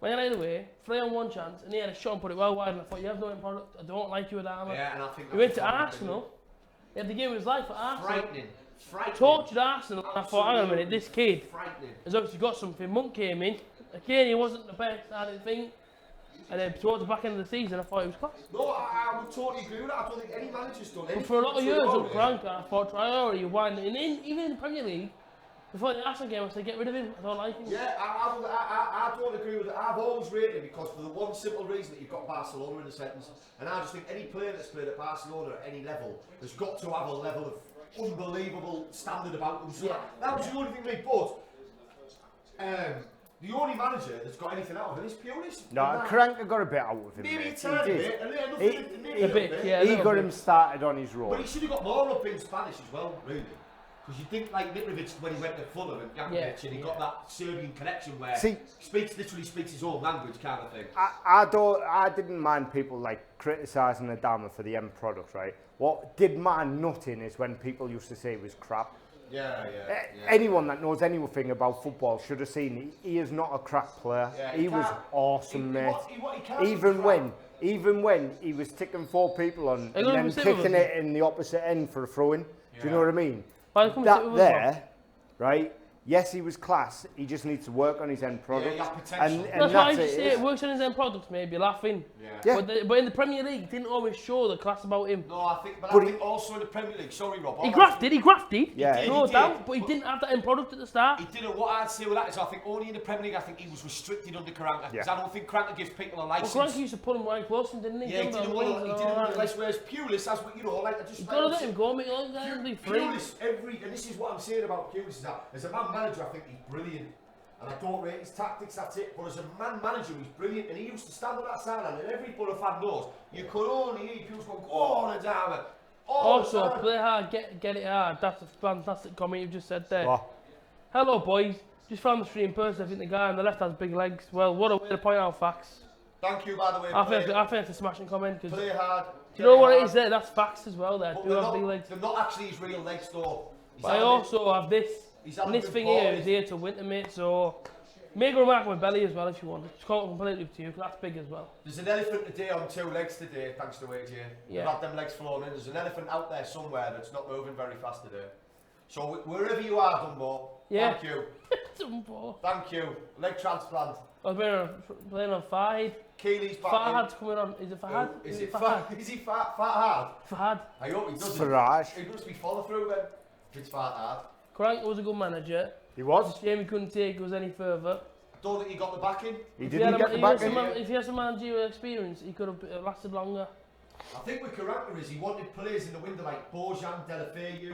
[SPEAKER 2] Man United away, 3-on-1 chance, and he had a shot and put it well wide, and I thought, you have no end product, I don't like you with Armour.
[SPEAKER 1] Yeah, and I think
[SPEAKER 2] He went to Arsenal, he had the game of his life at Arsenal.
[SPEAKER 1] Frightening.
[SPEAKER 2] Tortured Arsenal, and I thought, hang on a minute, this kid
[SPEAKER 1] Frightening.
[SPEAKER 2] has obviously got something. Monk came in, again he wasn't the best, I didn't think, and then towards the back end of the season I thought he was class.
[SPEAKER 1] No, I would totally agree with that. I don't think any manager's done anything.
[SPEAKER 2] But for a lot of years
[SPEAKER 1] wrong,
[SPEAKER 2] up Frank, I thought Traore, you won, and even in the Premier League, before the Arsenal game I said get rid of him, I don't like him.
[SPEAKER 1] Yeah, I don't agree with it. I've always rated him because for the one simple reason that you've got Barcelona in the sentence, and I just think any player that's played at Barcelona at any level has got to have a level of unbelievable standard about them. So that was the only thing they but the only manager that's got anything out of him is Pundit.
[SPEAKER 3] No, Karanka got a bit out of him.
[SPEAKER 1] Maybe
[SPEAKER 3] mate.
[SPEAKER 1] a tiny bit, a little bit.
[SPEAKER 2] Yeah,
[SPEAKER 3] He got him started on his road.
[SPEAKER 1] But he should have got more up in Spanish as well, really. Because you think like Mitrovic when he went to Fulham and Jankovic and he got that Serbian connection where he literally speaks his own language kind of thing.
[SPEAKER 3] I didn't mind people like criticising Adama for the end product, right? What did mind nothing is when people used to say it was crap.
[SPEAKER 1] Yeah.
[SPEAKER 3] Anyone that knows anything about football should have seen he is not a crap player.
[SPEAKER 1] Yeah,
[SPEAKER 3] he was awesome, mate. Even when he was ticking 4 people on and then kicking it in the opposite end for a throw-in. Do you know what I mean? That there, right? Yes, he was class. He just needs to work on his end product. And
[SPEAKER 2] that's why I just say it works on his end product, maybe laughing.
[SPEAKER 3] Yeah.
[SPEAKER 2] But in the Premier League, he didn't always show the class about him.
[SPEAKER 1] No, I think also in the Premier League. Sorry, Rob.
[SPEAKER 2] He grafted.
[SPEAKER 3] Yeah,
[SPEAKER 2] no doubt. But he didn't have that end product at the start.
[SPEAKER 1] He didn't. What I'd say with that is, I think only in the Premier League, I think he was restricted under Karanka. Because I don't think Karanka gives people a license.
[SPEAKER 2] Well, Karanka used to pull him right close, didn't he?
[SPEAKER 1] Yeah, he didn't want to. Whereas Pulis, that's what you know. Like I just.
[SPEAKER 2] You've got to let him go, mate.
[SPEAKER 1] Pulis, and this is what I'm saying about Pulis, is that as a man manager, I think he's brilliant. And I don't rate his tactics, that's it. But as a man manager, he's brilliant. And he used to stand on that sideline, and every Borofantv knows you could only hear Pulis go on Adama.
[SPEAKER 2] Also, play hard, get it hard. That's a fantastic comment you've just said there.
[SPEAKER 3] What?
[SPEAKER 2] Hello, boys. Just found the stream person. I think the guy on the left has big legs. Well, what a way to point out facts.
[SPEAKER 1] Thank you, by the way.
[SPEAKER 2] I think it's a smashing comment. Cause
[SPEAKER 1] play hard.
[SPEAKER 2] Do you know what it is there? That's facts as well there.
[SPEAKER 1] But
[SPEAKER 2] Do have big legs.
[SPEAKER 1] They're not actually his real legs, though.
[SPEAKER 2] But I also have this. And this thing here is here to winter, mate. So make a remark on my belly as well if you want. It's completely up to you because that's big as well.
[SPEAKER 1] There's an elephant today on 2 legs today, thanks to AJ. We've had them legs flown in. There's an elephant out there somewhere that's not moving very fast today. So wherever you are, Dumbo, thank you.
[SPEAKER 2] Dumbo.
[SPEAKER 1] Thank you. Leg transplant.
[SPEAKER 2] I was playing on Fahad.
[SPEAKER 1] Keely's back
[SPEAKER 2] Fahad's coming on. Is it Fahad?
[SPEAKER 1] Is it Fahad? Is he Fahad?
[SPEAKER 2] Fahad.
[SPEAKER 1] I hope he doesn't.
[SPEAKER 3] Farage.
[SPEAKER 1] He must be follow through then. If it's Fahad.
[SPEAKER 2] Karanka was a good manager.
[SPEAKER 3] He was.
[SPEAKER 2] Shame he couldn't take us any further.
[SPEAKER 1] Don't think he got the backing.
[SPEAKER 3] He didn't get the backing.
[SPEAKER 2] If he has some managerial experience, he could have lasted longer.
[SPEAKER 1] I think with Karanka is he wanted players in the window like Bojan, Delafeu.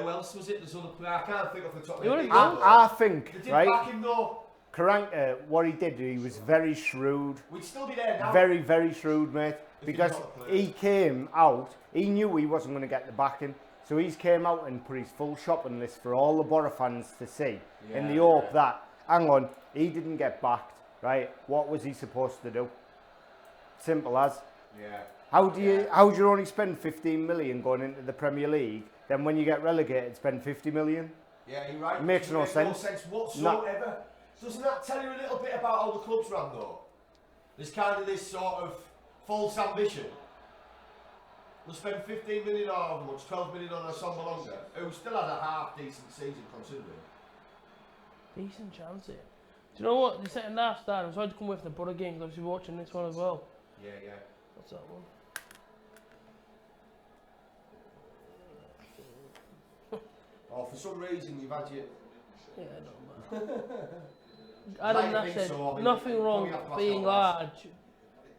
[SPEAKER 1] Who else was it? There's other player. I can't think of the top of my head.
[SPEAKER 3] I think,
[SPEAKER 1] they didn't
[SPEAKER 3] right?
[SPEAKER 1] back him though.
[SPEAKER 3] Karanka, what he did, he was very shrewd.
[SPEAKER 1] We'd still be there now.
[SPEAKER 3] Very, very shrewd, mate. Because he came out, he knew he wasn't going to get the backing. So he's came out and put his full shopping list for all the Borough fans to see. In the hope that, hang on, he didn't get backed, right? What was he supposed to do? Simple as.
[SPEAKER 1] Yeah.
[SPEAKER 3] How do you only spend 15 million going into the Premier League, then when you get relegated spend 50 million?
[SPEAKER 1] Yeah, you're right.
[SPEAKER 3] It makes no sense.
[SPEAKER 1] No sense whatsoever. Doesn't that tell you a little bit about how the club's run though? There's kind of this sort of false ambition. We'll spend 15 million or how much, 12 million on a Sombalonga, who still had a half decent season considering.
[SPEAKER 2] Decent chance here. Do you know what? The second half started. I'm sorry to come with the Borough game because obviously we're watching this one as well.
[SPEAKER 1] Yeah.
[SPEAKER 2] What's that one?
[SPEAKER 1] Oh, for some reason you've had your...
[SPEAKER 2] Yeah, no, man. Adam Nash said,
[SPEAKER 1] so, I mean,
[SPEAKER 2] nothing wrong
[SPEAKER 1] probably have to ask
[SPEAKER 2] being
[SPEAKER 1] our lads.
[SPEAKER 2] large.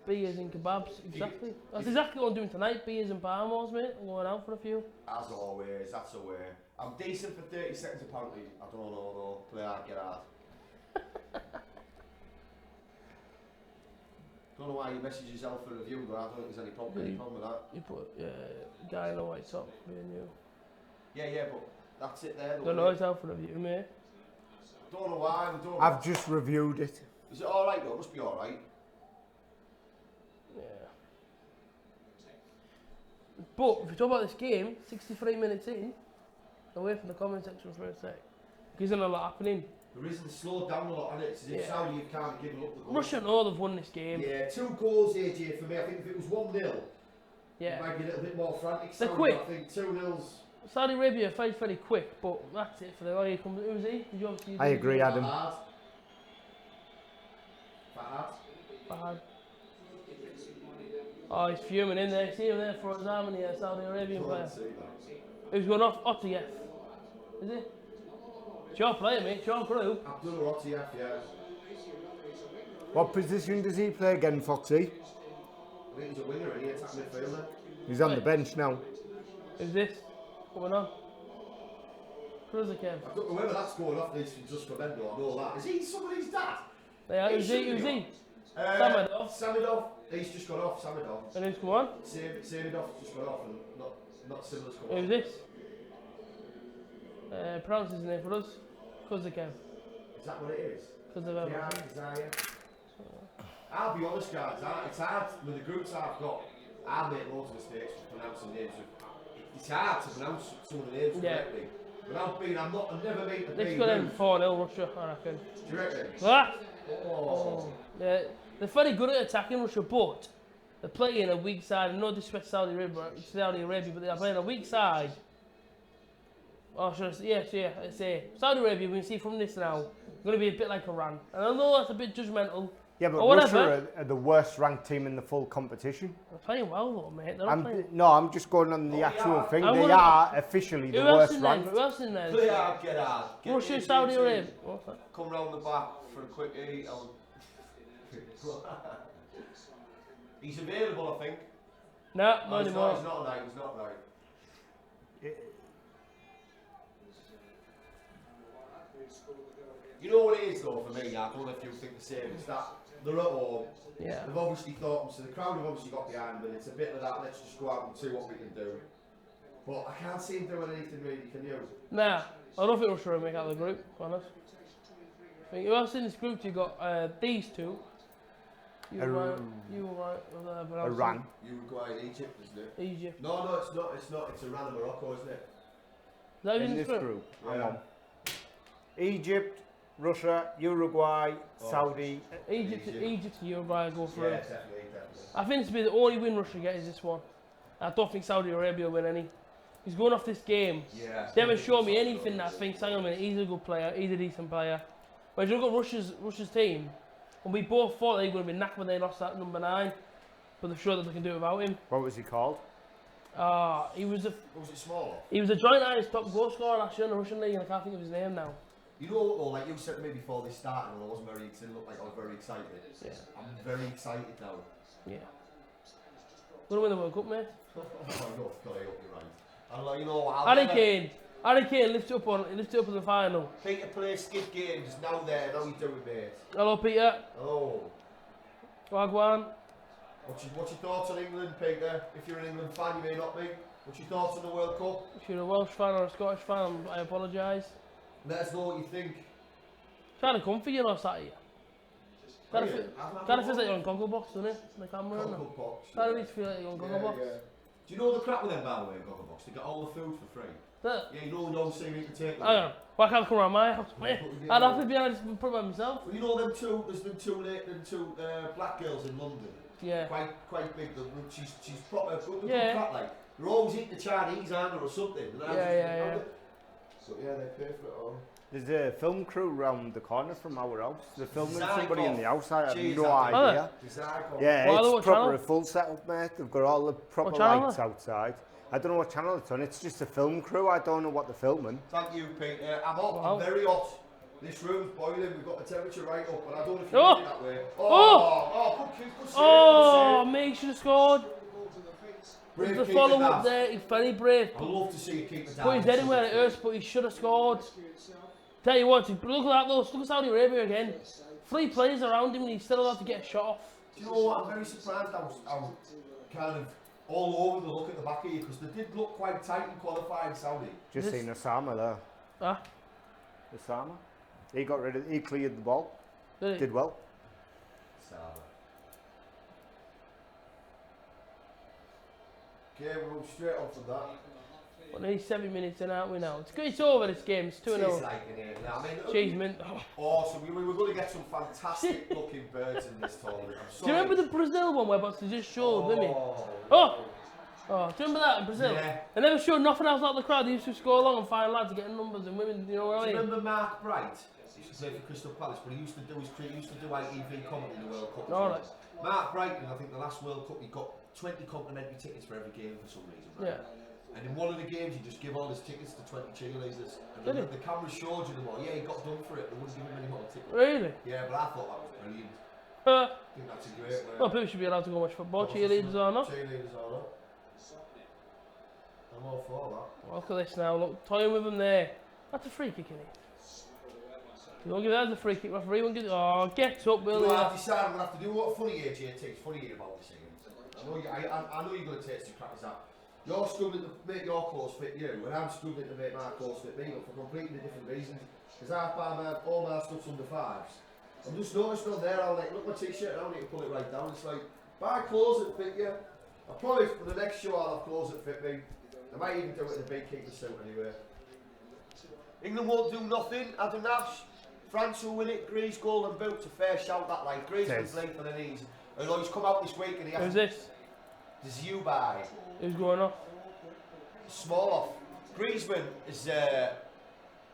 [SPEAKER 2] beers and kebabs, exactly. That's exactly what I'm doing tonight, beers and parmos, mate. I'm going out for a few.
[SPEAKER 1] As always, that's the way. I'm decent for 30 seconds apparently. I don't know though. Play hard, get hard. Don't know why you message yourself for a review, but I don't think there's any problem with that.
[SPEAKER 2] You put guy in a white top, being you.
[SPEAKER 1] Yeah, but that's it there.
[SPEAKER 2] Don't know it's out for a review, mate.
[SPEAKER 1] Don't know why.
[SPEAKER 3] I've just reviewed it.
[SPEAKER 1] Is it alright though? It must be alright.
[SPEAKER 2] Yeah. But if you talk about this game, 63 minutes in, away from the comment section for a sec. Isn't a lot happening.
[SPEAKER 1] There isn't slowed down a lot on it. It's as if Saudi have kind of given up the goal.
[SPEAKER 2] Russia know they've won this game.
[SPEAKER 1] Yeah, 2 goals, AJ, for me. I think if it was 1-0,
[SPEAKER 2] Yeah.
[SPEAKER 1] it might be a little bit more frantic.
[SPEAKER 2] They're
[SPEAKER 1] Saudi,
[SPEAKER 2] quick.
[SPEAKER 1] I think 2-0's.
[SPEAKER 2] Saudi Arabia fights very quick, but that's it for the way he comes. Who was he? Did you obviously
[SPEAKER 3] I agree, Adam.
[SPEAKER 2] Fahad. Oh, he's fuming in there. See him there for his arm in the Saudi Arabian player. Who's going off? Otiev. Is he? It's your player, mate. It's your crew.
[SPEAKER 1] Abdullah Otiev, yeah.
[SPEAKER 3] What position does he play again, Foxy?
[SPEAKER 1] I think he's a winger and he attacks midfielder.
[SPEAKER 3] He's on the bench now.
[SPEAKER 2] Who's this? Coming on? Kruzikev.
[SPEAKER 1] I don't know whether that's going off this just for Bendo, I know that. Is he somebody's dad?
[SPEAKER 2] Yeah, who's he? Samedov.
[SPEAKER 1] Samedov. He's just got off, Samedov.
[SPEAKER 2] And who's come on?
[SPEAKER 1] Samedov's just got off and not Similar's come
[SPEAKER 2] Who's
[SPEAKER 1] on.
[SPEAKER 2] this? Pronounce his name for us. Kruzikev.
[SPEAKER 1] Is that what it is?
[SPEAKER 2] Kruzikev.
[SPEAKER 1] Yeah. I'll be honest guys, it's hard with the groups I've got. I make loads of mistakes for pronouncing names. It's hard to pronounce some of the names correctly. I've never made the
[SPEAKER 2] Let's go down 4-0 Russia, I reckon.
[SPEAKER 1] Do you reckon?
[SPEAKER 2] What?
[SPEAKER 1] Oh.
[SPEAKER 2] Yeah, they're very good at attacking Russia, but they're playing a weak side. No disrespect to Saudi Arabia, but they're playing a weak side. Oh, should I say? Yeah, let's say Saudi Arabia, we can see from this now, going to be a bit like Iran. And I know that's a bit judgmental.
[SPEAKER 3] Yeah, but
[SPEAKER 2] whatever.
[SPEAKER 3] Russia are the worst ranked team in the full competition.
[SPEAKER 2] They're playing well though, mate. They're not playing.
[SPEAKER 3] No, I'm just going on the actual thing.
[SPEAKER 2] I
[SPEAKER 3] They
[SPEAKER 2] wouldn't-
[SPEAKER 3] are officially the
[SPEAKER 2] Who else
[SPEAKER 3] worst
[SPEAKER 2] in there?
[SPEAKER 3] ranked.
[SPEAKER 2] Who else in there?
[SPEAKER 1] Play hard, get hard. Get
[SPEAKER 2] Russia,
[SPEAKER 1] me
[SPEAKER 2] Saudi
[SPEAKER 1] into
[SPEAKER 2] Arabia.
[SPEAKER 1] it.
[SPEAKER 2] What's that?
[SPEAKER 1] Come round the back for a quick eat. He's available, I think.
[SPEAKER 2] No, not
[SPEAKER 1] He's
[SPEAKER 2] anymore.
[SPEAKER 1] He's not right. You know what it is though for me, I don't know if you think the same, it's that they're at home,
[SPEAKER 2] Yeah.
[SPEAKER 1] they've obviously thought, so the crowd have obviously got behind them, and it's a bit of that, let's just go out and see what we can do. But I can't see him doing anything really, can you?
[SPEAKER 2] Nah, I don't think Russia will make out of the group, to be honest. I think who else in this group? You got these two.
[SPEAKER 3] Iran.
[SPEAKER 1] Uruguay and Egypt, isn't it?
[SPEAKER 2] Egypt.
[SPEAKER 1] No, it's not, it's Iran and Morocco, isn't it?
[SPEAKER 2] Is that who's
[SPEAKER 3] In
[SPEAKER 2] in
[SPEAKER 3] this
[SPEAKER 2] this group?
[SPEAKER 3] group, hang on. Egypt, Russia, Uruguay, Saudi.
[SPEAKER 2] Egypt and Uruguay go through.
[SPEAKER 1] Yeah, definitely.
[SPEAKER 2] I think to be the only win Russia get is this one. I don't think Saudi Arabia will win any. He's going off this game.
[SPEAKER 1] Yeah.
[SPEAKER 2] They haven't shown me anything that I think, hang on a minute, he's a good player, he's a decent player. But if you look at Russia's team, and we both thought they were going to be knacked when they lost that number 9, but they've shown that they can do it without him.
[SPEAKER 3] What was he called?
[SPEAKER 2] He was a
[SPEAKER 1] Was it smaller?
[SPEAKER 2] he was a joint Irish top goal scorer last year in the Russian league, and I can't think of his name now.
[SPEAKER 1] You know what though, like you said to me before this started, and I wasn't very excited, looked like I was very excited.
[SPEAKER 2] Yeah.
[SPEAKER 1] I'm very excited now.
[SPEAKER 2] Yeah. Gonna win the World Cup, mate.
[SPEAKER 1] Oh, I hope you're right. And like, you know,
[SPEAKER 2] Harry Kane lifts it up in the final.
[SPEAKER 1] Peter plays skid games, now there, now you doing, mate.
[SPEAKER 2] Hello, Peter.
[SPEAKER 1] Hello.
[SPEAKER 2] Wagwan.
[SPEAKER 1] What's your thoughts on England, Peter? If you're an England fan, you may not be. What's your thoughts on the World Cup?
[SPEAKER 2] If you're a Welsh fan or a Scottish fan, I apologise.
[SPEAKER 1] Let us know what you think.
[SPEAKER 2] Trying to come for you, not sat here. Kind of feels like you're on Gogglebox, doesn't it? The camera, isn't it?
[SPEAKER 1] Box.
[SPEAKER 2] Kind of feel like you're on Gogglebox.
[SPEAKER 1] Yeah. Do you know the crap with them, by the way, Gogglebox? They get all the food for free.
[SPEAKER 2] Yeah.
[SPEAKER 1] Yeah, you know no saving to take.
[SPEAKER 2] Hang on, why can't I come around my house, mate? I'd have to be honest and put it by myself.
[SPEAKER 1] Well, you know them two, there's them two black girls in London.
[SPEAKER 2] Yeah.
[SPEAKER 1] Quite big. She's proper good
[SPEAKER 2] Yeah.
[SPEAKER 1] crap, like. They're always eating the Chinese, aren't they, or something. And
[SPEAKER 2] Yeah.
[SPEAKER 1] So yeah, they pay for it all.
[SPEAKER 3] There's a film crew round the corner from our house. They're filming
[SPEAKER 1] Zygoff.
[SPEAKER 3] somebody in the house. I have
[SPEAKER 1] Jeez,
[SPEAKER 3] no
[SPEAKER 1] that
[SPEAKER 3] idea. Yeah,
[SPEAKER 2] What
[SPEAKER 3] it's proper
[SPEAKER 2] channel?
[SPEAKER 3] a full setup, mate. They've got all the proper
[SPEAKER 2] What channel?
[SPEAKER 3] lights outside. I don't know what channel it's on. It's just a film crew. I don't know what they're filming.
[SPEAKER 1] Thank you, Peter. I'm hot.
[SPEAKER 2] Wow.
[SPEAKER 1] I'm very hot. This room's boiling. We've got the temperature right up, but I don't know if you
[SPEAKER 2] Oh.
[SPEAKER 1] did it that way. Good save.
[SPEAKER 2] Oh, mate, should have scored.
[SPEAKER 1] Brave
[SPEAKER 2] There's the
[SPEAKER 1] keeper,
[SPEAKER 2] follow up
[SPEAKER 1] that.
[SPEAKER 2] there. He's very brave.
[SPEAKER 1] I love to see a keeper down.
[SPEAKER 2] Put his head in where it hurts, but he should have scored. Tell you what, look at that though. Look at Saudi Arabia again. 3 players around him and he's still allowed to get a shot off.
[SPEAKER 1] Do you know what? I'm very surprised how kind of all over the look at the back of you, because they did look quite tight in qualifying, Saudi.
[SPEAKER 3] Just seen Osama there.
[SPEAKER 2] Ah,
[SPEAKER 3] Osama. He cleared the ball.
[SPEAKER 2] did he?
[SPEAKER 3] Did well.
[SPEAKER 1] Okay, we'll move straight on from that.
[SPEAKER 2] Well, nearly 7 minutes in, aren't we now? It's over this game. It's 2-0.
[SPEAKER 1] It's like an air. I mean,
[SPEAKER 2] Achievement.
[SPEAKER 1] awesome. We were going to get some fantastic looking birds in this tournament. I'm
[SPEAKER 2] Do
[SPEAKER 1] sorry.
[SPEAKER 2] you remember the Brazil one where Boston just showed, didn't he?
[SPEAKER 1] Oh.
[SPEAKER 2] Oh, do you remember that in Brazil?
[SPEAKER 1] Yeah.
[SPEAKER 2] They never showed nothing else like the crowd. They used to score along and find lads getting numbers and women, you know what I
[SPEAKER 1] Do you
[SPEAKER 2] mean?
[SPEAKER 1] remember Mark Bright? He used to play for Crystal Palace, but he used to do ITV commentary in the World Cup.
[SPEAKER 2] All right.
[SPEAKER 1] Mark Bright, I think the last World Cup, he got 20 complimentary tickets for every game for some reason. Right?
[SPEAKER 2] Yeah.
[SPEAKER 1] And in one of the games, he just give all his tickets to 20 cheerleaders. And
[SPEAKER 2] Did he?
[SPEAKER 1] the camera showed you them all. Yeah, he got done for it. They wouldn't give him any more tickets.
[SPEAKER 2] Really?
[SPEAKER 1] Yeah, but I thought that was brilliant.
[SPEAKER 2] Uh,
[SPEAKER 1] I think that's a great way.
[SPEAKER 2] well, people should be allowed to go watch football, cheerleaders or not.
[SPEAKER 1] Cheerleaders or not. I'm all for that.
[SPEAKER 2] Look at this now, look, toying with him there. That's a free kick, isn't it? You don't give that as a free kick, referee won't give it. Oh, get up, Will.
[SPEAKER 1] Well, I've decided I'm going to have to do what funny here, JT. It's funny here about this thing. I know you're going to take some crap as that. You're struggling to make your clothes fit you, and I'm struggling to make my clothes fit me, but for completely different reasons. Because I buy all my stuff's under 5s. I'm just noticed on there, I'll like, look at my t-shirt and I need to pull it right down. It's like, buy clothes that fit you. I promise for the next show I'll have clothes that fit me. I might even do it in a big keeper suit anyway. England won't do nothing. Adam Nash. France will win it. Greece golden boot. A fair shout that like. Griezmann's late for the knees. Although he's come out this week and he
[SPEAKER 2] Who's
[SPEAKER 1] has.
[SPEAKER 2] this?
[SPEAKER 1] Zubai.
[SPEAKER 2] Who's going off?
[SPEAKER 1] Small off. Griezmann is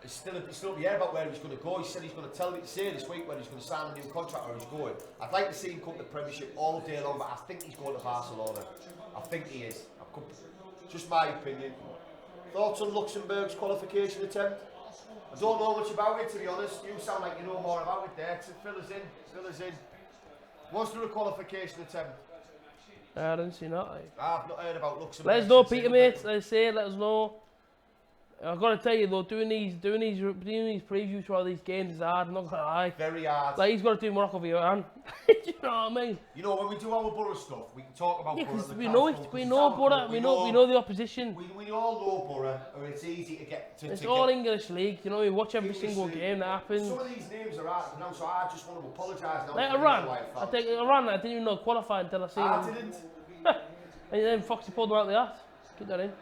[SPEAKER 1] still up in the air about where he's going to go. He said he's going to say this week when he's going to sign a new contract or he's going. I'd like to see him come to the Premiership all day long, but I think he's going to Barcelona. I think he is. Just my opinion. Thoughts on Luxembourg's qualification attempt? I don't know much about it, to be honest. You sound like you know more about it there. So fill us in. Was there a qualification attempt?
[SPEAKER 2] I didn't see that.
[SPEAKER 1] I've not heard about Luxembourg.
[SPEAKER 2] Let us know, Peter, mate. Let us know. I've got to tell you though, doing these previews for all these games is hard. I'm not gonna lie.
[SPEAKER 1] Very hard.
[SPEAKER 2] Like he's got to do Morocco v Iran. Do you know what I mean?
[SPEAKER 1] You know, when we do our Borough stuff, we can talk about
[SPEAKER 2] Yeah,
[SPEAKER 1] Borough.
[SPEAKER 2] because
[SPEAKER 1] and
[SPEAKER 2] we
[SPEAKER 1] the
[SPEAKER 2] know
[SPEAKER 1] council,
[SPEAKER 2] it. We
[SPEAKER 1] 'cause
[SPEAKER 2] know
[SPEAKER 1] it's our
[SPEAKER 2] Borough.
[SPEAKER 1] club.
[SPEAKER 2] We know the opposition.
[SPEAKER 1] We all know Borough, and it's easy to get to.
[SPEAKER 2] It's
[SPEAKER 1] to
[SPEAKER 2] all
[SPEAKER 1] get
[SPEAKER 2] English league. You know, we watch every
[SPEAKER 1] English
[SPEAKER 2] single
[SPEAKER 1] league.
[SPEAKER 2] game that happens.
[SPEAKER 1] Some of these names are hard to pronounce, so I just want to apologise now.
[SPEAKER 2] Like
[SPEAKER 1] to
[SPEAKER 2] Iran.
[SPEAKER 1] anyone
[SPEAKER 2] I think Iran. I didn't even know qualified until I seen
[SPEAKER 1] I
[SPEAKER 2] them.
[SPEAKER 1] didn't.
[SPEAKER 2] And then Foxy pulled them out the hat. Keep that in.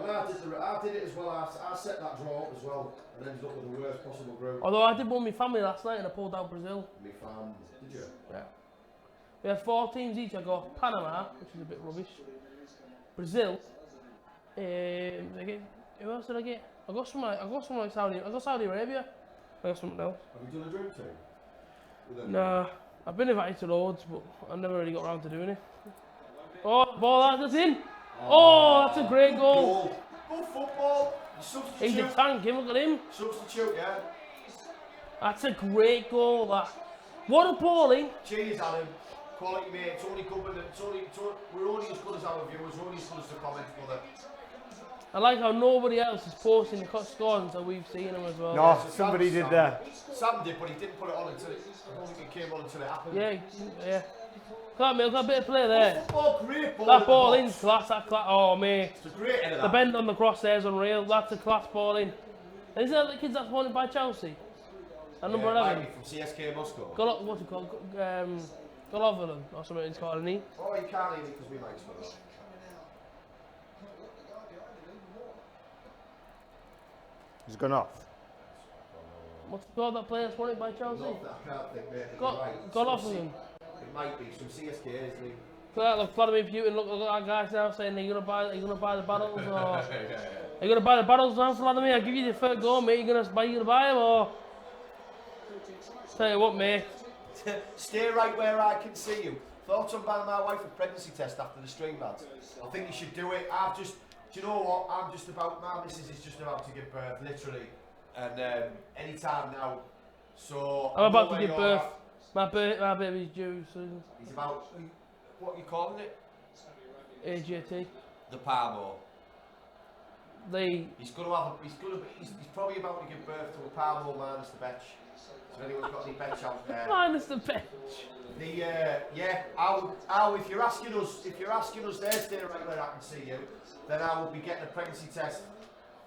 [SPEAKER 1] And I did it as well. I set that draw up as well, and ended up with the worst possible group.
[SPEAKER 2] Although I did one with my family last night and I pulled out Brazil.
[SPEAKER 1] Me fam, did you?
[SPEAKER 2] Yeah. We had 4 teams each. I got Panama, which is a bit rubbish. Brazil. Who else did I get? I got some like Saudi. I got Saudi Arabia. I got something else.
[SPEAKER 1] Have you done a dream team? With them?
[SPEAKER 2] Nah, I've been invited to loads, but I never really got around to doing it. Oh, ball that's in. Oh, that's a great goal.
[SPEAKER 1] Go football.
[SPEAKER 2] He's a tank. Him, look at him.
[SPEAKER 1] Substitute, yeah.
[SPEAKER 2] That's a great goal. That. What a balling.
[SPEAKER 1] Cheers, Adam. Quality mate. It's only good when we're only as good as our viewers. We're only as good as the comments, brother.
[SPEAKER 2] I like how nobody else is posting the scores until we've seen them as well.
[SPEAKER 3] No, somebody did that.
[SPEAKER 1] Sam did, but he didn't put it on until I don't think it came on until it happened.
[SPEAKER 2] Yeah. Look at me, look at a bit of play there.
[SPEAKER 1] Oh, great ball.
[SPEAKER 2] That ball in class, oh mate.
[SPEAKER 1] It's a great header,
[SPEAKER 2] The
[SPEAKER 1] that.
[SPEAKER 2] bend on the cross there is unreal. That's a class ball in. And isn't that the kids that's wanted by Chelsea? At number 11.
[SPEAKER 1] From CSK Moscow.
[SPEAKER 2] What's it called? Golovin or something it's called, isn't he?
[SPEAKER 1] Oh, he can't eat it because we might swear.
[SPEAKER 3] He's gone off.
[SPEAKER 2] What's it called, that player that's wanted by Chelsea?
[SPEAKER 1] I can't think, mate.
[SPEAKER 2] Golovin.
[SPEAKER 1] It might be some CSK, isn't he?
[SPEAKER 2] Look, Vladimir Putin, look at that guy now saying, are you gonna buy the battles or are you gonna buy the battles now, Vladimir? I'll give you the third goal, mate. You gonna buy them or? Tell you what, mate.
[SPEAKER 1] Stay right where I can see you. Thoughts on buying my wife a pregnancy test after the stream, lads? I think you should do it. Do you know what? My missus is just about to give birth, literally. And any time now. So
[SPEAKER 2] I'm about to
[SPEAKER 1] where
[SPEAKER 2] give
[SPEAKER 1] you're
[SPEAKER 2] birth.
[SPEAKER 1] at.
[SPEAKER 2] My baby's due soon.
[SPEAKER 1] He's about, what are you calling it?
[SPEAKER 2] AJT.
[SPEAKER 1] The Parmo.
[SPEAKER 2] They.
[SPEAKER 1] He's probably about to give birth to a Parmo minus the bench. So anyone's got any bench out there?
[SPEAKER 2] Minus the bench.
[SPEAKER 1] If you're asking us there, stay right where I can see you, then I will be getting a pregnancy test.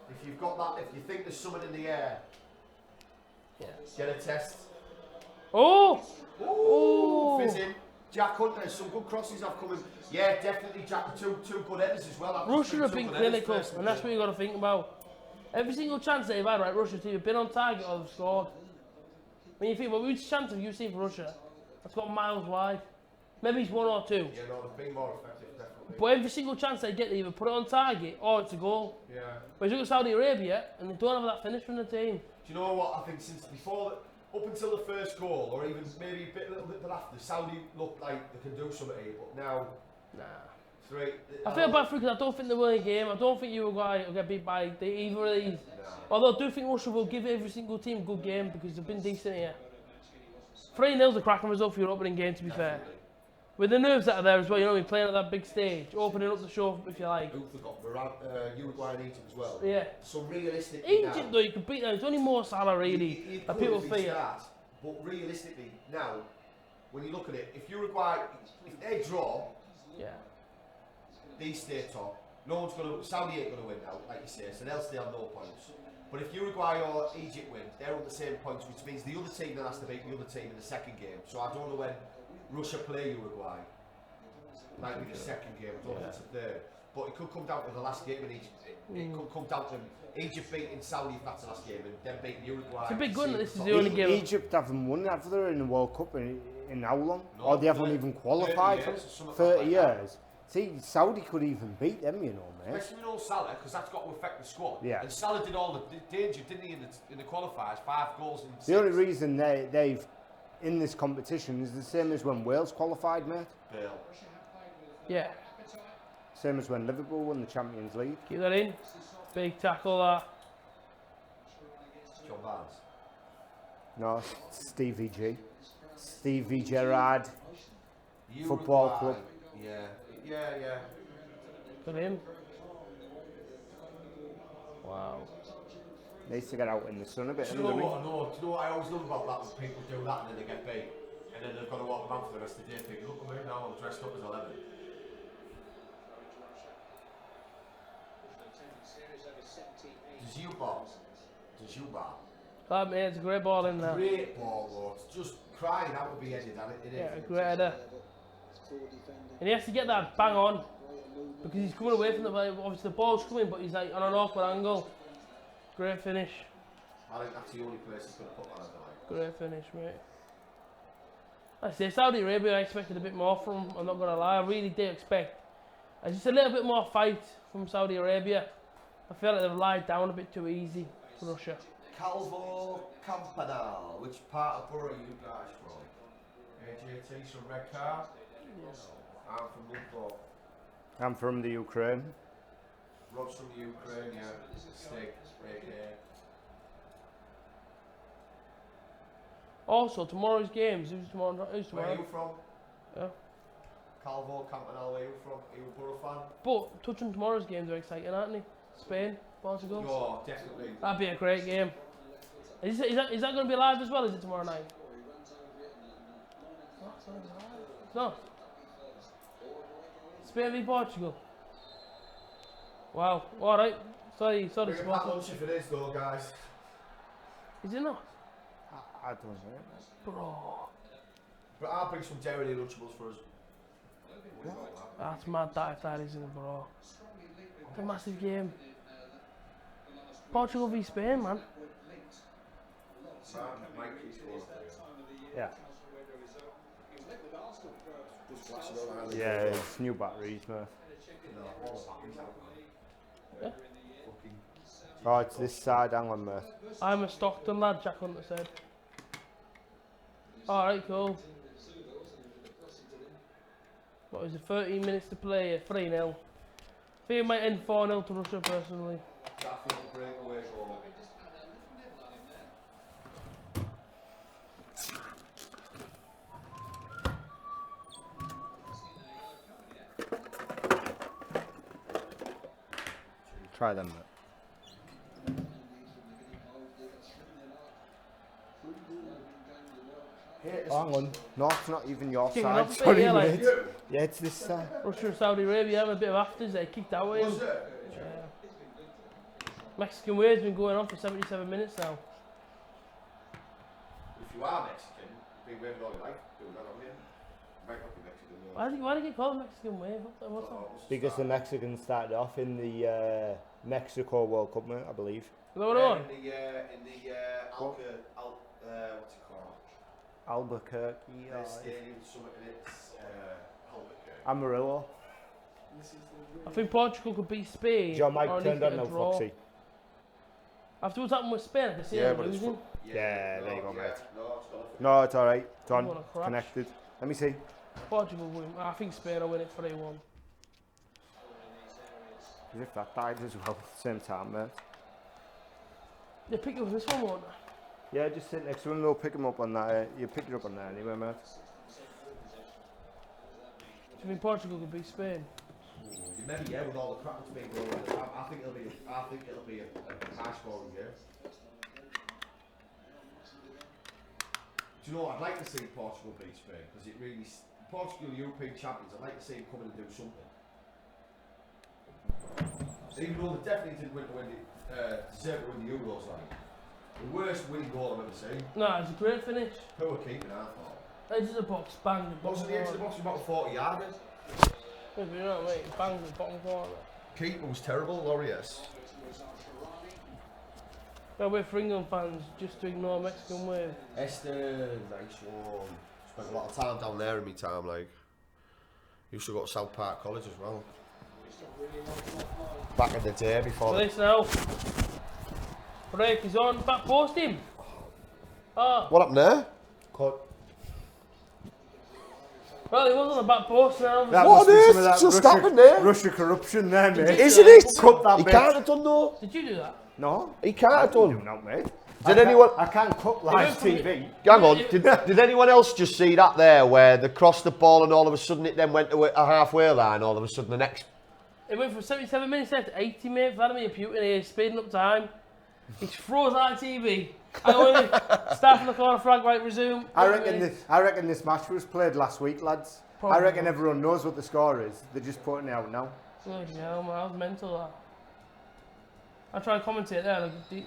[SPEAKER 1] If you've got that, if you think there's something in the air, get a test.
[SPEAKER 2] Oh!
[SPEAKER 1] Fizzing. Jack Hunter, some good crosses have come in. Yeah, definitely, Jack. Two good headers as well.
[SPEAKER 2] Russia have been clinical, and that's what you've got to think about. Every single chance they've had, right, Russia's either been on target or they've scored. When you think, well, which chance have you seen for Russia? That's gone miles wide. Maybe it's one or two.
[SPEAKER 1] Yeah, no, they've been more effective, definitely.
[SPEAKER 2] But every single chance they get, they either put it on target or it's a goal.
[SPEAKER 1] Yeah.
[SPEAKER 2] But you look at Saudi Arabia, and they don't have that finish from the team.
[SPEAKER 1] Do you know what? I think since up until the first goal, or even maybe a little bit after, Saudi looked like they can do something here, but now...
[SPEAKER 2] Nah.
[SPEAKER 1] Three.
[SPEAKER 2] I feel bad for because I don't think they win a game. I don't think Uruguay will get beat by either of these. No. Although I do think Russia will give every single team a good game because they've been decent here. 3-0's a cracking result for your opening game, to be fair. With the nerves that are there as well, you know, playing at that big stage, opening up the show, if you like.
[SPEAKER 1] Who forgot? Uruguay and Egypt as well.
[SPEAKER 2] Yeah.
[SPEAKER 1] So realistically
[SPEAKER 2] Egypt,
[SPEAKER 1] now,
[SPEAKER 2] though, you could beat them. It's only more Salah, really, that people fear.
[SPEAKER 1] But realistically, now, when you look at it, if Uruguay, if they draw,
[SPEAKER 2] yeah,
[SPEAKER 1] they stay top. No one's going to, Saudi ain't going to win now, like you say, so they'll stay on no points. But if Uruguay or Egypt win, they're on the same points, which means the other team then has to beat the other team in the second game. So I don't know when Russia play Uruguay. Might be the second game, I don't know if it's the third. But it could come down to the last game in Egypt. It could come down to Egypt beating Saudi if that's the last game, and then beating Uruguay.
[SPEAKER 2] It's a big gun that this is the only game.
[SPEAKER 3] Egypt haven't won, have they, in the World Cup in how long? No, or they haven't even qualified 30 years. See, Saudi could even beat them, you know, mate.
[SPEAKER 1] Especially with all Salah, because that's got to affect the squad.
[SPEAKER 3] Yeah.
[SPEAKER 1] And Salah did all the danger, didn't he, in the qualifiers? 5 goals in 6.
[SPEAKER 3] The only reason they've in this competition is the same as when Wales qualified, mate.
[SPEAKER 1] Bill.
[SPEAKER 2] Yeah.
[SPEAKER 3] Same as when Liverpool won the Champions League.
[SPEAKER 2] Keep that in. Big tackle, that.
[SPEAKER 1] John Barnes.
[SPEAKER 3] No, Stevie G. Stevie Gerrard. Football club.
[SPEAKER 1] Yeah.
[SPEAKER 2] Good him. Wow.
[SPEAKER 3] They used to get out in the sun a bit.
[SPEAKER 1] Do you know what I always love about that? When people do that and then they get beat, and then they've got to walk around for the rest of the day thinking, look at me now, I'm dressed up as 11. Does you bar?
[SPEAKER 2] That mate, it's a great ball in there.
[SPEAKER 1] Great ball, though. It's just crying out to be headed, and it is.
[SPEAKER 2] Yeah, a great header. And he has to get that bang on because he's coming away from the obviously the ball's coming, but he's like on an awkward angle. Great finish.
[SPEAKER 1] I think that's the only place he's going to put that on.
[SPEAKER 2] Great finish, mate. I say Saudi Arabia, I expected a bit more from them, I'm not going to lie. I really did expect just a little bit more fight from Saudi Arabia. I feel like they've lied down a bit too easy for Russia.
[SPEAKER 1] Calvo Campanal, which part of Borough are you guys from? AJT, some red card? Yes. I'm from Liverpool.
[SPEAKER 3] I'm from the Ukraine.
[SPEAKER 1] Rod's from the Ukraine, yeah. Stick, right here.
[SPEAKER 2] Also, tomorrow's games, who's tomorrow?
[SPEAKER 1] Where are you from?
[SPEAKER 2] Yeah.
[SPEAKER 1] Calvo Campanal, where are you from? Are you a Borough fan?
[SPEAKER 2] But touching tomorrow's games are exciting, aren't they? Spain, Portugal.
[SPEAKER 1] Oh, definitely.
[SPEAKER 2] That'd be a great game. Is that going to be live as well? Is it tomorrow night? No. Spain v Portugal. Wow. All right. Sorry.
[SPEAKER 1] Bring a packed lunch if it is, though, guys.
[SPEAKER 2] Is it not?
[SPEAKER 3] I don't know.
[SPEAKER 2] Bro.
[SPEAKER 1] But I'll bring some dairy lunchables for us.
[SPEAKER 2] That's mad that if that isn't, bro. It's a massive game. Portugal v Spain, man.
[SPEAKER 3] Yeah. Yeah, it's new batteries, man.
[SPEAKER 2] Yeah.
[SPEAKER 3] Oh, it's this side, hang on, mate.
[SPEAKER 2] I'm a Stockton lad, Jack Hunter said. Alright, cool. What is it, 13 minutes to play, 3-0. I think it might end 4-0 to Russia, personally.
[SPEAKER 3] Try them. Hang on. No, it's not even your
[SPEAKER 2] Kicking
[SPEAKER 3] side.
[SPEAKER 2] off a bit,
[SPEAKER 3] Sorry,
[SPEAKER 2] yeah, like-
[SPEAKER 3] mate. Yeah, it's this side.
[SPEAKER 2] Russia and Saudi Arabia have a bit of afters. They kicked out with him. Yeah. Mexican Way's been going on for 77 minutes now.
[SPEAKER 1] If you are Mexican, been waving all your life, doing that, haven't you? Might not be Mexican. though.
[SPEAKER 2] Why did you call it Mexican Way? What's that?
[SPEAKER 3] Because the Mexicans started off in the Mexico World Cup, mate, I believe.
[SPEAKER 2] Is that what it was?
[SPEAKER 1] In the what's it called?
[SPEAKER 3] Albuquerque.
[SPEAKER 1] There's stadium, something in it's Albuquerque.
[SPEAKER 3] Amarillo.
[SPEAKER 2] I think Portugal could beat Spain.
[SPEAKER 3] John
[SPEAKER 2] or
[SPEAKER 3] Mike
[SPEAKER 2] at least
[SPEAKER 3] turned
[SPEAKER 2] get
[SPEAKER 3] on
[SPEAKER 2] a
[SPEAKER 3] no
[SPEAKER 2] draw.
[SPEAKER 3] Foxy.
[SPEAKER 2] After what's happened with Spain, I can see
[SPEAKER 1] Yeah,
[SPEAKER 2] them
[SPEAKER 1] but it's
[SPEAKER 2] losing.
[SPEAKER 3] Yeah, there you go, mate.
[SPEAKER 1] No, it's gone.
[SPEAKER 3] No, it's alright. It's
[SPEAKER 2] I'm
[SPEAKER 3] on.
[SPEAKER 2] gonna crash.
[SPEAKER 3] Connected. Let me see.
[SPEAKER 2] Portugal win. I think Spain will win it 3-1.
[SPEAKER 3] As if that died as well at the same time, mate.
[SPEAKER 2] They picked up this one, won't they?
[SPEAKER 3] Yeah, just sit next to him. They'll pick him up on that. You pick it up on there anyway, mate.
[SPEAKER 2] Do you think Portugal could beat Spain?
[SPEAKER 1] Maybe yeah, with all the crap that's been going on. I think it'll be a high scoring game. Do you know what? I'd like to see Portugal beat Spain because it really Portugal European champions. I'd like to see them come in and do something. Even though they definitely didn't deserve to win the Euros, like the worst winning goal I've ever seen.
[SPEAKER 2] No, it's a great finish.
[SPEAKER 1] Poor keeping, I thought.
[SPEAKER 2] Edge of the box, bang the
[SPEAKER 1] What's
[SPEAKER 2] bottom
[SPEAKER 1] the edge of the
[SPEAKER 2] corner.
[SPEAKER 1] box? About 40 yards.
[SPEAKER 2] Maybe you know what I mean? Bang the bottom corner.
[SPEAKER 1] Keeper was terrible, Laureus.
[SPEAKER 2] Well, we're for England fans just to ignore Mexican Wave.
[SPEAKER 1] Esther, nice one. Spent a lot of time down there in my time, like. Used to go to South Park College as well. Back in the day before.
[SPEAKER 2] So this now. Break is on. Back post him. Oh.
[SPEAKER 1] What happened there?
[SPEAKER 3] Cut.
[SPEAKER 2] Well, he was on the back post now.
[SPEAKER 3] That
[SPEAKER 1] What
[SPEAKER 3] must be
[SPEAKER 1] is
[SPEAKER 3] some of that
[SPEAKER 1] just
[SPEAKER 3] Russia,
[SPEAKER 1] happened there?
[SPEAKER 3] Russia corruption there, mate.
[SPEAKER 1] Isn't it?
[SPEAKER 3] Cut that
[SPEAKER 1] He
[SPEAKER 3] bit.
[SPEAKER 1] can't have done though.
[SPEAKER 2] Did you do that?
[SPEAKER 3] No.
[SPEAKER 1] He can't have
[SPEAKER 3] Do
[SPEAKER 1] done.
[SPEAKER 3] not, mate.
[SPEAKER 1] Did anyone?
[SPEAKER 3] I can't cut live TV.
[SPEAKER 1] Hang on. Did anyone else just see that there where they crossed the ball and all of a sudden it then went to a halfway line? All of a sudden the next.
[SPEAKER 2] It went from 77 minutes left to 80 minutes. Vladimir Putin here, speeding up time. He froze out TV. I only start from the corner flag, right, resume.
[SPEAKER 3] I reckon this match was played last week, lads.
[SPEAKER 2] Probably.
[SPEAKER 3] I reckon everyone knows what the score is. They're just putting it out now.
[SPEAKER 2] Bloody hell, man, that was mental, that. I tried to commentate there, like,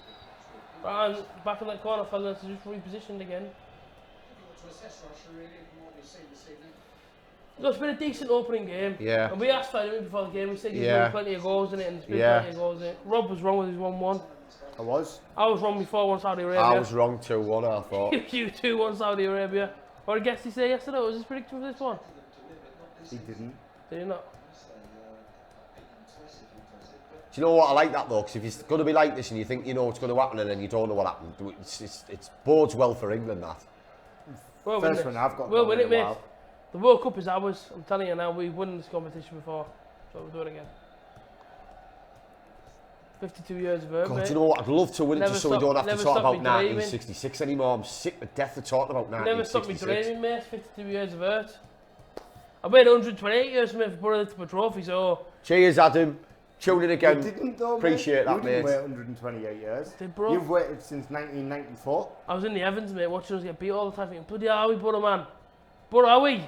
[SPEAKER 2] right, back in that corner flag, that's just repositioned again.
[SPEAKER 7] To assess Russia, really, from what we've seen this evening.
[SPEAKER 2] No, it's been a decent opening game.
[SPEAKER 1] Yeah.
[SPEAKER 2] And we asked for it before the game, we said there's
[SPEAKER 1] Yeah.
[SPEAKER 2] been plenty of goals in it, and there's been
[SPEAKER 1] Yeah.
[SPEAKER 2] plenty of goals in it. Rob was wrong with his 1-1.
[SPEAKER 3] I was.
[SPEAKER 2] I was wrong before 1 Saudi Arabia.
[SPEAKER 1] I was wrong 2-1. I thought.
[SPEAKER 2] You 2-1 Saudi Arabia. What did Guesty say yesterday? What was his prediction for this one?
[SPEAKER 3] He didn't.
[SPEAKER 2] Did he not?
[SPEAKER 1] Do you know what? I like that though, because if it's going to be like this and you think you know what's going to happen and then you don't know what happened, it's bodes well for England, that.
[SPEAKER 2] We'll win
[SPEAKER 3] First
[SPEAKER 2] this.
[SPEAKER 3] one I've got.
[SPEAKER 2] We'll
[SPEAKER 3] going
[SPEAKER 2] win it,
[SPEAKER 3] in a
[SPEAKER 2] mate.
[SPEAKER 3] while.
[SPEAKER 2] The World Cup is ours. I'm telling you now, we've won this competition before. So we'll do it again. 52 years of it,
[SPEAKER 1] God,
[SPEAKER 2] mate.
[SPEAKER 1] do you know what? I'd love to win it
[SPEAKER 2] Never
[SPEAKER 1] just so we
[SPEAKER 2] stop-
[SPEAKER 1] don't have to
[SPEAKER 2] never
[SPEAKER 1] talk
[SPEAKER 2] stop
[SPEAKER 1] about
[SPEAKER 2] me dreaming.
[SPEAKER 1] 1966 anymore. I'm sick to death of talking about
[SPEAKER 2] Never stopped me
[SPEAKER 1] 1966.
[SPEAKER 2] dreaming, mate. 52 years of hurt. I waited 128 years for me for putting it to my trophy, so...
[SPEAKER 1] Cheers, Adam. Tune in again.
[SPEAKER 3] You didn't though,
[SPEAKER 1] Appreciate
[SPEAKER 3] mate.
[SPEAKER 1] that,
[SPEAKER 3] You didn't
[SPEAKER 1] mate.
[SPEAKER 3] wait 128 years.
[SPEAKER 2] Did, bro.
[SPEAKER 3] You've waited since 1994.
[SPEAKER 2] I was in the Evans, mate, watching us get beat all the time, thinking, bloody hell, are we, brother, man? Brother, are we?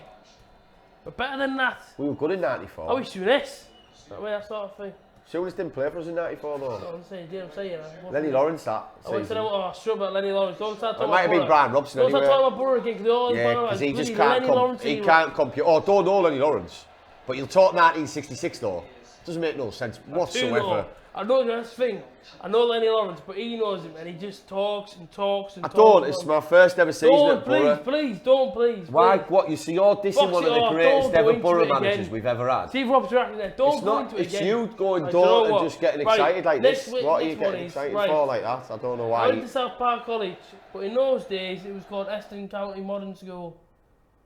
[SPEAKER 2] We're better than that.
[SPEAKER 1] We were good in 94.
[SPEAKER 2] Are we Souness? I mean, that sort of thing.
[SPEAKER 1] Souness didn't play for us in 94 though.
[SPEAKER 2] I'm saying, you know what I'm saying?
[SPEAKER 1] Lenny Lawrence that
[SPEAKER 2] I went to
[SPEAKER 1] season.
[SPEAKER 2] know, shut about Lenny Lawrence. Don't start
[SPEAKER 1] It
[SPEAKER 2] talking
[SPEAKER 1] might have
[SPEAKER 2] about
[SPEAKER 1] been Brian Robson
[SPEAKER 2] Don't start
[SPEAKER 1] anyway.
[SPEAKER 2] talking about Borough again, because they all
[SPEAKER 1] Yeah, because he just
[SPEAKER 2] bloody
[SPEAKER 1] can't
[SPEAKER 2] Lawrence
[SPEAKER 1] he
[SPEAKER 2] hero.
[SPEAKER 1] can't compute. Oh, don't know Lenny Lawrence. But you'll talk 1966 though. Doesn't make no sense
[SPEAKER 2] I do know.
[SPEAKER 1] whatsoever.
[SPEAKER 2] I know that's the thing. I know Lenny Lawrence, but he knows him, and he just talks and talks and
[SPEAKER 1] I
[SPEAKER 2] talks.
[SPEAKER 1] don't.
[SPEAKER 2] and
[SPEAKER 1] It's
[SPEAKER 2] talks.
[SPEAKER 1] my first ever season
[SPEAKER 2] Don't,
[SPEAKER 1] at Borough.
[SPEAKER 2] please, don't, please.
[SPEAKER 1] Why?
[SPEAKER 2] please.
[SPEAKER 1] What? You see, you're dissing
[SPEAKER 2] Box
[SPEAKER 1] one
[SPEAKER 2] it
[SPEAKER 1] of the
[SPEAKER 2] off,
[SPEAKER 1] greatest
[SPEAKER 2] don't go
[SPEAKER 1] ever
[SPEAKER 2] into
[SPEAKER 1] Borough
[SPEAKER 2] it again.
[SPEAKER 1] managers we've ever had.
[SPEAKER 2] Steve Roberts reacting there. Don't
[SPEAKER 1] It's
[SPEAKER 2] go
[SPEAKER 1] not.
[SPEAKER 2] into it
[SPEAKER 1] It's
[SPEAKER 2] again.
[SPEAKER 1] you going
[SPEAKER 2] Right, do you know
[SPEAKER 1] don't and
[SPEAKER 2] what?
[SPEAKER 1] just getting
[SPEAKER 2] Right,
[SPEAKER 1] excited like
[SPEAKER 2] next
[SPEAKER 1] this.
[SPEAKER 2] week-
[SPEAKER 1] What are you
[SPEAKER 2] next one
[SPEAKER 1] getting
[SPEAKER 2] is-
[SPEAKER 1] excited
[SPEAKER 2] right.
[SPEAKER 1] for like that? I don't know
[SPEAKER 2] I went
[SPEAKER 1] why.
[SPEAKER 2] to South Park College, but in those days it was called Eston County Modern School.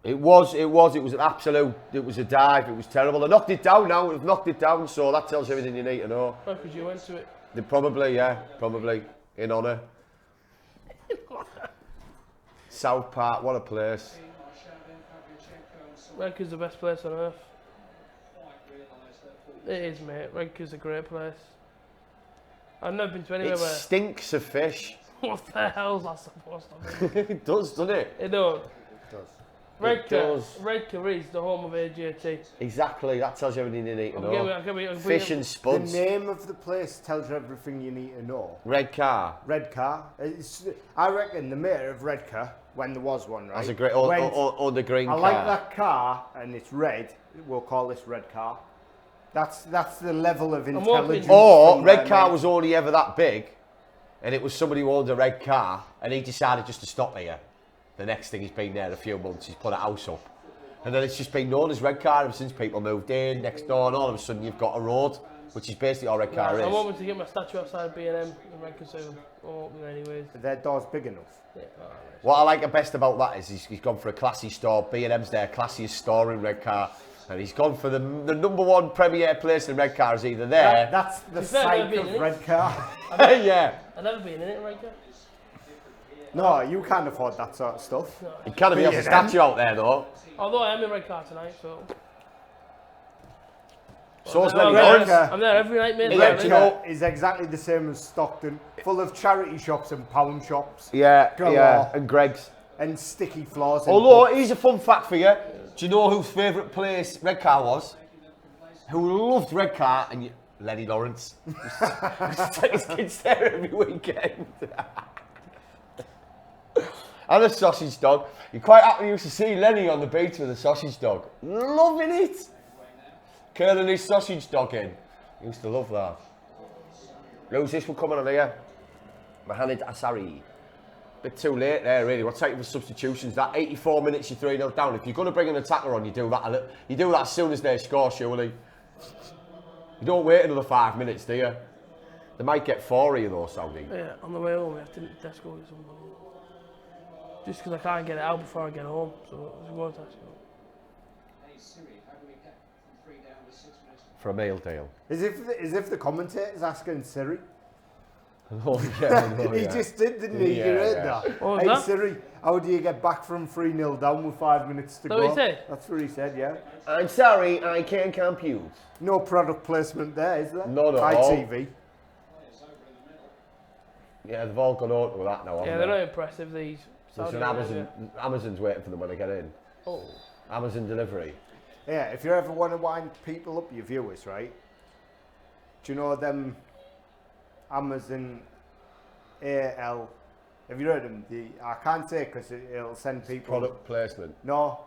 [SPEAKER 1] It was an absolute. It was a dive. It was terrible. They knocked it down now. They've knocked it down. So that tells you everything you need to know.
[SPEAKER 2] Because you went to it.
[SPEAKER 1] They probably, in honour. South Park, what a place.
[SPEAKER 2] Redker's the best place on earth. It is, mate. Redker's a great place. I've never been to anywhere
[SPEAKER 1] It
[SPEAKER 2] where...
[SPEAKER 1] stinks of fish.
[SPEAKER 2] What the hell's that supposed to be?
[SPEAKER 1] It does, doesn't it?
[SPEAKER 2] It don't.
[SPEAKER 1] It does.
[SPEAKER 2] Redcar is the home of AJT.
[SPEAKER 1] Exactly, that tells you everything you need to know.
[SPEAKER 2] Fish
[SPEAKER 1] Fish and
[SPEAKER 3] The
[SPEAKER 1] spuds.
[SPEAKER 3] name of the place tells you everything you need to know.
[SPEAKER 1] Redcar.
[SPEAKER 3] Redcar. I reckon the mayor of Redcar, when there was one, right?
[SPEAKER 1] That's a great,
[SPEAKER 3] went,
[SPEAKER 1] or the green
[SPEAKER 3] I
[SPEAKER 1] car.
[SPEAKER 3] like that car, and it's red. We'll call this red car. That's the level of intelligence.
[SPEAKER 1] Or
[SPEAKER 3] from
[SPEAKER 1] red
[SPEAKER 3] their
[SPEAKER 1] car
[SPEAKER 3] mate.
[SPEAKER 1] was only ever that big, and it was somebody who owned a red car, and he decided just to stop here. The next thing, he's been there a few months, he's put a house up. And then it's just been known as red car ever since people moved in, next door, and all of a sudden you've got a road, which is basically all red car is.
[SPEAKER 2] I'm hoping to get my statue outside B&M in Redcar soon. I'm hoping anyways.
[SPEAKER 3] Their door's big enough.
[SPEAKER 2] Yeah,
[SPEAKER 1] What I like the best about that is he's gone for a classy store. B&M's their classiest store in Redcar, and he's gone for the number one premier place in Redcar is either there.
[SPEAKER 3] That's the
[SPEAKER 2] fair,
[SPEAKER 3] site
[SPEAKER 2] I've been
[SPEAKER 3] of
[SPEAKER 2] in it.
[SPEAKER 3] Redcar.
[SPEAKER 1] Yeah.
[SPEAKER 2] I've never been in it, Redcar.
[SPEAKER 3] No, you can't afford that sort of stuff.
[SPEAKER 1] He can't be able to statue out there though.
[SPEAKER 2] Although I am in Redcar tonight, so...
[SPEAKER 1] So's
[SPEAKER 2] I'm
[SPEAKER 1] Lenny
[SPEAKER 2] there,
[SPEAKER 1] Lawrence.
[SPEAKER 2] I'm there every night, mate.
[SPEAKER 1] Yeah, do you know-
[SPEAKER 3] Redcar is exactly the same as Stockton, full of charity shops and pound shops.
[SPEAKER 1] Yeah,
[SPEAKER 3] Go
[SPEAKER 1] yeah,
[SPEAKER 3] on.
[SPEAKER 1] and Greg's.
[SPEAKER 3] And sticky floors. and
[SPEAKER 1] Although,
[SPEAKER 3] pubs.
[SPEAKER 1] here's a fun fact for you. Do you know whose favourite place Redcar was? Who loved Redcar? And Lenny Lawrence. Used to take his kids there every weekend. And a sausage dog. You're quite happy you used to see Lenny on the beach with a sausage dog. Loving it. Curling his sausage dog in. He used to love that. Who's this one coming on here? Mohamed Asari. Bit too late there, really. What's taking for substitutions? That 84 minutes, you're 3-0 down. If you're going to bring an attacker on, you do that. You do that as soon as they score, surely. You don't wait another 5 minutes, do you? They might get 4 of you though, Saudi.
[SPEAKER 2] Yeah, on the way home, I have to Tesco get something. Just because I can't get it out before I get home, so I go to Tesco.
[SPEAKER 7] Hey Siri, how do we get from 3 down to 6 minutes?
[SPEAKER 1] For a meal deal.
[SPEAKER 3] As if the commentator's asking Siri.
[SPEAKER 1] Oh, yeah, oh,
[SPEAKER 3] He
[SPEAKER 1] yeah.
[SPEAKER 3] just did, didn't he?
[SPEAKER 1] Yeah,
[SPEAKER 3] You heard
[SPEAKER 1] yeah.
[SPEAKER 3] that?
[SPEAKER 2] What was
[SPEAKER 3] Hey
[SPEAKER 2] that?
[SPEAKER 3] Siri, how do you get back from 3-0 down with 5 minutes to
[SPEAKER 2] That
[SPEAKER 3] go?
[SPEAKER 2] what he said?
[SPEAKER 3] That's what he said, yeah.
[SPEAKER 1] I'm sorry, I can't compute.
[SPEAKER 3] No product placement there, is there?
[SPEAKER 1] Not at all.
[SPEAKER 3] ITV.
[SPEAKER 1] Yeah, they've all gone out with that now,
[SPEAKER 2] Yeah,
[SPEAKER 1] haven't
[SPEAKER 2] they're
[SPEAKER 1] they?
[SPEAKER 2] not impressive, these.
[SPEAKER 1] There's
[SPEAKER 2] Saudi
[SPEAKER 1] an
[SPEAKER 2] Arabia.
[SPEAKER 1] Amazon's waiting for them when they get in.
[SPEAKER 2] Oh.
[SPEAKER 1] Amazon delivery.
[SPEAKER 3] Yeah, if you ever want to wind people up, your viewers, right? Do you know them Amazon AL? Have you heard them? I can't say because it'll send people.
[SPEAKER 1] Product placement.
[SPEAKER 3] No.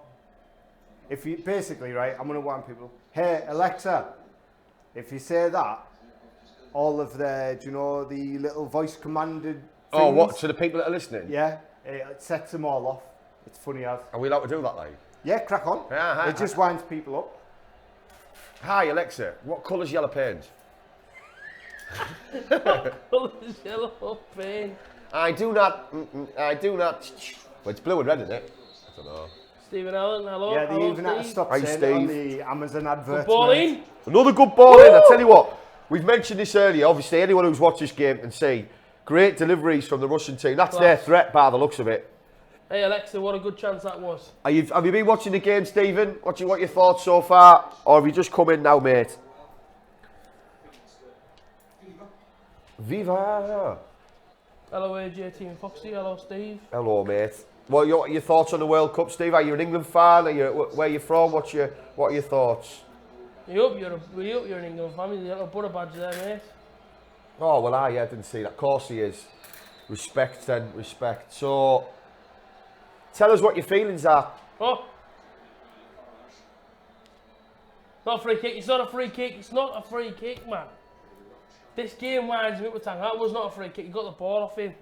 [SPEAKER 3] If you basically, right, I'm gonna wind people. Hey Alexa, if you say that, all of the, do you know, the little voice commanded.
[SPEAKER 1] Oh,
[SPEAKER 3] things,
[SPEAKER 1] what? To the people that are listening?
[SPEAKER 3] Yeah, it sets them all off. It's funny as.
[SPEAKER 1] Are we allowed to do that, like?
[SPEAKER 3] Yeah, crack on.
[SPEAKER 1] Yeah, hi,
[SPEAKER 3] It just winds people up.
[SPEAKER 1] Hi, Alexa. What colour's yellow paint?
[SPEAKER 2] Yellow paint.
[SPEAKER 1] I do not. Well, it's blue and red, isn't it? I don't know.
[SPEAKER 2] Stephen Allen, hello.
[SPEAKER 3] Yeah, they
[SPEAKER 2] hello,
[SPEAKER 3] even had to
[SPEAKER 2] Steve.
[SPEAKER 3] stop
[SPEAKER 1] Hi,
[SPEAKER 3] saying it on
[SPEAKER 1] Steve.
[SPEAKER 3] the Amazon adverts.
[SPEAKER 2] Pauline.
[SPEAKER 1] Another good ball in. I tell you what, we've mentioned this earlier. Obviously, anyone who's watched this game can see great deliveries from the Russian team. That's their threat by the looks of it.
[SPEAKER 2] Hey Alexa, what a good chance that was.
[SPEAKER 1] Have you been watching the game, Stephen? What your thoughts so far? Or have you just come in now, mate? Viva!
[SPEAKER 2] Hello AJ Team Foxy, hello Steve.
[SPEAKER 1] Hello, mate. What are your thoughts on the World Cup, Steve? Are you an England fan? Where are you from? What are your thoughts?
[SPEAKER 2] We hope you're an England fan. You got a butter badge there, mate.
[SPEAKER 1] Oh, well, I didn't see that. Of course he is. Respect, then. Respect. So, tell us what your feelings are.
[SPEAKER 2] Oh. Not a free kick. It's not a free kick. It's not a free kick, man. This game winds me up with tongue. That was not a free kick. He got the ball off him.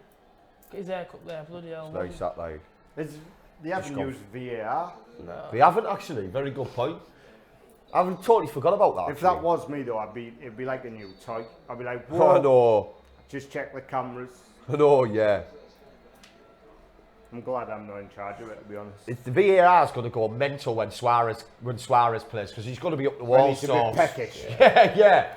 [SPEAKER 2] Get his hair cut there. Bloody hell.
[SPEAKER 1] Nice, that, like.
[SPEAKER 3] They haven't used VAR.
[SPEAKER 2] No.
[SPEAKER 1] They haven't, actually. Very good point. I haven't totally forgot about that.
[SPEAKER 3] If that was me though, it'd be like a new toy. I'd be like,
[SPEAKER 1] Oh,
[SPEAKER 3] whoa,
[SPEAKER 1] no.
[SPEAKER 3] just check the cameras.
[SPEAKER 1] No, yeah.
[SPEAKER 3] I'm glad I'm not in charge of it, to be honest.
[SPEAKER 1] It's the VAR's going to go mental when Suarez plays because he's going to be up the
[SPEAKER 3] When
[SPEAKER 1] wall.
[SPEAKER 3] he's a bit peckish.
[SPEAKER 1] Yeah, yeah.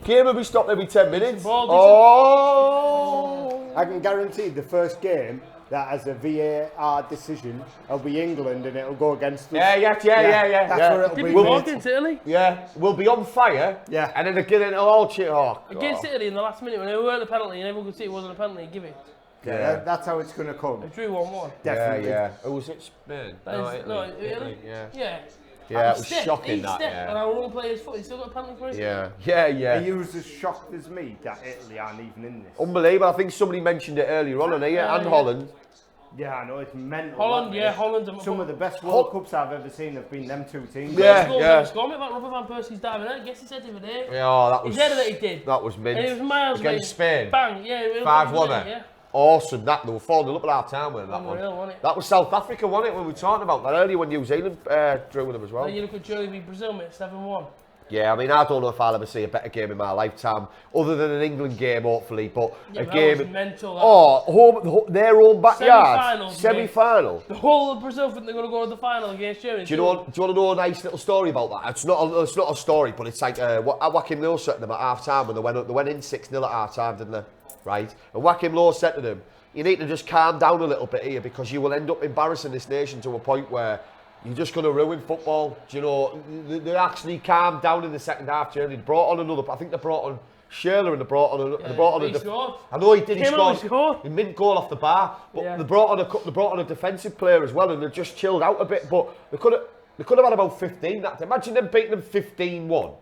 [SPEAKER 1] Game will be stopped every 10 minutes.
[SPEAKER 2] Ball,
[SPEAKER 1] Oh!
[SPEAKER 3] I can guarantee the first game, that as a VAR decision, it'll be England and it'll go against us.
[SPEAKER 1] Yeah.
[SPEAKER 3] That's where it'll
[SPEAKER 2] Did
[SPEAKER 3] be.
[SPEAKER 2] we walk into Italy?
[SPEAKER 1] Yeah, we'll be on fire.
[SPEAKER 3] Yeah.
[SPEAKER 1] And then again, it'll all cheer. Oh,
[SPEAKER 2] Against Italy in the last minute when they weren't a penalty and everyone could see it wasn't a penalty, give it.
[SPEAKER 3] Yeah, that's how it's going to come.
[SPEAKER 2] They drew 1-1.
[SPEAKER 3] Definitely.
[SPEAKER 1] Yeah. Who was it? Spain?
[SPEAKER 2] Italy.
[SPEAKER 1] Yeah.
[SPEAKER 2] Yeah.
[SPEAKER 1] Yeah, it was
[SPEAKER 2] Step,
[SPEAKER 1] shocking
[SPEAKER 2] each
[SPEAKER 1] that.
[SPEAKER 2] step,
[SPEAKER 1] Yeah.
[SPEAKER 2] and our own player's foot, he still got a penalty for it.
[SPEAKER 1] Yeah.
[SPEAKER 3] Are you as shocked as me that Italy aren't even in this?
[SPEAKER 1] Unbelievable. I think somebody mentioned it earlier on, and Holland.
[SPEAKER 3] Yeah, I know, it's mental.
[SPEAKER 2] Holland, Holland.
[SPEAKER 3] Some of the best World Cups I've ever seen have been them two teams.
[SPEAKER 1] Yeah.
[SPEAKER 2] Score me about Robert Van Persie's diving out. I guess he said the other day.
[SPEAKER 1] Yeah, that was.
[SPEAKER 2] He said that he did.
[SPEAKER 1] That was mint.
[SPEAKER 2] And it was miles away.
[SPEAKER 1] Against Spain.
[SPEAKER 2] Bang, yeah.
[SPEAKER 1] 5-1.
[SPEAKER 2] Yeah.
[SPEAKER 1] Awesome. That they were 4-0 up at half time with that
[SPEAKER 2] Unreal,
[SPEAKER 1] one.
[SPEAKER 2] wasn't it?
[SPEAKER 1] That was South Africa, wasn't it? When we were talking about that earlier when New Zealand drew with them as well.
[SPEAKER 2] Then you look at Germany v Brazil, mate, 7-1.
[SPEAKER 1] Yeah, I mean, I don't know if I'll ever see a better game in my lifetime, other than an England game, hopefully. But a game.
[SPEAKER 2] That was mental. That.
[SPEAKER 1] Oh, their own backyard.
[SPEAKER 2] Semi-finals,
[SPEAKER 1] Semi-final.
[SPEAKER 2] The whole of Brazil think they're going to go to the final against Germany.
[SPEAKER 1] Do you want to know a nice little story about that? It's not a story, but it's like Joachim Low said to them at half time when they went in 6-0 at half time, didn't they? Right? And Joachim Low said to them, you need to just calm down a little bit here because you will end up embarrassing this nation to a point where you're just going to ruin football. Do you know, they actually calmed down in the second half. Germany brought on another. I think they brought on Schürrle and they brought on I know he did. He scored. He didn't goal off the bar, but they brought on a defensive player as well, and they just chilled out a bit. But they could have had about 15 that day. Imagine them beating them 15-1.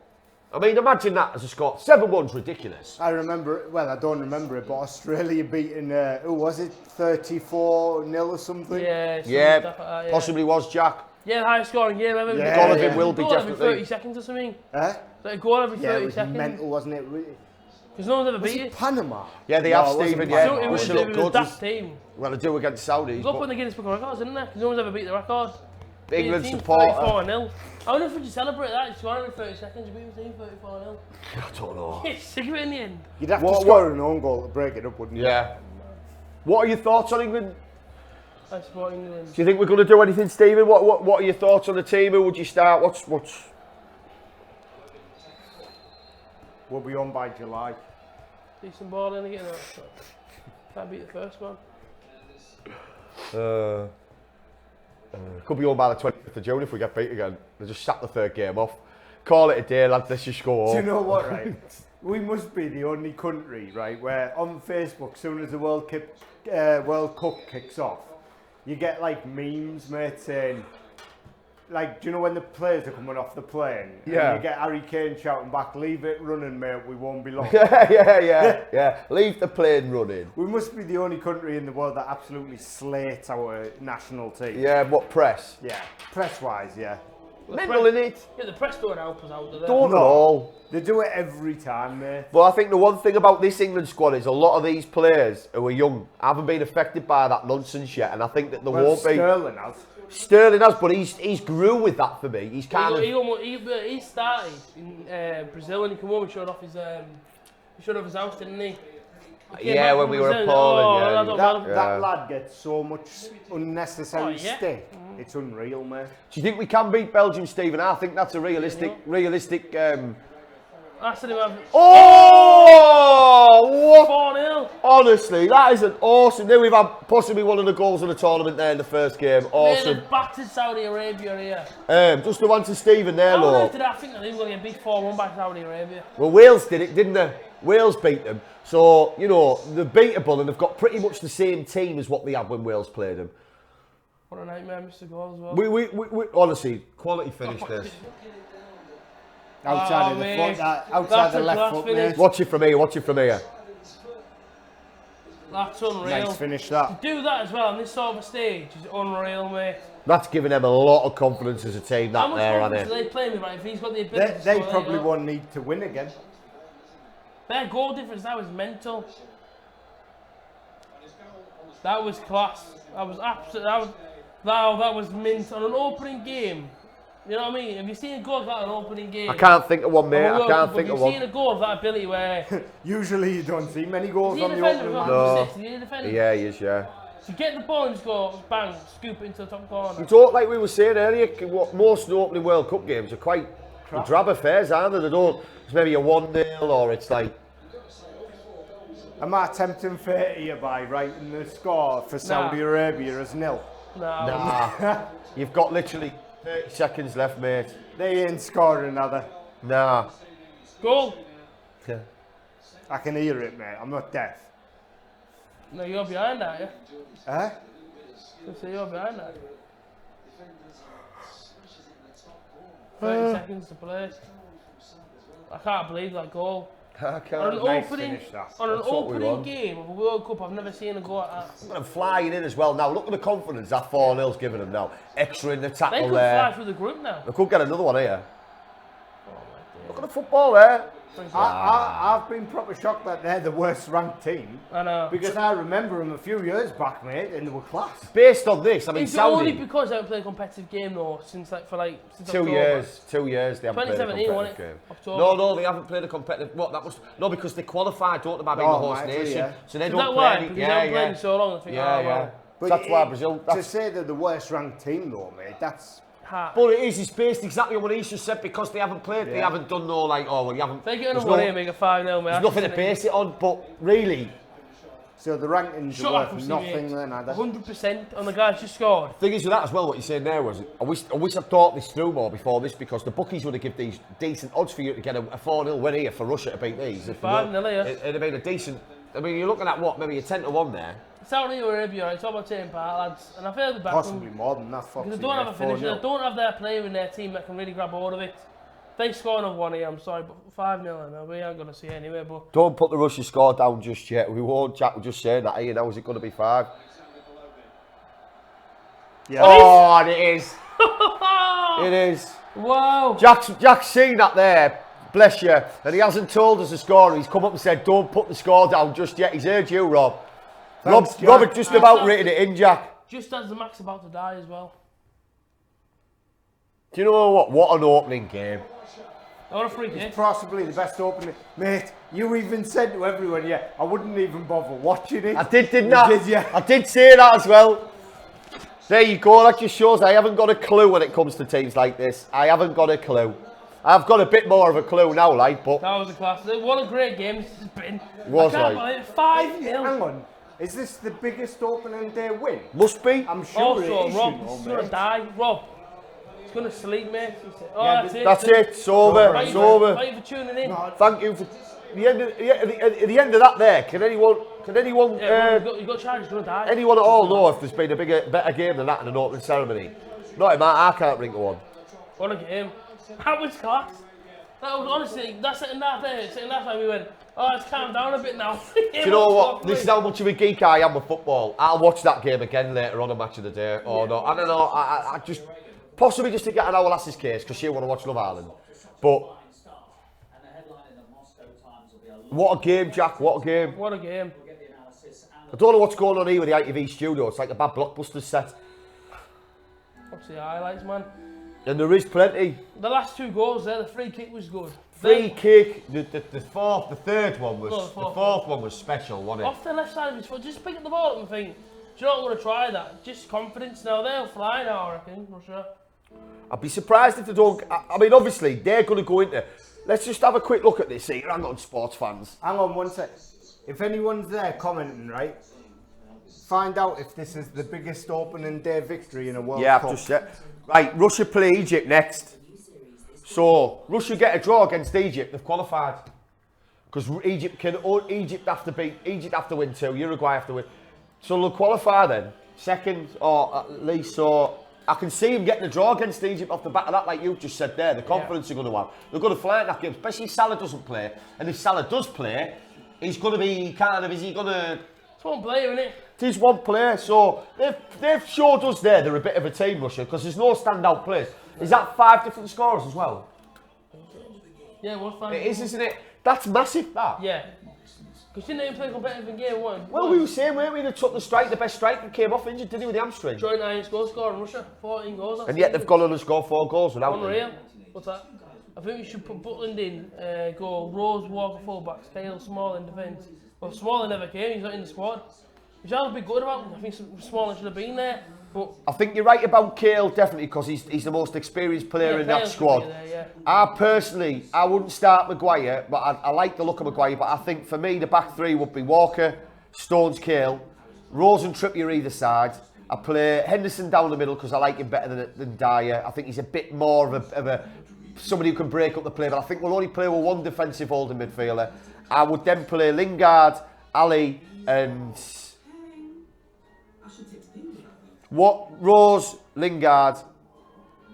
[SPEAKER 1] I mean, imagine that as a score. 7-1's ridiculous.
[SPEAKER 3] I remember, well, I don't remember it, but Australia beating, who was it, 34-0 or something?
[SPEAKER 2] Yeah,
[SPEAKER 1] possibly was Jack.
[SPEAKER 2] Yeah, the highest scoring game ever.
[SPEAKER 1] The goal of him will be
[SPEAKER 2] goal
[SPEAKER 1] definitely.
[SPEAKER 2] Every 30 seconds or something. Like a goal every 30
[SPEAKER 3] it was
[SPEAKER 2] seconds.
[SPEAKER 3] mental, wasn't it?
[SPEAKER 2] Because no one's ever
[SPEAKER 3] Was
[SPEAKER 2] beat
[SPEAKER 3] it
[SPEAKER 2] it.
[SPEAKER 3] Panama?
[SPEAKER 1] Yeah, they have Stephen,
[SPEAKER 2] So it was that team.
[SPEAKER 1] Well, they do against Saudis.
[SPEAKER 2] Go up on the Guinness Book of Records, isn't there? Because no one's ever beat the record.
[SPEAKER 1] England supporter.
[SPEAKER 2] 34-0. I wonder if we should celebrate that. It's scoring every 30 seconds. You beat the team 34-0.
[SPEAKER 1] I don't know.
[SPEAKER 2] It's sick of it in the end.
[SPEAKER 3] You'd have to score an own goal to break it up, wouldn't you?
[SPEAKER 1] Yeah. What are your thoughts on England?
[SPEAKER 2] I support England.
[SPEAKER 1] Do you think we're going to do anything, Stephen? What are your thoughts on the team? Who would you start? What's?
[SPEAKER 3] We'll be on by July.
[SPEAKER 2] Decent ball in again. Can't beat the first one.
[SPEAKER 1] Could be on by the 25th of June if we get beat again. They just sat the third game off. Call it a day, lads. Let's just go home.
[SPEAKER 3] Do you know what, right? We must be the only country, right, where on Facebook, soon as the World Cup kicks off, you get like memes, mate, saying, like, do you know when the players are coming off the plane?
[SPEAKER 1] Yeah.
[SPEAKER 3] And you get Harry Kane shouting back, leave it running, mate, we won't be long.
[SPEAKER 1] Yeah. Leave the plane running.
[SPEAKER 3] We must be the only country in the world that absolutely slates our national team.
[SPEAKER 1] Yeah, what press?
[SPEAKER 3] Yeah, press-wise, yeah.
[SPEAKER 1] Mental in it.
[SPEAKER 2] Yeah, the press don't help us out, do they?
[SPEAKER 1] Don't at all.
[SPEAKER 3] They do it every time, mate.
[SPEAKER 1] But I think the one thing about this England squad is a lot of these players who are young haven't been affected by that nonsense yet, and I think that there won't be.
[SPEAKER 3] Sterling has.
[SPEAKER 1] Sterling has, but he's grew with that for me. He's kind of.
[SPEAKER 2] He started in Brazil when he came home and showed off his house, didn't he?
[SPEAKER 1] Yeah, when we were appalling.
[SPEAKER 3] That lad gets so much unnecessary stick. It's unreal, mate.
[SPEAKER 1] Do you think we can beat Belgium, Stephen? I think that's a realistic. Oh! What?
[SPEAKER 2] 4-0.
[SPEAKER 1] Honestly, that is an awesome. Then we've had possibly one of the goals of the tournament there in the first game. Awesome.
[SPEAKER 2] Really battered Saudi Arabia here.
[SPEAKER 1] Just the one to Stephen there, Lord.
[SPEAKER 2] I think that they were going to get beat 4-1 by Saudi Arabia.
[SPEAKER 1] Well, Wales did it, didn't they? Wales beat them. So, you know, they're beatable and they've got pretty much the same team as what they had when Wales played them.
[SPEAKER 2] What a nightmare, Mr. Goal as well.
[SPEAKER 1] We honestly, quality finish this.
[SPEAKER 3] Outside of the foot, outside the left foot, mate.
[SPEAKER 1] Watch it from here,
[SPEAKER 2] That's unreal.
[SPEAKER 3] Nice finish, that.
[SPEAKER 2] To do that as well on this sort of a stage is unreal, mate.
[SPEAKER 1] That's giving them a lot of confidence as a team, that there,
[SPEAKER 2] How much
[SPEAKER 1] hasn't
[SPEAKER 2] confidence do they play me, right? If he's got the ability to
[SPEAKER 3] They
[SPEAKER 2] score,
[SPEAKER 3] probably won't need to win again.
[SPEAKER 2] Their goal difference now is mental. That was class. That was absolute. That was mint on an opening game. You know what I mean? Have you seen a goal of that in an opening game?
[SPEAKER 1] I can't think of one, mate. I can't think of one.
[SPEAKER 2] Have you seen a goal of that ability where...
[SPEAKER 3] Usually you don't see many goals on the opening match.
[SPEAKER 1] No.
[SPEAKER 2] Is he a defender?
[SPEAKER 1] Yeah, he is, yeah.
[SPEAKER 2] So get the ball and just go, bang, scoop it into the top corner.
[SPEAKER 1] You talk like we were saying earlier, most opening World Cup games are quite drab affairs, aren't they? They don't, it's maybe a 1-0 or it's like...
[SPEAKER 3] Am I tempting fate here by writing the score for Saudi Arabia as nil?
[SPEAKER 1] Nah. You've got literally 30 seconds left, mate.
[SPEAKER 3] They ain't scoring another.
[SPEAKER 1] Nah.
[SPEAKER 2] Goal.
[SPEAKER 1] Yeah.
[SPEAKER 3] I can hear it, mate. I'm not deaf.
[SPEAKER 2] No, you're behind that, yeah?
[SPEAKER 3] Huh?
[SPEAKER 2] So you're behind that. 30 seconds to play. I can't believe that goal.
[SPEAKER 1] I can't.
[SPEAKER 2] On an
[SPEAKER 3] Nice
[SPEAKER 2] opening,
[SPEAKER 3] finish, that.
[SPEAKER 2] on an
[SPEAKER 1] That's what we
[SPEAKER 2] opening
[SPEAKER 1] want.
[SPEAKER 2] game of a World Cup, I've never seen a goal like that.
[SPEAKER 1] Look at them flying in as well. Now, look at the confidence that 4-0's giving them now. Extra in the
[SPEAKER 2] They
[SPEAKER 1] tackle
[SPEAKER 2] could
[SPEAKER 1] there.
[SPEAKER 2] fly through the group now.
[SPEAKER 1] They could get another one here.
[SPEAKER 2] Oh my
[SPEAKER 1] Look at the football there.
[SPEAKER 3] I've been proper shocked that they're the worst ranked team.
[SPEAKER 2] I know.
[SPEAKER 3] Because I remember them a few years back, mate, and they were class.
[SPEAKER 1] Based on this, I mean,
[SPEAKER 2] Is it only
[SPEAKER 1] Saudi,
[SPEAKER 2] because they haven't played a competitive game though since since
[SPEAKER 1] 2
[SPEAKER 2] October?
[SPEAKER 1] years they haven't played a
[SPEAKER 2] 2017, wasn't
[SPEAKER 1] competitive
[SPEAKER 2] it?
[SPEAKER 1] game.
[SPEAKER 2] October.
[SPEAKER 1] No, they haven't played a competitive. What that was? No, because they qualified, don't they, by being the host
[SPEAKER 3] actually,
[SPEAKER 1] nation.
[SPEAKER 3] yeah.
[SPEAKER 1] So they
[SPEAKER 2] Is
[SPEAKER 1] don't
[SPEAKER 2] that
[SPEAKER 1] play
[SPEAKER 2] why?
[SPEAKER 1] any.
[SPEAKER 2] Because they haven't played in so long. I think,
[SPEAKER 1] Yeah,
[SPEAKER 2] oh,
[SPEAKER 1] yeah.
[SPEAKER 2] well.
[SPEAKER 3] But
[SPEAKER 1] That's why Brazil.
[SPEAKER 3] To say they're the worst ranked team, though, mate, that's.
[SPEAKER 1] But it is. It's based exactly on what he's just said because they haven't played. They haven't done no like. Oh well, you haven't.
[SPEAKER 2] They get
[SPEAKER 1] there's
[SPEAKER 2] another one here, make a 5-0, mate.
[SPEAKER 1] There's nothing to base it on. But really,
[SPEAKER 3] So the rankings
[SPEAKER 2] Shut
[SPEAKER 3] are
[SPEAKER 2] up,
[SPEAKER 3] worth nothing then, are they?
[SPEAKER 2] 100% on the guys just scored.
[SPEAKER 1] thing is with that as well. What you're saying there was, I wish I thought this through more before this because the bookies would have given these decent odds for you to get a 4-0 win here for Russia to beat these.
[SPEAKER 2] 5-0 here.
[SPEAKER 1] It'd have been a decent. I mean, you're looking at what, maybe a 10-1 there.
[SPEAKER 2] Saudi Arabia, right? It's all about taking part, lads. And I feel the back
[SPEAKER 3] Possibly more than that, Foxy.
[SPEAKER 2] because they don't have a finisher.
[SPEAKER 3] 4-0.
[SPEAKER 2] They don't have their player in their team that can really grab hold of it. If they score another one here, I'm sorry, but 5-0 now, we aren't going to see it anyway. But
[SPEAKER 1] Don't put the Russia score down just yet. We won't, Jack. We're just saying that. Hey, now is it going to be 5?
[SPEAKER 3] Yeah.
[SPEAKER 1] Oh, and it is. It is.
[SPEAKER 2] wow.
[SPEAKER 1] Jack's seen that there. Bless you. And he hasn't told us the score. He's come up and said, don't put the score down just yet. He's heard you, Rob.
[SPEAKER 3] Thanks, Jack.
[SPEAKER 1] Robert just about written it in, Jack.
[SPEAKER 2] Just as the Mac's about to die as well.
[SPEAKER 1] Do you know what? What an opening game.
[SPEAKER 2] I want a free kick.
[SPEAKER 3] Possibly the best opening. Mate, you even said to everyone, yeah, I wouldn't even bother watching it.
[SPEAKER 1] I didn't I?
[SPEAKER 3] Did ya?
[SPEAKER 1] I did say that as well. There you go. That just shows I haven't got a clue when it comes to teams like this. I haven't got a clue. I've got a bit more of a clue now, like, but...
[SPEAKER 2] That was a class. What a great game this has been.
[SPEAKER 1] Was
[SPEAKER 2] I can't
[SPEAKER 1] like-
[SPEAKER 2] believe it. 5-0.
[SPEAKER 3] Hang on. Is this the biggest opening day win?
[SPEAKER 1] Must be.
[SPEAKER 3] I'm sure
[SPEAKER 2] Also,
[SPEAKER 3] it is,
[SPEAKER 2] Rob,
[SPEAKER 3] you know,
[SPEAKER 2] he's going to
[SPEAKER 3] mate.
[SPEAKER 2] die. Rob, he's going to sleep, mate. Oh,
[SPEAKER 3] Yeah,
[SPEAKER 2] that's it.
[SPEAKER 1] That's it. It's over.
[SPEAKER 2] Thank
[SPEAKER 1] It's
[SPEAKER 2] you,
[SPEAKER 1] over.
[SPEAKER 2] Thank you for tuning in.
[SPEAKER 1] Thank you for... The end of, at the end of that there, can anyone
[SPEAKER 2] Yeah, you got charged, he's going to die.
[SPEAKER 1] anyone at all know if there's been a better game than that in an opening ceremony? Not in I can't ring to one.
[SPEAKER 2] What a game. That was class. That was honestly, that second half time we went, oh, let's calm down a bit now.
[SPEAKER 1] Do you know what? This is how much of a geek I am with football. I'll watch that game again later on a match of the day. Or no, I don't know. I just possibly just to get an our lass's case because she want to watch Love Island. But what a game, Jack! What a game!
[SPEAKER 2] What a game.
[SPEAKER 1] I don't know what's going on here with the ITV studio. It's like a bad blockbuster set,
[SPEAKER 2] What's the highlights, man?
[SPEAKER 1] and there is plenty.
[SPEAKER 2] The last 2 goals there, the free kick was good.
[SPEAKER 1] Free kick. The third one was
[SPEAKER 2] No,
[SPEAKER 1] the fourth one was special, wasn't it?
[SPEAKER 2] Off the left side of his foot, just pick up the ball up and think, do you know what, I'm going to try that? Just confidence now, they'll fly now, I reckon, Russia.
[SPEAKER 1] I'd be surprised if they don't. I mean, obviously they're going to go into. Let's just have a quick look at this here. Hang on, sports fans.
[SPEAKER 3] Hang on one sec. If anyone's there commenting, right, find out if this is the biggest opening day victory in a World
[SPEAKER 1] Yeah,
[SPEAKER 3] Cup.
[SPEAKER 1] I've just said. Right, Russia play Egypt next. So Russia get a draw against Egypt. They've qualified because Egypt have to win 2. Uruguay have to win. So they'll qualify then, second or at least. So I can see them getting a draw against Egypt off the back of that, like you just said there. The confidence they're going to have. They're going to fly in that game, especially if Salah doesn't play. And if Salah does play, he's going to be kind of. Is he going to?
[SPEAKER 2] It's one player, isn't it?
[SPEAKER 1] It is one player, so they've showed us there they're a bit of a team, Russia, because there's no standout players. Is that 5 different scorers as well?
[SPEAKER 2] Yeah, what's fine.
[SPEAKER 1] It is, isn't it? That's massive, that.
[SPEAKER 2] Yeah. Because didn't even play competitive in game 1.
[SPEAKER 1] Well, we were saying, weren't we, they took the best striker came off injured, didn't he, with the hamstring?
[SPEAKER 2] Joint 9 goal scorer in Russia, 14 goals.
[SPEAKER 1] And yet they've gone on and scored 4 goals without him.
[SPEAKER 2] Unreal. What's that? I think we should put Butland in, goal, Rose, Walker fullbacks, Kale, Small in defence. Well, Smalling never came, he's not in the squad. Which I was a bit good about. I think Smalling should have been there. But
[SPEAKER 1] I think you're right about Kale, definitely, because he's the most experienced player in that
[SPEAKER 2] Kale should
[SPEAKER 1] squad.
[SPEAKER 2] be there, yeah.
[SPEAKER 1] I wouldn't start Maguire, but I like the look of Maguire. But I think for me, the back three would be Walker, Stones, Kale, Rose and Trippier either side. I play Henderson down the middle because I like him better than Dyer. I think he's a bit more of a somebody who can break up the play. But I think we'll only play with one defensive holding midfielder. I would then play Lingard, Ali, and Rose, Lingard,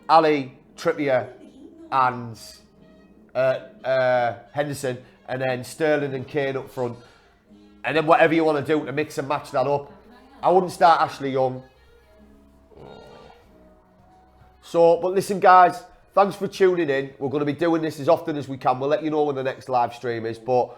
[SPEAKER 1] Ali, Trippier, and Henderson, and then Sterling and Kane up front. And then whatever you want to do to mix and match that up. I wouldn't start Ashley Young. So, but listen guys, thanks for tuning in. We're going to be doing this as often as we can. We'll let you know when the next live stream is, but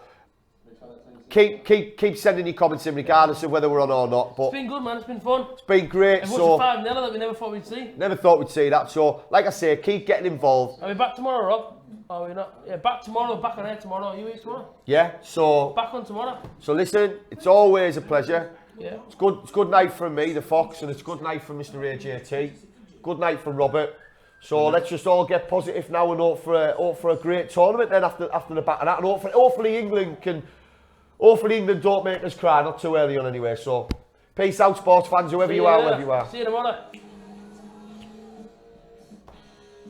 [SPEAKER 1] keep sending your comments in regardless of whether we're on or not. But
[SPEAKER 2] it's been good, man. It's been fun.
[SPEAKER 1] It's been great.
[SPEAKER 2] And
[SPEAKER 1] so
[SPEAKER 2] 5-0 that we never thought we'd see.
[SPEAKER 1] Never thought we'd see that. So, like I say, keep getting involved.
[SPEAKER 2] Are we back tomorrow, Rob? Are we not? Yeah, back tomorrow. Back on air tomorrow. Are you here tomorrow?
[SPEAKER 1] Yeah. So
[SPEAKER 2] back on tomorrow.
[SPEAKER 1] So listen, it's always a pleasure.
[SPEAKER 2] Yeah.
[SPEAKER 1] It's good night from me, the Fox, and it's good night from Mr. AJT. Good night from Robert. So let's just all get positive now and hope for a great tournament then after the back of that, and hopefully England don't make us cry, not too early on anyway. So peace out, sports fans, whoever you are, wherever you are.
[SPEAKER 2] See you tomorrow.